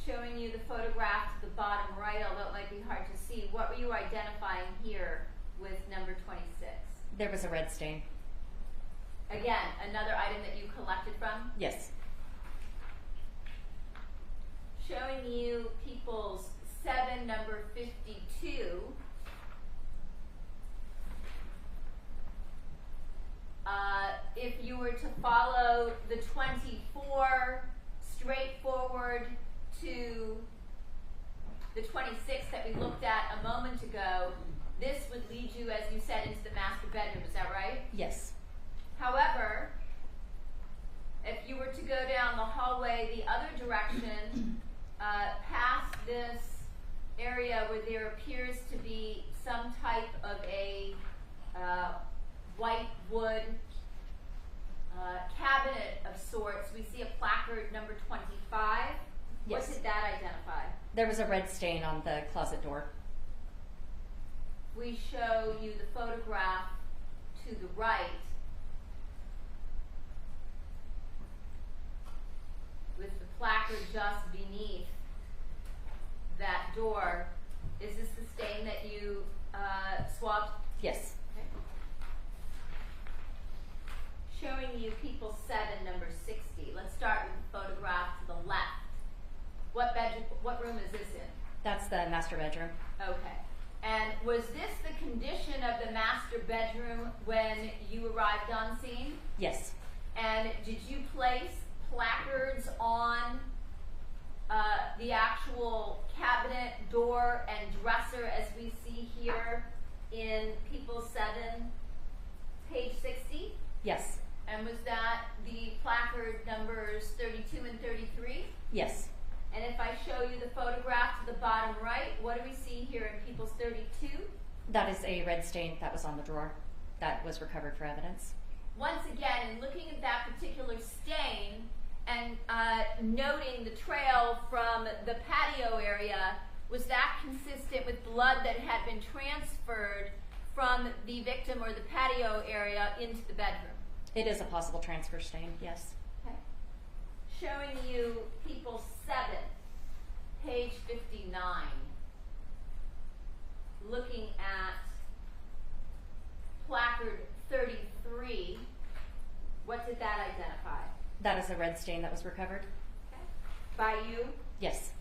S4: Showing you the photograph to the bottom right, although it might be hard to see. What were you identifying here with number 26?
S13: There was a red stain.
S4: Again, another item that you collected from?
S13: Yes.
S4: Showing you People's 7, number 52. If you were to follow the 24 straight forward to the 26 that we looked at a moment ago, this would lead you, as you said, into the master bedroom. Is that right?
S13: Yes.
S4: However, if you were to go down the hallway the other direction, past this area where there appears to be some type of a white wood cabinet of sorts, we see a placard number 25.
S13: Yes.
S4: What did that identify?
S13: There was a red stain on the closet door.
S4: We show you the photograph to the right with the placard just beneath that door. Is this the stain that you swabbed?
S13: Yes.
S4: Okay. Showing you People 7, number 60. Let's start with the photograph to the left. What room is this in?
S13: That's the master bedroom.
S4: Okay. And was this the condition of the master bedroom when you arrived on scene?
S13: Yes.
S4: And did you place placards on the actual cabinet, door, and dresser as we see here in People 7, page 60?
S13: Yes.
S4: And was that the placard numbers 32 and 33?
S13: Yes.
S4: And if I show you the photograph to the bottom right, what do we see here in People's 32?
S13: That is a red stain that was on the drawer that was recovered for evidence.
S4: Once again, in looking at that particular stain and noting the trail from the patio area, was that consistent with blood that had been transferred from the victim or the patio area into the bedroom?
S13: It is a possible transfer stain, yes.
S4: Okay. Showing you People 7, page 59. Looking at placard 33, what did that identify?
S13: That is a red stain that was recovered.
S4: Okay. By you?
S13: Yes.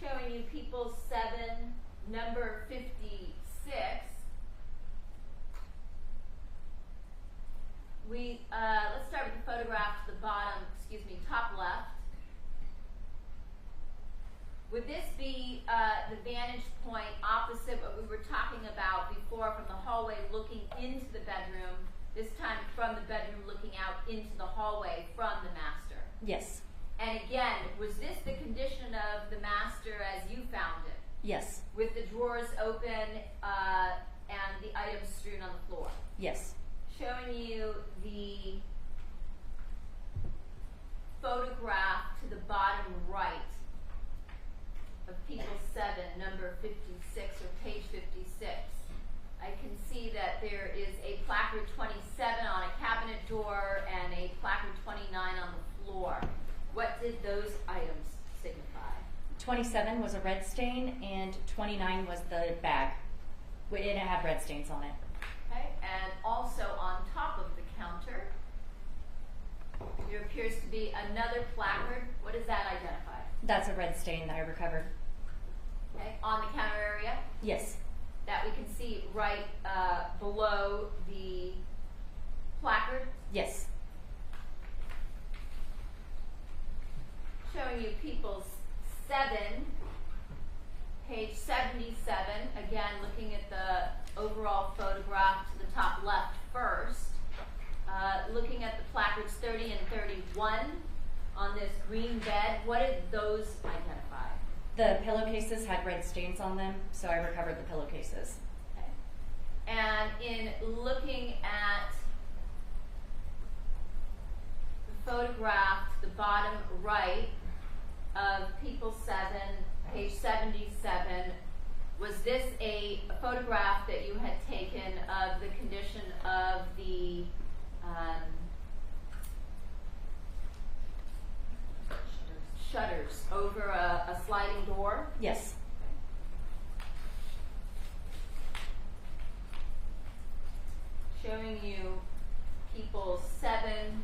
S4: Showing you People 7, number 56. Let's start with the photograph to the bottom, top left. Would this be the vantage point opposite what we were talking about before from the hallway looking into the bedroom, this time from the bedroom looking out into the hallway from the master?
S13: Yes.
S4: And again, was this the condition of the master as you found it?
S13: Yes.
S4: With the drawers open and the items strewn on the floor?
S13: Yes.
S4: Showing you the photograph to the bottom right of people 7, number 56 or page 56. I can see that there is a placard 27 on a cabinet door and a placard 29 on the floor. What did those items signify?
S13: 27 was a red stain, and 29 was the bag. It didn't have red stains on it.
S4: Okay, and also on top of the counter, there appears to be another placard. What does that identify?
S13: That's a red stain that I recovered.
S4: Okay, on the counter area?
S13: Yes.
S4: That we can see right below the placard?
S13: Yes.
S4: Showing you people's 7, page 77, again looking at the overall photograph to the top left first, looking at the placards 30 and 31 on this green bed. What did those identify?
S13: The pillowcases had red stains on them, so I recovered the pillowcases.
S4: Okay. And in looking at the photograph to the bottom right of people 7, page 77, was this a photograph that you had taken of the condition of the shutters over a sliding door?
S13: Yes.
S4: Showing you people 7,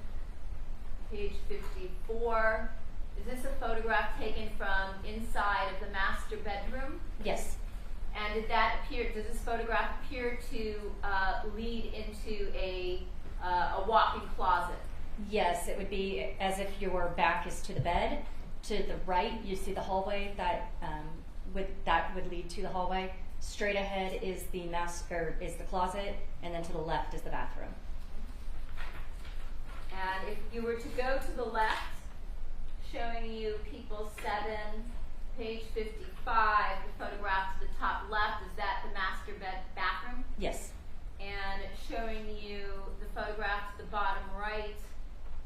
S4: page 54. Is this a photograph taken from inside of the master bedroom?
S13: Yes.
S4: And did that appear? Does this photograph appear to lead into a walk-in closet?
S13: Yes, it would be as if your back is to the bed. To the right, you see the hallway that would lead to the hallway. Straight ahead is the closet, and then to the left is the bathroom.
S4: And if you were to go to the left, showing you people 7, page 55, the photograph to the top left, is that the master bathroom?
S13: Yes.
S4: And showing you the photograph to the bottom right,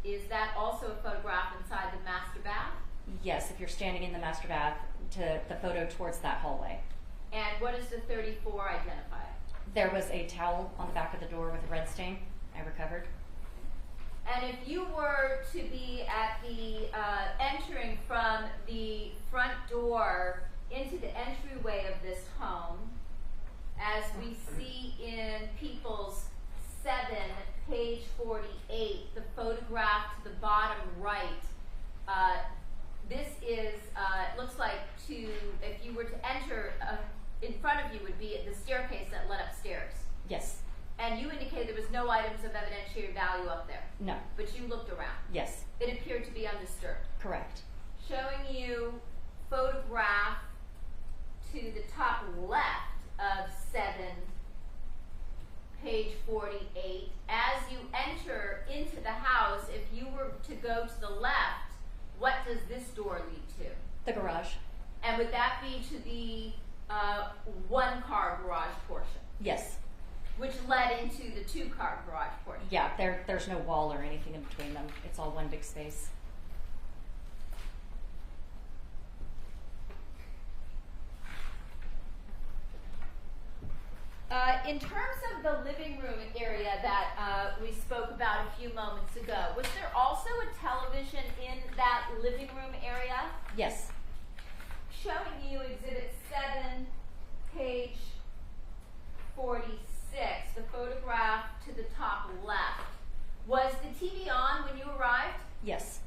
S4: is that also a photograph inside the master bath?
S13: Yes, if you're standing in the master bath, to the photo towards that hallway.
S4: And what does the 34 identify?
S13: There was a towel on the back of the door with a red stain I recovered.
S4: And if you were to be at the entering from the front door into the entryway of this home, as we see in People's 7, page 48, the photograph to the bottom right, this is, it looks like if you were to enter, in front of you would be the staircase that led upstairs.
S13: Yes.
S4: And you indicated there was no items of evidentiary value up there.
S13: No.
S4: But you looked around.
S13: Yes.
S4: It appeared to be undisturbed.
S13: Correct.
S4: Showing you photograph to the top left of 7, page 48. As you enter into the house, if you were to go to the left, what does this door lead to?
S13: The garage.
S4: And would that be to the one-car garage portion?
S13: Yes.
S4: Which led into the 2-car garage portion?
S13: Yeah, there's no wall or anything in between them. It's all one big space.
S4: In terms of the living room area that we spoke about a few moments ago, was there also a television in that living room area?
S13: Yes.
S4: Showing you Exhibit 7, page 46, the photograph to the top left. Was the TV on when you arrived?
S13: Yes.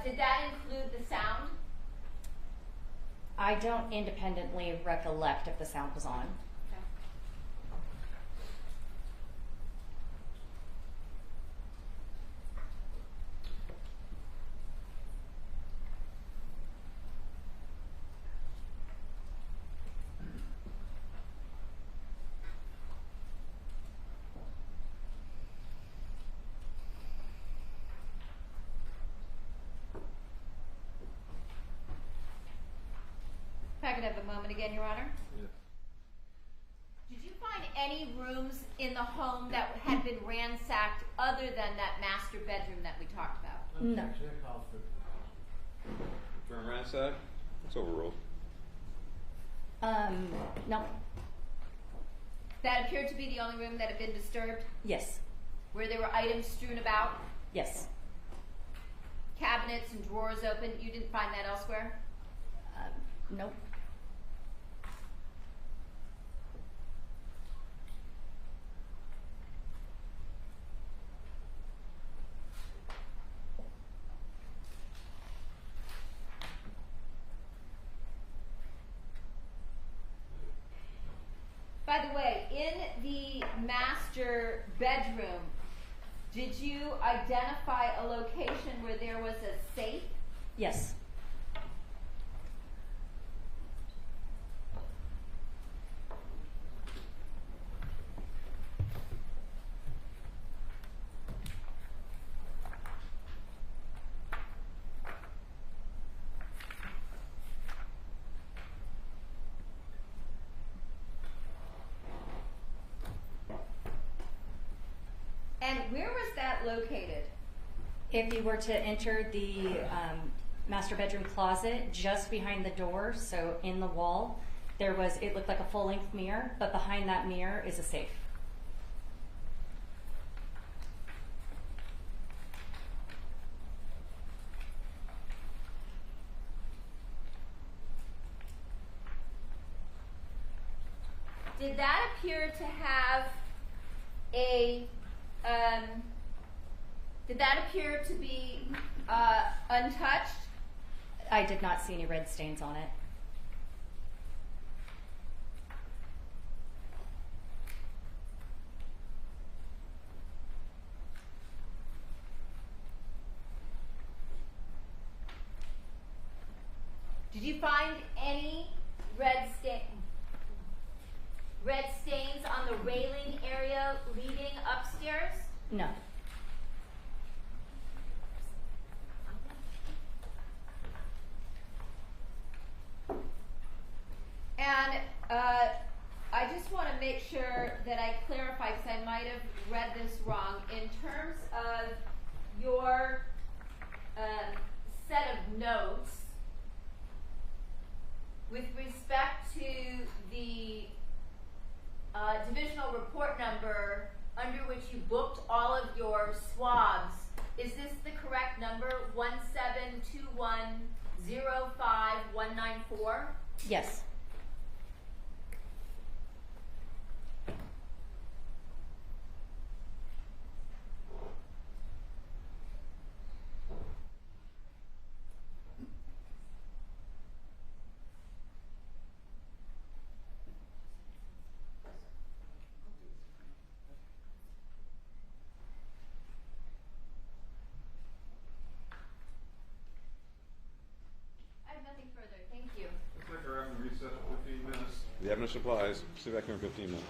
S4: Did that include the sound?
S13: I don't independently recollect if the sound was on.
S4: I could have a moment again, Your Honor.
S5: Yes.
S4: Did you find any rooms in the home that had been ransacked other than that master bedroom that we talked about?
S12: No.
S5: Room ransack? It's overruled.
S13: No.
S4: That appeared to be the only room that had been disturbed,
S13: Yes.
S4: where there were items strewn about,
S13: Yes.
S4: cabinets and drawers open. You didn't find that elsewhere?
S13: Nope.
S4: By the way, in the master bedroom, did you identify a location where there was a safe?
S13: Yes.
S4: And where was that located?
S13: If you were to enter the master bedroom closet, just behind the door, so in the wall, it looked like a full-length mirror, but behind that mirror is a safe.
S4: Did that appear to have a, did that appear to be untouched?
S13: I did not see any red stains on it.
S4: Did you find any red stains on the railing area leading upstairs?
S13: No.
S4: And I just want to make sure that I clarify, because I might have read this wrong. In terms of your set of notes, with respect to the divisional report number under which you booked all of your swabs, is this the correct number, 172105194?
S13: Yes.
S4: I have nothing further. Thank you.
S5: Looks like we're having a recess for 15 minutes. The evidence applies. See you back here in 15 minutes.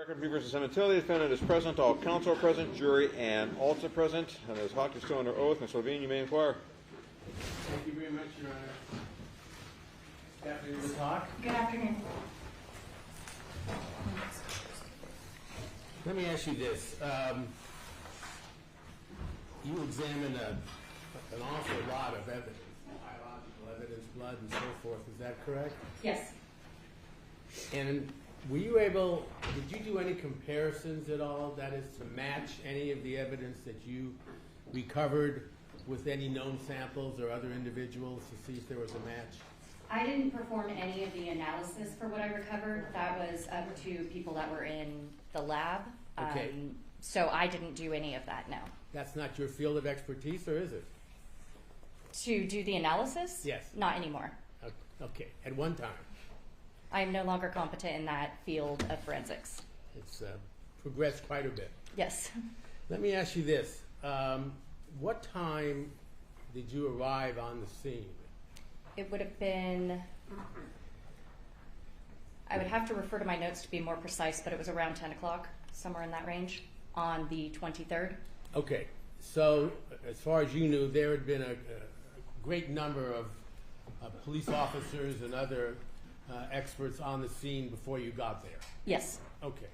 S5: Record, Fabio Sementilli, defendant is present, all counsel are present, jury and also present. And Ms. Hawk is still under oath. Ms. Levine, you may inquire.
S8: Thank you very much, Your Honor. Good afternoon, Ms. Hawk.
S13: Good afternoon.
S8: Let me ask you this. You examined an awful lot of evidence, biological evidence, blood, and so forth. Is that correct?
S13: Yes.
S8: And were you able, did you do any comparisons at all, that is, to match any of the evidence that you recovered with any known samples or other individuals to see if there was a match?
S13: I didn't perform any of the analysis for what I recovered. That was up to people that were in the lab.
S8: Okay.
S13: So I didn't do any of that, no.
S8: That's not your field of expertise, or is it?
S13: To do the analysis?
S8: Yes.
S13: Not anymore.
S8: Okay, at one time.
S13: I am no longer competent in that field of forensics.
S8: It's progressed quite a bit.
S13: Yes.
S8: Let me ask you this. What time did you arrive on the scene?
S13: It would have been, I would have to refer to my notes to be more precise, but it was around 10 o'clock, somewhere in that range, on the 23rd.
S8: Okay, so as far as you knew, there had been a great number of police officers and other experts on the scene before you got there?
S13: Yes.
S8: Okay.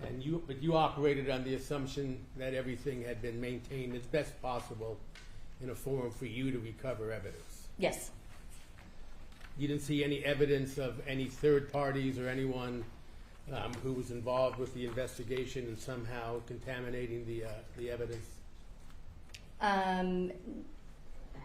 S8: But you operated on the assumption that everything had been maintained as best possible in a forum for you to recover evidence?
S13: Yes.
S8: You didn't see any evidence of any third parties or anyone who was involved with the investigation and somehow contaminating the evidence?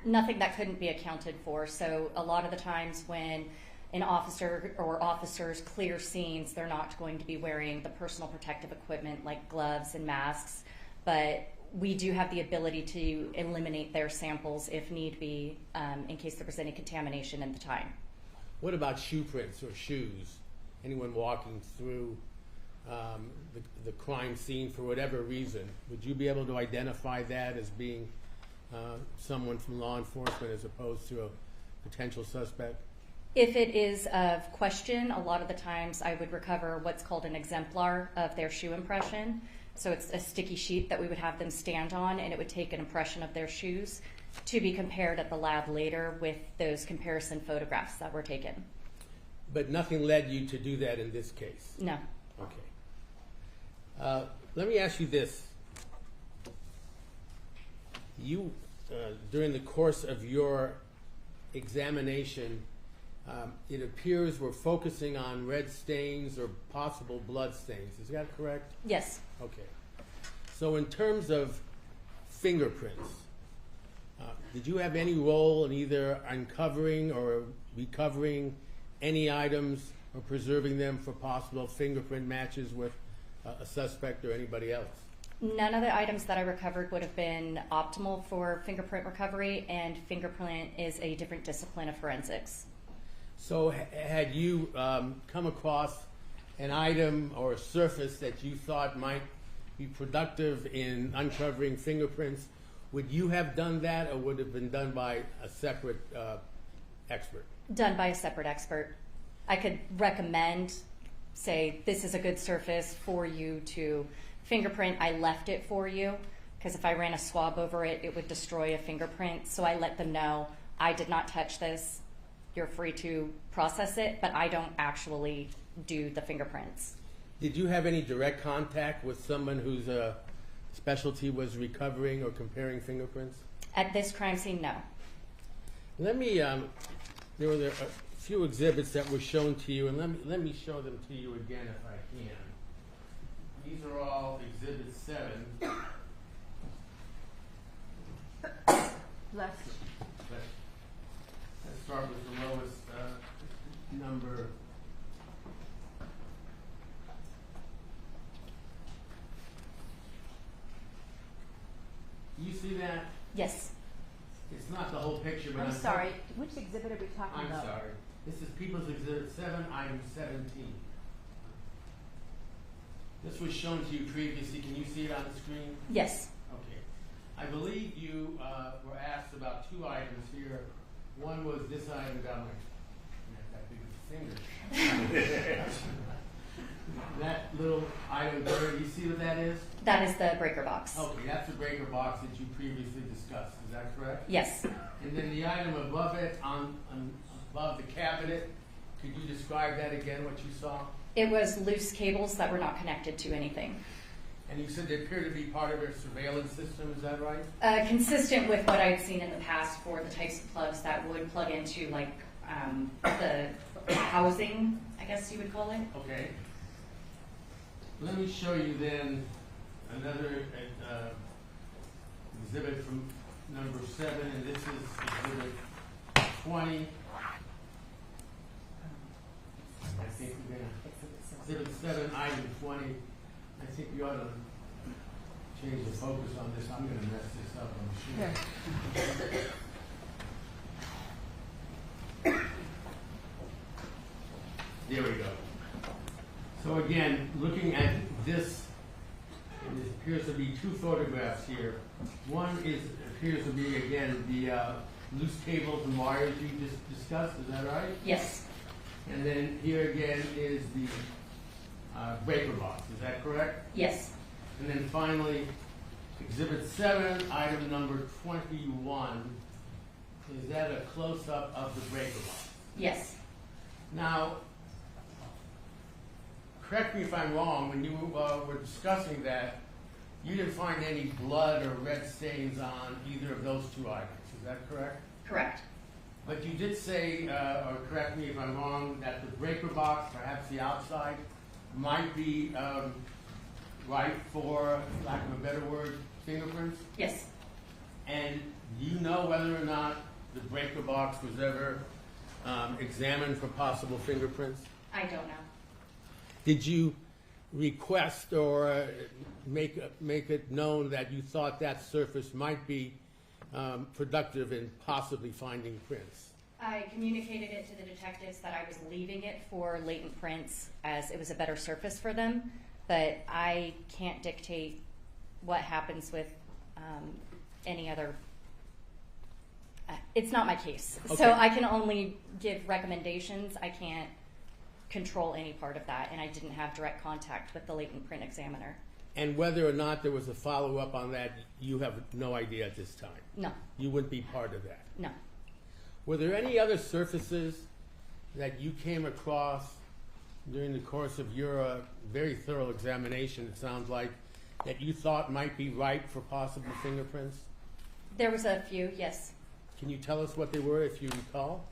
S13: Nothing that couldn't be accounted for. So a lot of the times when an officer or officers clear scenes, they're not going to be wearing the personal protective equipment like gloves and masks, but we do have the ability to eliminate their samples if need be, in case there was any contamination in the time.
S8: What about shoe prints or shoes? Anyone walking through the crime scene for whatever reason, would you be able to identify that as being someone from law enforcement as opposed to a potential suspect?
S13: If it is of question, a lot of the times I would recover what's called an exemplar of their shoe impression. So it's a sticky sheet that we would have them stand on, and it would take an impression of their shoes to be compared at the lab later with those comparison photographs that were taken.
S8: But nothing led you to do that in this case?
S13: No.
S8: Okay. Let me ask you this. You, during the course of your examination, it appears we're focusing on red stains or possible blood stains. Is that correct?
S13: Yes.
S8: Okay. So in terms of fingerprints, did you have any role in either uncovering or recovering any items or preserving them for possible fingerprint matches with a suspect or anybody else?
S13: None of the items that I recovered would have been optimal for fingerprint recovery, and fingerprint is a different discipline of forensics.
S8: So had you come across an item or a surface that you thought might be productive in uncovering fingerprints, would you have done that, or would it have been done by a separate expert?
S13: Done by a separate expert. I could recommend, say, this is a good surface for you to fingerprint. I left it for you, because if I ran a swab over it, it would destroy a fingerprint. So I let them know, I did not touch this. You're free to process it, but I don't actually do the fingerprints.
S8: Did you have any direct contact with someone whose specialty was recovering or comparing fingerprints?
S13: At this crime scene, no.
S8: Let me, there were a few exhibits that were shown to you, and let me show them to you again if I can. These are all Exhibit 7.
S4: Bless you.
S8: Let's start with the lowest number. You see that?
S13: Yes.
S8: It's not the whole picture, but
S4: I'm sorry, which exhibit are we talking
S8: I'm
S4: about?
S8: sorry. This is People's Exhibit 7, item 17. This was shown to you previously. Can you see it on the screen?
S13: Yes.
S8: Okay. I believe you were asked about two items here. One was this item down there. That big finger. That little item there, you see what that is?
S13: That is the breaker box.
S8: Okay, that's the breaker box that you previously discussed, is that correct?
S13: Yes.
S8: And then the item above it, above the cabinet, could you describe that again, what you saw?
S13: It was loose cables that were not connected to anything.
S8: And you said they appear to be part of their surveillance system, is that right?
S13: Consistent with what I've seen in the past for the types of plugs that would plug into, like, the housing, I guess you would call it.
S8: Okay. Let me show you then another exhibit from number 7, and this is exhibit 20. I think we're going to, exhibit 7, item 20. I think we ought to change the focus on this. I'm going to mess this up, I'm sure. There we go. So again, looking at this, it appears to be 2 photographs here. One appears to be, again, the loose cables and wires you just discussed, is that right?
S13: Yes.
S8: And then here again is the breaker box, is that correct?
S13: Yes.
S8: And then finally, exhibit 7, item number 21, is that a close-up of the breaker box?
S13: Yes.
S8: Now, correct me if I'm wrong, when you were discussing that, you didn't find any blood or red stains on either of those 2 items, is that correct?
S13: Correct.
S8: But you did say, or correct me if I'm wrong, that the breaker box, perhaps the outside, might be right for, lack of a better word, fingerprints?
S13: Yes.
S8: And do you know whether or not the breaker box was ever examined for possible fingerprints?
S13: I don't know.
S8: Did you request or make it known that you thought that surface might be productive in possibly finding prints?
S13: I communicated it to the detectives that I was leaving it for latent prints as it was a better surface for them, but I can't dictate what happens with any other. It's not my case.
S8: Okay.
S13: So I can only give recommendations. I can't control any part of that, and I didn't have direct contact with the latent print examiner.
S8: And whether or not there was a follow-up on that, you have no idea at this time?
S13: No.
S8: You wouldn't be part of that?
S13: No.
S8: Were there any other surfaces that you came across during the course of your very thorough examination, it sounds like, that you thought might be ripe for possible fingerprints?
S13: There was a few, yes.
S8: Can you tell us what they were, if you recall?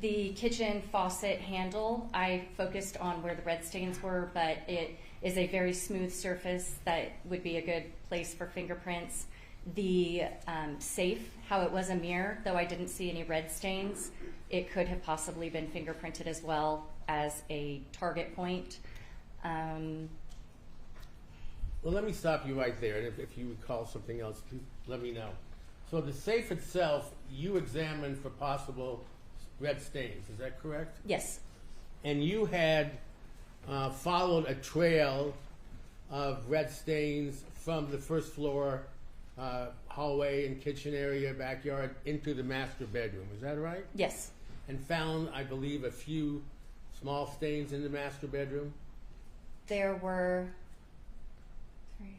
S13: The kitchen faucet handle, I focused on where the red stains were, but it is a very smooth surface that would be a good place for fingerprints. The safe, how it was a mirror, though I didn't see any red stains, it could have possibly been fingerprinted as well as a target point.
S8: Well, let me stop you right there, and if you recall something else, please let me know. So the safe itself, you examined for possible red stains, is that correct?
S13: Yes.
S8: And you had followed a trail of red stains from the first floor hallway and kitchen area, backyard, into the master bedroom, is that right?
S13: Yes.
S8: And found, I believe, a few small stains in the master bedroom?
S13: There were 3, 4,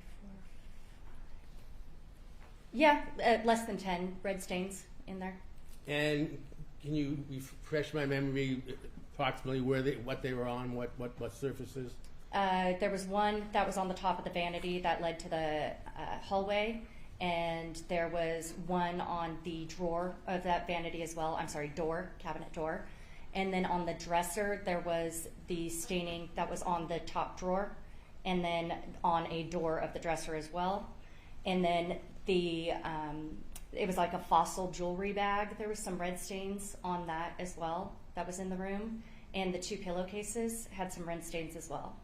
S13: 5. Yeah, less than 10 red stains in there.
S8: And can you refresh my memory approximately what they were on, what surfaces?
S13: There was one that was on the top of the vanity that led to the hallway, and there was one on the drawer of that vanity as well. I'm sorry, door, cabinet door. And then on the dresser, there was the staining that was on the top drawer, and then on a door of the dresser as well. And then the it was like a fossil jewelry bag. There was some red stains on that as well that was in the room. And the 2 pillowcases had some red stains as well.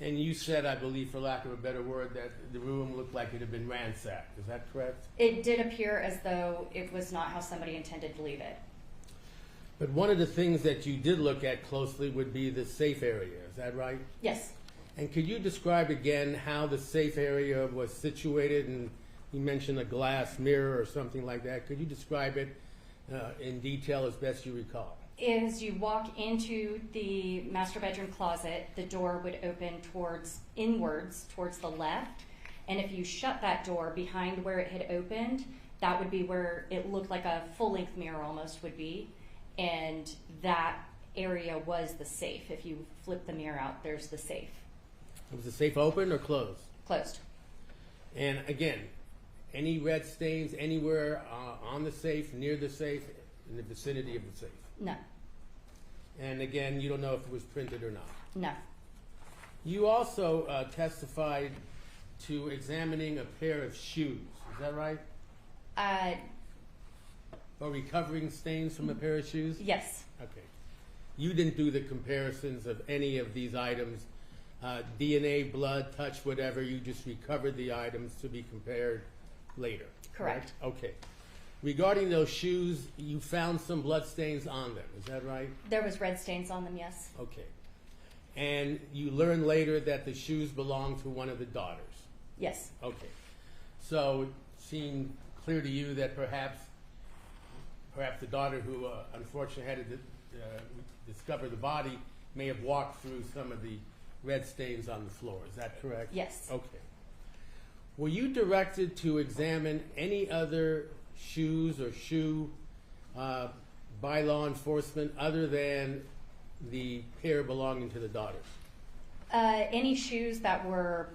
S8: And you said, I believe, for lack of a better word, that the room looked like it had been ransacked. Is that correct?
S13: It did appear as though it was not how somebody intended to leave it.
S8: But one of the things that you did look at closely would be the safe area. Is that right?
S13: Yes.
S8: And could you describe again how the safe area was situated? And you mentioned a glass mirror or something like that. Could you describe it in detail as best you recall?
S13: As you walk into the master bedroom closet, the door would open inwards towards the left. And if you shut that door behind where it had opened, that would be where it looked like a full-length mirror almost would be. And that area was the safe. If you flip the mirror out, there's the safe.
S8: Was the safe open or closed?
S13: Closed.
S8: And again, any red stains anywhere on the safe, near the safe, in the vicinity of the safe?
S13: No.
S8: And again, you don't know if it was printed or not?
S13: No.
S8: You also testified to examining a pair of shoes. Is that right? Or recovering stains from a pair of shoes?
S13: Yes.
S8: Okay. You didn't do the comparisons of any of these items, DNA, blood, touch, whatever. You just recovered the items to be compared later.
S13: Correct.
S8: Right? Okay. Regarding those shoes, you found some blood stains on them. Is that right?
S13: There was red stains on them, yes.
S8: Okay. And you learned later that the shoes belonged to one of the daughters?
S13: Yes.
S8: Okay. So it seemed clear to you that perhaps the daughter who unfortunately had to discover the body may have walked through some of the red stains on the floor. Is that correct?
S13: Yes.
S8: Okay. Were you directed to examine any other shoes or shoe by law enforcement other than the pair belonging to the daughters?
S13: Any shoes that were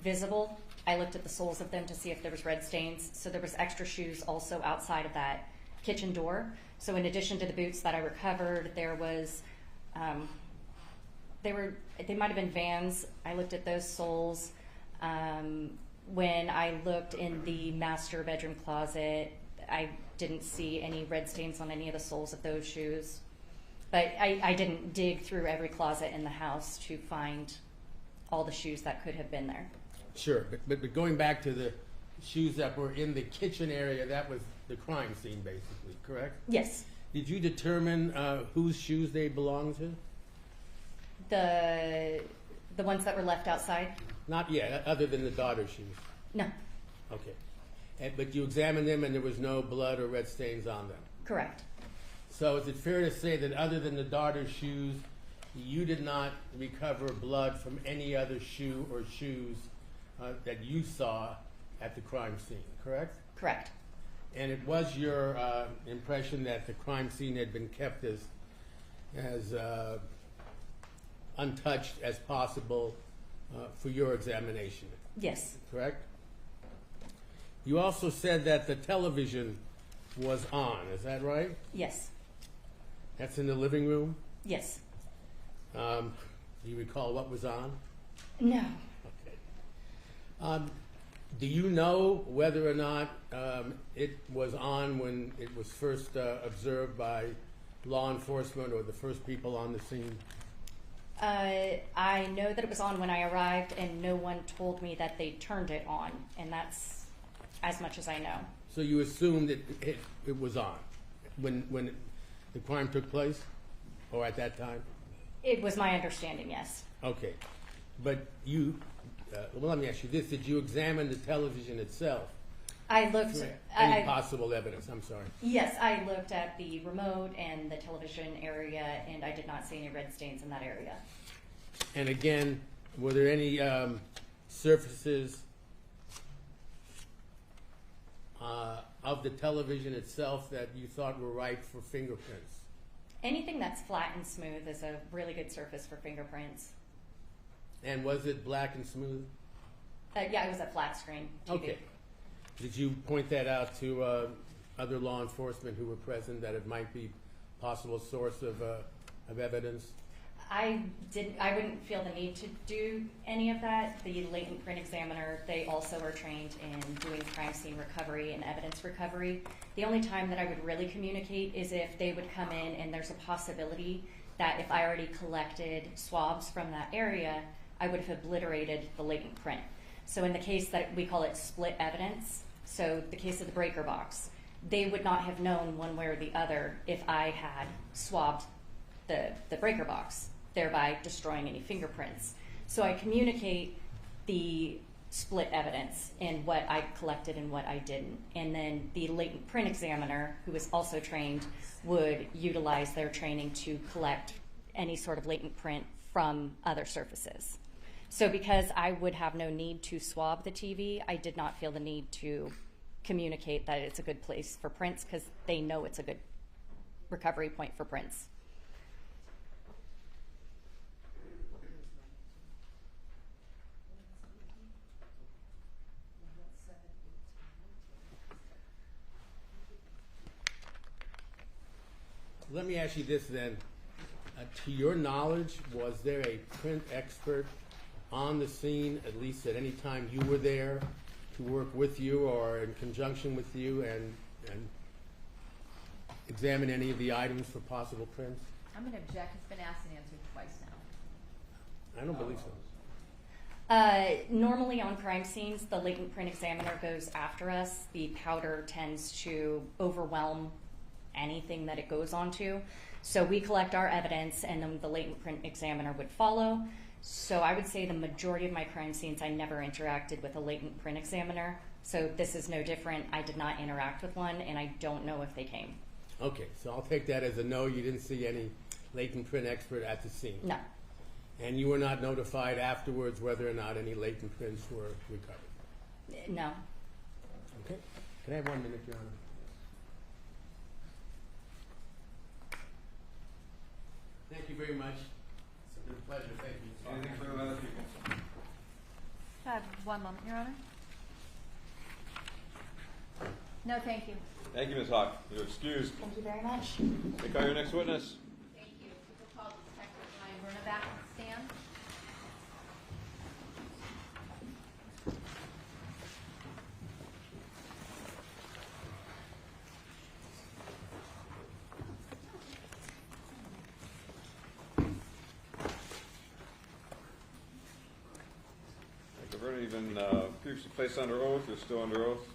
S13: visible, I looked at the soles of them to see if there was red stains. So there was extra shoes also outside of that kitchen door. So in addition to the boots that I recovered, there was, they might have been Vans. I looked at those soles. When I looked in the master bedroom closet, I didn't see any red stains on any of the soles of those shoes. But I didn't dig through every closet in the house to find all the shoes that could have been there.
S8: Sure, but going back to the shoes that were in the kitchen area, that was the crime scene basically, correct?
S13: Yes.
S8: Did you determine whose shoes they belonged to?
S13: The ones that were left outside?
S8: Not yet, other than the daughter's shoes?
S13: No.
S8: Okay. But you examined them and there was no blood or red stains on them?
S13: Correct.
S8: So is it fair to say that other than the daughter's shoes, you did not recover blood from any other shoe or shoes that you saw at the crime scene, correct?
S13: Correct.
S8: And it was your impression that the crime scene had been kept as untouched as possible for your examination?
S13: Yes.
S8: Correct? You also said that the television was on, is that right?
S13: Yes.
S8: That's in the living room?
S13: Yes.
S8: Do you recall what was on?
S13: No.
S8: Okay. Do you know whether or not it was on when it was first observed by law enforcement or the first people on the scene?
S13: I know that it was on when I arrived, and no one told me that they turned it on, and that's as much as I know.
S8: So you assumed it was on when the crime took place, or at that time?
S13: It was my understanding, yes.
S8: Okay. But you, well, let me ask you this. Did you examine the television itself?
S13: I looked
S8: for any possible evidence? I'm sorry.
S13: Yes, I looked at the remote and the television area, and I did not see any red stains in that area.
S8: And again, were there any surfaces of the television itself that you thought were ripe for fingerprints?
S13: Anything that's flat and smooth is a really good surface for fingerprints.
S8: And was it black and smooth?
S13: Yeah, it was a flat screen TV.
S8: Okay. Did you point that out to other law enforcement who were present, that it might be a possible source of evidence?
S13: I wouldn't feel the need to do any of that. The latent print examiner, they also are trained in doing crime scene recovery and evidence recovery. The only time that I would really communicate is if they would come in and there's a possibility that if I already collected swabs from that area, I would have obliterated the latent print. So in the case that we call it split evidence, so the case of the breaker box, they would not have known one way or the other if I had swabbed the breaker box, thereby destroying any fingerprints. So I communicate the split evidence in what I collected and what I didn't. And then the latent print examiner, who is also trained, would utilize their training to collect any sort of latent print from other surfaces. So because I would have no need to swab the TV, I did not feel the need to communicate that it's a good place for prints, because they know it's a good recovery point for prints.
S8: Let me ask you this then. To your knowledge, was there a print expert on the scene, at least at any time you were there, to work with you or in conjunction with you and examine any of the items for possible prints?
S4: I'm going to object. It's been asked and answered twice now.
S8: I don't believe so.
S13: Normally on crime scenes, the latent print examiner goes after us. The powder tends to overwhelm anything that it goes onto. So we collect our evidence, and then the latent print examiner would follow. So I would say the majority of my crime scenes, I never interacted with a latent print examiner. So this is no different. I did not interact with one, and I don't know if they came.
S8: Okay, so I'll take that as a no. You didn't see any latent print expert at the scene?
S13: No.
S8: And you were not notified afterwards whether or not any latent prints were recovered?
S13: No.
S8: Okay. Can I have 1 minute, Your Honor? Thank you very much. It's been a pleasure. Thank you.
S5: Anything for other people?
S4: I have 1 moment, Your Honor. No, thank you.
S5: Thank you, Ms. Hawk. You're excused.
S13: Thank you very much.
S5: May I call your next witness?
S4: Thank you. We'll call Detective Ryan Verna back on the stand.
S5: Dr. Verna, you've been previously placed under oath. You're still under oath.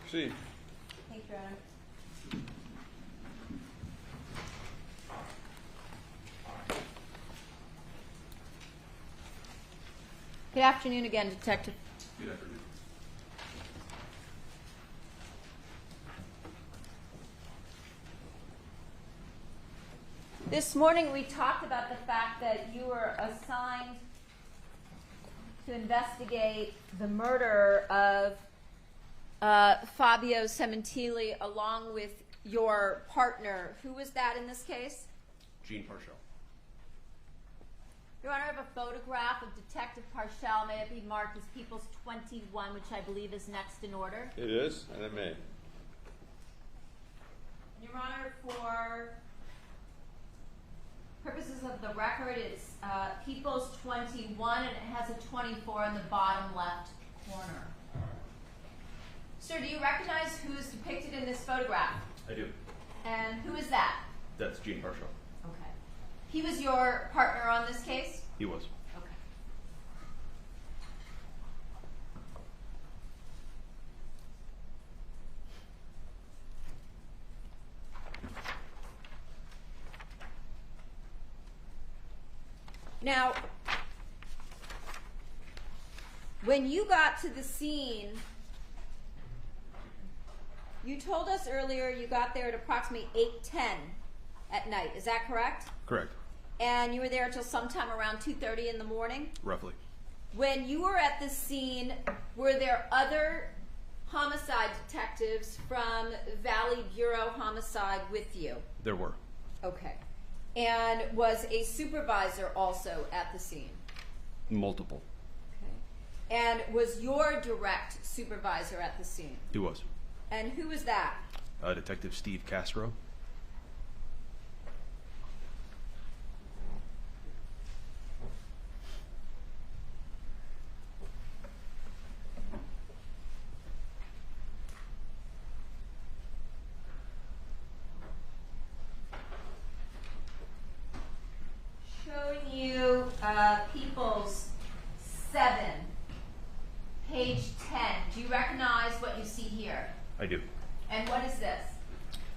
S5: Proceed.
S4: Thank you, Your Honor. Good afternoon again, Detective.
S7: Good afternoon.
S4: This morning we talked about the fact that you were assigned to investigate the murder of Fabio Sementilli along with your partner. Who was that in this case?
S7: Gene Parshall.
S4: Your Honor, I have a photograph of Detective Parshall. May it be marked as People's 21, which I believe is next in order.
S5: It is, and it may.
S4: Your Honor, for purposes of the record, it's People's 21, and it has a 24 in the bottom left corner. Sir, do you recognize who is depicted in this photograph?
S7: I do.
S4: And who is that?
S7: That's Gene Parshall.
S4: Okay. He was your partner on this case?
S7: He was.
S4: Okay. Now, when you got to the scene, you told us earlier you got there at approximately 8:10 at night. Is that correct?
S7: Correct.
S4: And you were there until sometime around 2:30 in the morning?
S7: Roughly.
S4: When you were at the scene, were there other homicide detectives from Valley Bureau Homicide with you?
S7: There were.
S4: Okay. And was a supervisor also at the scene?
S7: Multiple.
S4: Okay. And was your direct supervisor at the scene?
S7: He was.
S4: And who was that?
S7: Detective Steve Castro.
S4: Showing you People's 7, page 10. Do you recognize what you see here?
S7: I do.
S4: And what is this?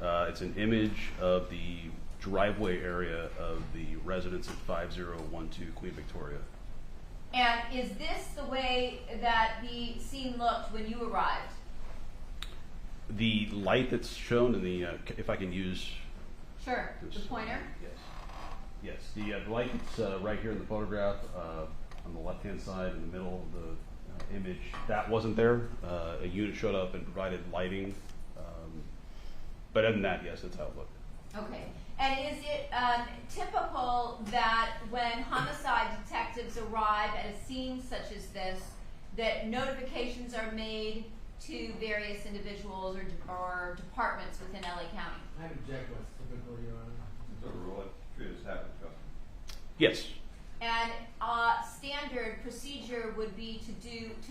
S7: It's an image of the driveway area of the residence at 5012 Queen Victoria.
S4: And is this the way that the scene looked when you arrived?
S7: The light that's shown in the, if I can use
S4: Sure, the pointer?
S7: Yes. Yes, the light that's right here in the photograph on the left-hand side in the middle of the image, that wasn't there. A unit showed up and provided lighting. But other than that, yes, that's how it looked.
S4: Okay. And is it typical that when homicide detectives arrive at a scene such as this, that notifications are made to various individuals or departments within LA County?
S8: I object what's typical, Your Honor.
S7: Yes.
S4: And standard procedure would be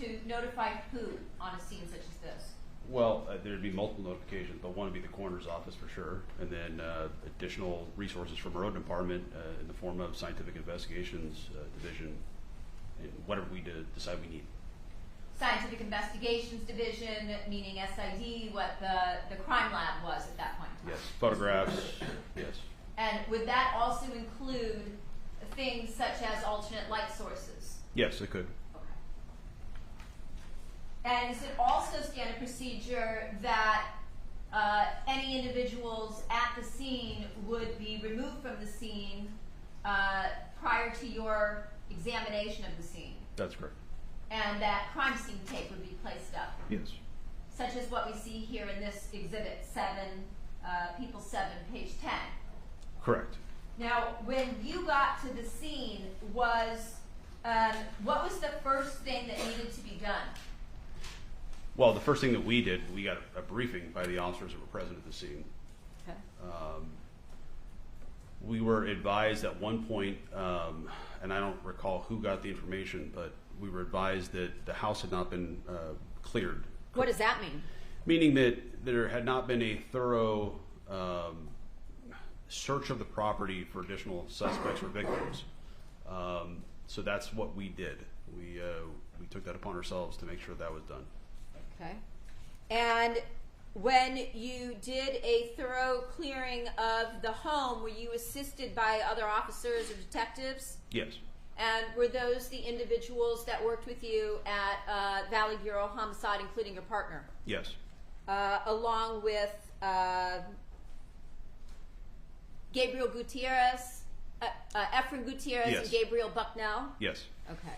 S4: to notify who on a scene such as this?
S7: Well, there'd be multiple notifications, but one would be the coroner's office for sure, and then additional resources from our own department in the form of scientific investigations division, and whatever we decide we need.
S4: Scientific Investigations Division, meaning SID, what the crime lab was at that point.
S7: Yes, photographs, yes.
S4: And would that also include things such as alternate light sources?
S7: Yes, it could.
S4: Okay. And is it also standard procedure that any individuals at the scene would be removed from the scene prior to your examination of the scene?
S7: That's correct.
S4: And that crime scene tape would be placed up?
S7: Yes.
S4: Such as what we see here in this exhibit 7, People 7, page 10.
S7: Correct.
S4: Now, when you got to the scene, what was the first thing that needed to be done?
S7: Well, the first thing that we did, we got a briefing by the officers that were present at the scene.
S4: Okay.
S7: We were advised at one point, and I don't recall who got the information, but we were advised that the house had not been cleared.
S4: What does that mean?
S7: Meaning that there had not been a thorough search of the property for additional suspects or victims. So that's what we did. We took that upon ourselves to make sure that was done.
S4: Okay. And when you did a thorough clearing of the home, were you assisted by other officers or detectives?
S7: Yes.
S4: And were those the individuals that worked with you at Valley Bureau Homicide, including your partner?
S7: Yes.
S4: Along with Gabriel Gutierrez, Efren Gutierrez,
S7: yes.
S4: and Gabriel Bucknell?
S7: Yes.
S4: Okay.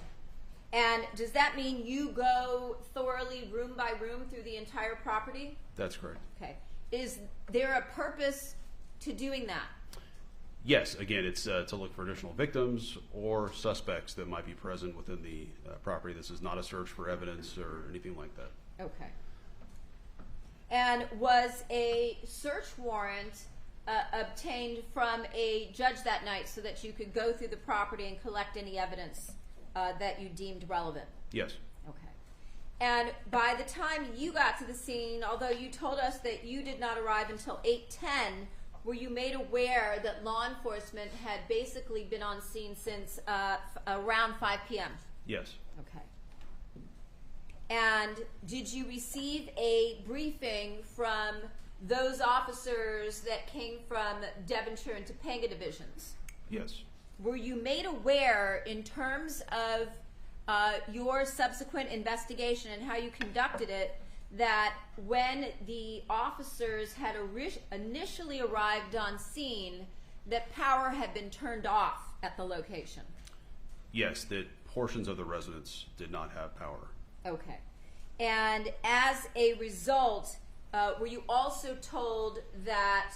S4: And does that mean you go thoroughly room by room through the entire property?
S7: That's correct.
S4: Okay. Is there a purpose to doing that?
S7: Yes. Again, it's to look for additional victims or suspects that might be present within the property. This is not a search for evidence or anything like that.
S4: Okay. And was a search warrant obtained from a judge that night so that you could go through the property and collect any evidence that you deemed relevant?
S7: Yes.
S4: Okay. And by the time you got to the scene, although you told us that you did not arrive until 8:10, were you made aware that law enforcement had basically been on scene since around 5 p.m.?
S7: Yes.
S4: Okay. And did you receive a briefing from those officers that came from Devonshire and Topanga divisions?
S7: Yes.
S4: Were you made aware in terms of your subsequent investigation and how you conducted it that when the officers had initially arrived on scene that power had been turned off at the location?
S7: Yes, that portions of the residence did not have power.
S4: Okay. And as a result, were you also told that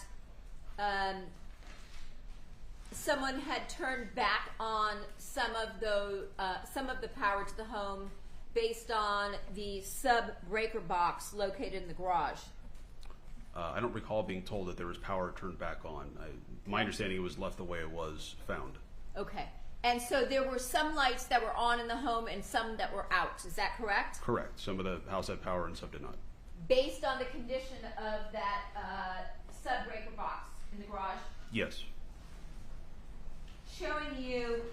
S4: someone had turned back on some of the power to the home based on the sub-breaker box located in the garage?
S7: I don't recall being told that there was power turned back on. My understanding it was left the way it was found.
S4: Okay. And so there were some lights that were on in the home and some that were out. Is that correct?
S7: Correct. Some of the house had power and some did not.
S4: Based on the condition of that sub-breaker box in the garage?
S7: Yes.
S4: Showing you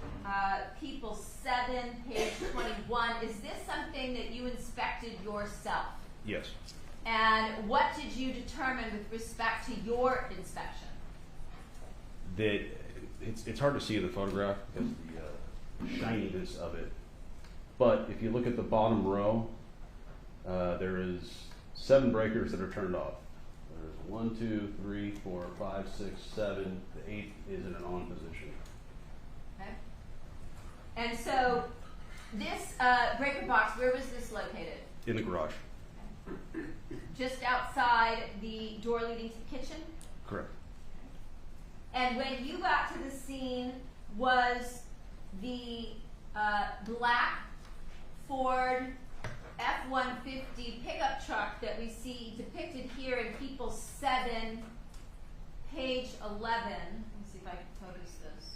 S4: People 7, page 21. Is this something that you inspected yourself?
S7: Yes.
S4: And what did you determine with respect to your inspection?
S7: that it's hard to see in the photograph because the shininess of it. But if you look at the bottom row, there is 7 breakers that are turned off. There's 1, 2, 3, 4, 5, 6, 7. The 8th is in an on position.
S4: Okay. And so this breaker box, where was this located?
S7: In the garage.
S4: Just outside the door leading to the kitchen?
S7: Correct.
S4: And when you got to the scene, was the black Ford F-150 pickup truck that we see depicted here in People's 7, page 11. Let me see if I can focus this.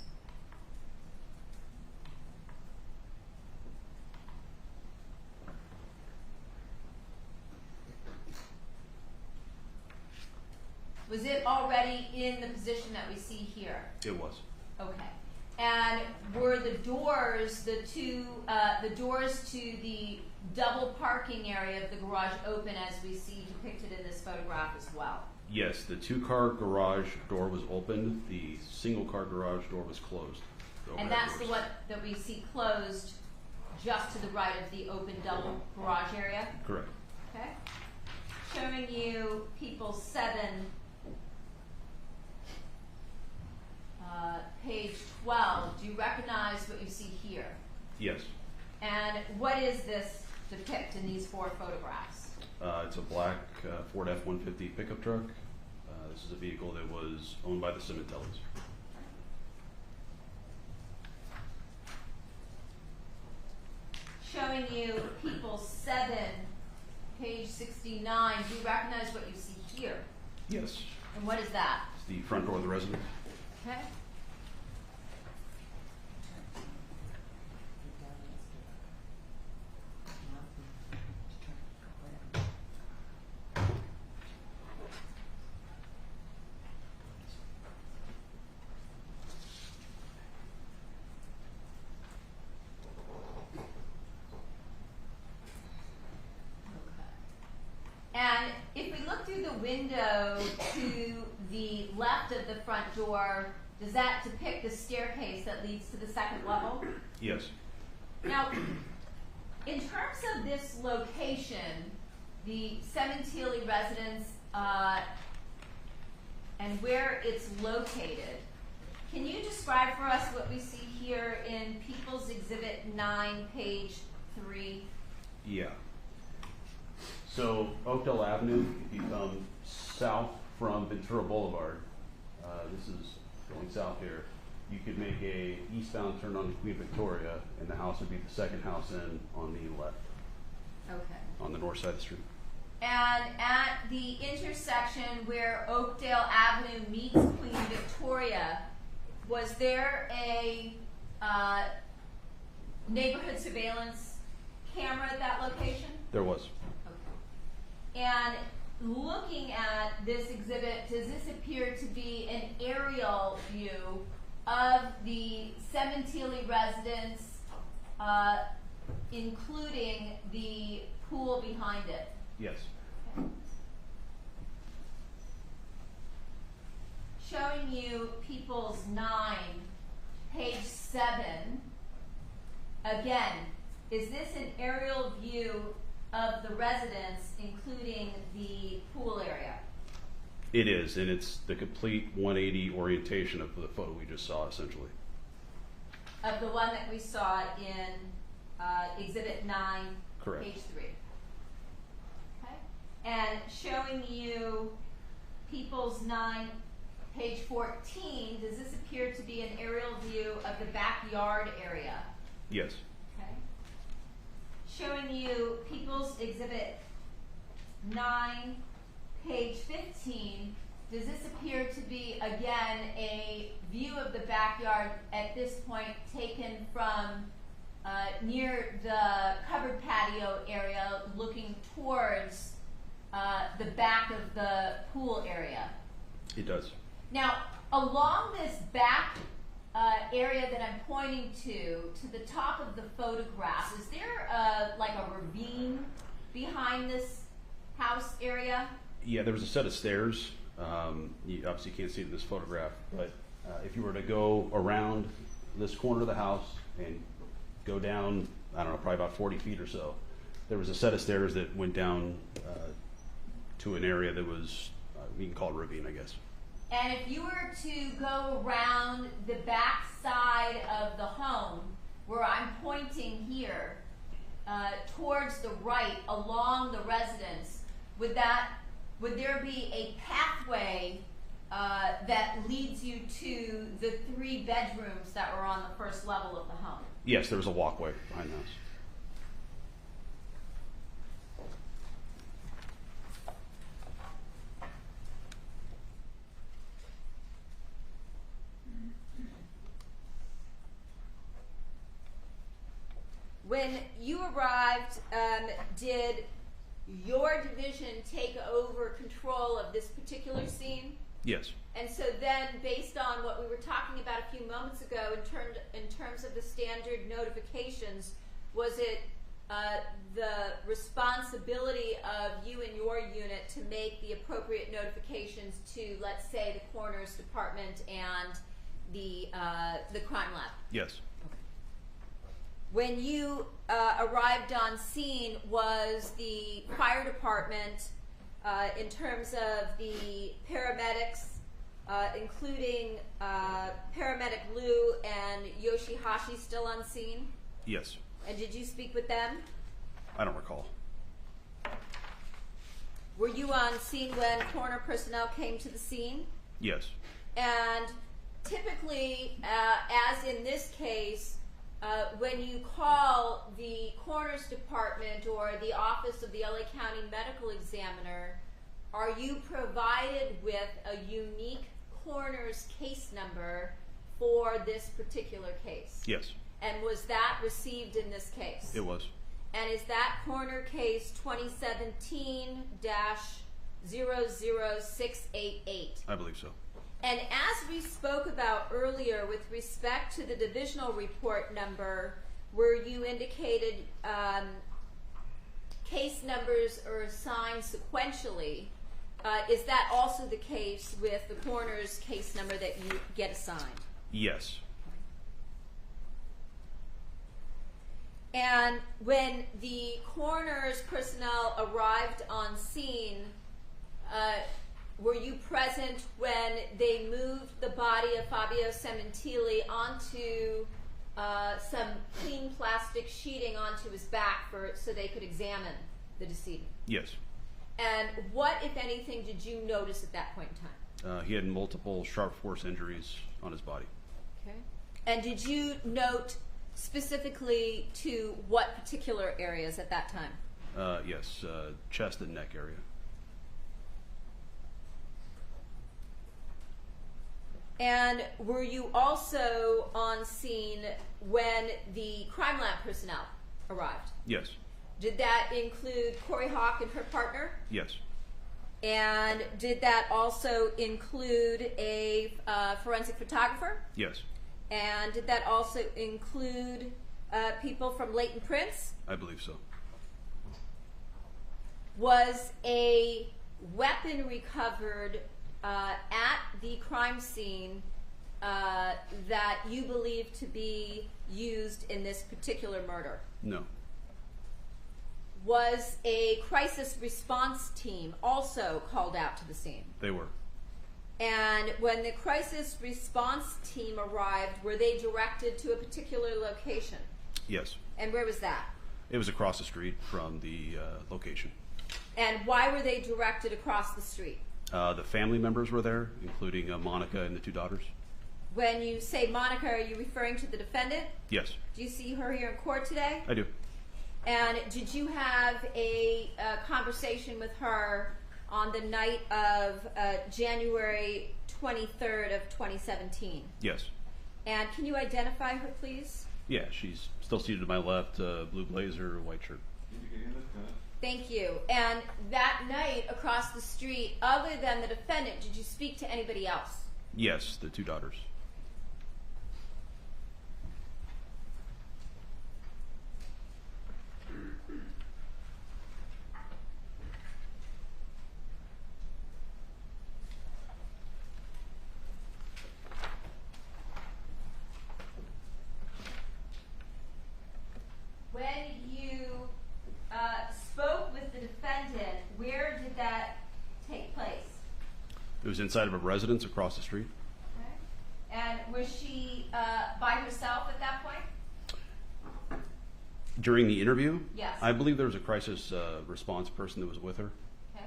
S4: Was it already in the position that we see here?
S7: It was.
S4: Okay. And were the doors, the doors to the double parking area of the garage open as we see depicted in this photograph as well?
S7: Yes, the 2-car garage door was open. The single-car garage door was closed.
S4: And that's the one that we see closed just to the right of the open double garage area?
S7: Correct.
S4: Okay. Showing you People 7, page 12. Do you recognize what you see here?
S7: Yes.
S4: And what is this depict in these 4 photographs?
S7: It's a black Ford F-150 pickup truck. This is a vehicle that was owned by the Sementillis.
S4: Showing you People 7, page 69. Do you recognize what you see here?
S7: Yes.
S4: And what is that?
S7: It's the front door of the residence.
S4: Okay. And if we look through the window to the left of the front door, does that depict the staircase that leads to the 2nd level?
S7: Yes.
S4: Now, in terms of this location, the Sementilli residence and where it's located, can you describe for us what we see here in People's Exhibit 9, page 3?
S7: Yeah. So Oakdale Avenue, if you come south from Ventura Boulevard, this is going south here, you could make a eastbound turn on Queen Victoria, and the house would be the 2nd house in on the left.
S4: Okay.
S7: On the north side of the street.
S4: And at the intersection where Oakdale Avenue meets Queen Victoria, was there a neighborhood surveillance camera at that location?
S7: There was.
S4: And looking at this exhibit, does this appear to be an aerial view of the Sementilli residence, including the pool behind it?
S7: Yes.
S4: Okay. Showing you People's 9, page 7. Again, is this an aerial view of the residence, including the pool area?
S7: It is, and it's the complete 180 orientation of the photo we just saw, essentially.
S4: Of the one that we saw in Exhibit 9,
S7: Correct.
S4: page 3. Okay. And showing you People's 9, page 14, does this appear to be an aerial view of the backyard area?
S7: Yes.
S4: Okay. Showing you People's Exhibit 9, page 15, does this appear to be, again, a view of the backyard at this point taken from near the covered patio area looking towards the back of the pool area?
S7: It does.
S4: Now, along this back area that I'm pointing to the top of the photograph, is there like a ravine behind this house area?
S7: Yeah, there was a set of stairs. You obviously can't see it in this photograph, but If you were to go around this corner of the house and go down, I don't know, probably about 40 feet or so, there was a set of stairs that went down to an area that was, we can call it a ravine, I guess.
S4: And if you were to go around the back side of the home, where I'm pointing here, towards the right along the residence, would there be a pathway that leads you to the 3 bedrooms that were on the first level of the home?
S7: Yes, there was a walkway behind the house.
S4: When you arrived, did your division take over control of this particular scene?
S7: Yes.
S4: And so then, based on what we were talking about a few moments ago in terms of the standard notifications, was it the responsibility of you and your unit to make the appropriate notifications to, let's say, the coroner's department and the crime lab?
S7: Yes.
S4: When you arrived on scene, was the fire department, in terms of the paramedics, including paramedic Lou and Yoshihashi, still on scene?
S7: Yes.
S4: And did you speak with them?
S7: I don't recall.
S4: Were you on scene when coroner personnel came to the scene?
S7: Yes.
S4: And typically, as in this case, when you call the coroner's department or the office of the LA County Medical Examiner, are you provided with a unique coroner's case number for this particular case?
S7: Yes.
S4: And was that received in this case?
S7: It was.
S4: And is that coroner case 2017-00688?
S7: I believe so.
S4: And as we spoke about earlier with respect to the divisional report number, where you indicated case numbers are assigned sequentially, is that also the case with the coroner's case number that you get assigned?
S7: Yes.
S4: And when the coroner's personnel arrived on scene, were you present when they moved the body of Fabio Sementilli onto some clean plastic sheeting onto his back so they could examine the decedent?
S7: Yes.
S4: And what, if anything, did you notice at that point in time?
S7: He had multiple sharp force injuries on his body.
S4: Okay. And did you note specifically to what particular areas at that time?
S7: Yes, chest and neck area.
S4: And were you also on scene when the crime lab personnel arrived?
S7: Yes.
S4: Did that include Corey Hawk and her partner?
S7: Yes.
S4: And did that also include a forensic photographer?
S7: Yes.
S4: And did that also include people from Leighton Prince?
S7: I believe so.
S4: Was a weapon recovered at the crime scene that you believe to be used in this particular murder?
S7: No.
S4: Was a crisis response team also called out to the scene?
S7: They were.
S4: And when the crisis response team arrived, were they directed to a particular location?
S7: Yes.
S4: And where was that?
S7: It was across the street from the location.
S4: And why were they directed across the street?
S7: The family members were there, including Monica and the 2 daughters.
S4: When you say Monica, are you referring to the defendant?
S7: Yes.
S4: Do you see her here in court today?
S7: I do.
S4: And did you have a conversation with her on the night of January 23rd of 2017?
S7: Yes.
S4: And can you identify her, please?
S7: Yeah, she's still seated to my left, blue blazer, white shirt.
S4: Thank you. And that night across the street, other than the defendant, did you speak to anybody else?
S7: Yes, the 2 daughters. was inside of a residence across the street.
S4: Okay. And was she by herself at that point?
S7: During the interview?
S4: Yes.
S7: I believe there was a crisis response person that was with her.
S4: Okay.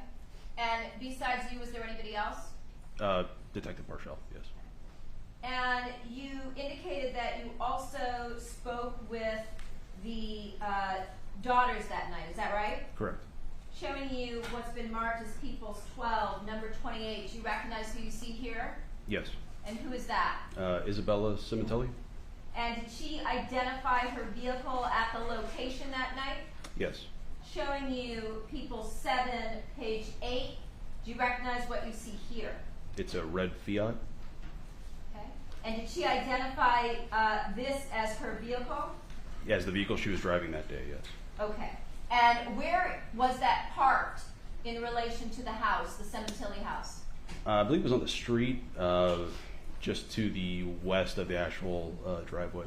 S4: And besides you, was there anybody else?
S7: Detective Marshall, yes.
S4: And you indicated that you also spoke with the daughters that night, is that right?
S7: Correct.
S4: Showing you what's been marked as People's 12, number 28. Do you recognize who you see here?
S7: Yes.
S4: And who is that?
S7: Isabella Sementilli?
S4: And did she identify her vehicle at the location that night?
S7: Yes.
S4: Showing you People's 7, page 8. Do you recognize what you see here?
S7: It's a red Fiat.
S4: Okay. And did she identify this as her vehicle?
S7: Yes, the vehicle she was driving that day, yes.
S4: Okay. And where was that parked in relation to the house, the Sementilli house?
S7: I believe it was on the street, just to the west of the actual driveway.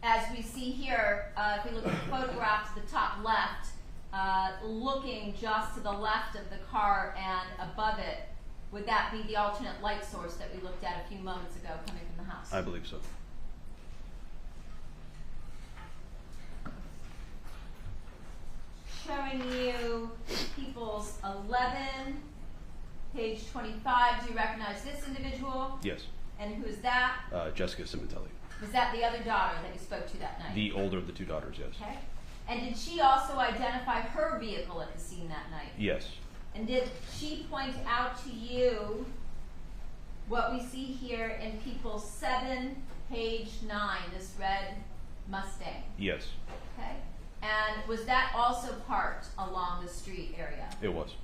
S4: As we see here, if we look at the photograph to the top left, looking just to the left of the car and above it, would that be the alternate light source that we looked at a few moments ago coming from the house?
S7: I believe so.
S4: Showing you People's 11, page 25. Do you recognize this individual?
S7: Yes.
S4: And who is that?
S7: Jessica Sementilli.
S4: Was that the other daughter that you spoke to that night?
S7: The older of the two daughters, yes.
S4: Okay. And did she also identify her vehicle at the scene that night?
S7: Yes.
S4: And did she point out to you what we see here in People's 7, page 9, this red Mustang?
S7: Yes.
S4: Okay. And was that also parked along the street area?
S7: It was.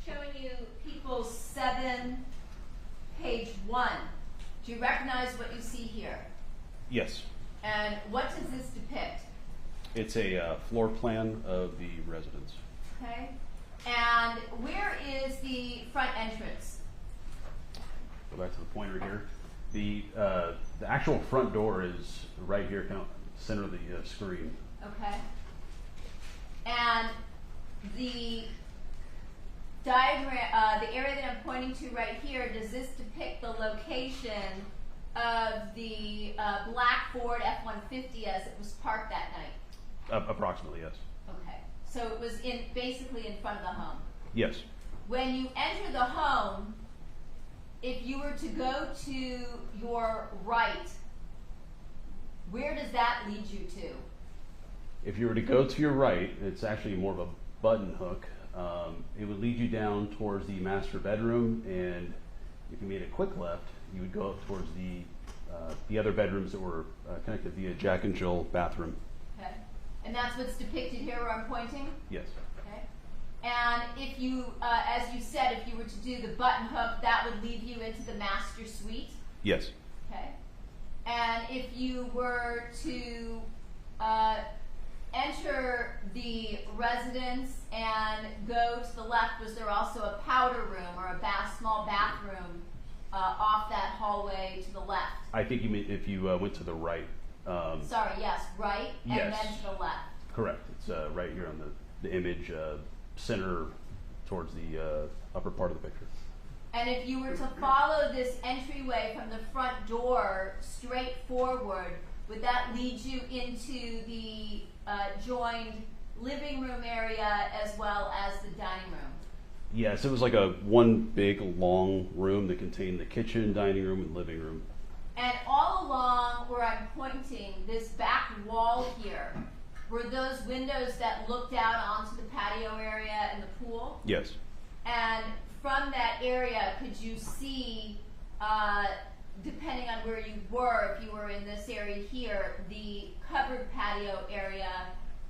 S4: Showing you People's 7, page 1. Do you recognize what you see here?
S7: Yes.
S4: And what does this depict?
S7: It's a floor plan of the residence.
S4: Okay. And where is the front entrance?
S7: Go back to the pointer here. The actual front door is right here, kind of center of the screen.
S4: Okay. And the diagram, the area that I'm pointing to right here, does this depict the location of the black Ford F-150 as it was parked that night?
S7: Approximately, yes.
S4: Okay. So it was basically in front of the home.
S7: Yes.
S4: When you enter the home, if you were to go to your right, where does that lead you to?
S7: If you were to go to your right, it's actually more of a button hook. It would lead you down towards the master bedroom, and if you made a quick left, you would go up towards the other bedrooms that were connected via Jack and Jill bathroom.
S4: Okay. And that's what's depicted here where I'm pointing?
S7: Yes.
S4: Okay. And if you, as you said, if you were to do the button hook, that would lead you into the master suite?
S7: Yes.
S4: Okay. And if you were to enter the residence and go to the left, was there also a powder room or a small bathroom off that hallway to the left?
S7: I think you mean if you went to the right.
S4: Sorry, yes, right, and
S7: yes.
S4: then to the left.
S7: Correct. It's right here on the image, center towards the upper part of the picture.
S4: And if you were to follow this entryway from the front door straight forward, would that lead you into the joined living room area as well as the dining room?
S7: Yes, it was like one big long room that contained the kitchen, dining room, and living room.
S4: And all along where I'm pointing, this back wall here, were those windows that looked out onto the patio area and the pool?
S7: Yes.
S4: And from that area, could you see, depending on where you were, if you were in this area here, the covered patio area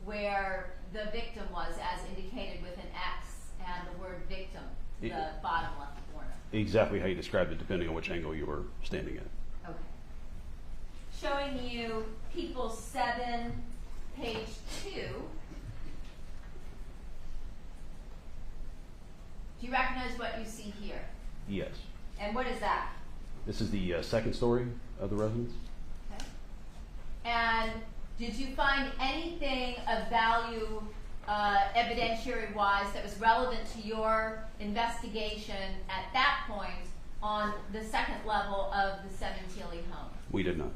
S4: where the victim was, as indicated with an X and the word victim, the bottom left corner?
S7: exactly how you described it, depending on which angle you were standing at.
S4: Okay. Showing you People 7, page 2. Do you recognize what you see here?
S7: Yes.
S4: And what is that?
S7: This is the second story of the residence.
S4: Okay. And did you find anything of value, evidentiary-wise, that was relevant to your investigation at that point on the second level of the Sementilli home?
S7: We did not.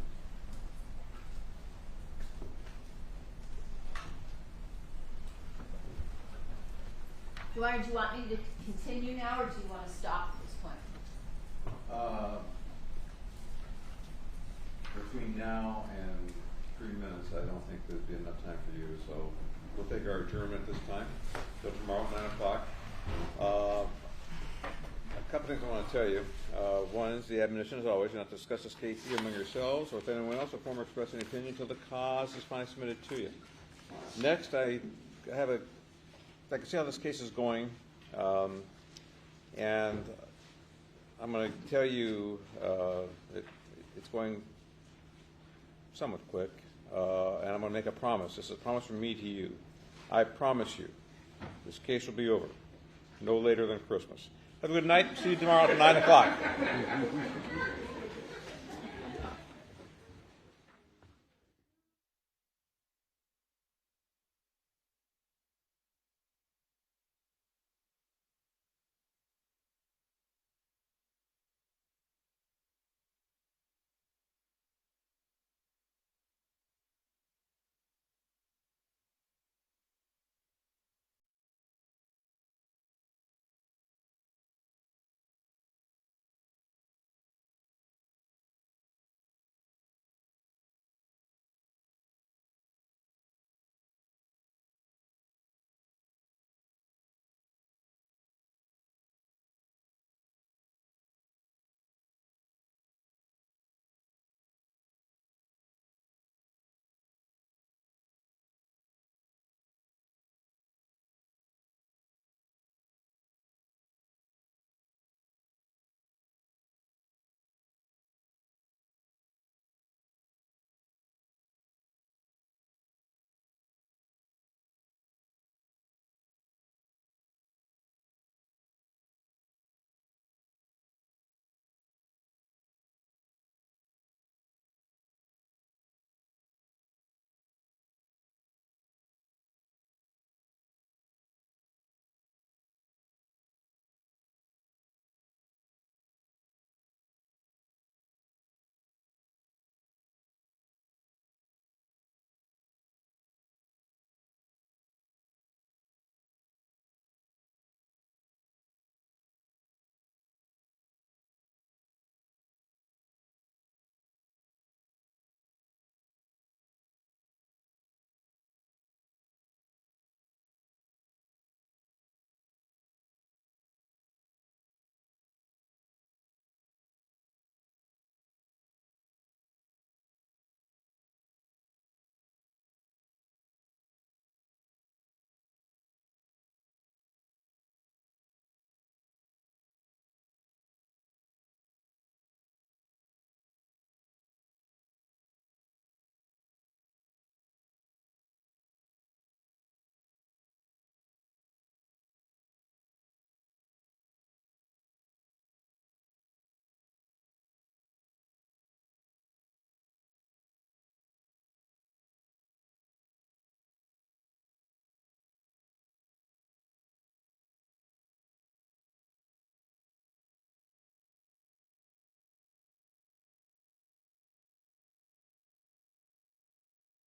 S4: Do you want me to continue now, or do you want to stop at this point?
S5: Between now and 3 minutes, I don't think there'd be enough time for you, so we'll take our adjournment this time, till tomorrow at 9 o'clock. A couple things I want to tell you. One is the admonition, as always, not to discuss this case either among yourselves or with anyone else or form or express any opinion until the cause is finally submitted to you. Next, I can see how this case is going, and I'm going to tell you it's going somewhat quick, and I'm going to make a promise. This is a promise from me to you. I promise you this case will be over no later than Christmas. Have a good night. See you tomorrow at 9 o'clock.